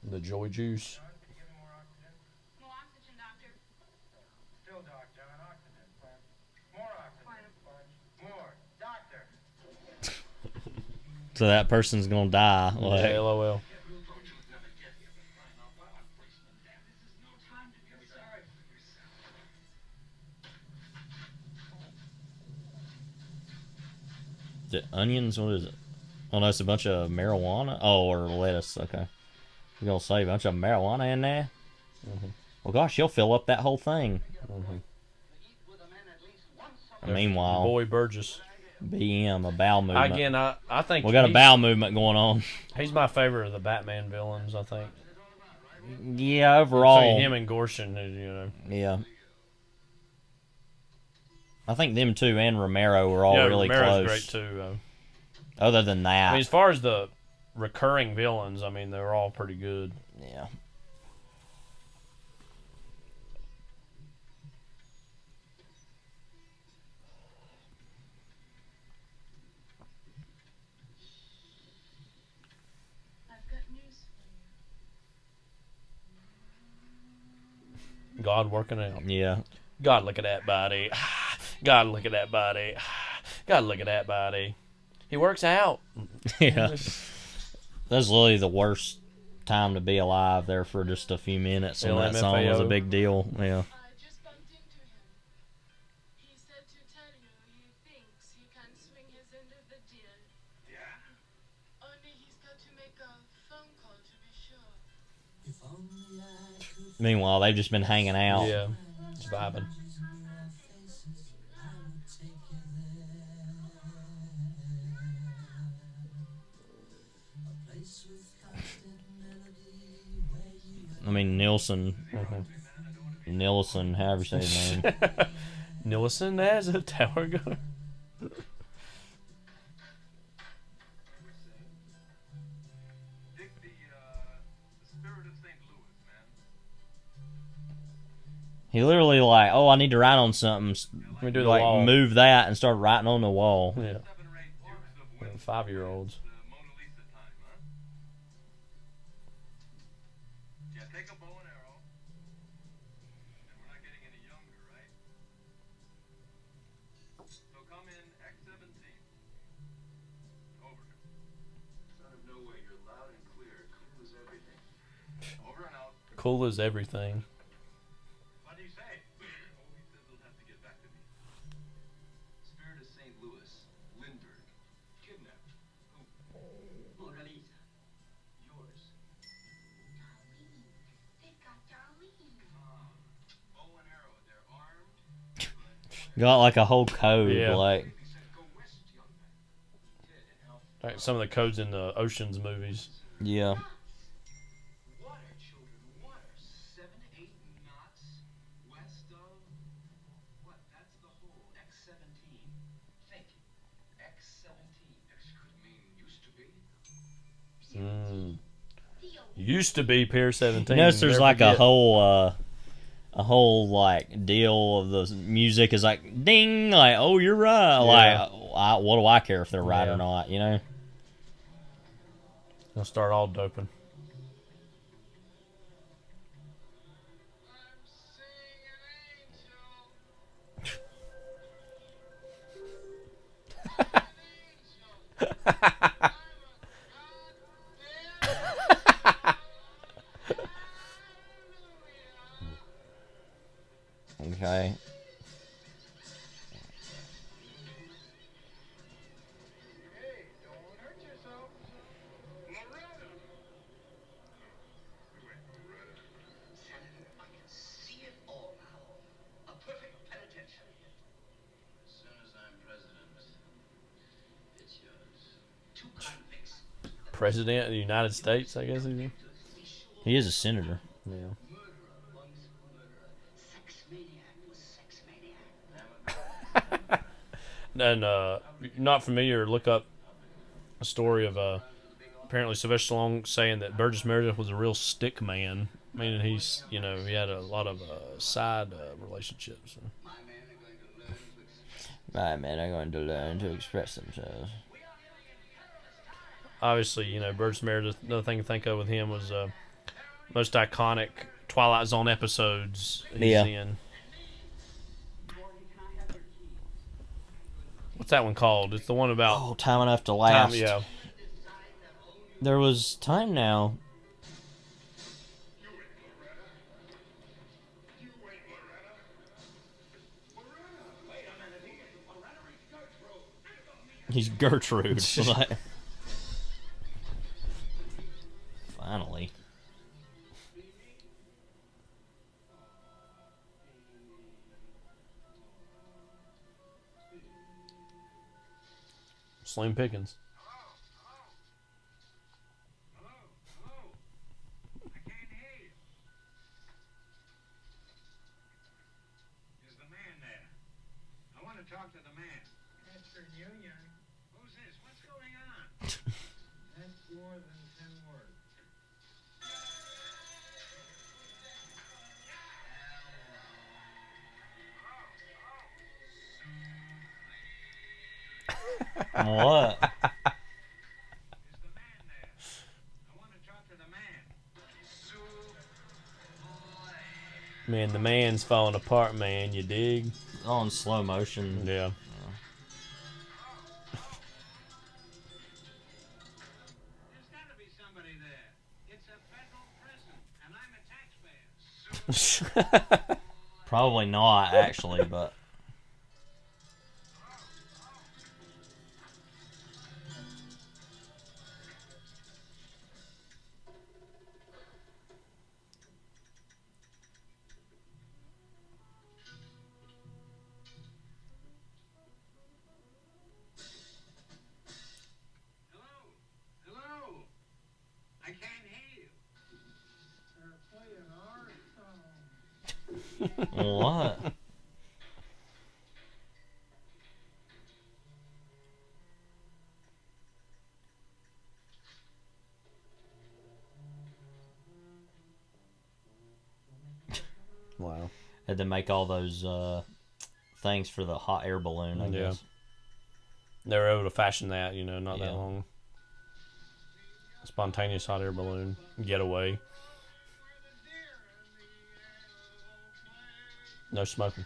The joy juice. More oxygen, doctor. Still, Doc, John, oxygen. More oxygen. More. Doctor. So that person's gonna die. Like, Yeah, LOL. the onions, what is it? Oh no, it's a bunch of marijuana. Oh, or lettuce. Okay, you're gonna say a bunch of marijuana in there. Well, gosh, he'll fill up that whole thing. Meanwhile, Boy Burgess. BM, a bowel movement. Again, I think we got a bowel movement going on. He's my favorite of the Batman villains, I think. Yeah, overall. Between him and Gorshin, you know. Yeah. I think them two and Romero were all really Romero's close. Great too. Other than that, I mean, as far as the recurring villains, I mean, they're all pretty good. Yeah. God working out. Yeah. God, look at that body. God, look at that body. God, look at that body. He works out. Yeah. That's literally the worst time to be alive there for just a few minutes. And that song was a big deal. Yeah. Meanwhile, they've just been hanging out. Yeah, just vibing. I mean, Nilsson. Nilsson, however you say his name. Nilsson as a tower guard. He literally like, oh, I need to write on something. Let me do the like wall. Move that and start writing on the wall. Yeah. 5-year-olds. Cool as everything. What do you say? Oh, he says he'll have to get back to me. Spirit of St. Louis, Lindbergh, kidnapped. Who? Mona Lisa. Yours. Darlene. They've got Darlene. Bow and arrow, they're armed. Got like a whole code, Yeah. like. Like some of the codes in the Oceans movies. Yeah. Water, children, water. 7, 8 knots west of... What? That's the hole. X-17. Think. X-17. X could mean used to be. Used to be Pier 17. You notice there's Never like forget. a whole like deal of the music is like ding, like, oh, you're right. Yeah. Like, what do I care if they're right Yeah. or not, you know? They'll start all doping. Okay. President of the United States, I guess he is. He is a senator. Yeah. And if you're not familiar, look up a story of apparently Sylvester Stallone saying that Burgess Meredith was a real stick man, meaning he's, he had a lot of side relationships. My men are going to learn to express themselves. Obviously, Burgess Meredith, another thing to think of with him was most iconic Twilight Zone episodes he's in. What's that one called? It's the one about... Time Enough to Last. Yeah. There was Time Now. He's Gertrude. Finally. Slim Pickens. Is the man there? I want to talk to the man. Mr. Union. Who's this? What's going on? That's more than 10 words. What? Man, the man's falling apart, man. You dig? All in slow motion. Yeah. There's got to be somebody there. It's a federal prison, and I'm a taxpayer. Probably not, actually, but... What? Wow. Had to make all those things for the hot air balloon, I guess. They were able to fashion that, not that long. Spontaneous hot air balloon getaway. No smoking.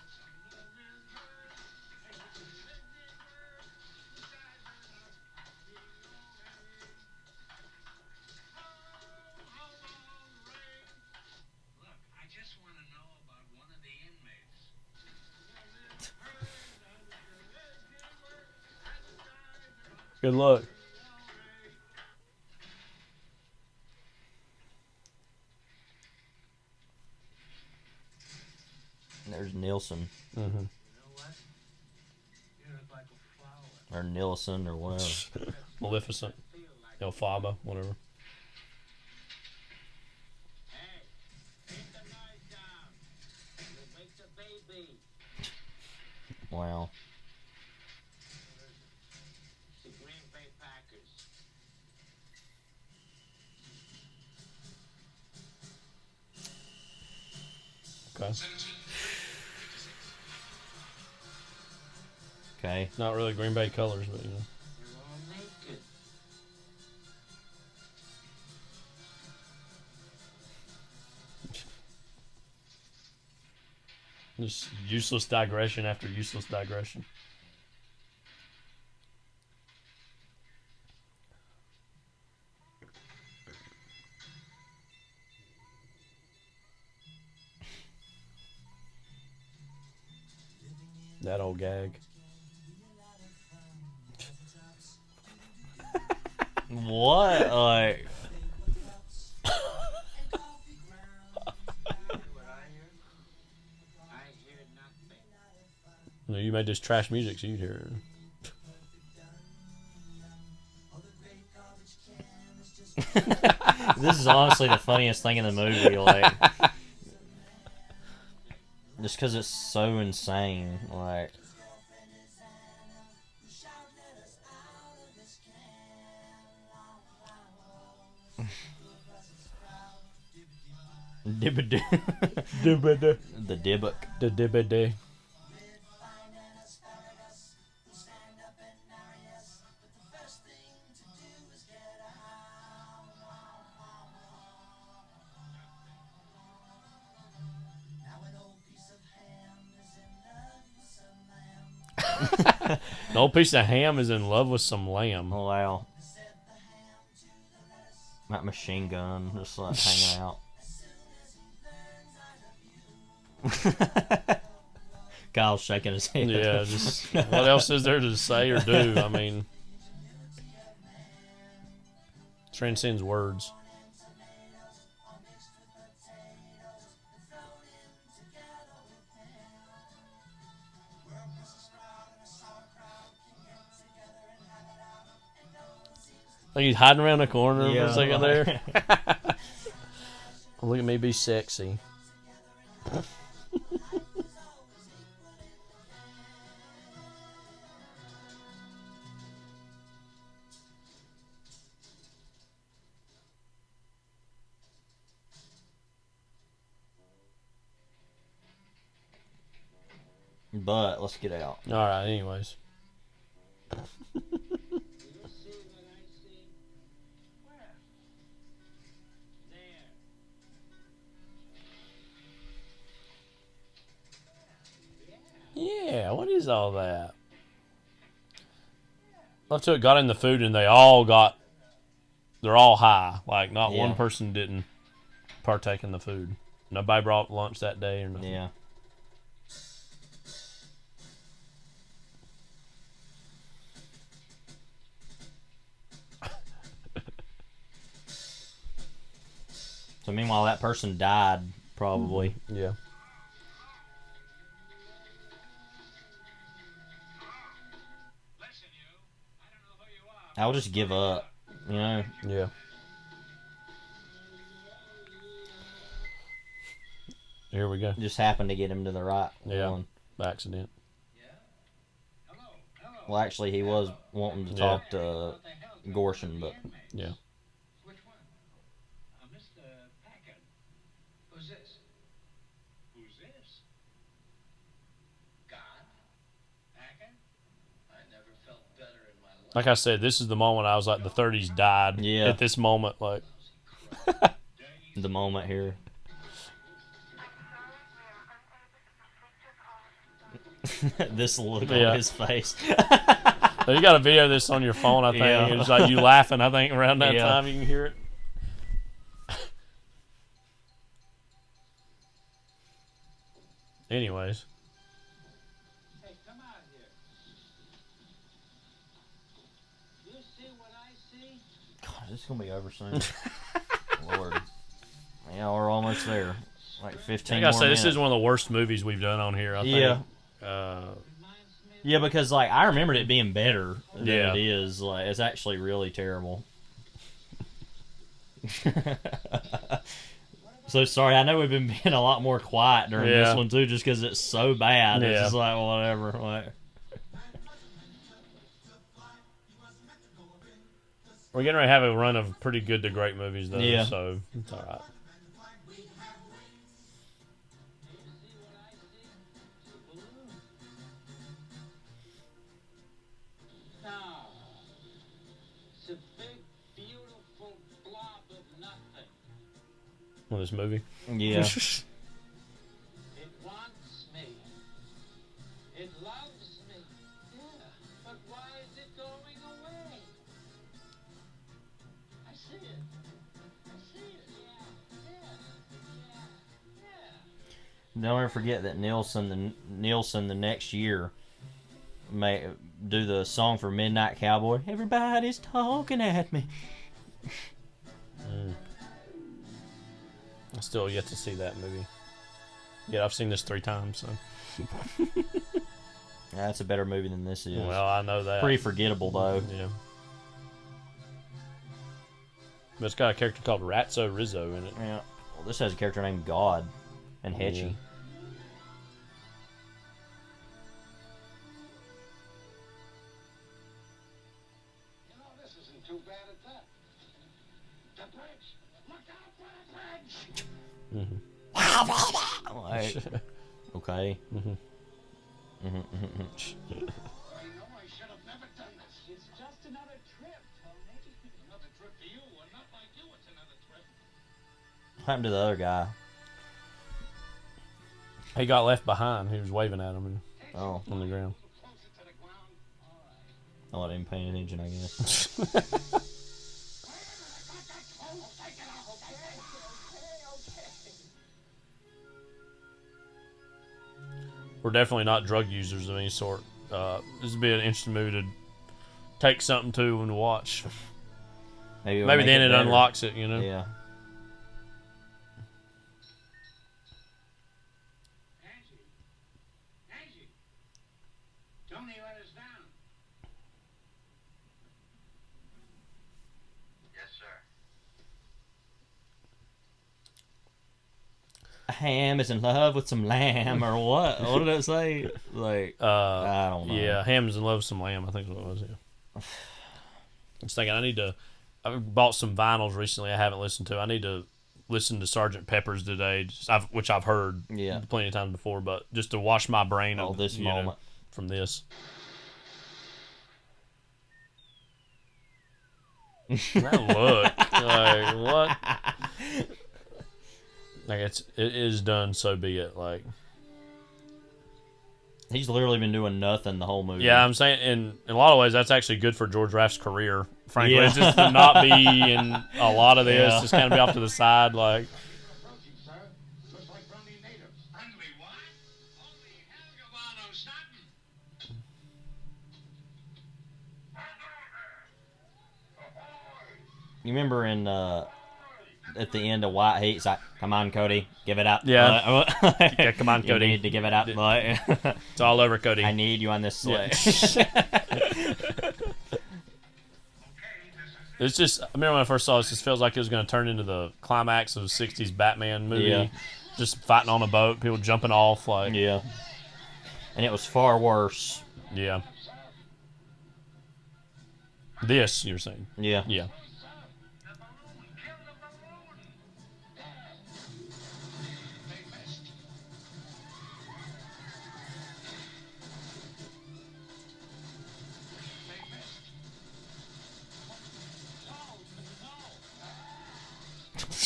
Good luck. There's Nielsen. Mm-hmm. Or Nielsen, or whatever. Maleficent. Elphaba, whatever. Wow. Okay. Okay. Not really Green Bay colors, but Just useless digression after useless digression. That old gag. What? Like... You made this trash music, so you'd hear it. This is honestly the funniest thing in the movie, like, just because it's so insane, like. Dibbidoo. Dibbidoo. The dibbuck. The dibbidoo. An old piece of ham is in love with some lamb. Oh, wow. That machine gun just like hanging out. Kyle's shaking his head. Yeah, just what else is there to say or do? I mean, transcends words. Like he's hiding around the corner for a second there. Look at me be sexy. But let's get out. All right. Anyways. Yeah, what is all that? Up to it got in the food and they're all high. Like not one person didn't partake in the food. Nobody brought lunch that day or nothing. Yeah. So meanwhile that person died probably. Yeah. I'll just give up, you know? Yeah. Here we go. Just happened to get him to the right one. Accident. Well, actually, he was wanting to talk to Gorshin, but... Yeah. Which one? Mr. Packard. Who's this? Who's this? God? Packard? I never felt better in my life. Like I said, this is the moment I was like, the 30s died. Yeah. At this moment, like. The moment here. This look on his face. You got a video of this on your phone, I think. Yeah. It's like you laughing, I think, around that time. You can hear it. Anyways. Hey, come out here. You see what I see? God, this is going to be over soon. Lord. Yeah, we're almost there. Like 15 Like I more said, minutes. this is one of the worst movies we've done on here, I think. Yeah. Yeah, because like I remembered it being better than it is. Like it's actually really terrible. So sorry, I know we've been being a lot more quiet during this one too, just because it's so bad. It's just like whatever. Like we're getting ready to have a run of pretty good to great movies though, so it's all right. Well, this movie? Yeah. It wants me. It loves me. Yeah. But why is it going away? I see it. I see it. Yeah. Don't ever forget that Nielsen the next year may do the song for Midnight Cowboy. Everybody's talking at me. I still yet to see that movie. Yeah, I've seen this 3 times, so. That's a better movie than this is. Well, I know that. Pretty forgettable though. Yeah. But it's got a character called Ratso Rizzo in it. Yeah. Well, this has a character named God and Hetchy. Yeah. You know, this isn't too bad at that. The bridge! Look out for the bridge! Like, okay. I know I should have never done this. It's just another trip, Tony. Another trip for you, and not like you, it's another trip. What happened to the other guy? He got left behind. He was waving at him Oh. on the ground. I wasn't even paying attention, I guess. We're definitely not drug users of any sort. This would be an interesting movie to take something to and watch. Maybe then it better. unlocks it, you know? Yeah. Angie! Tony let us down. Yes, sir. A ham is in love with some lamb, or what? What did it say? Like, I don't know. Yeah, Ham's in love with some lamb, I think is what it was, yeah. I was thinking, I bought some vinyls recently I haven't listened to. I need to listen to Sgt. Pepper's today, which I've heard plenty of times before, but just to wash my brain Oh, this moment. From this. That look. Like, what? Like, it is done, so be it. Like, he's literally been doing nothing the whole movie. yeah, I'm saying in a lot of ways that's actually good for George Raft's career. Frankly, Yeah. it's just to not be in a lot of this, just kind of be off to the side. Like, Looks like friendly natives. Friendly what? Holy hell, Gabbano, stop him! You remember in at the end of White Heat, it's like, "Come on, Cody, give it up." Yeah. Yeah, come on, Cody. You need to give it up. Like, it's all over, Cody. I need you on this sled. It's just, I remember when I first saw this, it just feels like it was going to turn into the climax of a 60s Batman movie. Yeah. Just fighting on a boat, people jumping off. Like, yeah. And it was far worse. Yeah. This, you're saying? Yeah. Yeah.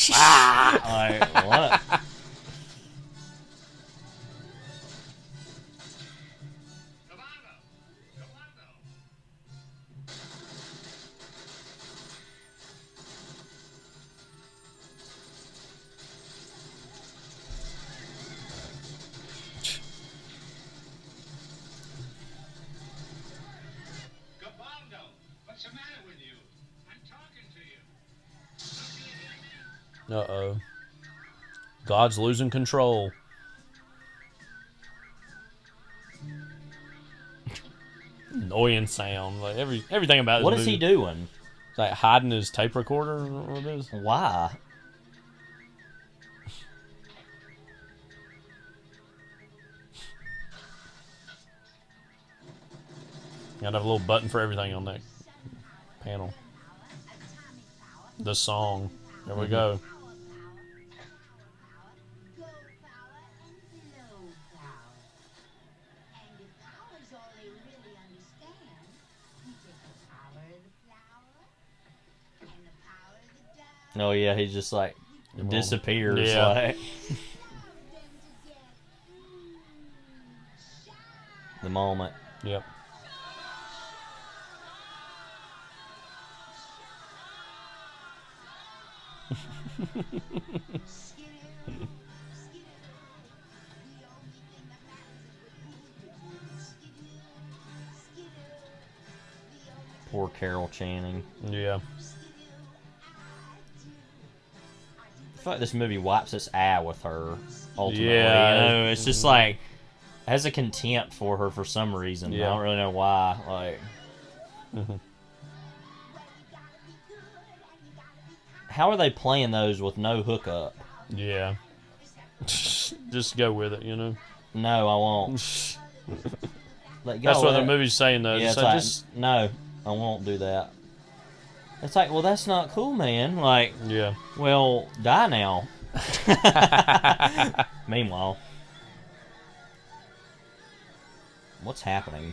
Like, what? Gabbano, what's the matter with you? I'm talking to you. Uh-oh. God's losing control. Annoying sound. Like everything about this What is movie. he doing? It's like hiding his tape recorder. Is that what it is? Why? Gotta have a little button for everything on that panel. The song. There we go. Oh yeah, he just like disappears. Yeah. Like the moment. Yep. Poor Carol Channing. Yeah. I feel like this movie wipes its eye with her. Ultimately, Yeah. you know, it's just like has a contempt for her for some reason. Yeah. I don't really know why. Like, How are they playing those with no hookup? Yeah. Just go with it, you know. No, I won't. Like, That's what the movie's saying, though. Yeah, So like, just no, I won't do that. It's like, well, that's not cool, man. Like, yeah. Well, die now. Meanwhile, what's happening?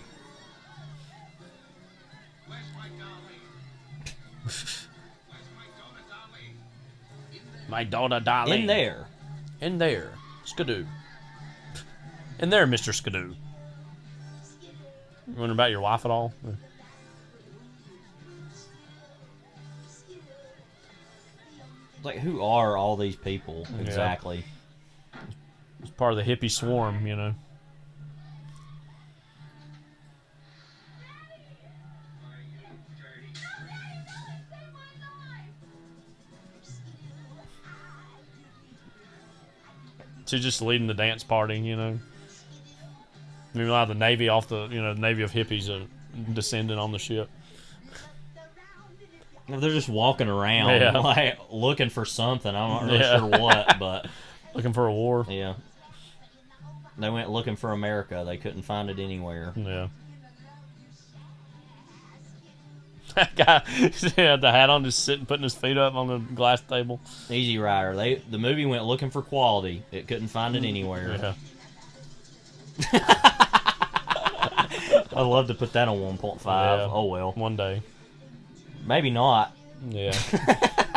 My daughter, darling. In there. In there. Skidoo. In there, Mr. Skidoo. You wondering about your wife at all? Like, who are all these people exactly? Yeah. It's part of the hippie swarm, you know. She's just leading the dance party, you know. Meanwhile, the Navy off the, you know, Navy of hippies are descending on the ship. They're just walking around, like, looking for something. I'm not really sure what, but... Looking for a war. Yeah. They went looking for America. They couldn't find it anywhere. Yeah. That guy had the hat on, just sitting, putting his feet up on the glass table. Easy Rider. The movie went looking for quality. It couldn't find it anywhere. Yeah. I'd love to put that on 1.5. Yeah. Oh, well. One day. Maybe not. Yeah.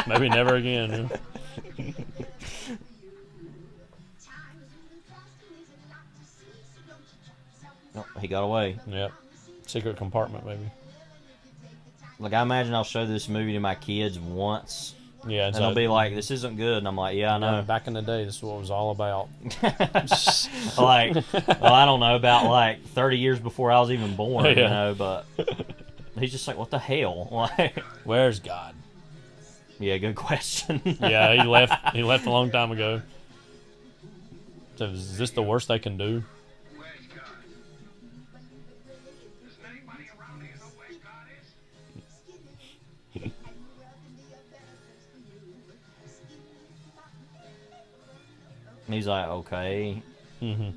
Maybe never again. Yeah. Oh, he got away. Yep. Secret compartment, maybe. Like, I imagine I'll show this movie to my kids once. Yeah. And they'll be like, this isn't good. And I'm like, yeah, I know. Back in the day, this is what it was all about. Like, well, I don't know, about like 30 years before I was even born, you know, but he's just like, what the hell? Like, where's God? Yeah, good question. Yeah, he left. He left a long time ago. So is this the worst they can do? And he's like, okay. Mm-hmm.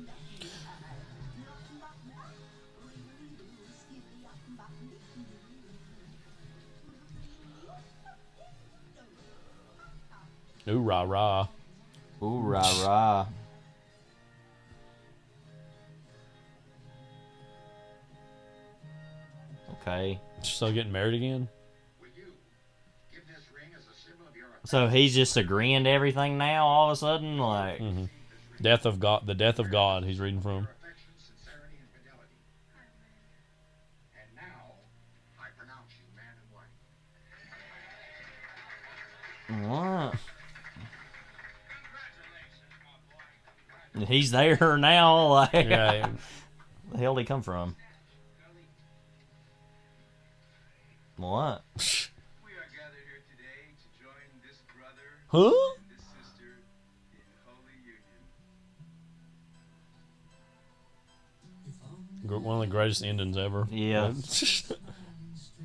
Ooh rah rah. Ooh rah rah. Okay. Still getting married again? So he's just agreeing to everything now all of a sudden? Like, Death of God, the death of God he's reading from. What? He's there now. Like, yeah. The hell did he come from? What? We are gathered here today to join this brother Huh? and this sister in holy union. One of the greatest endings ever. Yeah.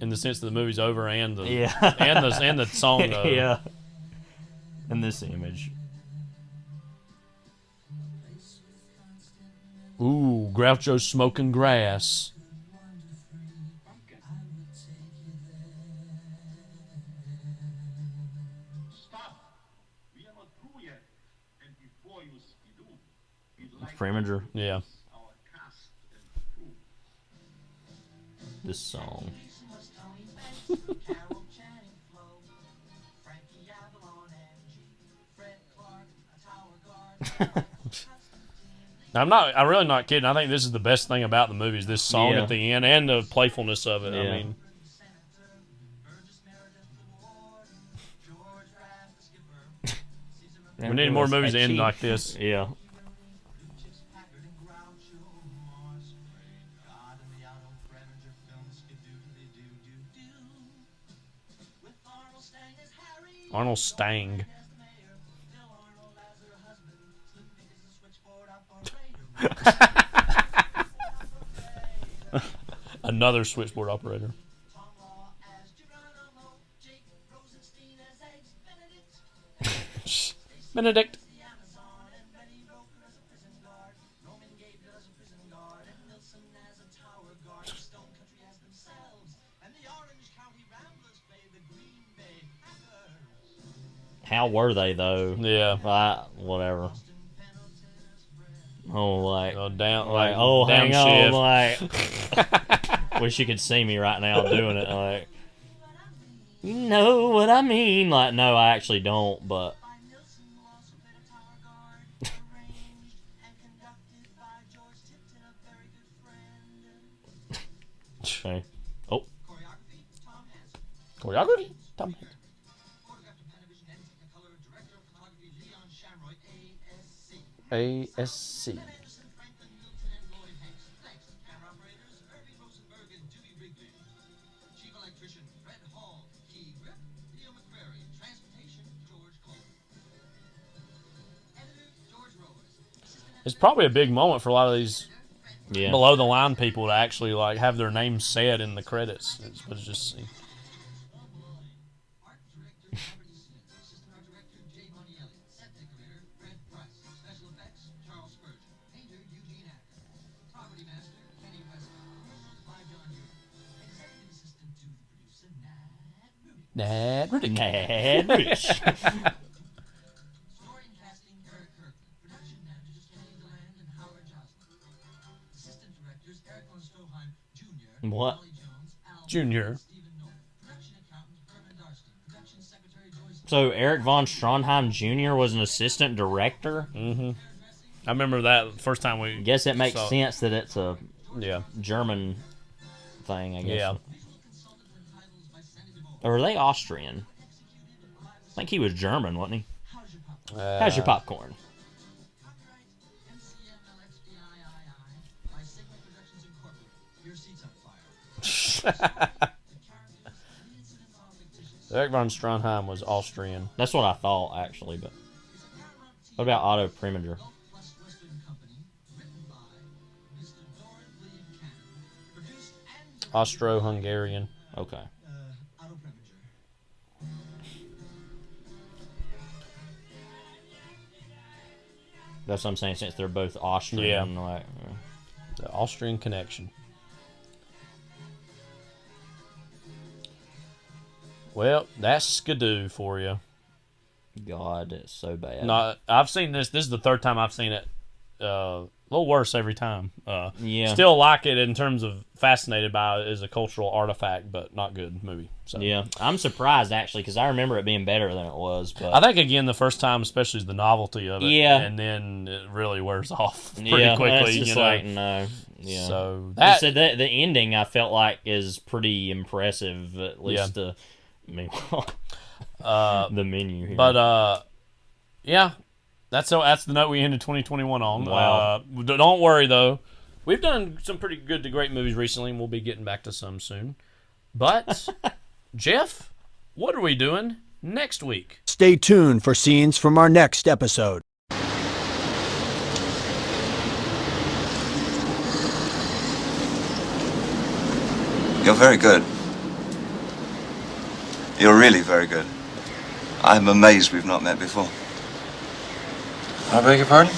In the sense that the movie's over and the yeah and the song. Yeah. In this image. Ooh, Groucho's smoking grass. Preminger. Yeah. This song. I'm really not kidding. I think this is the best thing about the movie is this song at the end and the playfulness of it. Yeah. I mean, we need more movies to end like this. Yeah. Arnold Stang. Another switchboard operator. Benedict. How were they though? Yeah. Whatever. Oh, like, down, like, oh, hang shift. on, like, wish you could see me right now doing it, like, you know what I mean? Like, no, I actually don't, but. Okay. Oh. Choreography? Tom Hanks. ASC. It's probably a big moment for a lot of these below the line people to actually like have their names said in the credits. It's just Nad Riddick. What? Junior. So Eric von Stronheim Jr. was an assistant director? Mm-hmm. I remember that first time we... Guess it makes sense that it's a yeah German thing, I guess. Yeah. Or are they Austrian? I think he was German, wasn't he? How's your popcorn? Eric von Stronheim was Austrian. That's what I thought, actually. But what about Otto Preminger? Austro-Hungarian. Okay. That's what I'm saying, since they're both Austrian. Yeah. Like, the Austrian connection. Well, that's Skidoo for you. God, it's so bad. No, I've seen this. This is the third time I've seen it. A little worse every time. Yeah. Still like it in terms of fascinated by it as a cultural artifact, but not good movie. So. Yeah, I'm surprised actually because I remember it being better than it was. But I think again the first time, especially, is the novelty of it. Yeah, and then it really wears off pretty quickly. It's just you know? like no. Yeah. So that the ending I felt like is pretty impressive. At least the menu here. But yeah. That's the note we ended 2021 on. Wow. Don't worry, though. We've done some pretty good to great movies recently, and we'll be getting back to some soon. But, Jeff, what are we doing next week? Stay tuned for scenes from our next episode. You're very good. You're really very good. I'm amazed we've not met before. I beg your pardon?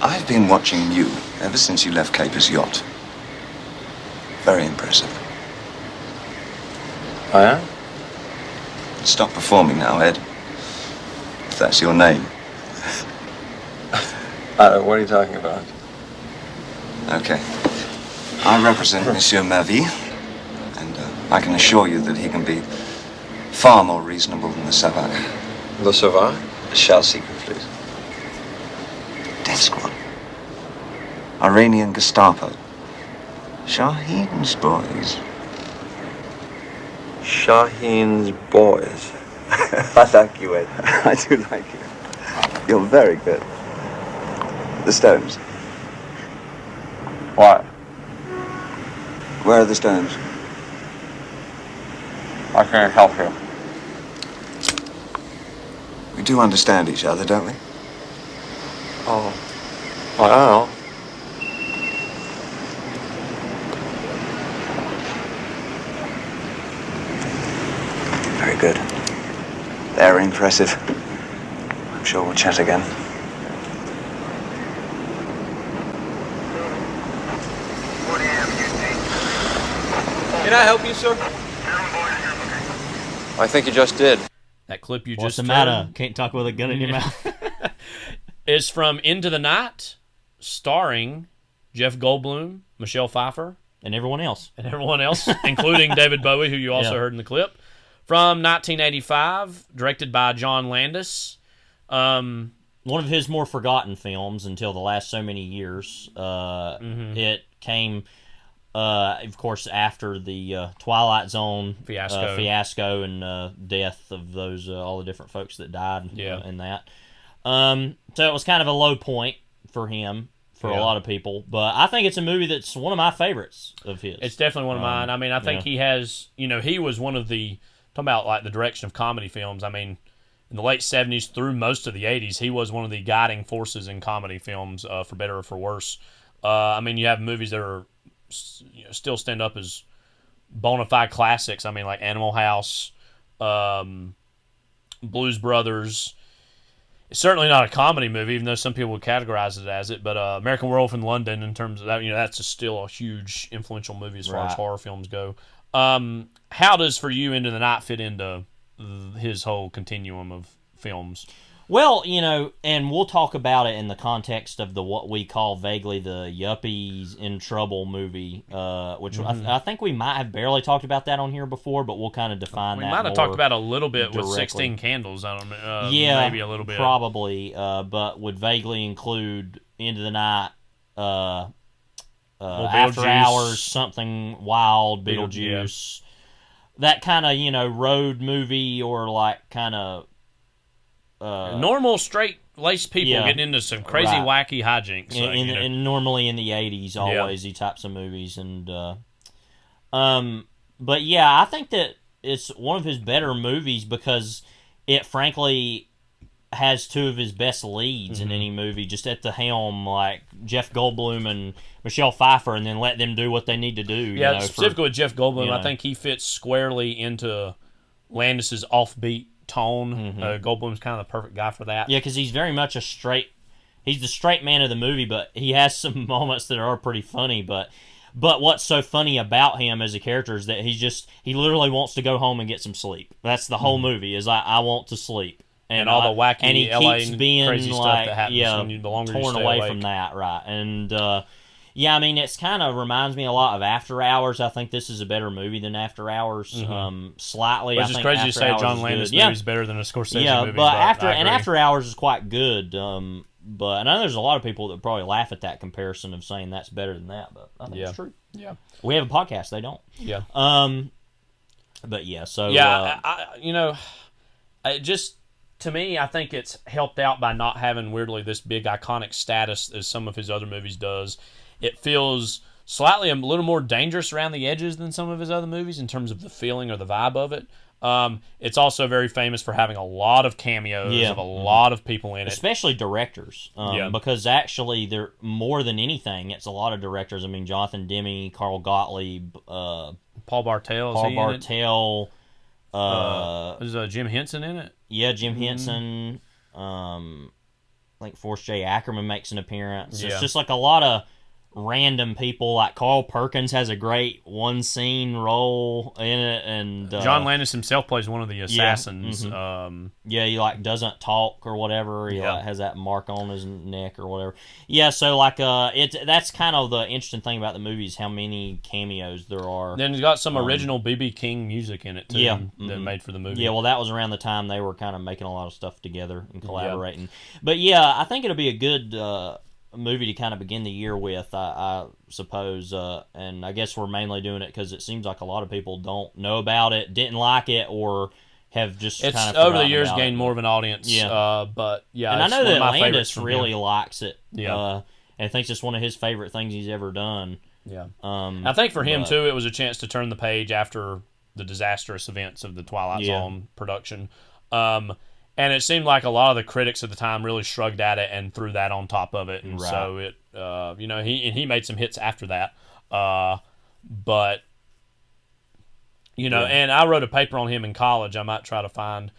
I've been watching you ever since you left Capers yacht. Very impressive. I am? Stop performing now, Ed. If that's your name. What are you talking about? Okay. I represent Monsieur Mavi, and I can assure you that he can be far more reasonable than the Savant. The Savant? Shall secret, please. Death Squad. Iranian Gestapo. Shaheen's boys. Shaheen's boys. I like you, Ed. I do like you. You're very good. The Stones. What? Where are the Stones? I can't help you. We do understand each other, don't we? Oh, I don't know. Very good. Very impressive. I'm sure we'll chat again. Can I help you, sir? I think you just did. That clip you What's just the heard matter? Can't talk with a gun in your mouth. is from Into the Night, starring Jeff Goldblum, Michelle Pfeiffer, and everyone else. Including David Bowie, who you also Yeah. heard in the clip. From 1985, directed by John Landis. One of his more forgotten films until the last so many years. It came, of course, after the Twilight Zone fiasco and death of those all the different folks that died in that. So it was kind of a low point for him, for a lot of people. But I think it's a movie that's one of my favorites of his. It's definitely one of mine. I mean, I think he has, he was one of the, talking about like the direction of comedy films, I mean, in the late 70s through most of the 80s, he was one of the guiding forces in comedy films, for better or for worse. I mean, you have movies that are still stand up as bona fide classics. I mean, like Animal House, Blues Brothers. It's certainly not a comedy movie, even though some people would categorize it as it. But American Werewolf in London, in terms of that, that's still a huge influential movie as far as horror films go. How does For You Into the Night fit into his whole continuum of films? Well, and we'll talk about it in the context of the what we call vaguely the Yuppies in Trouble movie, which I think we might have barely talked about that on here before, but we'll kind of define that. We might have talked about it a little bit directly. with 16 Candles. I don't know. Maybe a little bit. Probably, but would vaguely include Into the Night, After Hours, Something Wild, Beetlejuice. That kind of, road movie or like kind of... normal straight-laced people getting into some crazy wacky hijinks. And normally in the 80s, always these types of movies. And but yeah, I think that it's one of his better movies because it frankly has two of his best leads in any movie, just at the helm, like Jeff Goldblum and Michelle Pfeiffer, and then let them do what they need to do. Yeah, specifically with Jeff Goldblum, I think he fits squarely into Landis's offbeat tone. Goldblum's kind of the perfect guy for that. Yeah, because he's very much he's the straight man of the movie, but he has some moments that are pretty funny. But what's so funny about him as a character is that he literally wants to go home and get some sleep. That's the whole movie, is I want to sleep. And all the wacky and he LA keeps being crazy stuff that happens the longer you torn stay away awake. from that, right? And yeah, I mean, it's kind of reminds me a lot of After Hours. I think this is a better movie than After Hours, slightly. Which I is think crazy After to say Hours John is Landis good. movie is better than a Scorsese movie. But After After Hours is quite good. But I know there's a lot of people that probably laugh at that comparison of saying that's better than that. But I think it's true. Yeah, we have a podcast. They don't. Yeah. But yeah. So it just. To me, I think it's helped out by not having, weirdly, this big iconic status as some of his other movies does. It feels slightly a little more dangerous around the edges than some of his other movies in terms of the feeling or the vibe of it. It's also very famous for having a lot of cameos of a lot of people in it. Especially directors. Because actually, they're more than anything, it's a lot of directors. I mean, Jonathan Demme, Carl Gottlieb, Paul Bartel. Is Jim Henson in it? Yeah, Jim Henson. I think Forrest J. Ackerman makes an appearance. It's just like a lot of random people. Like Carl Perkins has a great one scene role in it, and John Landis himself plays one of the assassins. He like doesn't talk or whatever. He like has that mark on his neck or whatever. Yeah, so like that's kind of the interesting thing about the movie is how many cameos there are. Then it's got some original B.B. King music in it too that made for the movie. Yeah, well, that was around the time they were kind of making a lot of stuff together and collaborating. But yeah, I think it'll be a good movie to kind of begin the year with, I suppose, and I guess we're mainly doing it because it seems like a lot of people don't know about it, didn't like it, or have just kind of over the years gained more of an audience. But yeah, and I know that Landis really likes it. And thinks it's one of his favorite things he's ever done. I think for him too, it was a chance to turn the page after the disastrous events of the Twilight Zone production. And it seemed like a lot of the critics at the time really shrugged at it and threw that on top of it, and so it, he made some hits after that. But and I wrote a paper on him in college. I might try to find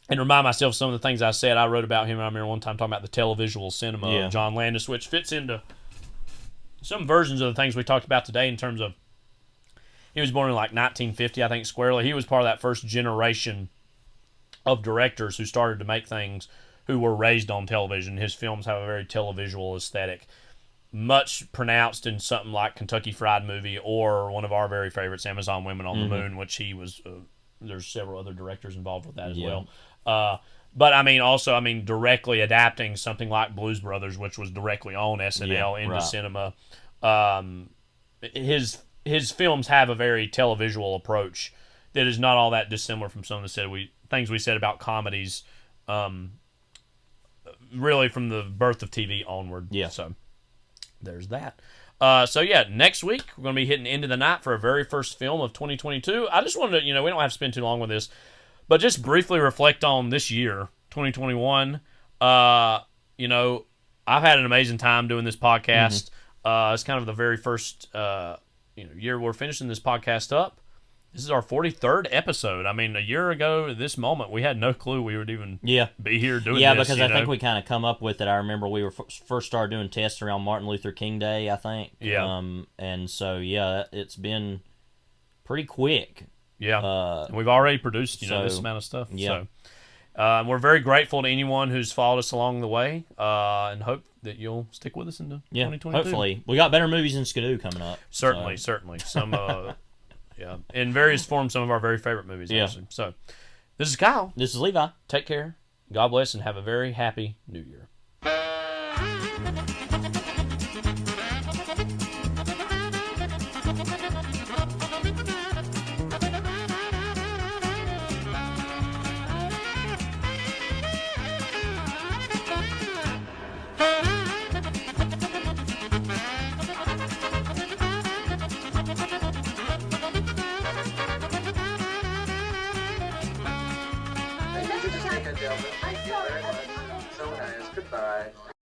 and remind myself of some of the things I said. I wrote about him. I remember one time talking about the televisual cinema of John Landis, which fits into some versions of the things we talked about today in terms of he was born in like 1950, I think, squarely. He was part of that first generation of directors who started to make things who were raised on television. His films have a very televisual aesthetic, much pronounced in something like Kentucky Fried Movie or one of our very favorites, Amazon Women on the Moon, which he was... there's several other directors involved with that as well. But I mean, also, directly adapting something like Blues Brothers, which was directly on SNL into cinema. His films have a very televisual approach that is not all that dissimilar from some of the things we said about comedies. Really, from the birth of TV onward. Yeah. So there's that. Next week we're going to be hitting Into the Night for a very first film of 2022. I just wanted to, we don't have to spend too long with this, but just briefly reflect on this year, 2021. I've had an amazing time doing this podcast. It's kind of the very first, year we're finishing this podcast up. This is our 43rd episode. A year ago at this moment, we had no clue we would even be here doing this. Yeah, because I think we kind of come up with it. I remember we were first started doing tests around Martin Luther King Day, I think. Yeah. And so, it's been pretty quick. Yeah. We've already produced, this amount of stuff. Yeah. So, we're very grateful to anyone who's followed us along the way, and hope that you'll stick with us into 2022. Hopefully. We got better movies than Skidoo coming up. Certainly. Some... Yeah, in various forms, some of our very favorite movies. Actually. So, this is Kyle. This is Levi. Take care. God bless, and have a very happy New Year. Thank you very much. So nice. Goodbye.